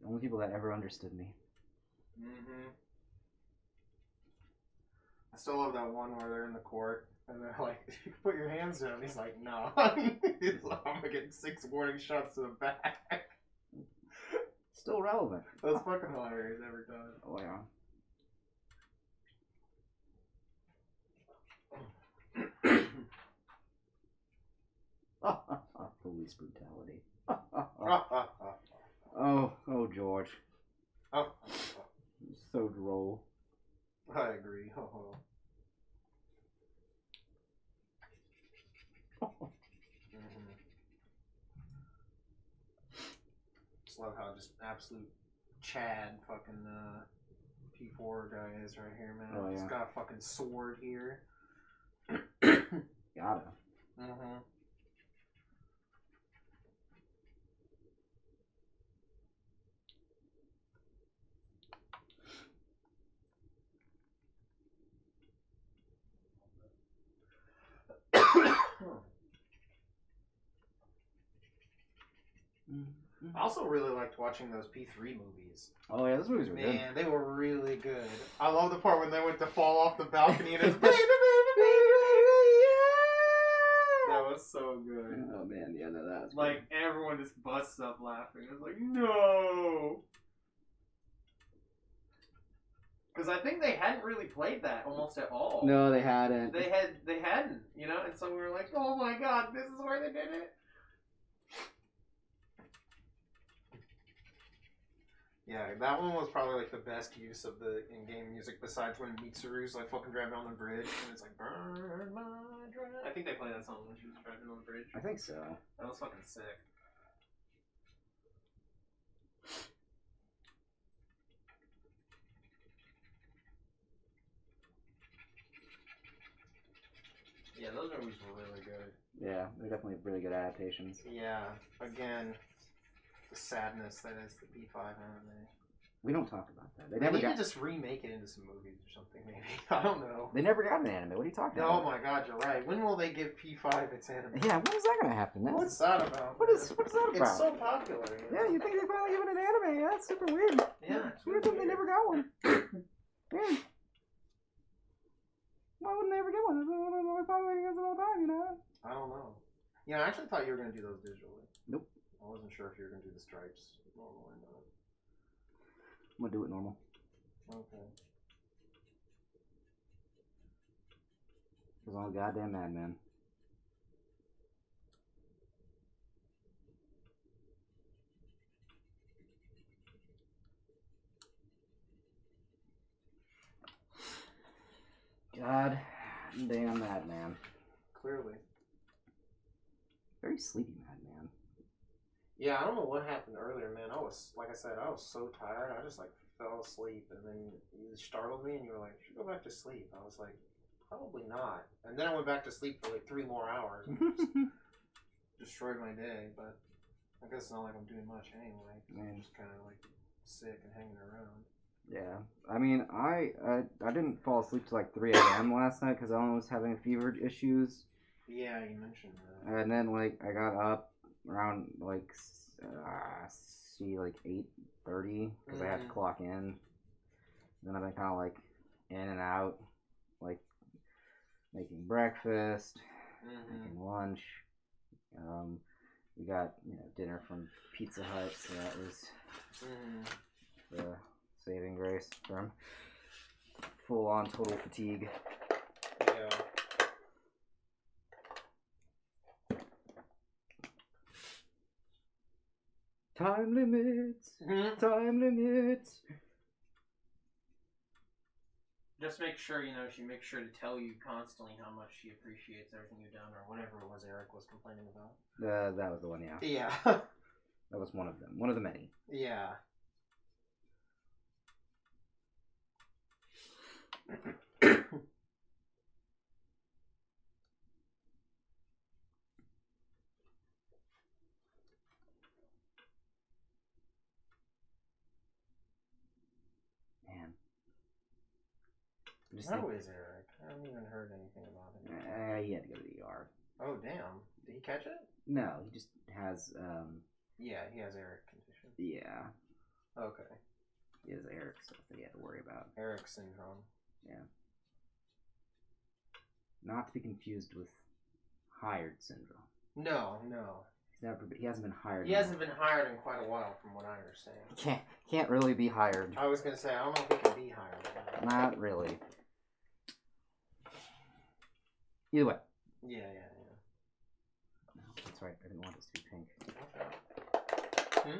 Speaker 2: The only people that ever understood me.
Speaker 1: Mm-hmm. I still love that one where they're in the court and they're like, "You put your hands down." He's like, "No." He's like, "I'm gonna get 6 warning shots to the back."
Speaker 2: Still relevant.
Speaker 1: That's fucking hilarious every time.
Speaker 2: Oh yeah. Police brutality. Oh, George. So droll.
Speaker 1: I agree. Just love how just absolute Chad fucking P4 guy is right here, man.
Speaker 2: Oh, yeah.
Speaker 1: He's got a fucking sword here.
Speaker 2: Gotta.
Speaker 1: Mm-hmm. I also really liked watching those P3 movies.
Speaker 2: Oh yeah, those movies were good.
Speaker 1: Man, they were really good. I love the part when they went to fall off the balcony and it's baby. That was so good.
Speaker 2: Oh man, yeah, no, that's
Speaker 1: like
Speaker 2: good.
Speaker 1: Everyone just busts up laughing. It's like, no. Because I think they hadn't really played that almost at all.
Speaker 2: No, they hadn't.
Speaker 1: They hadn't, you know. And so we were like, oh my god, this is where they did it. Yeah, that one was probably like the best use of the in-game music besides when Mitsuru's like fucking driving on the bridge and it's like burn my drive. I think they played that song when she was driving on the bridge.
Speaker 2: I think so.
Speaker 1: That was fucking sick. Yeah, those movies were really good.
Speaker 2: Yeah, they're definitely really good adaptations.
Speaker 1: Yeah, again, the sadness that is the P5 anime.
Speaker 2: We don't talk about that.
Speaker 1: They need to just remake it into some movies or something, maybe. I don't know.
Speaker 2: They never got an anime. What are you talking about?
Speaker 1: Oh my god, you're right. When will they give P5 its anime?
Speaker 2: Yeah, when is that going to happen?
Speaker 1: What's that about?
Speaker 2: What is that about?
Speaker 1: It's so popular.
Speaker 2: Yeah, you think they finally give it an anime? Yeah, that's super weird.
Speaker 1: Yeah,
Speaker 2: it's weird that they never got one. Yeah. Why wouldn't they ever get one? We're probably against it all the time, you know?
Speaker 1: I don't know. You know, I actually thought you were going to do those digitally.
Speaker 2: Nope.
Speaker 1: I wasn't sure if you were going to do the stripes normal or not.
Speaker 2: I'm going to do it normal.
Speaker 1: Okay.
Speaker 2: Because I'm a goddamn madman. God damn madman.
Speaker 1: Clearly.
Speaker 2: Very sleepy madman.
Speaker 1: Yeah, I don't know what happened earlier, man. I was, like I said, I was so tired. I just, like, fell asleep. And then you startled me and you were like, you should go back to sleep. I was like, probably not. And then I went back to sleep for, like, 3 more hours. And just destroyed my day. But I guess it's not like I'm doing much anyway. I'm just kind of, like, sick and hanging around.
Speaker 2: Yeah. I mean, I didn't fall asleep till like 3 a.m. last night because I was having fever issues.
Speaker 1: Yeah, you mentioned that.
Speaker 2: And then like I got up around like like 8:30 because I had to clock in. Then I've been kind of like in and out, like making breakfast, making lunch. We got dinner from Pizza Hut, so that was the saving grace from full on total fatigue.
Speaker 1: Yeah.
Speaker 2: Time limits. Time limits.
Speaker 1: Just make sure, she makes sure to tell you constantly how much she appreciates everything you've done, or whatever it was Eric was complaining about.
Speaker 2: That was the one, yeah.
Speaker 1: Yeah.
Speaker 2: That was one of them. One of the many.
Speaker 1: Yeah.
Speaker 2: Man.
Speaker 1: How is Eric? I haven't even heard anything about him.
Speaker 2: He had to go to the ER.
Speaker 1: Oh, damn. Did he catch it?
Speaker 2: No, he just has,
Speaker 1: Yeah, he has Eric condition.
Speaker 2: Yeah.
Speaker 1: Okay.
Speaker 2: He has Eric stuff that he had to worry about.
Speaker 1: Eric syndrome.
Speaker 2: Yeah. Not to be confused with hired syndrome.
Speaker 1: No.
Speaker 2: He hasn't been hired.
Speaker 1: He hasn't been hired in quite a while, from what I understand.
Speaker 2: Can't really be hired.
Speaker 1: I was gonna say, I don't know if he can be hired.
Speaker 2: Not really. Either way.
Speaker 1: Yeah.
Speaker 2: That's right. I didn't want this to be pink.
Speaker 1: Okay.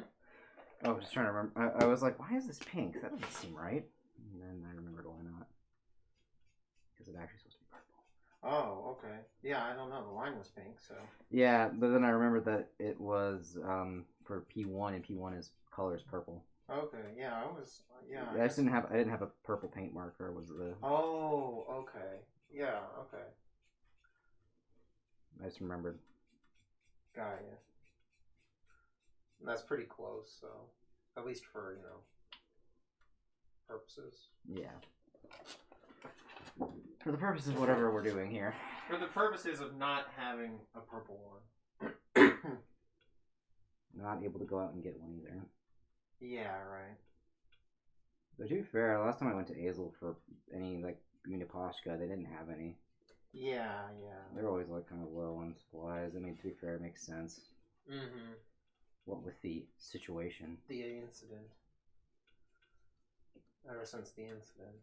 Speaker 2: I was just trying to remember. I was like, why is this pink? That doesn't seem right. And then I remembered why not. Because it's actually supposed to be purple.
Speaker 1: Oh, okay. Yeah, I don't know. The line was pink, so.
Speaker 2: Yeah, but then I remembered that it was for P1, and P1 color is purple.
Speaker 1: Okay, yeah, I
Speaker 2: didn't have a purple paint marker. Was the?
Speaker 1: Oh, okay. Yeah, okay.
Speaker 2: I just remembered.
Speaker 1: Got ya. That's pretty close, so at least for purposes.
Speaker 2: Yeah. For the purposes of whatever we're doing here.
Speaker 1: For the purposes of not having a purple one.
Speaker 2: Not able to go out and get one either.
Speaker 1: Yeah, right.
Speaker 2: But to be fair, last time I went to Azel for any like Unipashka, they didn't have any.
Speaker 1: Yeah.
Speaker 2: They're always like kind of low on supplies. I mean, to be fair, it makes sense.
Speaker 1: Mm-hmm.
Speaker 2: What with the situation?
Speaker 1: The incident. Ever since the incident.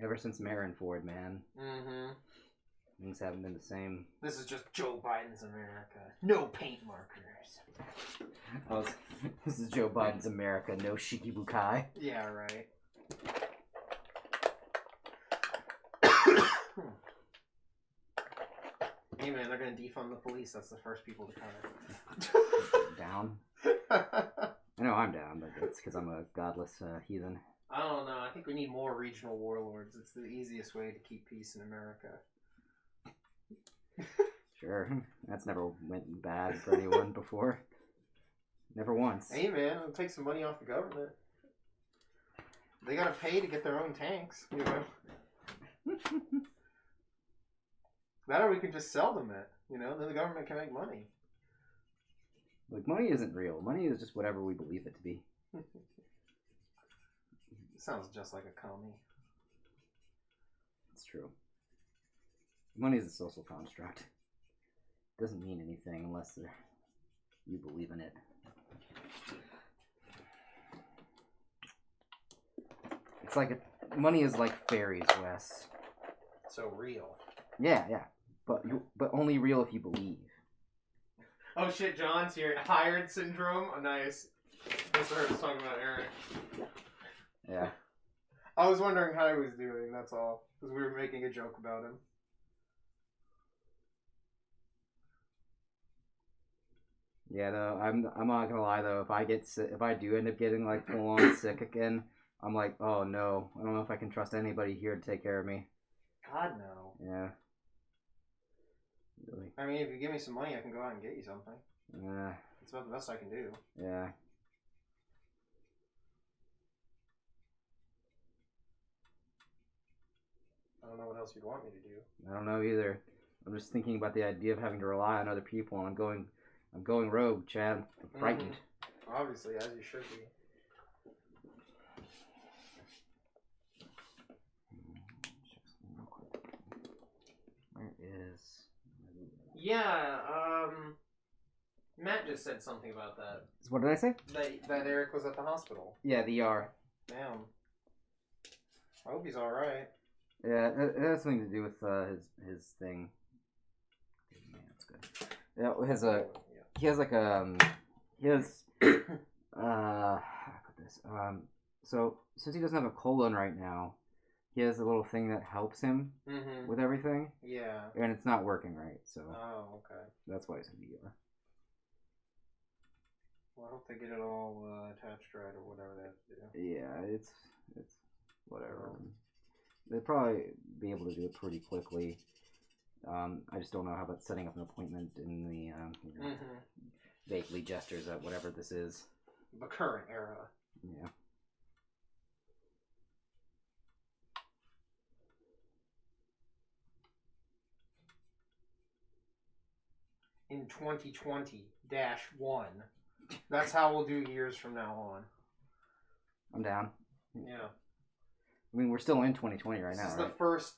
Speaker 2: Ever since Marineford, man.
Speaker 1: Mm-hmm.
Speaker 2: Things haven't been the same.
Speaker 1: This is just Joe Biden's America. No paint markers.
Speaker 2: This is Joe Biden's America. No shikibukai.
Speaker 1: Yeah, right. Hey man, they're gonna defund the police. That's the first people to come.
Speaker 2: Down? I know I'm down, but that's because I'm a godless heathen.
Speaker 1: I don't know. I think we need more regional warlords. It's the easiest way to keep peace in America.
Speaker 2: Sure. That's never went bad for anyone before. Never once.
Speaker 1: Hey man, it'll take some money off the government. They gotta pay to get their own tanks, That or we could just sell them then the government can make money.
Speaker 2: Like, money isn't real. Money is just whatever we believe it to be.
Speaker 1: Sounds just like a commie.
Speaker 2: It's true. Money is a social construct. It doesn't mean anything unless you believe in it. It's like money is like fairies, Wes.
Speaker 1: So real.
Speaker 2: Yeah, but only real if you believe.
Speaker 1: Oh shit, John's here. Hired syndrome. Oh, nice. I heard us talking about Eric.
Speaker 2: Yeah.
Speaker 1: I was wondering how he was doing. That's all, because we were making a joke about him.
Speaker 2: Yeah, though I'm not gonna lie though. If I do end up getting like full on sick again, I'm like, oh no, I don't know if I can trust anybody here to take care of me.
Speaker 1: God no.
Speaker 2: Yeah. Really.
Speaker 1: I mean, if you give me some money, I can go out and get you something.
Speaker 2: Yeah.
Speaker 1: It's about the best I can do.
Speaker 2: Yeah.
Speaker 1: don't know what else you'd want me to do.
Speaker 2: I don't know either. I'm just thinking about the idea of having to rely on other people, and I'm going rogue, Chad. I'm frightened.
Speaker 1: Obviously, as you should be.
Speaker 2: Where is...
Speaker 1: Yeah, Matt just said something about that.
Speaker 2: What did I say?
Speaker 1: That Eric was at the hospital.
Speaker 2: Yeah, the ER.
Speaker 1: Damn. I hope he's alright.
Speaker 2: Yeah, it has something to do with his thing. Yeah, that's good. Yeah, he has like how do I put this? So since he doesn't have a colon right now, he has a little thing that helps him with everything.
Speaker 1: Yeah.
Speaker 2: And it's not working right, so.
Speaker 1: Oh, okay.
Speaker 2: That's why he's in the ER.
Speaker 1: Well, I hope they get it all attached right or whatever they have to do.
Speaker 2: Yeah, it's whatever. They'll probably be able to do it pretty quickly. I just don't know how about setting up an appointment in the vaguely gestures at whatever this is.
Speaker 1: The current era.
Speaker 2: Yeah.
Speaker 1: In 2020-1. That's how we'll do years from now on.
Speaker 2: I'm down.
Speaker 1: Yeah.
Speaker 2: I mean, we're still in 2020 right now, right?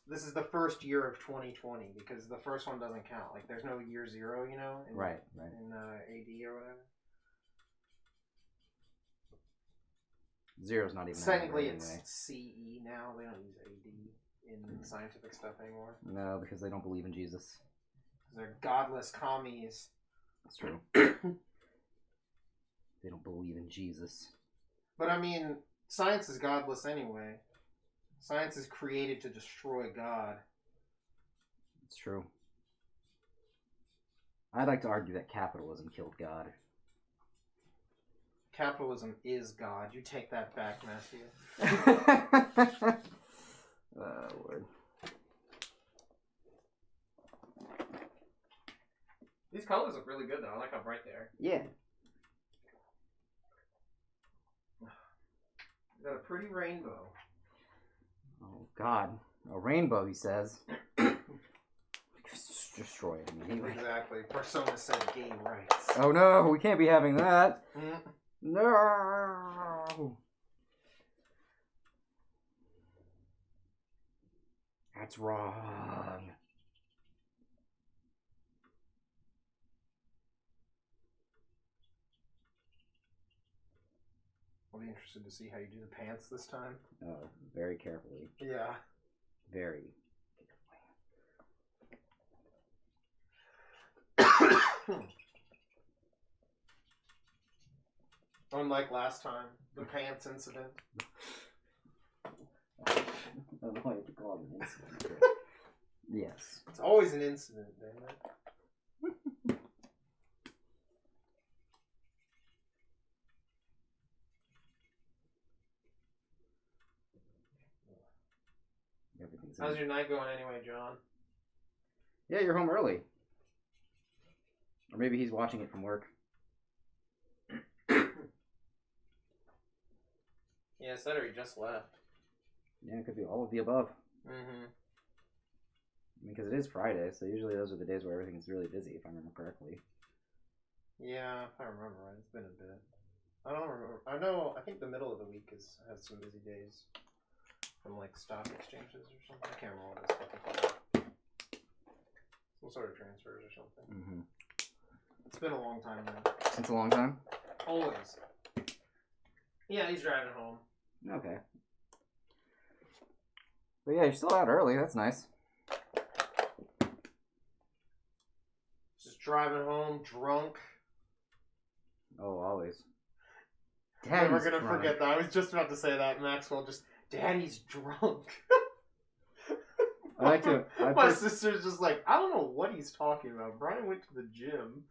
Speaker 1: This is the first year of 2020 because the first one doesn't count. Like, there's no year 0, you know?
Speaker 2: Right.
Speaker 1: In AD or whatever.
Speaker 2: Zero's not even.
Speaker 1: Technically, it's CE now. They don't use AD in scientific stuff anymore.
Speaker 2: No, because they don't believe in Jesus.
Speaker 1: They're godless commies.
Speaker 2: That's true. They don't believe in Jesus.
Speaker 1: But I mean, science is godless anyway. Science is created to destroy God.
Speaker 2: It's true. I'd like to argue that capitalism killed God.
Speaker 1: Capitalism is God. You take that back, Matthew.
Speaker 2: Oh, Lord.
Speaker 1: These colors look really good, though. I like how bright they are.
Speaker 2: Yeah.
Speaker 1: Got a pretty rainbow.
Speaker 2: Oh, God. A rainbow, he says. Just destroy it immediately.
Speaker 1: Exactly. Persona said gay rights.
Speaker 2: Oh, no. We can't be having that.
Speaker 1: Mm.
Speaker 2: No. That's wrong.
Speaker 1: I'll be interested to see how you do the pants this time.
Speaker 2: Oh, very carefully.
Speaker 1: Yeah.
Speaker 2: Very
Speaker 1: carefully. Unlike last time, the pants incident.
Speaker 2: I don't know why you have to call it an incident. Yes.
Speaker 1: It's always an incident, damn it. How's your night going anyway, John?
Speaker 2: Yeah, you're home early. Or maybe he's watching it from work.
Speaker 1: Yeah, said he just left.
Speaker 2: Yeah, it could be all of the above.
Speaker 1: Mm-hmm.
Speaker 2: I mean, because it is Friday, so usually those are the days where everything's really busy, if I remember correctly.
Speaker 1: Yeah, if I remember right. It's been a bit. I don't remember. I think the middle of the week has some busy days. From like stock exchanges or something. I can't remember what it's fucking called. Some sort of transfers or something.
Speaker 2: Mm-hmm.
Speaker 1: It's been a long time now.
Speaker 2: Since a long time?
Speaker 1: Always. Yeah, he's driving home.
Speaker 2: Okay. But yeah, you're still out early. That's nice.
Speaker 1: Just driving home, drunk.
Speaker 2: Oh, always.
Speaker 1: Never gonna forget that. I was just about to say that, Maxwell. Just, Daddy's drunk.
Speaker 2: I like to.
Speaker 1: My sister's just like, I don't know what he's talking about. Brian went to the gym.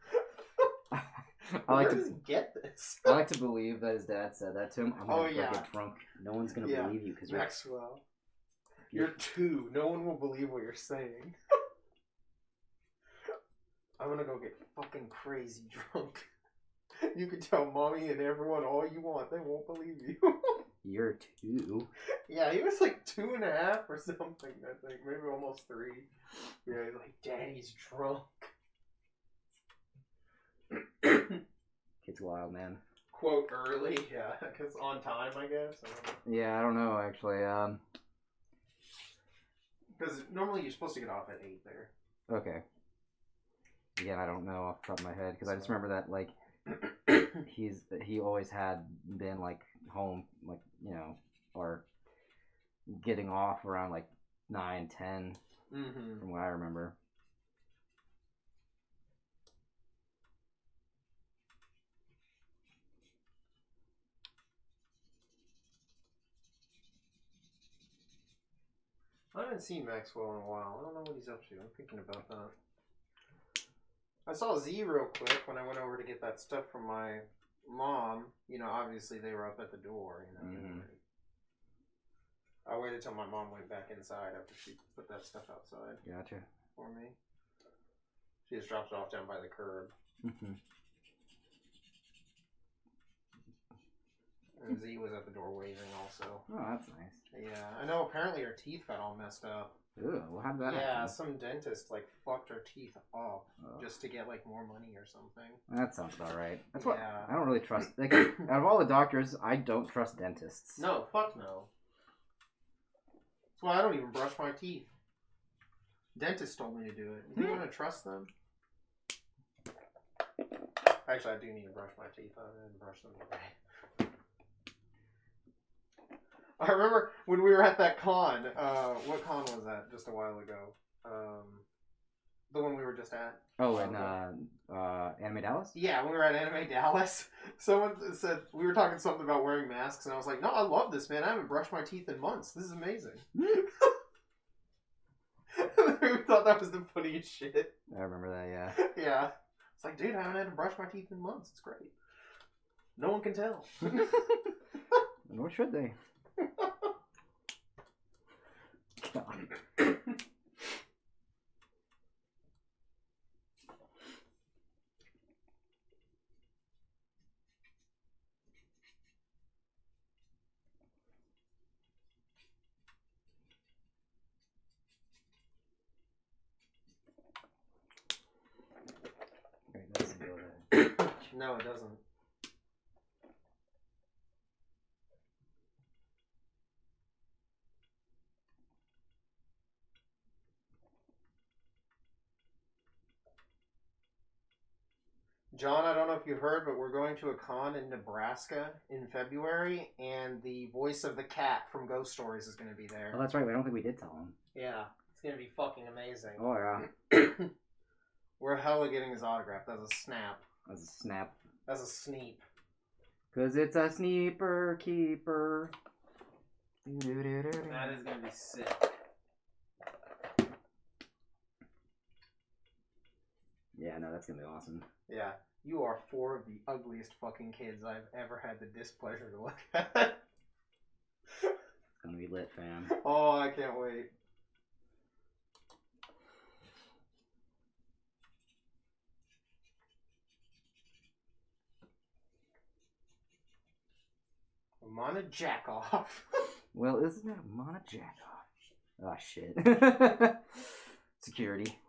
Speaker 1: Where does he get this?
Speaker 2: I like to believe that his dad said that to him. I'm gonna get drunk. No one's gonna believe you because you're
Speaker 1: Maxwell. You're 2. No one will believe what you're saying. I'm gonna go get fucking crazy drunk. You can tell mommy and everyone all you want. They won't believe you.
Speaker 2: year or two.
Speaker 1: Yeah, he was like 2.5 or something, I think. Maybe almost 3. Yeah, he's like, Daddy's drunk.
Speaker 2: Kid's wild, man.
Speaker 1: Quote early, yeah, because on time, I guess.
Speaker 2: Yeah, I don't know, actually.
Speaker 1: Because normally you're supposed to get off at 8 there.
Speaker 2: Okay. Again, I don't know off the top of my head, because I just remember that, like, he always had been, like, home, like, you know, or getting off around, like, 9, 10, from what I remember.
Speaker 1: I haven't seen Maxwell in a while. I don't know what he's up to. I'm thinking about that. I saw Z real quick when I went over to get that stuff from my mom. You know, obviously they were up at the door, you know. I waited till my mom went back inside after she put that stuff outside.
Speaker 2: Gotcha.
Speaker 1: For me. She just dropped it off down by the curb. And Z was at the door waving also.
Speaker 2: Oh, that's nice.
Speaker 1: Yeah, I know apparently her teeth got all messed up.
Speaker 2: Ew, well, how did that
Speaker 1: Yeah,
Speaker 2: happen?
Speaker 1: some dentist like fucked her teeth up just to get like more money or something.
Speaker 2: That sounds about right. That's
Speaker 1: Yeah.
Speaker 2: what I don't really trust. Like, out of all the doctors, I don't trust dentists.
Speaker 1: No, fuck no. That's why I don't even brush my teeth. Dentist told me to do it. You think I'm gonna trust them? Actually, I do need to brush my teeth. I didn't brush them today. I remember when we were at that con. What con was that? Just a while ago. The one we were just at.
Speaker 2: Oh, and Anime Dallas?
Speaker 1: Yeah, when we were at Anime Dallas, someone said we were talking something about wearing masks, and I was like, "No, I love this, man. I haven't brushed my teeth in months. This is amazing." We thought that was the funniest shit.
Speaker 2: I remember that. Yeah.
Speaker 1: Yeah, it's like, dude, I haven't had to brush my teeth in months. It's great. No one can tell.
Speaker 2: Nor should they. God. Wait, that doesn't go there.
Speaker 1: No, it doesn't. John, I don't know if you heard, but we're going to a con in Nebraska in February, and the voice of the cat from Ghost Stories is going to be there.
Speaker 2: Oh, that's right. I don't think we did tell him.
Speaker 1: Yeah, it's going to be fucking amazing.
Speaker 2: Oh, yeah.
Speaker 1: We're hella getting his autograph. That's a snap.
Speaker 2: That's a snap.
Speaker 1: That's a sneep.
Speaker 2: 'Cause it's a sneaper keeper.
Speaker 1: That is going to be sick.
Speaker 2: Yeah, no, that's gonna be awesome.
Speaker 1: Yeah, you are 4 of the ugliest fucking kids I've ever had the displeasure to look at.
Speaker 2: It's gonna be lit, fam.
Speaker 1: Oh, I can't wait. I'm on a jack off.
Speaker 2: Well, isn't it a Mana jack off? Oh, shit. Security.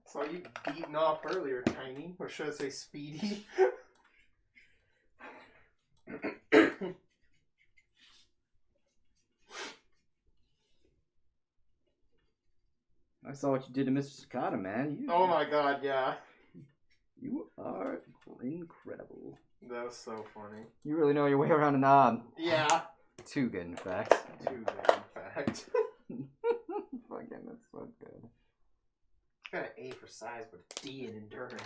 Speaker 1: Saw you beating off earlier, Tiny. Or should I say Speedy?
Speaker 2: I saw what you did to Mr. Cicada, man.
Speaker 1: Oh my god, yeah.
Speaker 2: You are incredible.
Speaker 1: That was so funny.
Speaker 2: You really know your way around a knob.
Speaker 1: Yeah.
Speaker 2: Too good, in fact.
Speaker 1: Too good, in fact.
Speaker 2: Fucking, that's so good.
Speaker 1: Got an A for size, but a D in endurance.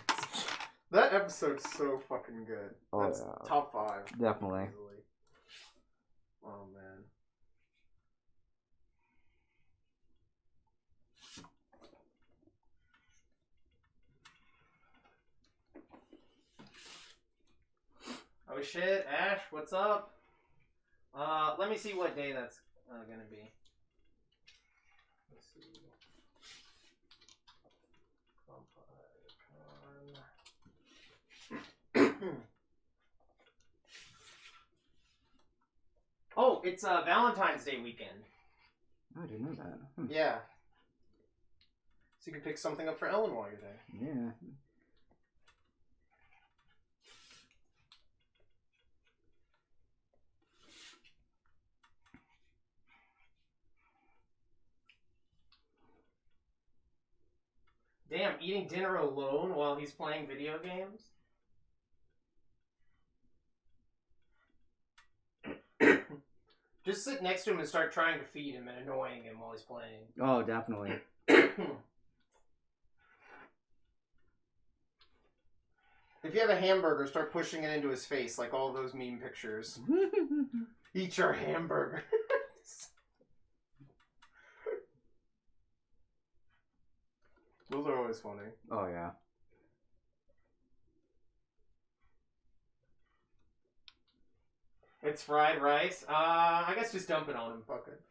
Speaker 1: That episode's so fucking good.
Speaker 2: Oh,
Speaker 1: That's
Speaker 2: yeah.
Speaker 1: top 5.
Speaker 2: Definitely.
Speaker 1: Easily. Oh, man. Oh shit, Ash, what's up? Let me see what day that's gonna be. Let's see. Oh, it's Valentine's Day weekend.
Speaker 2: Oh, I didn't know that.
Speaker 1: Yeah. So you can pick something up for Ellen while you're there.
Speaker 2: Yeah.
Speaker 1: Damn, eating dinner alone while he's playing video games? Just sit next to him and start trying to feed him and annoying him while he's playing.
Speaker 2: Oh, definitely.
Speaker 1: If you have a hamburger, start pushing it into his face like all those meme pictures. Eat your hamburger. Those are always funny.
Speaker 2: Oh, yeah.
Speaker 1: It's fried rice. I guess just dump it on him. Fuck it.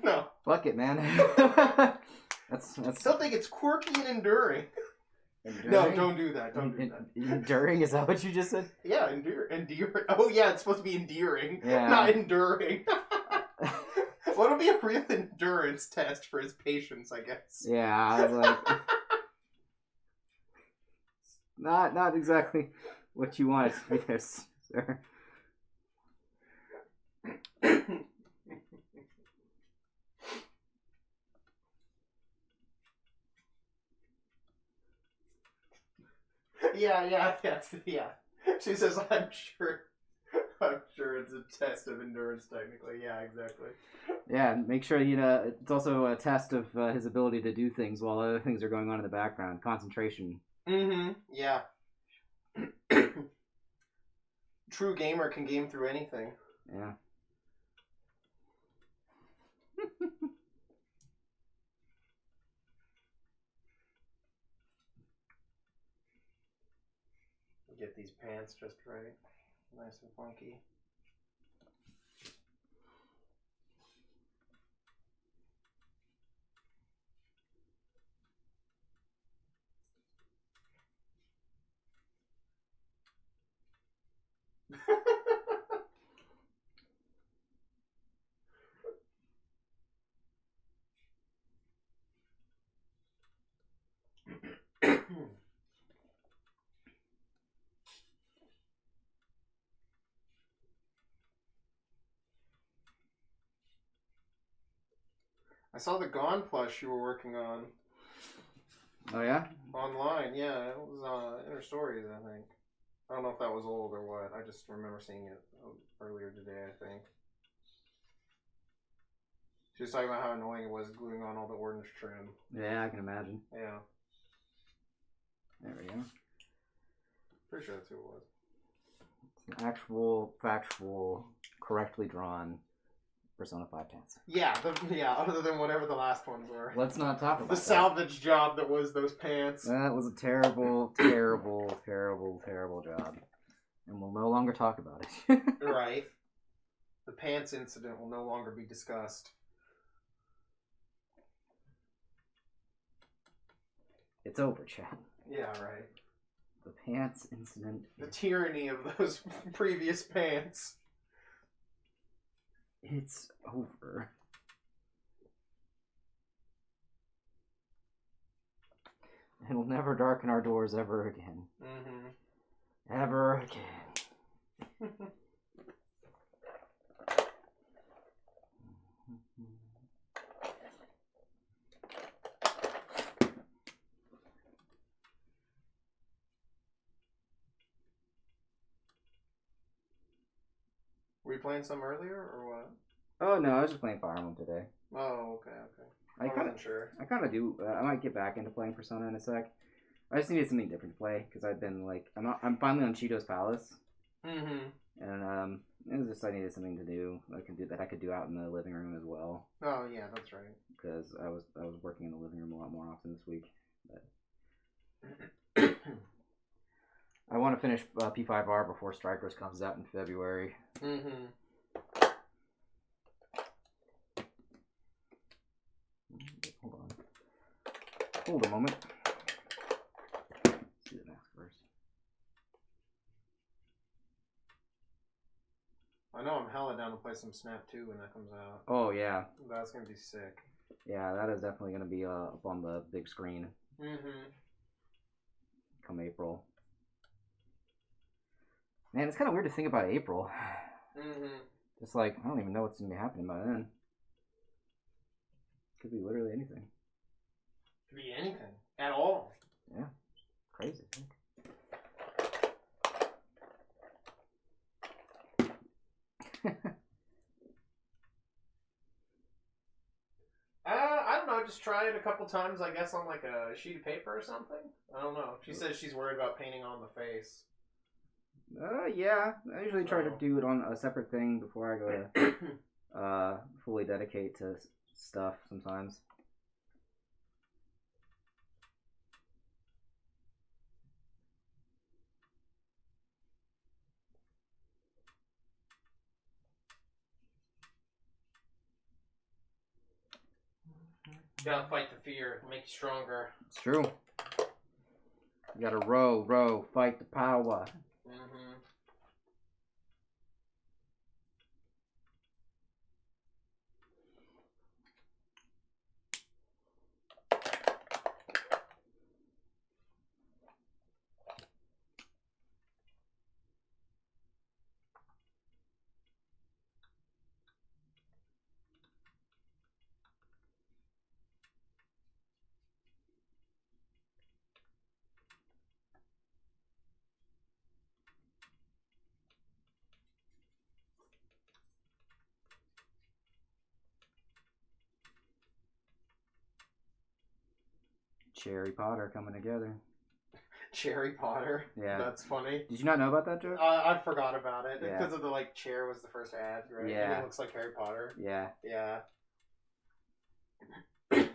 Speaker 1: No.
Speaker 2: Fuck it, man. That's.
Speaker 1: Still think it's quirky and enduring.
Speaker 2: Enduring?
Speaker 1: No, don't do that. Don't do that.
Speaker 2: Enduring? Is that what you just said?
Speaker 1: Yeah, enduring. Oh, yeah, it's supposed to be endearing,
Speaker 2: Yeah.
Speaker 1: not enduring. Well, it'll be a real endurance test for his patience, I guess.
Speaker 2: Yeah, I was like, not exactly what you want it to be there, sir. Yeah. She says, I'm sure it's a test of endurance, technically. Yeah, exactly. Yeah, make sure it's also a test of his ability to do things while other things are going on in the background. Concentration.
Speaker 1: Mm-hmm. Yeah. True gamer can game through anything.
Speaker 2: Yeah.
Speaker 1: Get these pants just right. Nice and funky. I saw the Gone plush you were working on.
Speaker 2: Oh, yeah?
Speaker 1: Online, yeah. It was Inner Stories, I think. I don't know if that was old or what. I just remember seeing it earlier today, I think. She was talking about how annoying it was gluing on all the orange trim.
Speaker 2: Yeah, I can imagine.
Speaker 1: Yeah.
Speaker 2: There we go.
Speaker 1: Pretty sure that's who it was.
Speaker 2: It's an actual, factual, correctly drawn Persona 5 pants.
Speaker 1: Yeah, other than whatever the last ones were.
Speaker 2: Let's not talk about
Speaker 1: the salvage job that was those pants.
Speaker 2: That was a terrible, terrible, terrible, terrible job. And we'll no longer talk about it.
Speaker 1: Right. The pants incident will no longer be discussed.
Speaker 2: It's over, Chad.
Speaker 1: Yeah, right.
Speaker 2: The pants incident.
Speaker 1: The tyranny of those previous pants.
Speaker 2: It's over. It'll never darken our doors ever again.
Speaker 1: Mm-hmm.
Speaker 2: Ever again.
Speaker 1: Were you playing some earlier, or what?
Speaker 2: Oh no, I was just playing Fire Emblem today.
Speaker 1: Oh, okay.
Speaker 2: I
Speaker 1: wasn't sure.
Speaker 2: I kind of do. I might get back into playing Persona in a sec. I just needed something different to play because I've been like, I'm finally on Cheeto's Palace.
Speaker 1: Mm-hmm.
Speaker 2: And it was just I needed something to do that I could do out in the living room as well.
Speaker 1: Oh yeah, that's right.
Speaker 2: Because I was working in the living room a lot more often this week. But I want to finish P5R before Strikers comes out in February.
Speaker 1: Mm-hmm.
Speaker 2: Hold a moment. Let's do the mask first.
Speaker 1: I know I'm hella down to play some Snap 2 when that comes out.
Speaker 2: Oh yeah.
Speaker 1: That's gonna be sick.
Speaker 2: Yeah, that is definitely gonna be up on the big screen.
Speaker 1: Mm-hmm.
Speaker 2: Come April. Man, it's kind of weird to think about April.
Speaker 1: Mm-hmm.
Speaker 2: Just like I don't even know what's gonna be happening by then. Could be literally anything.
Speaker 1: Could be anything at all.
Speaker 2: Yeah, crazy.
Speaker 1: I don't know. Just try it a couple times, I guess, on like a sheet of paper or something. I don't know. She says she's worried about painting on the face.
Speaker 2: Yeah. I usually try to do it on a separate thing before I go to fully dedicate to stuff sometimes.
Speaker 1: You gotta fight the fear, make you stronger.
Speaker 2: It's true. You gotta row, fight the power.
Speaker 1: Mm-hmm.
Speaker 2: Cherry Potter coming together.
Speaker 1: Cherry Potter.
Speaker 2: Yeah.
Speaker 1: That's funny.
Speaker 2: Did you not know about that joke?
Speaker 1: I forgot about it.
Speaker 2: Yeah.
Speaker 1: Because of the, like, chair was the first ad, right?
Speaker 2: Yeah.
Speaker 1: And it looks like Harry Potter.
Speaker 2: Yeah.
Speaker 1: Yeah. That's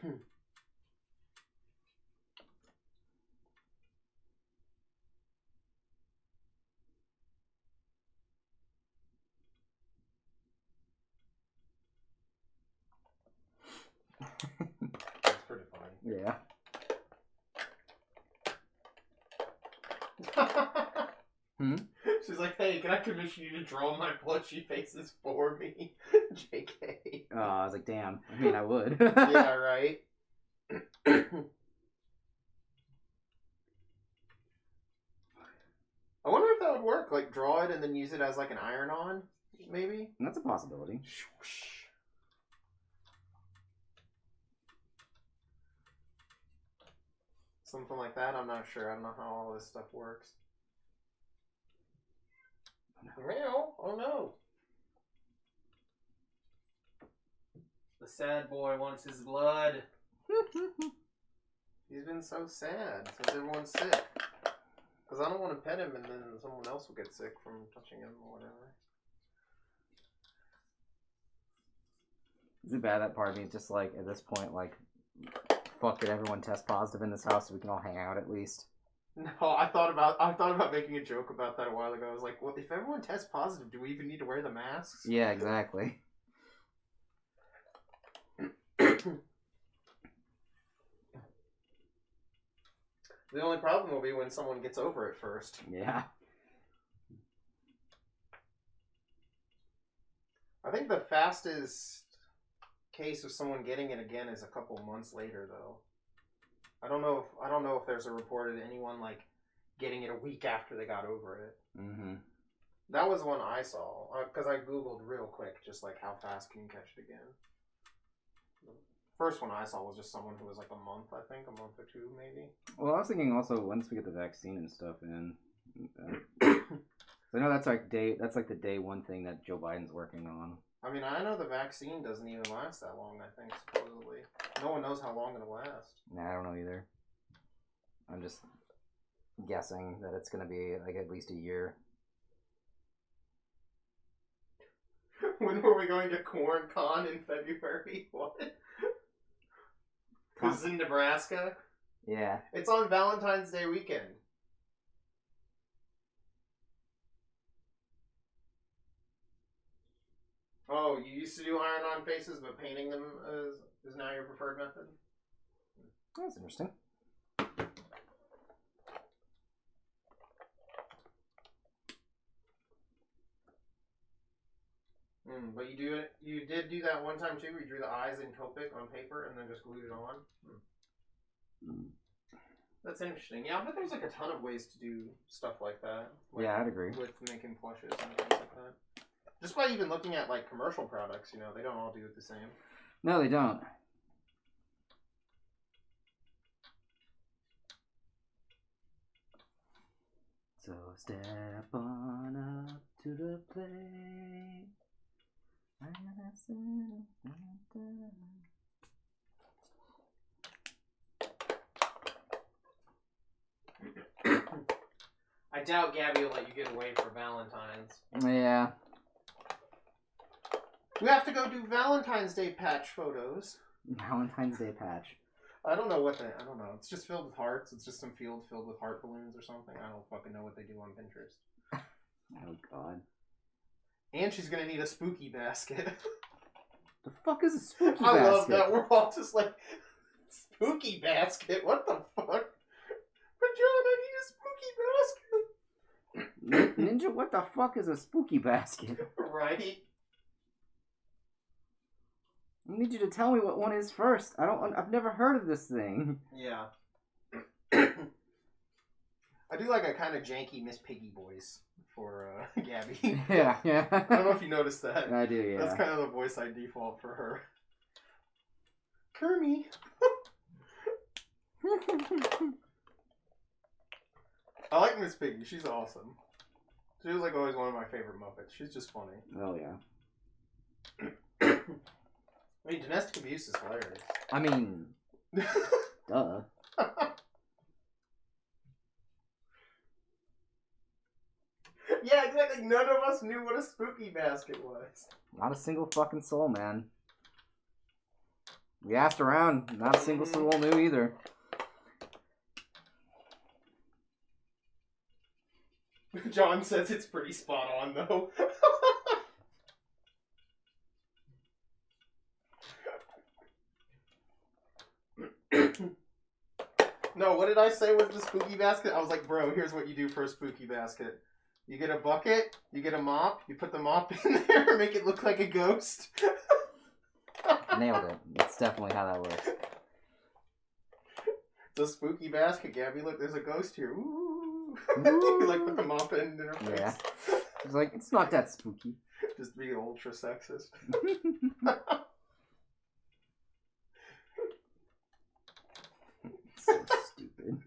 Speaker 1: pretty funny.
Speaker 2: Yeah.
Speaker 1: She's like, hey, can I commission you to draw my plushy faces for me? JK.
Speaker 2: Oh, I was like, damn. I mean, I would.
Speaker 1: Yeah, right? I wonder if that would work. Like, draw it and then use it as, like, an iron-on, maybe?
Speaker 2: That's a possibility.
Speaker 1: Something like that. I'm not sure. I don't know how all this stuff works. Meow. Oh no. The sad boy wants his blood. He's been so sad since everyone's sick. Because I don't want to pet him and then someone else will get sick from touching him or whatever.
Speaker 2: Is it bad that part of me is just like, at this point, like, fuck it, everyone test positive in this house so we can all hang out at least?
Speaker 1: No, I thought about making a joke about that a while ago. I was like, well, if everyone tests positive, do we even need to wear the masks?
Speaker 2: Yeah, exactly.
Speaker 1: The only problem will be when someone gets over it first.
Speaker 2: Yeah.
Speaker 1: I think the fastest case of someone getting it again is a couple months later, though. I don't know if there's a report of anyone like getting it a week after they got over it.
Speaker 2: Mm-hmm.
Speaker 1: That was one I saw because I googled real quick, just like how fast can you catch it again. The first one I saw was just someone who was like a month or two maybe.
Speaker 2: Well, I was thinking also once we get the vaccine and stuff in, I know that's like the day one thing that Joe Biden's working on.
Speaker 1: I mean, I know the vaccine doesn't even last that long. I think supposedly, no one knows how long it'll last.
Speaker 2: Nah, I don't know either. I'm just guessing that it's gonna be like at least a year.
Speaker 1: When were we going to CornCon in February? What? This is in Nebraska.
Speaker 2: Yeah.
Speaker 1: It's on Valentine's Day weekend. Oh, you used to do iron-on faces, but painting them is now your preferred method?
Speaker 2: That's interesting.
Speaker 1: But you did do that one time too, where you drew the eyes in Copic on paper and then just glued it on. That's interesting. Yeah, but there's like a ton of ways to do stuff like that. Like,
Speaker 2: yeah, I'd agree.
Speaker 1: With making plushes and things like that. Just by even looking at like commercial products, they don't all do it the same.
Speaker 2: No, they don't. So step on up to the plate.
Speaker 1: I doubt Gabby will let you get away for Valentine's.
Speaker 2: Yeah.
Speaker 1: We have to go do Valentine's Day patch photos.
Speaker 2: Valentine's Day patch.
Speaker 1: I don't know. It's just filled with hearts. It's just some field filled with heart balloons or something. I don't fucking know what they do on Pinterest.
Speaker 2: Oh, God.
Speaker 1: And she's gonna need a spooky basket.
Speaker 2: The fuck is a spooky basket?
Speaker 1: I love that. We're all just like, spooky basket? What the fuck? But John, I need a spooky basket.
Speaker 2: Ninja, what the fuck is a spooky basket?
Speaker 1: Right?
Speaker 2: I need you to tell me what one is first. I've never heard of this thing.
Speaker 1: Yeah. I do like a kind of janky Miss Piggy voice for Gabby.
Speaker 2: Yeah.
Speaker 1: I don't know if you noticed that.
Speaker 2: I do, yeah.
Speaker 1: That's kind of the voice I default for her. Kermie. I like Miss Piggy. She's awesome. She was like always one of my favorite Muppets. She's just funny.
Speaker 2: Oh, yeah.
Speaker 1: I mean, domestic abuse is hilarious.
Speaker 2: I mean, duh.
Speaker 1: Yeah, exactly. None of us knew what a spooky basket was.
Speaker 2: Not a single fucking soul, man. We asked around. Not a single soul knew either.
Speaker 1: John says it's pretty spot on, though. No, what did I say with the spooky basket? I was like, bro, here's what you do for a spooky basket. You get a bucket, you get a mop, you put the mop in there, make it look like a ghost.
Speaker 2: Nailed it. That's definitely how that works.
Speaker 1: It's a spooky basket, Gabby. Look, there's a ghost here. Ooh. You like put the mop in her face.
Speaker 2: Yeah. It's like, it's not that spooky.
Speaker 1: Just being ultra sexist.
Speaker 2: So stupid.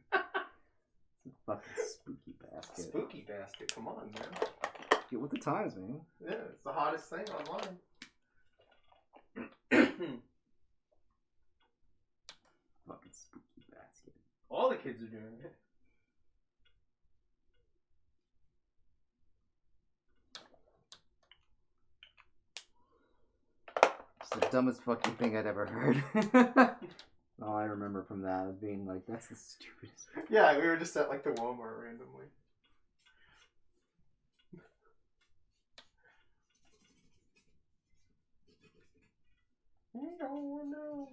Speaker 2: It's a fucking spooky basket.
Speaker 1: Spooky basket, come on, man.
Speaker 2: Get with the times, man.
Speaker 1: Yeah, it's the hottest thing online.
Speaker 2: Fucking spooky basket.
Speaker 1: All the kids are doing it.
Speaker 2: It's the dumbest fucking thing I'd ever heard. All I remember from that was being like, that's the stupidest.
Speaker 1: Yeah, we were just at like the Walmart randomly. I don't know.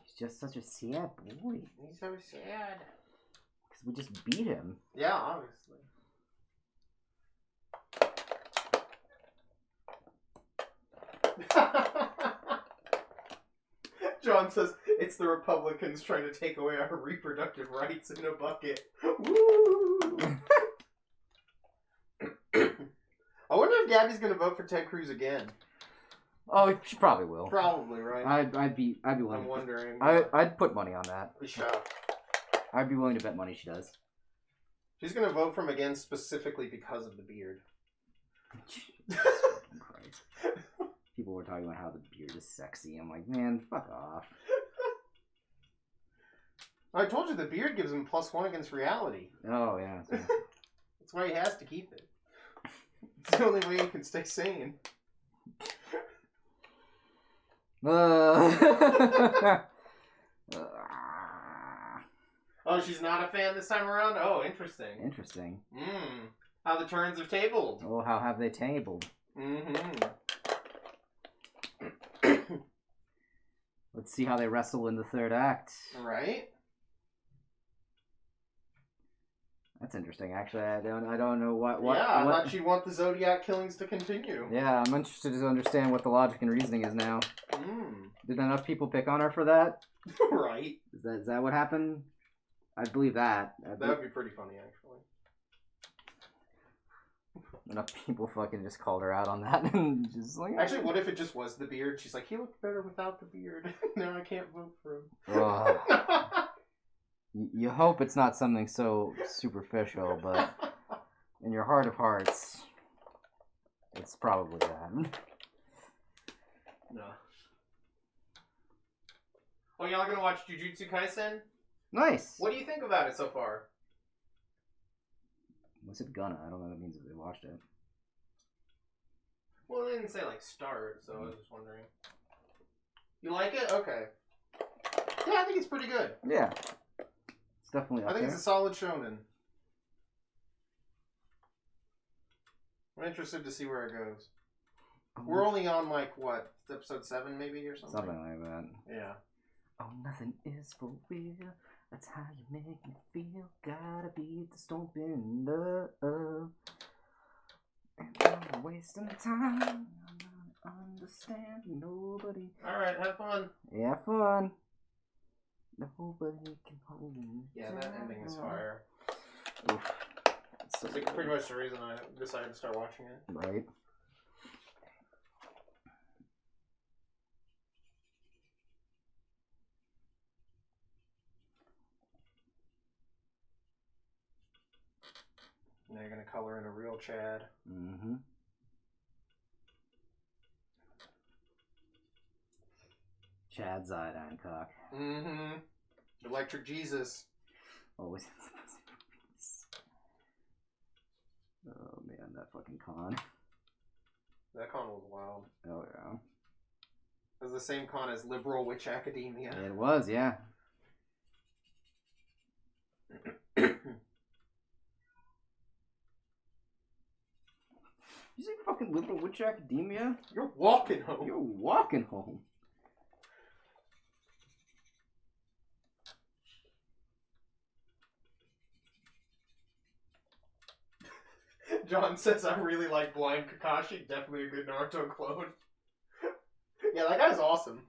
Speaker 2: He's just such a sad boy.
Speaker 1: He's so sad.
Speaker 2: Because we just beat him.
Speaker 1: Yeah, obviously. John says it's the Republicans trying to take away our reproductive rights in a bucket. Woo! I wonder if Gabby's gonna vote for Ted Cruz again.
Speaker 2: Oh, she probably will.
Speaker 1: Probably, right?
Speaker 2: I'd be willing.
Speaker 1: I'm wondering.
Speaker 2: I'd put money on that.
Speaker 1: We shall.
Speaker 2: I'd be willing to bet money she does.
Speaker 1: She's gonna vote for him again specifically because of the beard.
Speaker 2: Jesus Christ. People were talking about how the beard is sexy. I'm like, man, fuck off.
Speaker 1: I told you the beard gives him +1 against reality.
Speaker 2: Oh, yeah.
Speaker 1: That's why he has to keep it. It's the only way he can stay sane. Oh, she's not a fan this time around? Oh, interesting.
Speaker 2: Interesting.
Speaker 1: How the turns have tabled.
Speaker 2: Oh, how have they tabled?
Speaker 1: Mm-hmm.
Speaker 2: Let's see how they wrestle in the third act.
Speaker 1: Right?
Speaker 2: That's interesting. Actually, I don't know what.
Speaker 1: Yeah, I
Speaker 2: what...
Speaker 1: thought she'd want the Zodiac killings to continue.
Speaker 2: Yeah, I'm interested to understand what the logic and reasoning is now. Did enough people pick on her for that?
Speaker 1: Right.
Speaker 2: Is that what happened? I believe that.
Speaker 1: That would be pretty funny, actually.
Speaker 2: Enough people fucking just called her out on that and just like.
Speaker 1: Actually, what if it just was the beard? She's like, he looked better without the beard. Now I can't vote for him.
Speaker 2: You hope it's not something so superficial, but in your heart of hearts, it's probably that.
Speaker 1: No. Oh, y'all gonna watch Jujutsu Kaisen?
Speaker 2: Nice.
Speaker 1: What do you think about it so far?
Speaker 2: What's it gonna? I don't know what that means if they watched it.
Speaker 1: Well, they didn't say like start, so I was just wondering. You like it? Okay. Yeah, I think it's pretty good.
Speaker 2: Yeah. It's definitely up
Speaker 1: I think
Speaker 2: there.
Speaker 1: it's a solid shonen. I'm interested to see where it goes. We're only on like what, episode 7 maybe or something?
Speaker 2: Something like that.
Speaker 1: Yeah.
Speaker 2: Oh, nothing is for real. That's how you make me feel. Gotta beat the storm in love. And I'm wasting time. I'm not understanding nobody.
Speaker 1: Alright, have fun.
Speaker 2: Yeah, fun. Nobody can hold me.
Speaker 1: Yeah, that ending is fire.
Speaker 2: Oof. That's so
Speaker 1: It's like pretty much the reason I decided to start watching it.
Speaker 2: right.
Speaker 1: Now you're gonna color in a real Chad.
Speaker 2: Mm-hmm. Chad Zideoncock.
Speaker 1: Mm-hmm. Electric Jesus.
Speaker 2: Always. Oh man, that fucking con.
Speaker 1: That con was wild.
Speaker 2: Oh yeah.
Speaker 1: It was the same con as Liberal Witch Academia.
Speaker 2: It was, yeah. You say fucking Liberal Witch Academia?
Speaker 1: You're walking home.
Speaker 2: You're walking home.
Speaker 1: John says I really like Blind Kakashi. Definitely a good Naruto clone. Yeah, that guy's awesome.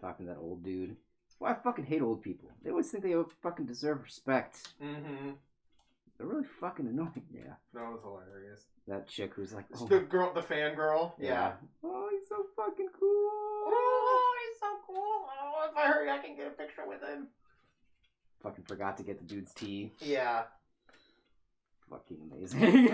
Speaker 2: Talking to that old dude. That's why I fucking hate old people. They always think they fucking deserve respect.
Speaker 1: Mm-hmm.
Speaker 2: They're really fucking annoying. Yeah.
Speaker 1: That was hilarious.
Speaker 2: That chick who's like, oh,
Speaker 1: The girl, the fan girl. Yeah.
Speaker 2: Oh, he's so fucking cool.
Speaker 1: Oh, he's so cool. Oh, if I hurry, I can get a picture with him.
Speaker 2: Fucking forgot to get the dude's tea.
Speaker 1: Yeah.
Speaker 2: Fucking amazing.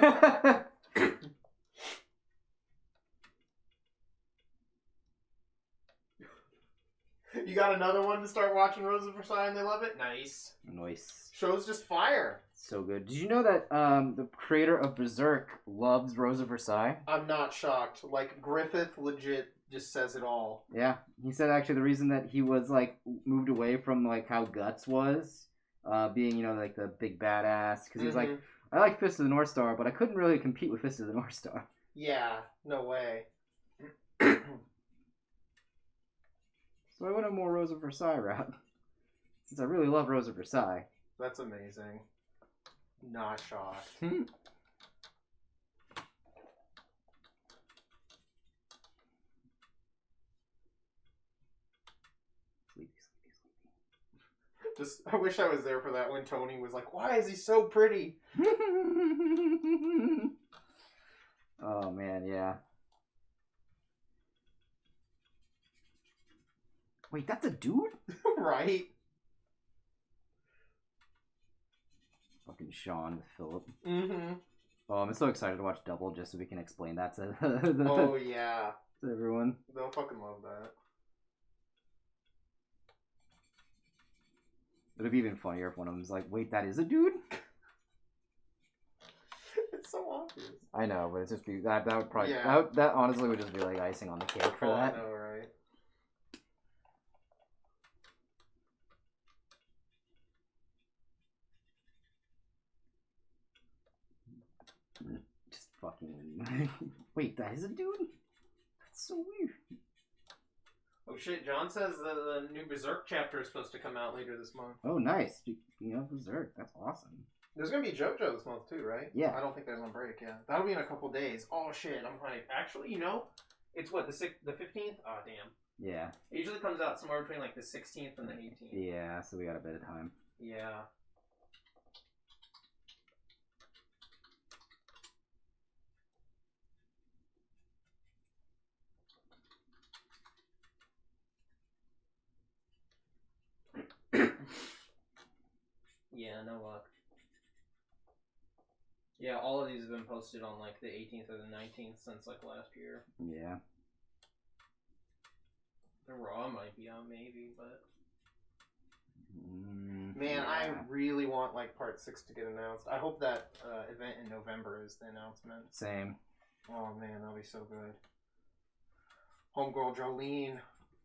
Speaker 1: You got another one to start watching Rose of Versailles and they love it? Nice.
Speaker 2: Nice.
Speaker 1: Show's just fire.
Speaker 2: So good. Did you know that the creator of Berserk loves Rose of Versailles?
Speaker 1: I'm not shocked. Like, Griffith legit just says it all.
Speaker 2: Yeah. He said actually the reason that he was like moved away from like how Guts was, being, you know, like the big badass, because he was like, I like Fist of the North Star, but I couldn't really compete with Fist of the North Star.
Speaker 1: Yeah, no way.
Speaker 2: So I went a more Rose of Versailles route. Since I really love Rose of Versailles.
Speaker 1: That's amazing. Not shocked.
Speaker 2: Sleepy, sleepy, sleepy.
Speaker 1: Just, I wish I was there for that when Tony was like, why is he so pretty?
Speaker 2: Oh man, yeah. Wait, that's a dude?
Speaker 1: Right?
Speaker 2: Fucking Sean with Philip.
Speaker 1: Mm-hmm.
Speaker 2: Oh, I'm so excited to watch Double just so we can explain that to,
Speaker 1: Oh, yeah.
Speaker 2: to everyone.
Speaker 1: They'll fucking love that.
Speaker 2: It'd be even funnier if one of them's like, wait, that is a dude?
Speaker 1: It's so obvious.
Speaker 2: I know, but it's just be that would probably
Speaker 1: Yeah.
Speaker 2: that honestly would just be like icing on the cake for that.
Speaker 1: I know, right?
Speaker 2: Wait, that is a dude? That's so weird.
Speaker 1: Oh shit, John says the new Berserk chapter is supposed to come out later this month.
Speaker 2: Oh, nice. Speaking of Berserk, that's awesome.
Speaker 1: There's gonna be JoJo this month too, right?
Speaker 2: Yeah.
Speaker 1: I don't think there's on break, yeah. That'll be in a couple days. Oh shit, I'm like, actually, you know, it's what, the 15th? Oh, damn.
Speaker 2: Yeah.
Speaker 1: It usually comes out somewhere between like the 16th and the 18th.
Speaker 2: Yeah, so we got a bit of time.
Speaker 1: Yeah. Yeah, no luck. Yeah, all of these have been posted on like the 18th or the 19th since like last year.
Speaker 2: Yeah.
Speaker 1: The Raw might be on maybe, but... Man,
Speaker 2: yeah.
Speaker 1: I really want like part 6 to get announced. I hope that event in November is the announcement.
Speaker 2: Same.
Speaker 1: Oh man, that'll be so good. Homegirl Jolene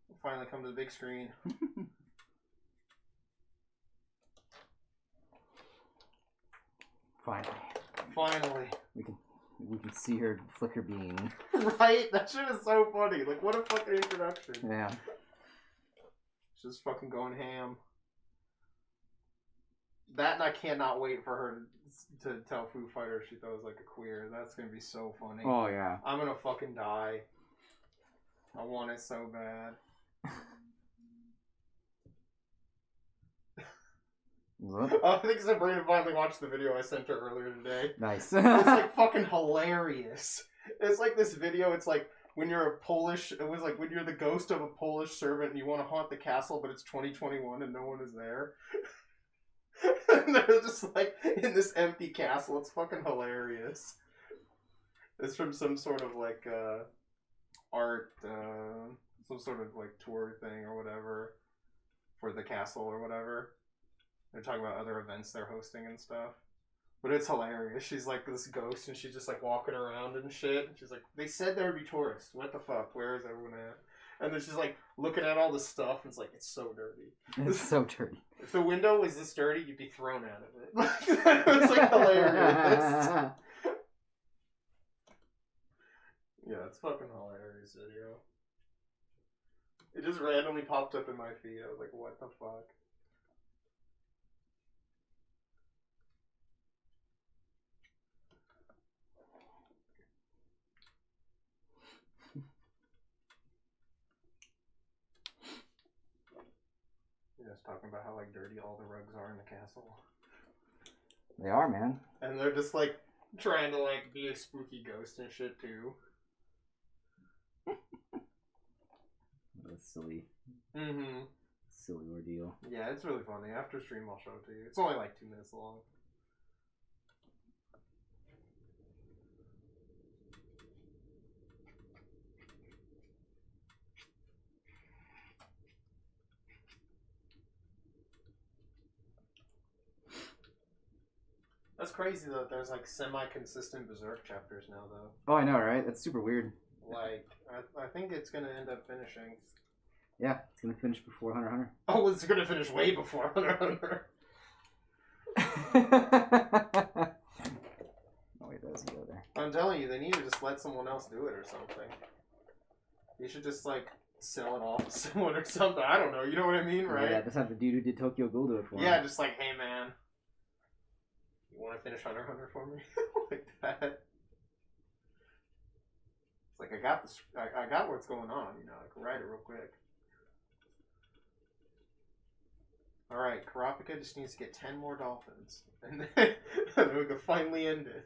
Speaker 1: will finally come to the big screen. Finally.
Speaker 2: We can see her flicker beam.
Speaker 1: Right? That shit is so funny. Like, what a fucking introduction.
Speaker 2: Yeah.
Speaker 1: She's fucking going ham. That, and I cannot wait for her to tell Foo Fighters she thought it was like a queer. That's gonna be so funny.
Speaker 2: Oh, yeah.
Speaker 1: I'm gonna fucking die. I want it so bad. I think Sabrina finally watched the video I sent her earlier today.
Speaker 2: Nice.
Speaker 1: It's like fucking hilarious. It's like this video, it's like when you're a Polish, it was like when you're the ghost of a Polish servant and you want to haunt the castle, but it's 2021 and no one is there. And they're just like in this empty castle. It's fucking hilarious. It's from some sort of like art, some sort of like tour thing or whatever for the castle or whatever. They're talking about other events they're hosting and stuff. But it's hilarious. She's like this ghost and she's just like walking around and shit. And she's like, they said there would be tourists. What the fuck? Where is everyone at? And then she's like looking at all this stuff and it's like, it's so dirty.
Speaker 2: It's so dirty.
Speaker 1: If the window was this dirty, you'd be thrown out of it. It's like hilarious. Yeah, it's fucking hilarious video. It just randomly popped up in my feed. I was like, what the fuck? Yeah, it's talking about how like dirty all the rugs are in the castle.
Speaker 2: They are, man.
Speaker 1: And they're just like trying to like be a spooky ghost and shit too.
Speaker 2: That's silly.
Speaker 1: Mm-hmm.
Speaker 2: Silly ordeal.
Speaker 1: Yeah, it's really funny. After stream, I'll show it to you. It's only like 2 minutes long. That's crazy that there's like semi-consistent Berserk chapters now, though.
Speaker 2: Oh, I know, right? That's super weird.
Speaker 1: Like, I think it's gonna end up finishing.
Speaker 2: Yeah, it's gonna finish before Hunter x Hunter.
Speaker 1: Oh, it's gonna finish way before Hunter x Hunter.
Speaker 2: Oh, wait, doesn't go there.
Speaker 1: I'm telling you, they need to just let someone else do it or something. You should just like sell it off to someone or something. I don't know. You know what I mean, right?
Speaker 2: Yeah, just have the dude who did Tokyo Ghoul do it for
Speaker 1: Yeah,
Speaker 2: him.
Speaker 1: just like, hey man, you want to finish Hunter x Hunter for me? Like that. It's like I got this. I got what's going on. You know, I can write it real quick. All right, Karapika just needs to get 10 more dolphins, and then we can finally end it.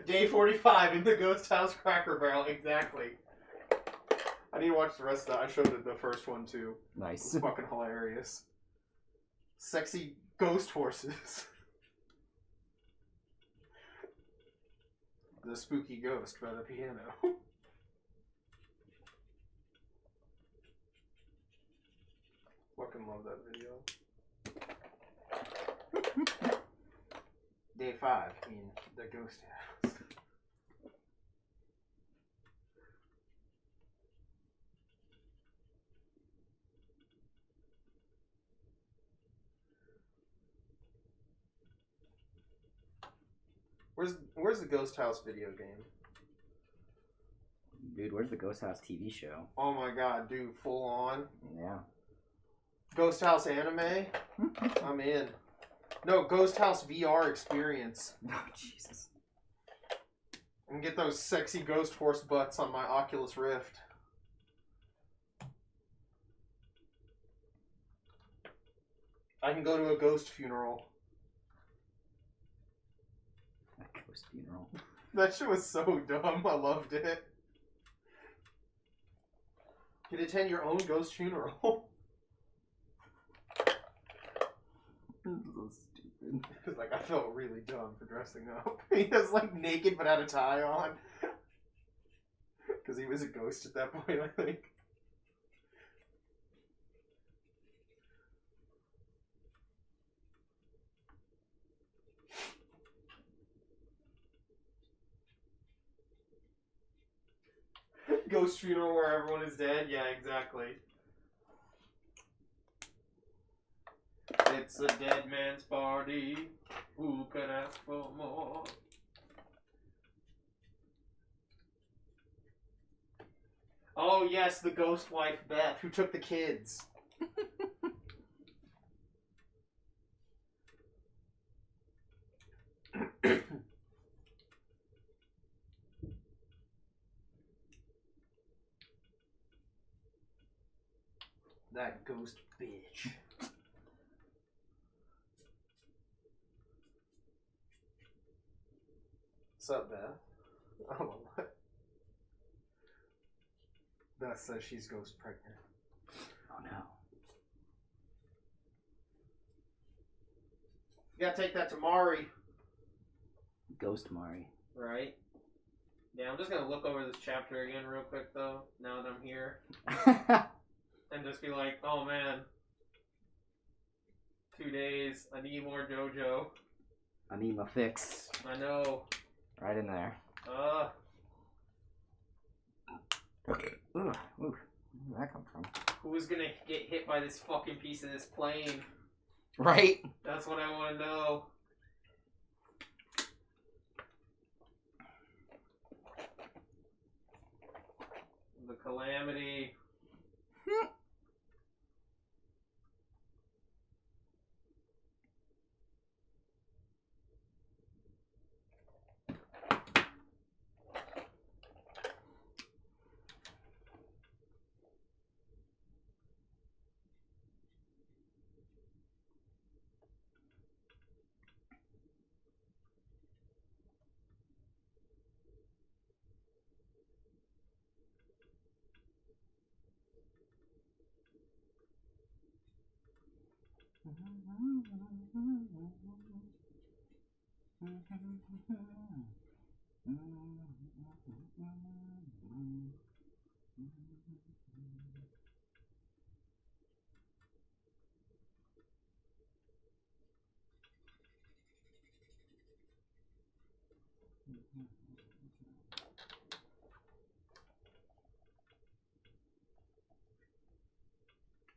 Speaker 1: Day 45 in the Ghost House Cracker Barrel, exactly. I need to watch the rest of that. I showed the first one too.
Speaker 2: Nice.
Speaker 1: It's fucking hilarious. Sexy ghost horses. The spooky ghost by the piano. Fucking love that video. Day 5 in the ghost house. Where's the Ghost House video game?
Speaker 2: Dude, where's the Ghost House TV show?
Speaker 1: Oh my god, dude, full on.
Speaker 2: Yeah.
Speaker 1: Ghost House anime? I'm in. No, Ghost House VR experience.
Speaker 2: Oh, Jesus.
Speaker 1: And get those sexy ghost horse butts on my Oculus Rift. I can go to a ghost funeral.
Speaker 2: A ghost funeral.
Speaker 1: That shit was so dumb. I loved it. You can attend your own ghost funeral.
Speaker 2: This is so stupid.
Speaker 1: Cause like I felt really dumb for dressing up. He was like naked but had a tie on. Cause he was a ghost at that point, I think. Ghost funeral where everyone is dead? Yeah, exactly. It's a dead man's party. Who could ask for more? Oh yes, the ghost wife Beth who took the kids. That ghost bitch. What's up, Beth? Oh, what? Beth says she's ghost pregnant.
Speaker 2: Oh no.
Speaker 1: You gotta take that to Mari.
Speaker 2: Ghost Mari.
Speaker 1: Right? Yeah, I'm just gonna look over this chapter again real quick though, now that I'm here. And just be like, oh man. 2 days, I need more JoJo.
Speaker 2: I need my fix.
Speaker 1: I know.
Speaker 2: Right in there.
Speaker 1: Okay.
Speaker 2: Ooh, where did that come from?
Speaker 1: Who's gonna get hit by this fucking piece of this plane?
Speaker 2: Right?
Speaker 1: That's what I wanna know. The calamity.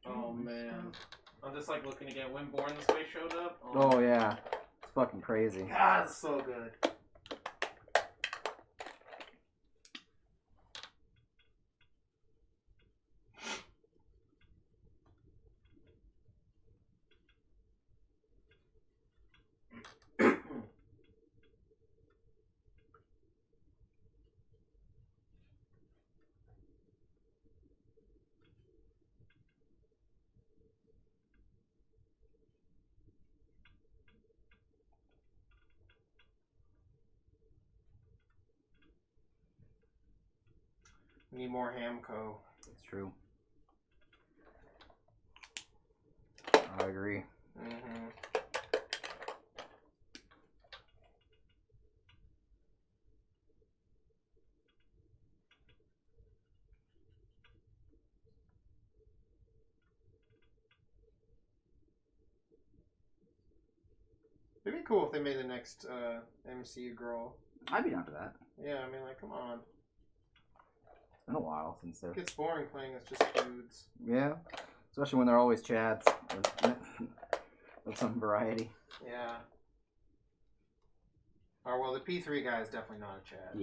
Speaker 1: Oh man. I'm just like looking again when Born This Way showed up.
Speaker 2: Oh yeah. It's fucking crazy.
Speaker 1: God, it's so good. We need more Hamco.
Speaker 2: It's true. I agree.
Speaker 1: Mm-hmm. It'd be cool if they made the next MCU girl.
Speaker 2: I'd be down for that.
Speaker 1: Yeah, I mean, like, come on.
Speaker 2: It's been a while since they're...
Speaker 1: It gets boring playing as just dudes.
Speaker 2: Yeah. Especially when they're always chads. With some variety.
Speaker 1: Yeah. Oh, well, the P3 guy is definitely not a Chad.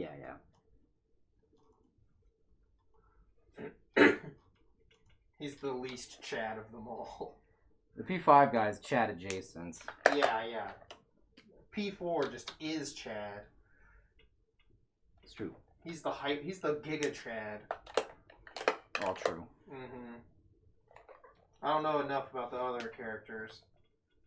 Speaker 2: Yeah.
Speaker 1: He's the least Chad of them all.
Speaker 2: The P5 guy is Chad adjacent.
Speaker 1: Yeah. P4 just is Chad.
Speaker 2: It's true.
Speaker 1: He's the hype. He's the Giga Chad.
Speaker 2: All true.
Speaker 1: Mm-hmm. I don't know enough about the other characters.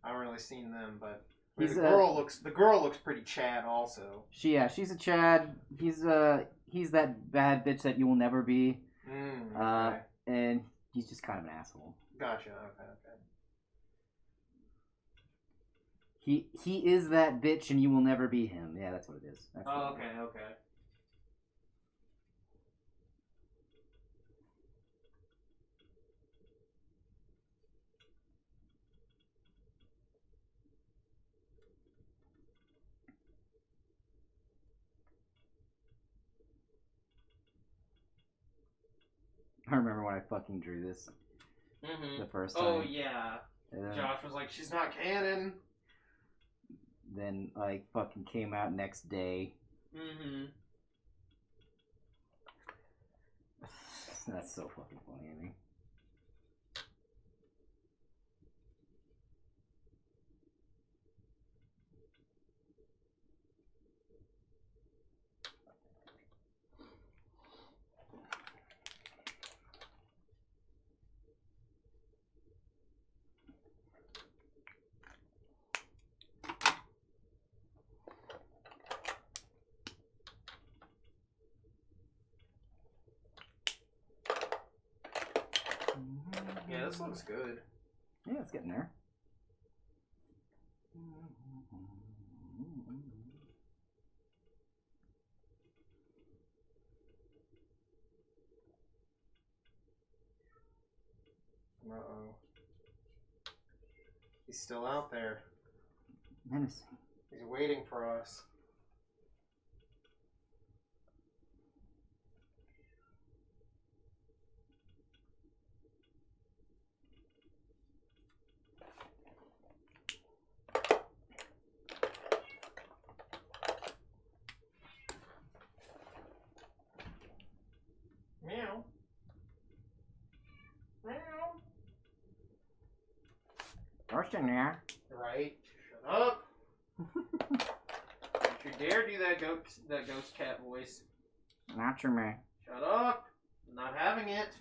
Speaker 1: I haven't really seen them, but the girl looks pretty Chad also.
Speaker 2: She's a Chad. He's that bad bitch that you will never be.
Speaker 1: Okay.
Speaker 2: And he's just kind of an asshole.
Speaker 1: Gotcha. Okay.
Speaker 2: He is that bitch, and you will never be him. Yeah, that's what it is.
Speaker 1: Okay.
Speaker 2: I remember when I fucking drew this the first time.
Speaker 1: Oh yeah. Josh was like, "She's not canon."
Speaker 2: Then like fucking came out next day.
Speaker 1: Mm-hmm.
Speaker 2: That's so fucking funny, I mean.
Speaker 1: Yeah, this looks good.
Speaker 2: Yeah, it's getting there.
Speaker 1: Uh-oh. He's still out there.
Speaker 2: Menacing.
Speaker 1: He's waiting for us. Meow. Meow.
Speaker 2: Thorsten, yeah.
Speaker 1: Right. Shut up. Don't you dare do that ghost cat voice.
Speaker 2: Not your man.
Speaker 1: Shut up. I'm not having it.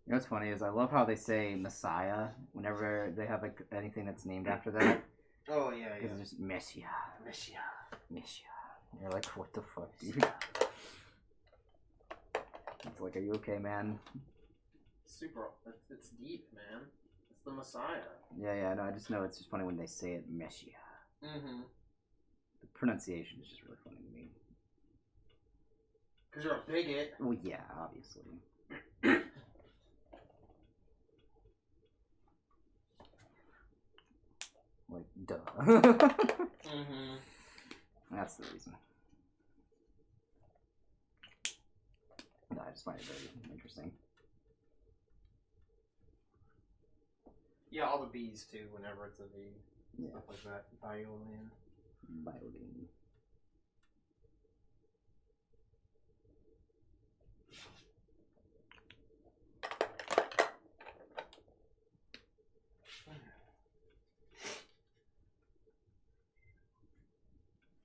Speaker 2: You know what's funny is I love how they say Messiah whenever they have like anything that's named after that.
Speaker 1: Oh yeah.
Speaker 2: Because it's just Messiah. You're like, what the fuck, dude? It's like, are you okay, man?
Speaker 1: Super. It's deep, man. It's the Messiah.
Speaker 2: Yeah, no, I just know it's just funny when they say it, Messiah.
Speaker 1: Mm-hmm.
Speaker 2: The pronunciation is just really funny to me.
Speaker 1: Because you're a bigot.
Speaker 2: Well, yeah, obviously. Like, duh.
Speaker 1: Mm-hmm.
Speaker 2: That's the reason. No, I just find it very interesting.
Speaker 1: Yeah, all the B's too, whenever it's a V.
Speaker 2: Yeah.
Speaker 1: Stuff like that. Violin.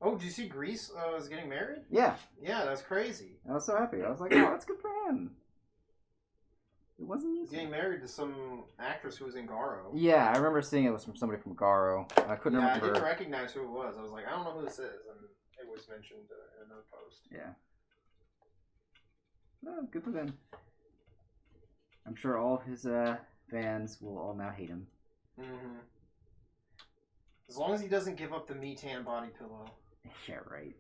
Speaker 1: Oh, did you see Grease was getting married?
Speaker 2: Yeah.
Speaker 1: Yeah, that's crazy.
Speaker 2: I was so happy. I was like, oh, that's good for him. It wasn't easy.
Speaker 1: Getting married to some actress who was in Garo.
Speaker 2: Yeah, I remember seeing it was from somebody from Garo. I couldn't remember.
Speaker 1: I didn't recognize who it was. I was like, I don't know who this is, and it was mentioned in another post.
Speaker 2: Yeah. Oh, good for them. I'm sure all of his fans will all now hate him.
Speaker 1: Mm-hmm. As long as he doesn't give up the me-tan body pillow.
Speaker 2: Yeah, right.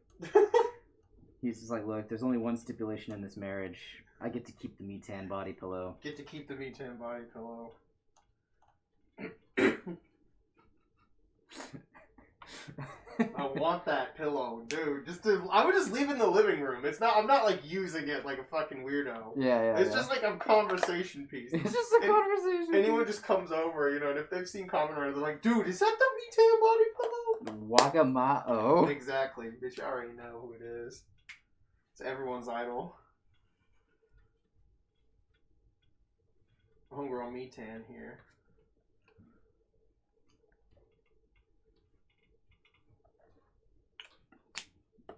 Speaker 2: He's just like, look, there's only one stipulation in this marriage. I get to keep the me-tan body pillow.
Speaker 1: Get to keep the me-tan body pillow. want that pillow, dude. I would just leave it in the living room. I'm not like using it like a fucking weirdo.
Speaker 2: Yeah.
Speaker 1: It's just like a conversation piece.
Speaker 2: It's just a conversation.
Speaker 1: Anyone just comes over, and if they've seen Kamen Rider, they're like, dude, is that the Metan body pillow?
Speaker 2: Wagamao.
Speaker 1: Exactly, bitch. I already know who it is. It's everyone's idol. Homegirl Metan here.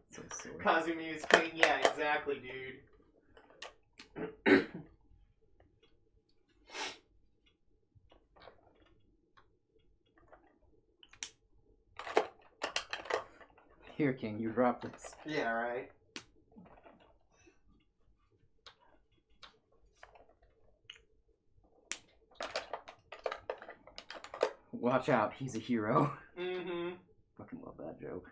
Speaker 2: So sore.
Speaker 1: Kazumi is clean. Yeah, exactly, dude.
Speaker 2: Here, King, you dropped this.
Speaker 1: Yeah, right.
Speaker 2: Watch out, he's a hero.
Speaker 1: Mm-hmm.
Speaker 2: Fucking love that joke.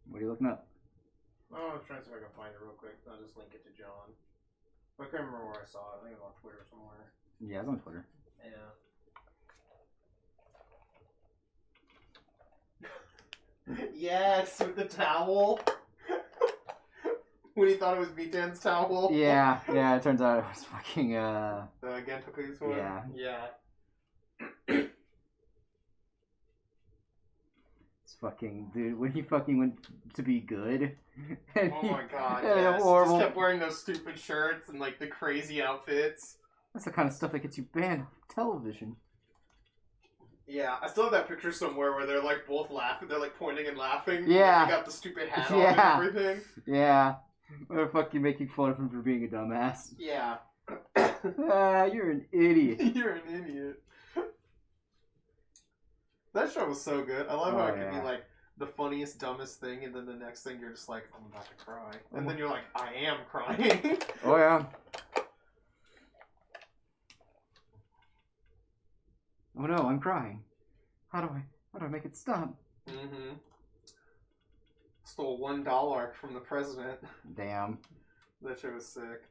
Speaker 2: What are you looking up?
Speaker 1: Oh, I'm trying to see if I can find it real quick. I'll just link it to John. I can't remember where I saw it. I think it was on Twitter somewhere.
Speaker 2: Yeah, it's on Twitter.
Speaker 1: Yeah. Yes, with the towel. When he thought it was Metan's towel.
Speaker 2: Yeah, it turns out it was fucking,
Speaker 1: The Gentoku's one?
Speaker 2: Yeah.
Speaker 1: Yeah.
Speaker 2: It's fucking, dude, when he fucking went to be good.
Speaker 1: Oh my god,
Speaker 2: and
Speaker 1: yes.
Speaker 2: horrible.
Speaker 1: Just kept wearing those stupid shirts and, like, the crazy outfits.
Speaker 2: That's the kind of stuff that gets you banned off television.
Speaker 1: Yeah, I still have that picture somewhere where they're, like, both laughing. They're, like, pointing and laughing.
Speaker 2: Yeah.
Speaker 1: They got the stupid hat on and everything.
Speaker 2: Yeah. They're fucking making fun of him for being a dumbass.
Speaker 1: Yeah.
Speaker 2: You're an idiot.
Speaker 1: You're an idiot. That show was so good. I love how it could be like the funniest, dumbest thing, and then the next thing you're just like, I'm about to cry. And then you're like, I am crying.
Speaker 2: Oh, yeah. Oh no, I'm crying. How do I make it stop?
Speaker 1: Mm-hmm. Stole $1 from the president.
Speaker 2: Damn.
Speaker 1: That shit was sick.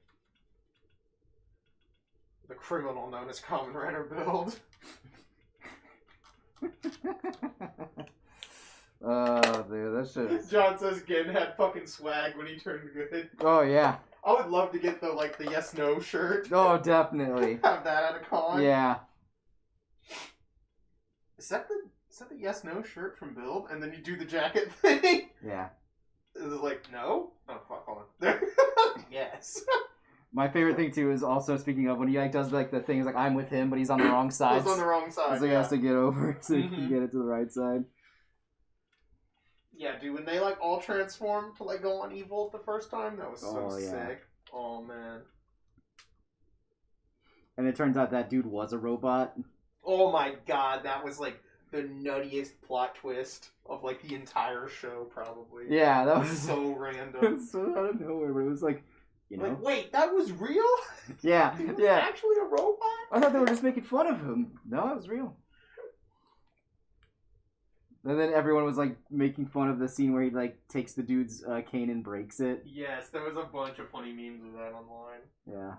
Speaker 1: The criminal known as Kamen Rider Build.
Speaker 2: Oh, dude, that shit is...
Speaker 1: John says Gen had fucking swag when he turned good.
Speaker 2: Oh, yeah.
Speaker 1: I would love to get the yes no shirt.
Speaker 2: Oh, definitely.
Speaker 1: Have that at a con.
Speaker 2: Yeah.
Speaker 1: Is that the yes no shirt from Build? And then you do the jacket thing?
Speaker 2: Yeah.
Speaker 1: Is it like, no? Oh, fuck, hold on. Yes.
Speaker 2: My favorite thing, too, is also, speaking of, when he, like, does, like, the things, like, I'm with him, but he's on the wrong side.
Speaker 1: He's on the wrong side,
Speaker 2: So he has to get over so he can get it to the right side.
Speaker 1: Yeah, dude, when they, like, all transformed to, like, go on evil the first time, that was so sick. Oh, man.
Speaker 2: And it turns out that dude was a robot.
Speaker 1: Oh, my God, that was, like, the nuttiest plot twist of, like, the entire show, probably.
Speaker 2: Yeah, that was
Speaker 1: so random.
Speaker 2: So out of nowhere, but it was like, you know.
Speaker 1: Like, wait, that was real?
Speaker 2: Yeah,
Speaker 1: He was
Speaker 2: yeah.
Speaker 1: actually a robot?
Speaker 2: I thought they were just making fun of him. No, it was real. And then everyone was like making fun of the scene where he like takes the dude's cane and breaks it.
Speaker 1: Yes, there was a bunch of funny memes of that online.
Speaker 2: Yeah.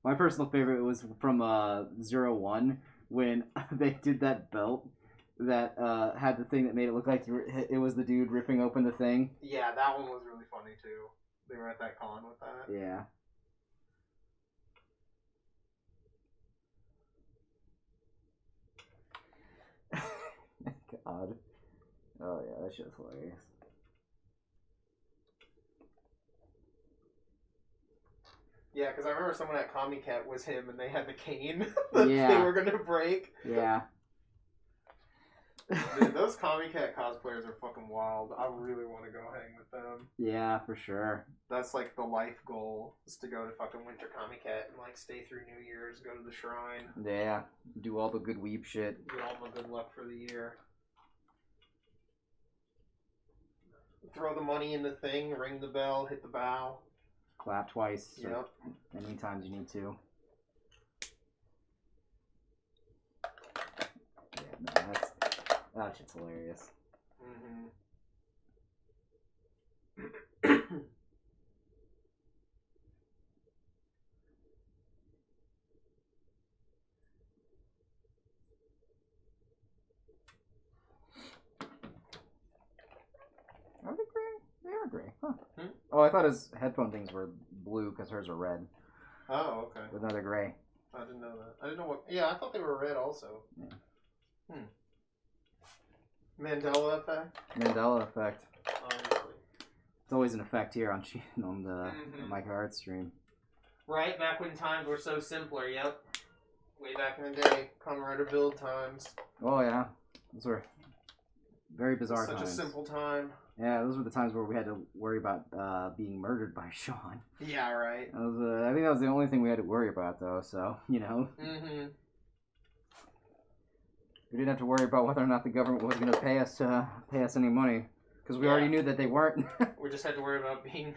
Speaker 2: My personal favorite was from 01 when they did that belt that had the thing that made it look like it was the dude ripping open the thing.
Speaker 1: Yeah, that one was really funny too. They were at that con with that.
Speaker 2: Yeah. God. Oh yeah, that shit's hilarious.
Speaker 1: Yeah, because I remember someone at Comic-Cat was him, and they had the cane that
Speaker 2: Yeah.
Speaker 1: they were gonna break.
Speaker 2: Yeah.
Speaker 1: Dude, those Cat cosplayers are fucking wild. I really want to go hang with them.
Speaker 2: Yeah, for sure.
Speaker 1: That's like the life goal, is to go to fucking Winter Cat and like stay through New Year's, go to the shrine.
Speaker 2: Yeah, do all the good weeb shit.
Speaker 1: Get all my good luck for the year. Throw the money in the thing, ring the bell, hit the bow.
Speaker 2: Clap twice.
Speaker 1: Yep.
Speaker 2: Many times you need to. Yeah, no, that shit's hilarious.
Speaker 1: Mm-hmm.
Speaker 2: Are they gray? They are gray. Huh.
Speaker 1: Hmm?
Speaker 2: Oh, I thought his headphone things were blue because hers are red.
Speaker 1: Oh, okay.
Speaker 2: But no, they're gray.
Speaker 1: I didn't know that. I didn't know what... Yeah, I thought they were red also.
Speaker 2: Yeah.
Speaker 1: Mandela effect?
Speaker 2: Mandela effect.
Speaker 1: Obviously.
Speaker 2: It's always an effect here on the Maeca Art stream.
Speaker 1: Right, back when times were so simpler, yep. Way back in the day, Kamen Rider build times.
Speaker 2: Oh, yeah. Those were very bizarre times.
Speaker 1: Such a simple time.
Speaker 2: Yeah, those were the times where we had to worry about being murdered by Sean.
Speaker 1: Yeah, right.
Speaker 2: I think that was the only thing we had to worry about, though, so, you know.
Speaker 1: Mm-hmm.
Speaker 2: We didn't have to worry about whether or not the government was going to pay us any money, because we already knew that they weren't.
Speaker 1: We just had to worry about being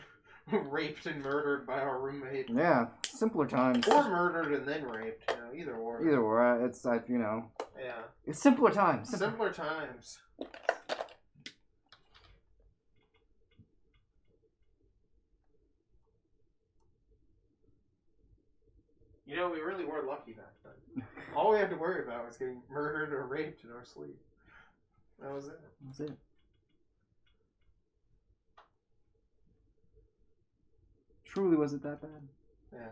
Speaker 1: raped and murdered by our roommate.
Speaker 2: Yeah, simpler times.
Speaker 1: Or murdered and then raped, you know, either or.
Speaker 2: Either or, it's like, you know.
Speaker 1: Yeah.
Speaker 2: It's simpler times.
Speaker 1: Simpler times. You know, we really were lucky back then. All we had to worry about was getting murdered or raped in our sleep. That was it.
Speaker 2: That's it. Truly, was it that bad?
Speaker 1: Yeah.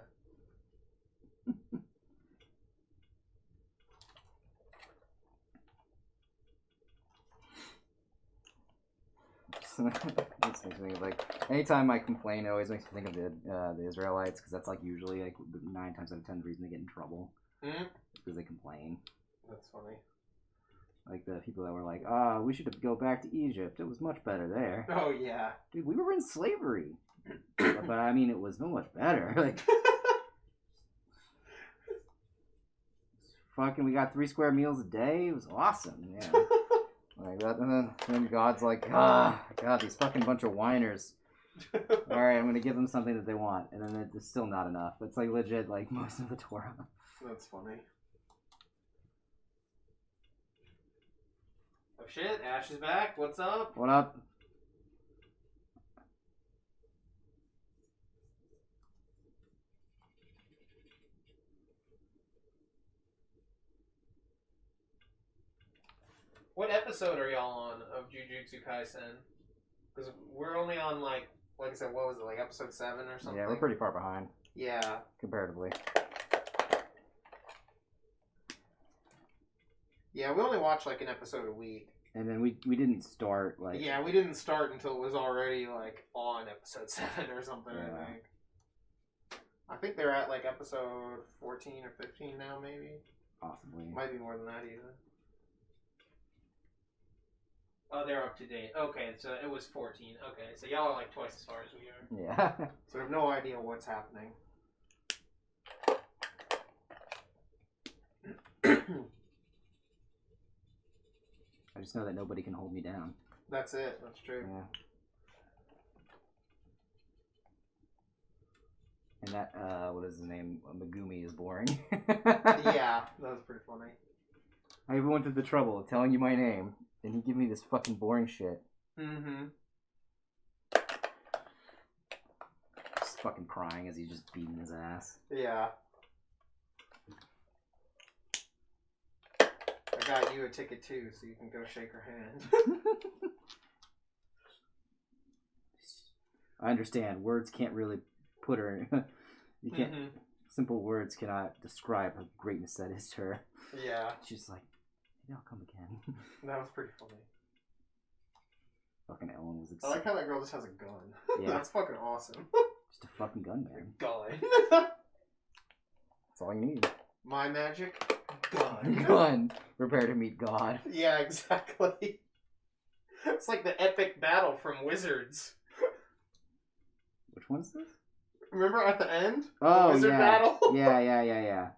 Speaker 2: This makes me think of, like, anytime I complain, it always makes me think of the Israelites, because that's like usually like 9 times out of 10 the reason they get in trouble.
Speaker 1: Mm-hmm.
Speaker 2: Because they complain.
Speaker 1: That's funny.
Speaker 2: Like the people that were like, we should go back to Egypt. It was much better there.
Speaker 1: Oh yeah.
Speaker 2: Dude, we were in slavery. But I mean, it was so much better. Like, fucking, we got 3 square meals a day. It was awesome. Yeah. Like that, and then God's like, God, these fucking bunch of whiners. All right, I'm gonna give them something that they want, and then it's still not enough. It's like legit, like most of the Torah.
Speaker 1: That's funny. Oh shit! Ash is back. What's up?
Speaker 2: What up?
Speaker 1: What episode are y'all on of Jujutsu Kaisen? Because we're only on like I said, what was it, like episode 7 or something?
Speaker 2: Yeah, we're pretty far behind.
Speaker 1: Yeah.
Speaker 2: Comparatively.
Speaker 1: Yeah, we only watch like an episode a week.
Speaker 2: And then we didn't start like.
Speaker 1: Yeah, we didn't start until it was already like on episode 7 or something.
Speaker 2: Yeah.
Speaker 1: I think they're at like episode 14 or 15 now, maybe.
Speaker 2: Possibly.
Speaker 1: Might be more than that even. Oh, they're up to date. Okay, so it was 14. Okay, so y'all are like twice as far as we are.
Speaker 2: Yeah.
Speaker 1: So we have no idea what's happening.
Speaker 2: I just know that nobody can hold me down.
Speaker 1: That's it. That's true.
Speaker 2: Yeah. And that, what is his name? Megumi is boring.
Speaker 1: Yeah, that was pretty funny.
Speaker 2: I even went through the trouble of telling you my name, and you give me this fucking boring shit.
Speaker 1: Mm-hmm.
Speaker 2: Just fucking crying as he's just beating his ass.
Speaker 1: Yeah. I got you a ticket too, so you can go shake her hand.
Speaker 2: I understand. Words can't really put her. You can't. Mm-hmm. Simple words cannot describe how greatness that is to her.
Speaker 1: Yeah.
Speaker 2: She's like, maybe I'll come again.
Speaker 1: That was pretty funny.
Speaker 2: Fucking Ellen was excited.
Speaker 1: I like how that girl just has a gun.
Speaker 2: Yeah.
Speaker 1: That's fucking awesome.
Speaker 2: Just a fucking gun, man.
Speaker 1: Gun.
Speaker 2: That's all you need.
Speaker 1: My magic gun.
Speaker 2: Gun. Prepare to meet God.
Speaker 1: Yeah, exactly. It's like the epic battle from Wizards.
Speaker 2: Which one's this?
Speaker 1: Remember at the end?
Speaker 2: Oh,
Speaker 1: the Wizard
Speaker 2: yeah.
Speaker 1: battle?
Speaker 2: Yeah.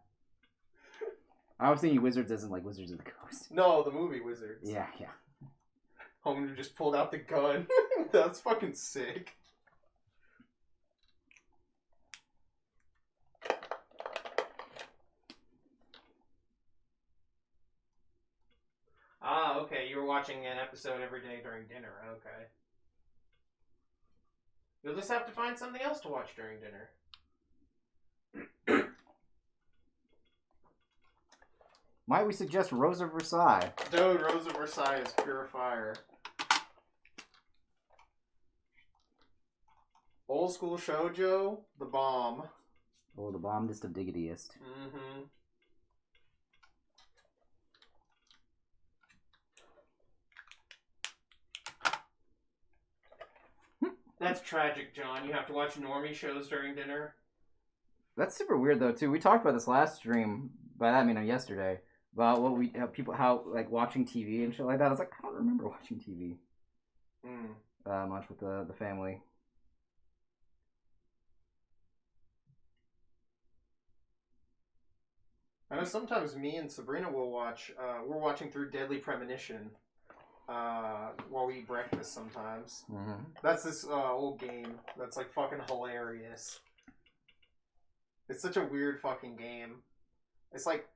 Speaker 2: I was thinking Wizards isn't like Wizards of the Coast.
Speaker 1: No, the movie Wizards.
Speaker 2: Yeah.
Speaker 1: Homelander just pulled out the gun. That's fucking sick. Ah, okay. You were watching an episode every day during dinner. Okay. You'll just have to find something else to watch during dinner.
Speaker 2: Might we suggest Rose of Versailles?
Speaker 1: Dude, Rose of Versailles is pure fire. Old school shoujo, the bomb.
Speaker 2: Oh, the bombedest of diggityest.
Speaker 1: Mm-hmm. That's tragic, John. You have to watch normie shows during dinner.
Speaker 2: That's super weird though too. We talked about this last stream. By that I mean yesterday. About what how like watching TV and shit like that. I was like, I don't remember watching TV much with the family.
Speaker 1: I know sometimes me and Sabrina will watch. We're watching through Deadly Premonition while we eat breakfast. Sometimes that's this old game that's like fucking hilarious. It's such a weird fucking game. It's like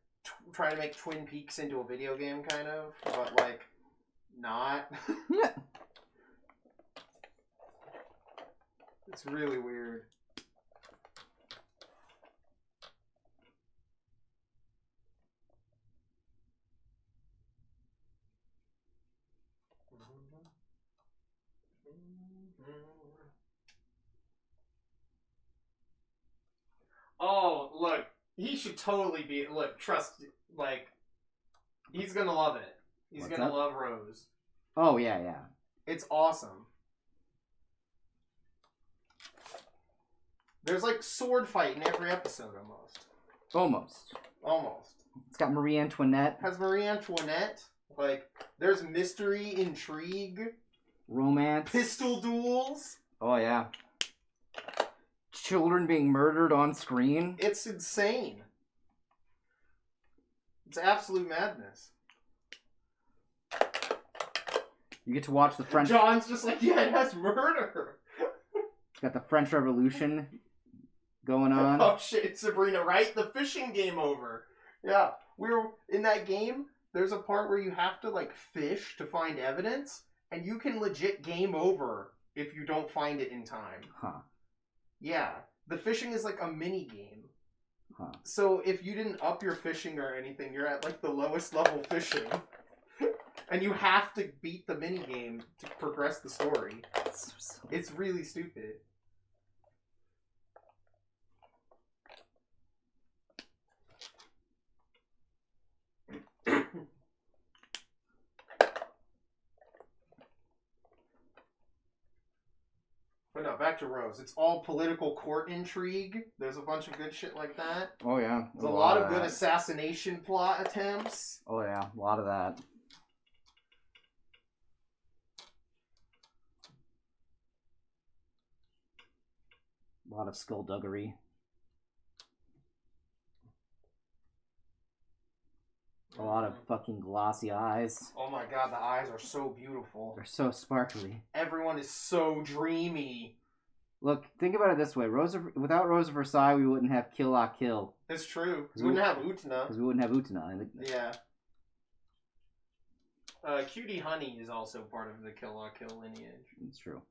Speaker 1: trying to make Twin Peaks into a video game, kind of, but like not. It's really weird. Oh, look, he should totally be. Look, trust, like, he's gonna love it. He's
Speaker 2: What's
Speaker 1: gonna
Speaker 2: up?
Speaker 1: love Rose.
Speaker 2: Oh yeah.
Speaker 1: It's awesome. There's like sword fight in every episode almost.
Speaker 2: Almost. It's got Marie Antoinette.
Speaker 1: Has Marie Antoinette. Like, there's mystery, intrigue,
Speaker 2: Romance.
Speaker 1: pistol duels.
Speaker 2: Oh yeah. Children being murdered on screen.
Speaker 1: It's insane. It's absolute madness.
Speaker 2: You get to watch the French.
Speaker 1: John's just like, yeah, it has murder.
Speaker 2: Got the French Revolution going on.
Speaker 1: Oh shit, Sabrina, right? The fishing game over. Yeah, we were in that game. There's a part where you have to like fish to find evidence, and you can legit game over if you don't find it in time.
Speaker 2: Huh.
Speaker 1: Yeah, the fishing is like a mini game.
Speaker 2: Huh.
Speaker 1: So if you didn't up your fishing or anything, you're at like the lowest level fishing. And you have to beat the mini game to progress the story. It's really stupid. But no, back to Rose. It's all political court intrigue. There's a bunch of good shit like that.
Speaker 2: Oh yeah.
Speaker 1: There's a lot of good assassination plot attempts.
Speaker 2: Oh yeah, a lot of that. A lot of skullduggery. A lot of fucking glossy eyes.
Speaker 1: Oh my god, the eyes are so beautiful.
Speaker 2: They're so sparkly.
Speaker 1: Everyone is so dreamy.
Speaker 2: Look, think about it this way: without Rose of Versailles, we wouldn't have Kill La Kill.
Speaker 1: It's true. We wouldn't have Utna.
Speaker 2: Because we wouldn't have Utna.
Speaker 1: Yeah. Cutie Honey is also part of the Kill La Kill lineage.
Speaker 2: It's true.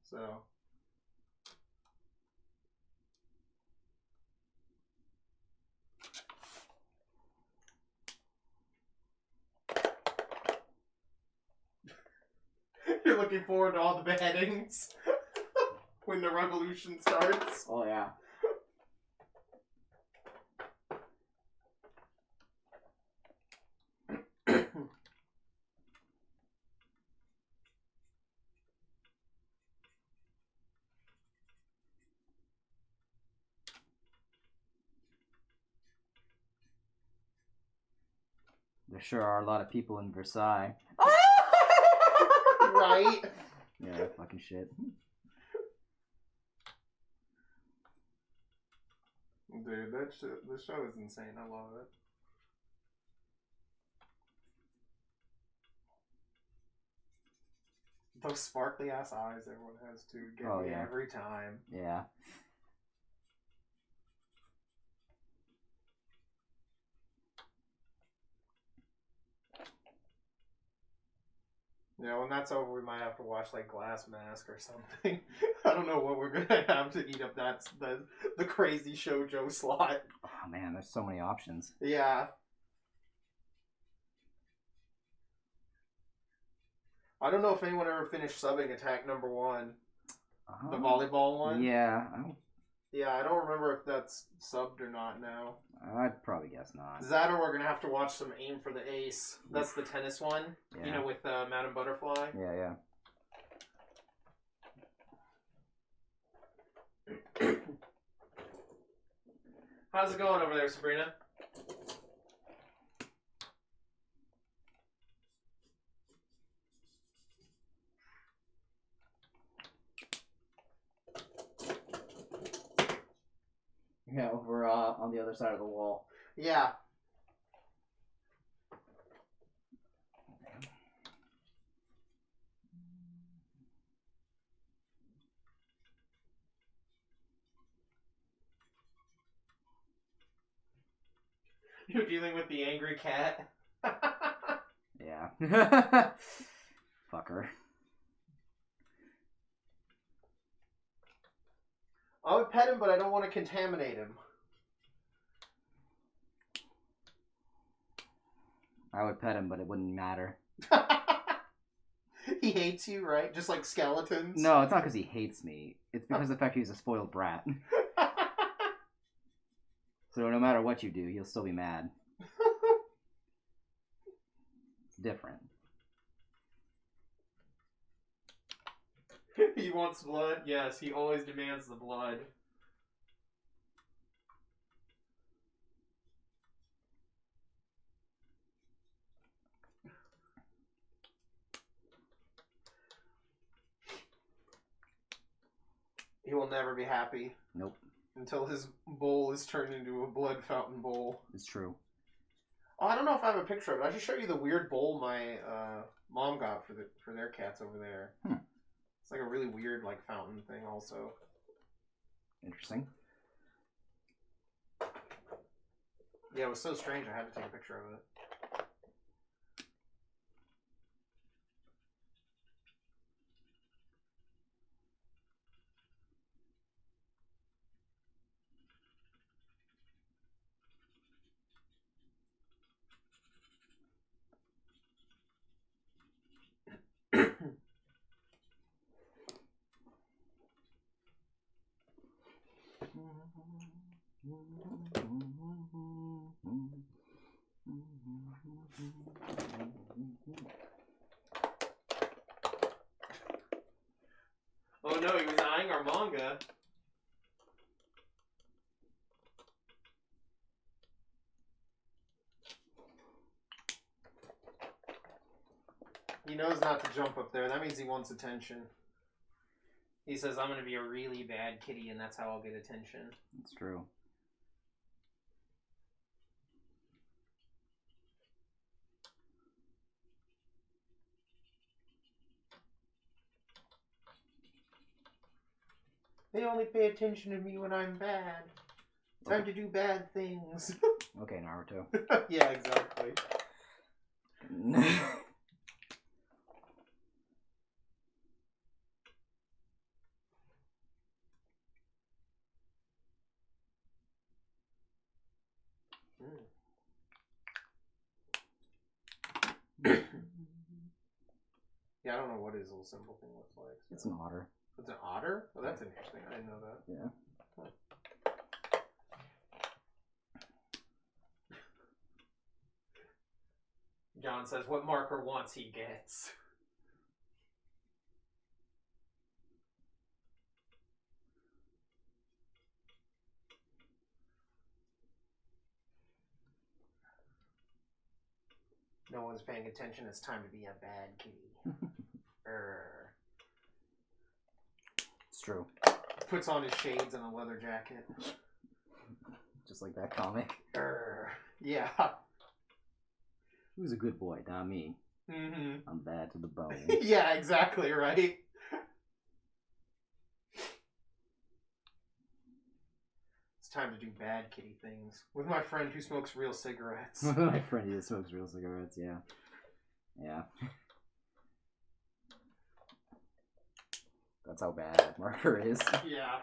Speaker 1: So. You're looking forward to all the beheadings when the revolution starts.
Speaker 2: Oh yeah. sure are a lot of people in Versailles.
Speaker 1: Right?
Speaker 2: Yeah, fucking shit.
Speaker 1: Dude, the show is insane. I love it. Those sparkly ass eyes everyone has to get me every time.
Speaker 2: Yeah.
Speaker 1: Yeah, when that's over, we might have to watch like Glass Mask or something. I don't know what we're gonna have to eat up the crazy shoujo slot.
Speaker 2: Oh man, there's so many options.
Speaker 1: Yeah. I don't know if anyone ever finished subbing Attack #1, the volleyball one.
Speaker 2: Yeah.
Speaker 1: Yeah, I don't remember if that's subbed or not now.
Speaker 2: I'd probably guess not.
Speaker 1: That or we're gonna have to watch some Aim for the Ace. That's the tennis one.
Speaker 2: Yeah.
Speaker 1: You know, with Madame Butterfly.
Speaker 2: Yeah.
Speaker 1: How's it going over there, Sabrina?
Speaker 2: Yeah, over on the other side of the wall.
Speaker 1: Yeah. You're dealing with the angry cat.
Speaker 2: Yeah. Fucker.
Speaker 1: I would pet him, but I don't want to contaminate him.
Speaker 2: I would pet him, but it wouldn't matter.
Speaker 1: He hates you, right? Just like skeletons?
Speaker 2: No, it's not because he hates me. It's because of the fact he's a spoiled brat. So no matter what you do, he'll still be mad. It's different.
Speaker 1: He wants blood? Yes, he always demands the blood. He will never be happy.
Speaker 2: Nope.
Speaker 1: Until his bowl is turned into a blood fountain bowl.
Speaker 2: It's true.
Speaker 1: Oh, I don't know if I have a picture of it. I should show you the weird bowl my mom got for their cats over there. It's like a really weird like fountain thing also.
Speaker 2: Interesting.
Speaker 1: Yeah, it was so strange I had to take a picture of it. Oh no, he was eyeing our manga. He knows not to jump up there. That means he wants attention. He says, I'm going to be a really bad kitty, and that's how I'll get attention.
Speaker 2: It's true.
Speaker 1: They only pay attention to me when I'm bad. Time to do bad things.
Speaker 2: Okay, Naruto.
Speaker 1: Yeah, exactly. Yeah, I don't know what his little symbol thing looks like. So.
Speaker 2: It's an otter.
Speaker 1: It's an otter? Oh, that's interesting. I didn't know that.
Speaker 2: Yeah.
Speaker 1: Huh. John says, what marker wants, he gets. No one's paying attention. It's time to be a bad kitty.
Speaker 2: It's true.
Speaker 1: Puts on his shades and a leather jacket.
Speaker 2: Just like that comic.
Speaker 1: Yeah.
Speaker 2: Who's a good boy? Not me.
Speaker 1: Mm-hmm.
Speaker 2: I'm bad to the bone.
Speaker 1: Yeah, exactly right. It's time to do bad kitty things. With my friend who smokes real cigarettes.
Speaker 2: My friend who smokes real cigarettes, yeah. Yeah. That's how bad murder is.
Speaker 1: Yeah.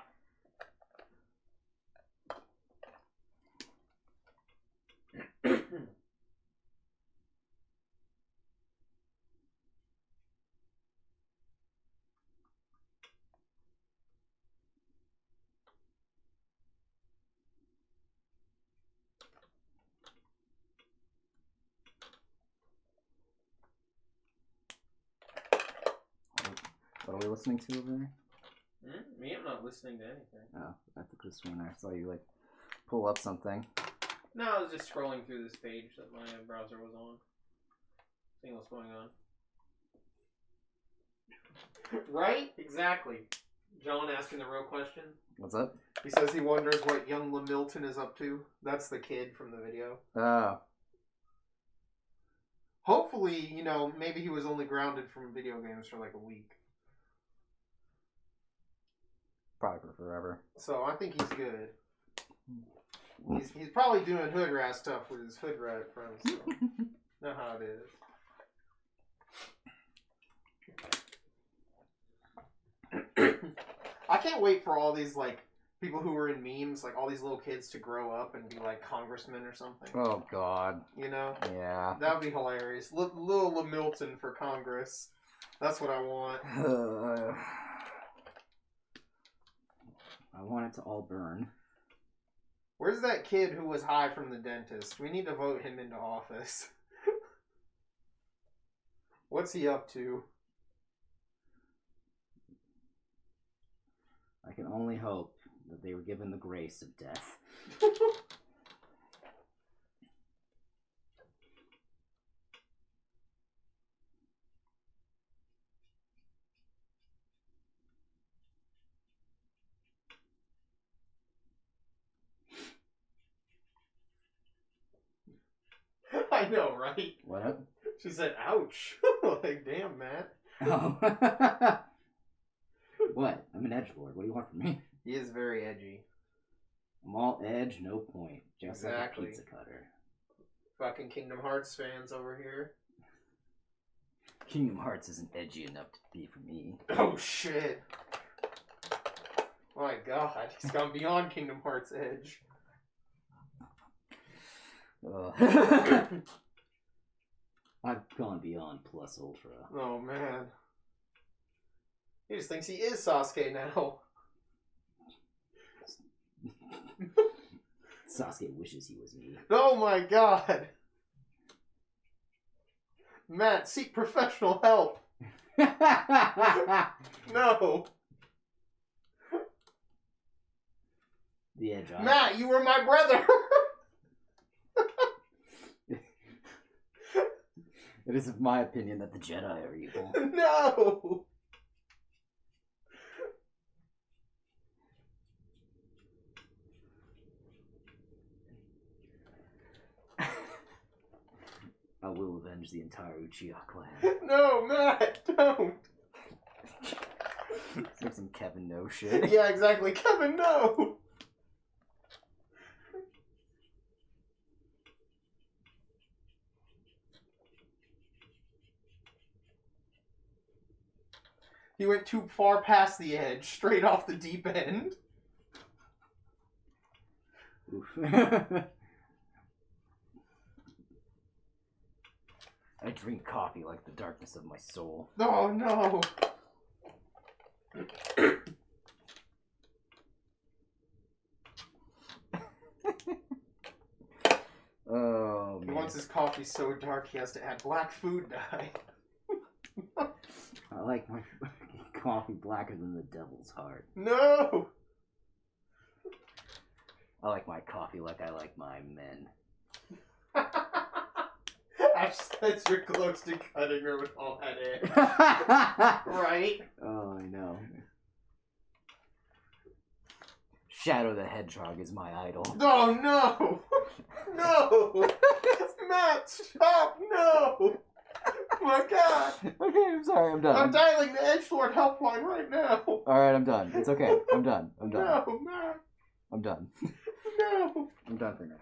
Speaker 2: What are we listening to over there?
Speaker 1: Me? I'm not listening to anything.
Speaker 2: Oh, I think this one I saw you like pull up something.
Speaker 1: No, I was just scrolling through this page that my browser was on. Seeing what's going on. Right? Exactly. John asking the real question.
Speaker 2: What's up?
Speaker 1: He says he wonders what young Lamilton is up to. That's the kid from the video.
Speaker 2: Oh.
Speaker 1: Hopefully, you know, maybe he was only grounded from video games for like a week.
Speaker 2: Probably for forever.
Speaker 1: So I think he's good. He's probably doing hood rat stuff with his hood rat friends. So. Know how it is. I can't wait for all these like people who were in memes, like all these little kids to grow up and be like congressmen or something.
Speaker 2: Oh God.
Speaker 1: You know?
Speaker 2: Yeah.
Speaker 1: That would be hilarious. Little Lamilton for Congress. That's what I want.
Speaker 2: I want it to all burn.
Speaker 1: Where's that kid who was high from the dentist? We need to vote him into office. What's he up to?
Speaker 2: I can only hope that they were given the grace of death.
Speaker 1: I know, right?
Speaker 2: What?
Speaker 1: She said, ouch. Like, damn, Matt.
Speaker 2: Oh. What? I'm an edgelord. What do you want from me?
Speaker 1: He is very edgy.
Speaker 2: I'm all edge, no point. Just
Speaker 1: Exactly.
Speaker 2: like a pizza cutter.
Speaker 1: Fucking Kingdom Hearts fans over here.
Speaker 2: Kingdom Hearts isn't edgy enough to be for me.
Speaker 1: Oh, shit. My God. He's gone beyond Kingdom Hearts edge.
Speaker 2: I've gone beyond plus ultra.
Speaker 1: Oh, man. He just thinks he is Sasuke now.
Speaker 2: Sasuke wishes he was me.
Speaker 1: Oh, my God. Matt, seek professional help. No.
Speaker 2: The edge.
Speaker 1: Matt, you were my brother.
Speaker 2: It is of my opinion that the Jedi are evil.
Speaker 1: No.
Speaker 2: I will avenge the entire Uchiha clan.
Speaker 1: No, Matt, don't.
Speaker 2: It's like some Kevin No shit.
Speaker 1: Yeah, exactly. Kevin, no. He went too far past the edge, straight off the deep end.
Speaker 2: Oof. I drink coffee like the darkness of my soul.
Speaker 1: Oh, no.
Speaker 2: Oh,
Speaker 1: He
Speaker 2: man.
Speaker 1: wants his coffee so dark he has to add black food dye.
Speaker 2: I like my coffee blacker than the devil's heart.
Speaker 1: No.
Speaker 2: I like my coffee like I like my men.
Speaker 1: Ash says you're close to cutting her with all that edge. Right?
Speaker 2: Oh, I know. Shadow the Hedgehog is my idol.
Speaker 1: Oh, no! No! Matt, stop! No! My God!
Speaker 2: Okay, I'm sorry, I'm done.
Speaker 1: I'm dialing the Edgelord helpline right now.
Speaker 2: Alright, I'm done. It's okay. I'm done.
Speaker 1: No, Matt.
Speaker 2: I'm done.
Speaker 1: No.
Speaker 2: I'm done for now.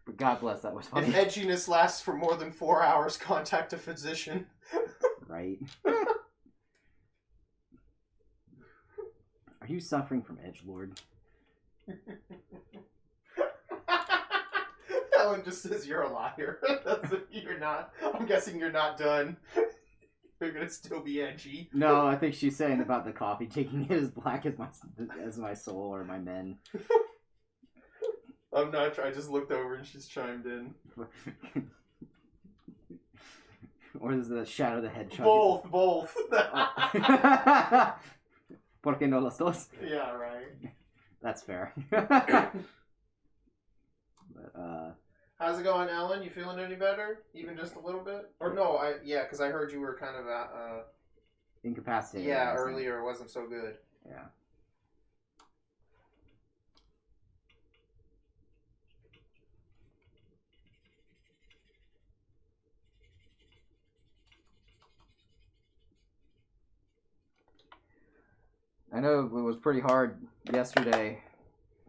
Speaker 2: But God bless, that was funny.
Speaker 1: If edginess lasts for more than 4 hours, contact a physician.
Speaker 2: Right? Are you suffering from edgelord?
Speaker 1: That one just says you're a liar. You're not. I'm guessing you're not done. You're gonna still be edgy.
Speaker 2: No, I think she's saying about the coffee taking it as black as my soul or my men.
Speaker 1: I'm not. I just looked over and she's chimed in.
Speaker 2: Or is the Shadow the Hedgehog?
Speaker 1: Both.
Speaker 2: ¿Por qué no los dos?
Speaker 1: Yeah, right.
Speaker 2: That's fair. But,
Speaker 1: how's it going, Ellen? You feeling any better? Even just a little bit? Or no, because I heard you were kind of
Speaker 2: incapacitated.
Speaker 1: Yeah, earlier it wasn't so good.
Speaker 2: Yeah. I know it was pretty hard yesterday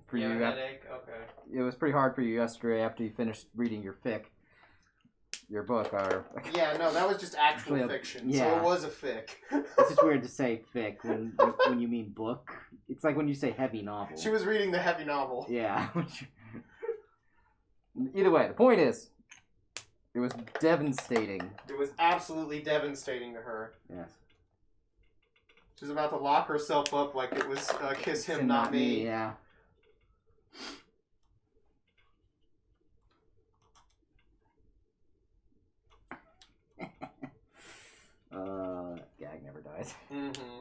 Speaker 2: for you.
Speaker 1: Headache? Okay.
Speaker 2: It was pretty hard for you yesterday after you finished reading your book.
Speaker 1: Yeah, no, that was just actual fiction.
Speaker 2: Yeah.
Speaker 1: So it was a fic.
Speaker 2: It's just weird to say fic when you mean book. It's like when you say heavy novel.
Speaker 1: She was reading the heavy novel.
Speaker 2: Yeah. Either way, the point is, it was devastating.
Speaker 1: It was absolutely devastating to her.
Speaker 2: Yes.
Speaker 1: She was about to lock herself up like it was Kiss Him, Not Me.
Speaker 2: Yeah. Gag never dies.
Speaker 1: Mm-hmm.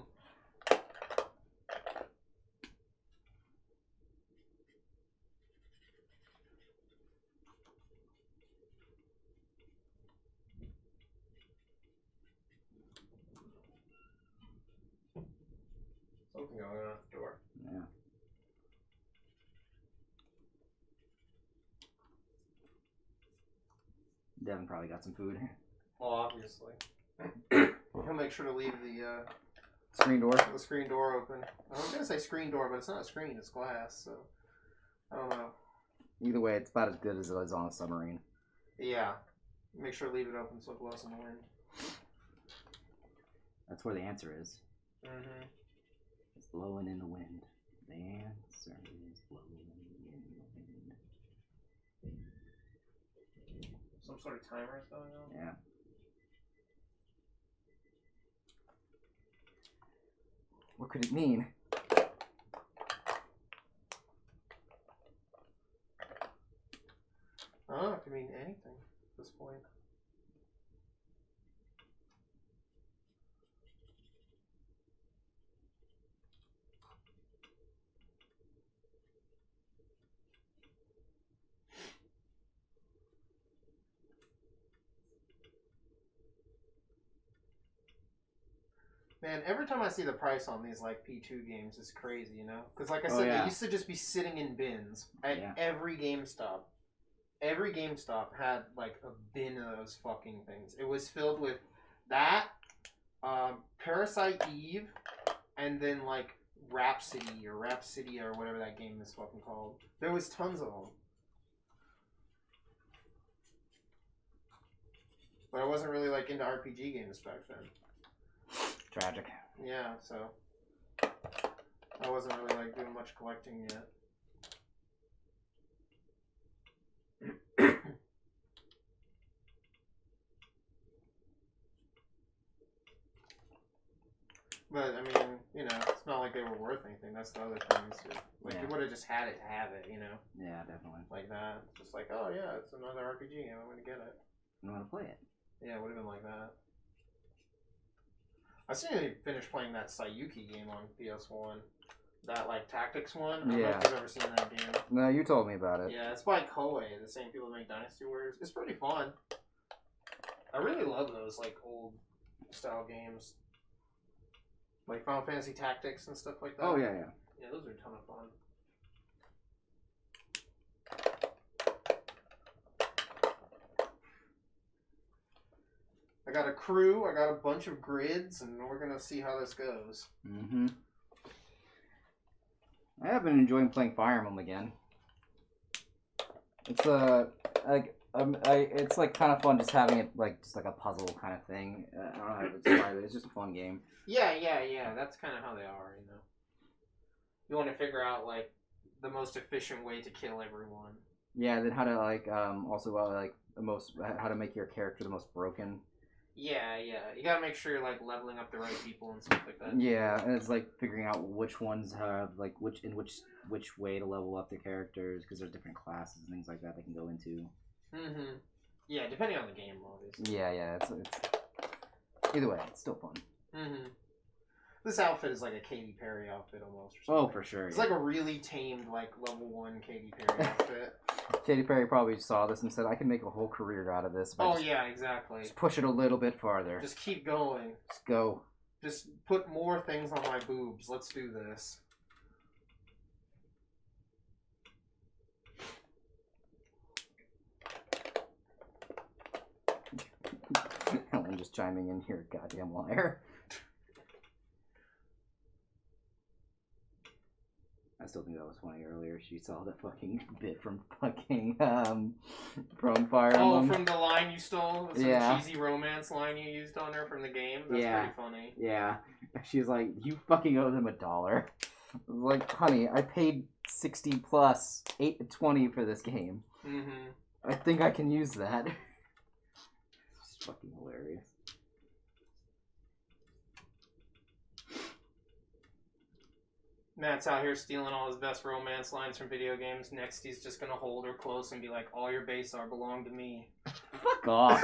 Speaker 1: Something going on at the door.
Speaker 2: Yeah. Devin probably got some food.
Speaker 1: Well, obviously. He'll make sure to leave the
Speaker 2: screen door.
Speaker 1: The screen door open. I was gonna say screen door, but it's not a screen; it's glass. So I don't know.
Speaker 2: Either way, it's about as good as it is on a submarine.
Speaker 1: Yeah. Make sure to leave it open so it blows in the wind.
Speaker 2: That's where the answer is.
Speaker 1: Mm-hmm.
Speaker 2: It's blowing in the wind. The answer is blowing in the wind.
Speaker 1: Some sort of timer is going on?
Speaker 2: Yeah. What could it mean?
Speaker 1: I don't know. It could mean anything at this point. Man, every time I see the price on these like P2 games, it's crazy, you know? Because like I said, they used to just be sitting in bins at every GameStop. Every GameStop had like a bin of those fucking things. It was filled with that, Parasite Eve, and then like Rhapsody or whatever that game is fucking called. There was tons of them. But I wasn't really like into RPG games back then.
Speaker 2: Tragic.
Speaker 1: Yeah, so I wasn't really like doing much collecting yet. But I mean, you know, it's not like they were worth anything. That's the other thing. Like you would have just had it to have it, you know?
Speaker 2: Yeah, definitely.
Speaker 1: Like that. Just like, oh yeah, it's another RPG game. I'm gonna get it.
Speaker 2: I know how to play it. Yeah,
Speaker 1: it would have been like that. I still need to finish playing that Sayuki game on PS1. That, like, Tactics one. I don't know if you've ever seen that game.
Speaker 2: No, you told me about it.
Speaker 1: Yeah, it's by Koei, the same people that make Dynasty Warriors. It's pretty fun. I really love those like old style games, like Final Fantasy Tactics and stuff like that.
Speaker 2: Oh yeah.
Speaker 1: Yeah, those are a ton of fun. I got a crew, I got a bunch of grids, and we're gonna see how this goes.
Speaker 2: Mm-hmm. I have been enjoying playing Fire Emblem again. It's it's like kind of fun just having it like just like a puzzle kind of thing. I don't know how to describe it. It's just a fun game.
Speaker 1: Yeah. That's kind of how they are, you know. You want to figure out like the most efficient way to kill everyone.
Speaker 2: Yeah, then how to like also like the most how to make your character the most broken.
Speaker 1: Yeah. You gotta make sure you're like leveling up the right people and stuff like that.
Speaker 2: Yeah, and it's like figuring out which ones have like which way to level up the characters because there's different classes and things like that they can go into.
Speaker 1: Mm-hmm. Yeah, depending on the game, obviously.
Speaker 2: Yeah. It's either way, it's still fun.
Speaker 1: Mm-hmm. This outfit is like a Katy Perry outfit almost. Or something.
Speaker 2: Oh, for sure.
Speaker 1: It's like a really tamed, like level 1 Katy Perry outfit.
Speaker 2: Katy Perry probably saw this and said, "I can make a whole career out of this."
Speaker 1: Oh yeah, exactly.
Speaker 2: Just push it a little bit farther.
Speaker 1: Just keep going.
Speaker 2: Just go.
Speaker 1: Just put more things on my boobs. Let's do this.
Speaker 2: Ellen just chiming in here, goddamn liar. I still think that was funny earlier. She saw the fucking bit from fucking from Fire Emblem.
Speaker 1: Oh, from the line you stole? Some
Speaker 2: Yeah.
Speaker 1: cheesy romance line you used on her from the game? That's pretty funny.
Speaker 2: Yeah. She's like, "You fucking owe them $1." Like, honey, I paid 60 plus 8.20 for this game.
Speaker 1: Mm-hmm.
Speaker 2: I think I can use that. It's fucking hilarious.
Speaker 1: Matt's out here stealing all his best romance lines from video games. Next, he's just gonna hold her close and be like, "All your base are belong to me."
Speaker 2: Fuck off.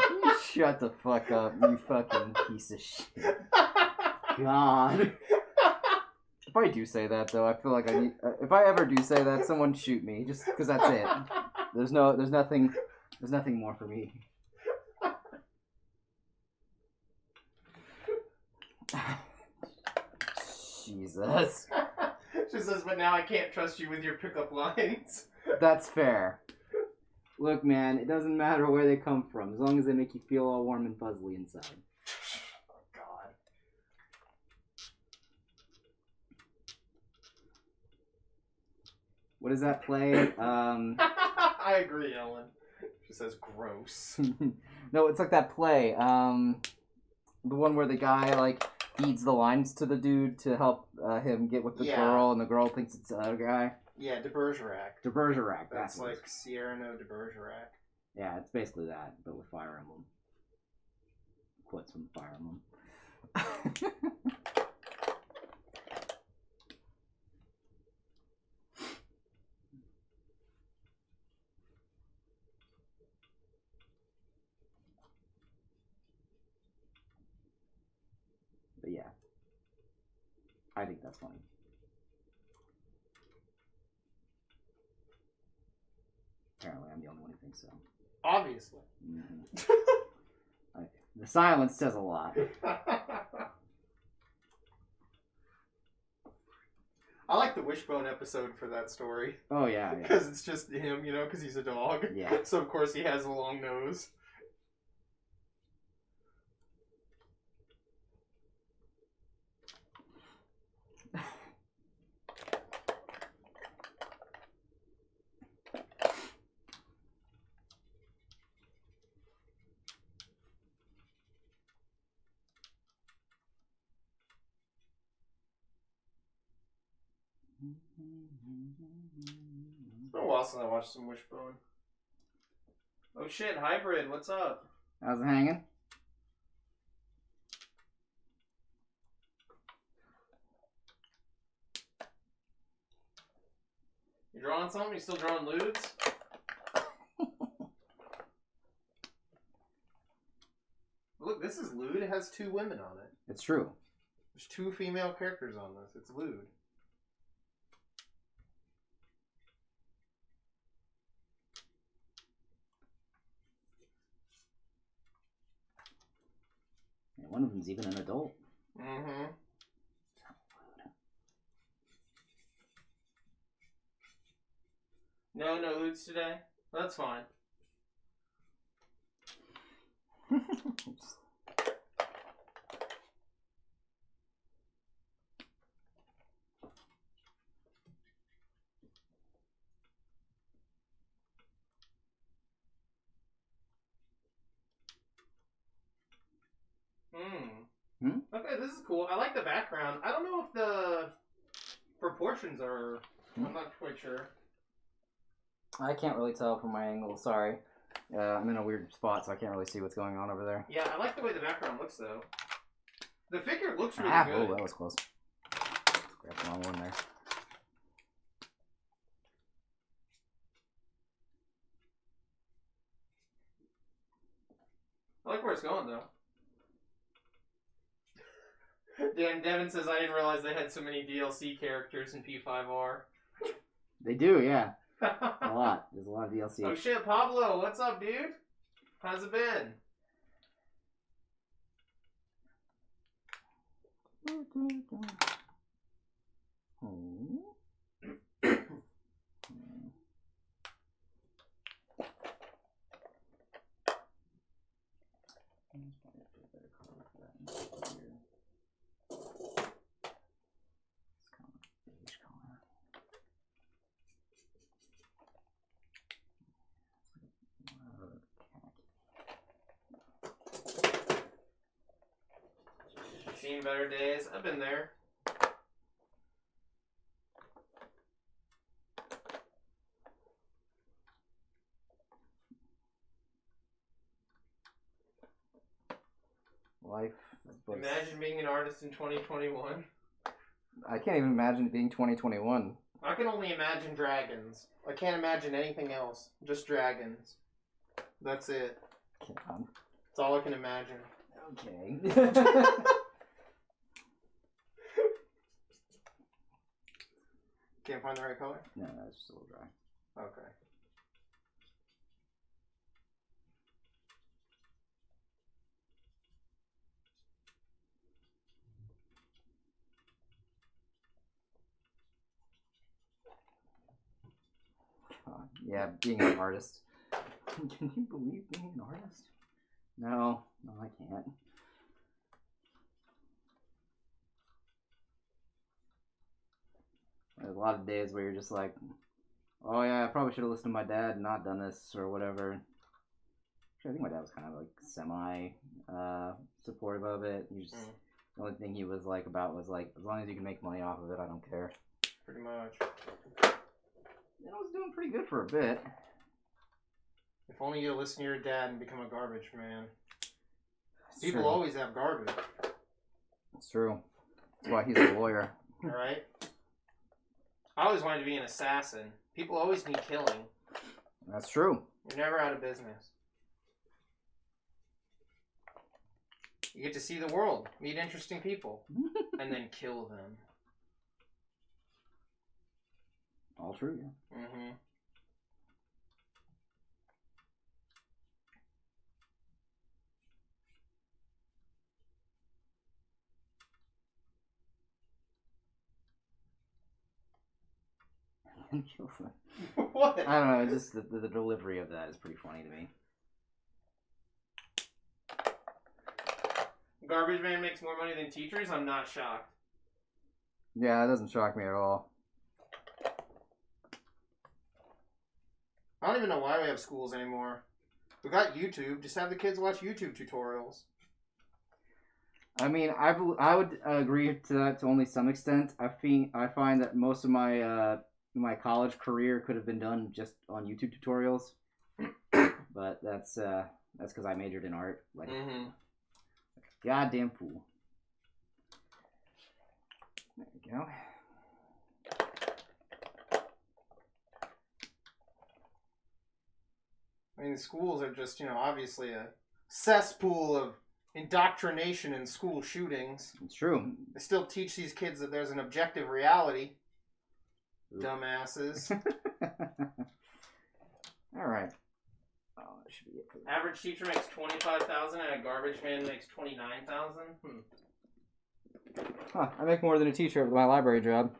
Speaker 2: You shut the fuck up, you fucking piece of shit. God. If I do say that, though, I feel like I need. If I ever do say that, someone shoot me, just because that's it. There's nothing more for me. Jesus.
Speaker 1: She says, "But now I can't trust you with your pickup lines."
Speaker 2: That's fair. Look, man, it doesn't matter where they come from, as long as they make you feel all warm and fuzzly inside.
Speaker 1: Oh, God.
Speaker 2: What does that play?
Speaker 1: I agree, Ellen. She says, "Gross."
Speaker 2: No, it's like that play. The one where the guy, like, feeds the lines to the dude to help him get with the girl, and the girl thinks it's the other guy.
Speaker 1: Yeah, de Bergerac.
Speaker 2: De Bergerac.
Speaker 1: That's like Cyrano de Bergerac.
Speaker 2: Yeah, it's basically that, but with Fire Emblem. Quotes from Fire Emblem. But yeah, I think that's funny. Apparently, I'm the only one who thinks so.
Speaker 1: Obviously.
Speaker 2: Mm-hmm. The silence says a lot.
Speaker 1: I like the Wishbone episode for that story.
Speaker 2: Oh, yeah.
Speaker 1: Because it's just him, you know, because he's a dog.
Speaker 2: Yeah.
Speaker 1: So, of course, he has a long nose. It's been a while since I watched some Wishbone. Oh shit, Hybrid, what's up?
Speaker 2: How's it hanging?
Speaker 1: You drawing something? You still drawing lewds? Look, this is lewd. It has 2 women on it.
Speaker 2: It's true.
Speaker 1: There's 2 female characters on this. It's lewd.
Speaker 2: One of them's even an adult.
Speaker 1: Mm-hmm. No loots today? That's fine. Okay, this is cool. I like the background. I don't know if the proportions are... I'm not quite sure.
Speaker 2: I can't really tell from my angle, sorry. I'm in a weird spot, so I can't really see what's going on over there.
Speaker 1: Yeah, I like the way the background looks, though. The figure looks really good.
Speaker 2: Oh, that was close. Grab the wrong one there.
Speaker 1: I like where it's going, though. Devin says, I didn't realize they had so many DLC characters in P5R.
Speaker 2: They do, yeah. A lot. There's a lot of DLC.
Speaker 1: Oh shit, Pablo, what's up, dude? How's it been? Seen better days. I've been there.
Speaker 2: Life.
Speaker 1: Imagine being an artist in 2021.
Speaker 2: I can't even imagine it being 2021.
Speaker 1: I can only imagine dragons. I can't imagine anything else. Just dragons. That's it. That's all I can imagine.
Speaker 2: Okay.
Speaker 1: Can't find the right color?
Speaker 2: No, it's just a little dry.
Speaker 1: Okay.
Speaker 2: Yeah, being an artist. Can you believe being an artist? No, I can't. There's a lot of days where you're just like, oh yeah, I probably should have listened to my dad and not done this or whatever. Actually, I think my dad was kind of like semi supportive of it. He just the only thing he was like about was like, as long as you can make money off of it, I don't care.
Speaker 1: Pretty much.
Speaker 2: And I was doing pretty good for a bit.
Speaker 1: If only you listen to your dad and become a garbage man.
Speaker 2: It's
Speaker 1: People
Speaker 2: true.
Speaker 1: always have garbage.
Speaker 2: It's true. That's why he's a lawyer.
Speaker 1: Alright? I always wanted to be an assassin. People always need killing.
Speaker 2: That's true.
Speaker 1: You're never out of business. You get to see the world, meet interesting people, and then kill them.
Speaker 2: All true, yeah.
Speaker 1: Mm-hmm.
Speaker 2: Kill them.
Speaker 1: What?
Speaker 2: I don't know, just the delivery of that is pretty funny to me.
Speaker 1: Garbage man makes more money than teachers? I'm not shocked.
Speaker 2: Yeah, it doesn't shock me at all.
Speaker 1: I don't even know why we have schools anymore. We got YouTube. Just have the kids watch YouTube tutorials.
Speaker 2: I mean, I would agree to that to only some extent. I find that most of my my college career could have been done just on YouTube tutorials, but that's because I majored in art. Like, like a goddamn fool. There we go.
Speaker 1: I mean, the schools are just, obviously a cesspool of indoctrination and school shootings.
Speaker 2: It's true.
Speaker 1: They still teach these kids that there's an objective reality.
Speaker 2: Ooh.
Speaker 1: Dumbasses.
Speaker 2: All right. Oh, that should be it for
Speaker 1: Average teacher makes 25,000 and a garbage man makes 29,000.
Speaker 2: Huh, I make more than a teacher with my library job.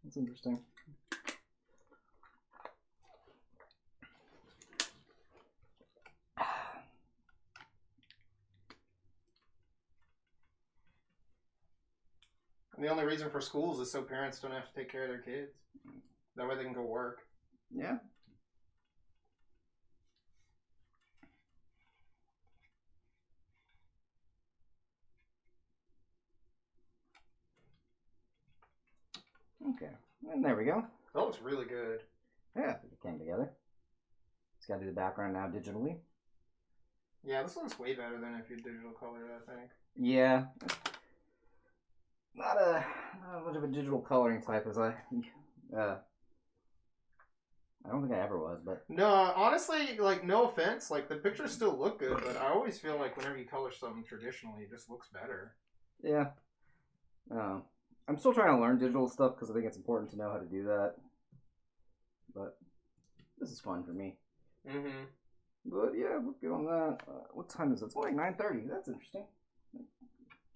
Speaker 2: That's interesting.
Speaker 1: And the only reason for schools is so parents don't have to take care of their kids. That way they can go work.
Speaker 2: Yeah. Okay, and there we go.
Speaker 1: That looks really good.
Speaker 2: Yeah, it came together. It's got to do the background now digitally.
Speaker 1: Yeah, this looks way better than if you digital colored it, I think.
Speaker 2: Yeah. Not much of a digital coloring type as I don't think I ever was, but...
Speaker 1: No, honestly, like, no offense, like, the pictures still look good, but I always feel like whenever you color something traditionally, it just looks better.
Speaker 2: Yeah. I'm still trying to learn digital stuff because I think it's important to know how to do that. But this is fun for me.
Speaker 1: Mm-hmm.
Speaker 2: But yeah, we're good on that. What time is it? It's only 9:30. That's interesting.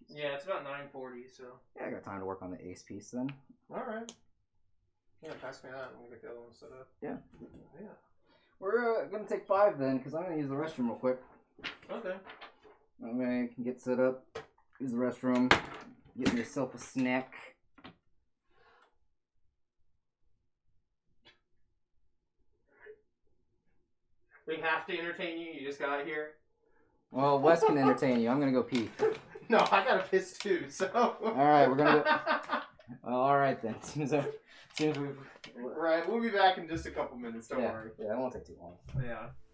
Speaker 1: Yeah, it's about 9:40, so...
Speaker 2: Yeah, I got time to work on the ace piece then.
Speaker 1: Alright. Yeah, pass me that and we'll get the other one set up.
Speaker 2: Yeah.
Speaker 1: Yeah.
Speaker 2: We're going to take 5 then, because I'm going to use the restroom real quick.
Speaker 1: Okay.
Speaker 2: I can get set up, use the restroom, get yourself a snack.
Speaker 1: We have to entertain you, you just got here?
Speaker 2: Well, Wes can entertain you. I'm going to go pee.
Speaker 1: No, I gotta piss too, so...
Speaker 2: Alright, we're going to go... Alright then. Seems we've...
Speaker 1: Right, we'll be back in just a couple minutes, don't
Speaker 2: yeah,
Speaker 1: worry.
Speaker 2: Yeah, it won't take too long.
Speaker 1: Yeah.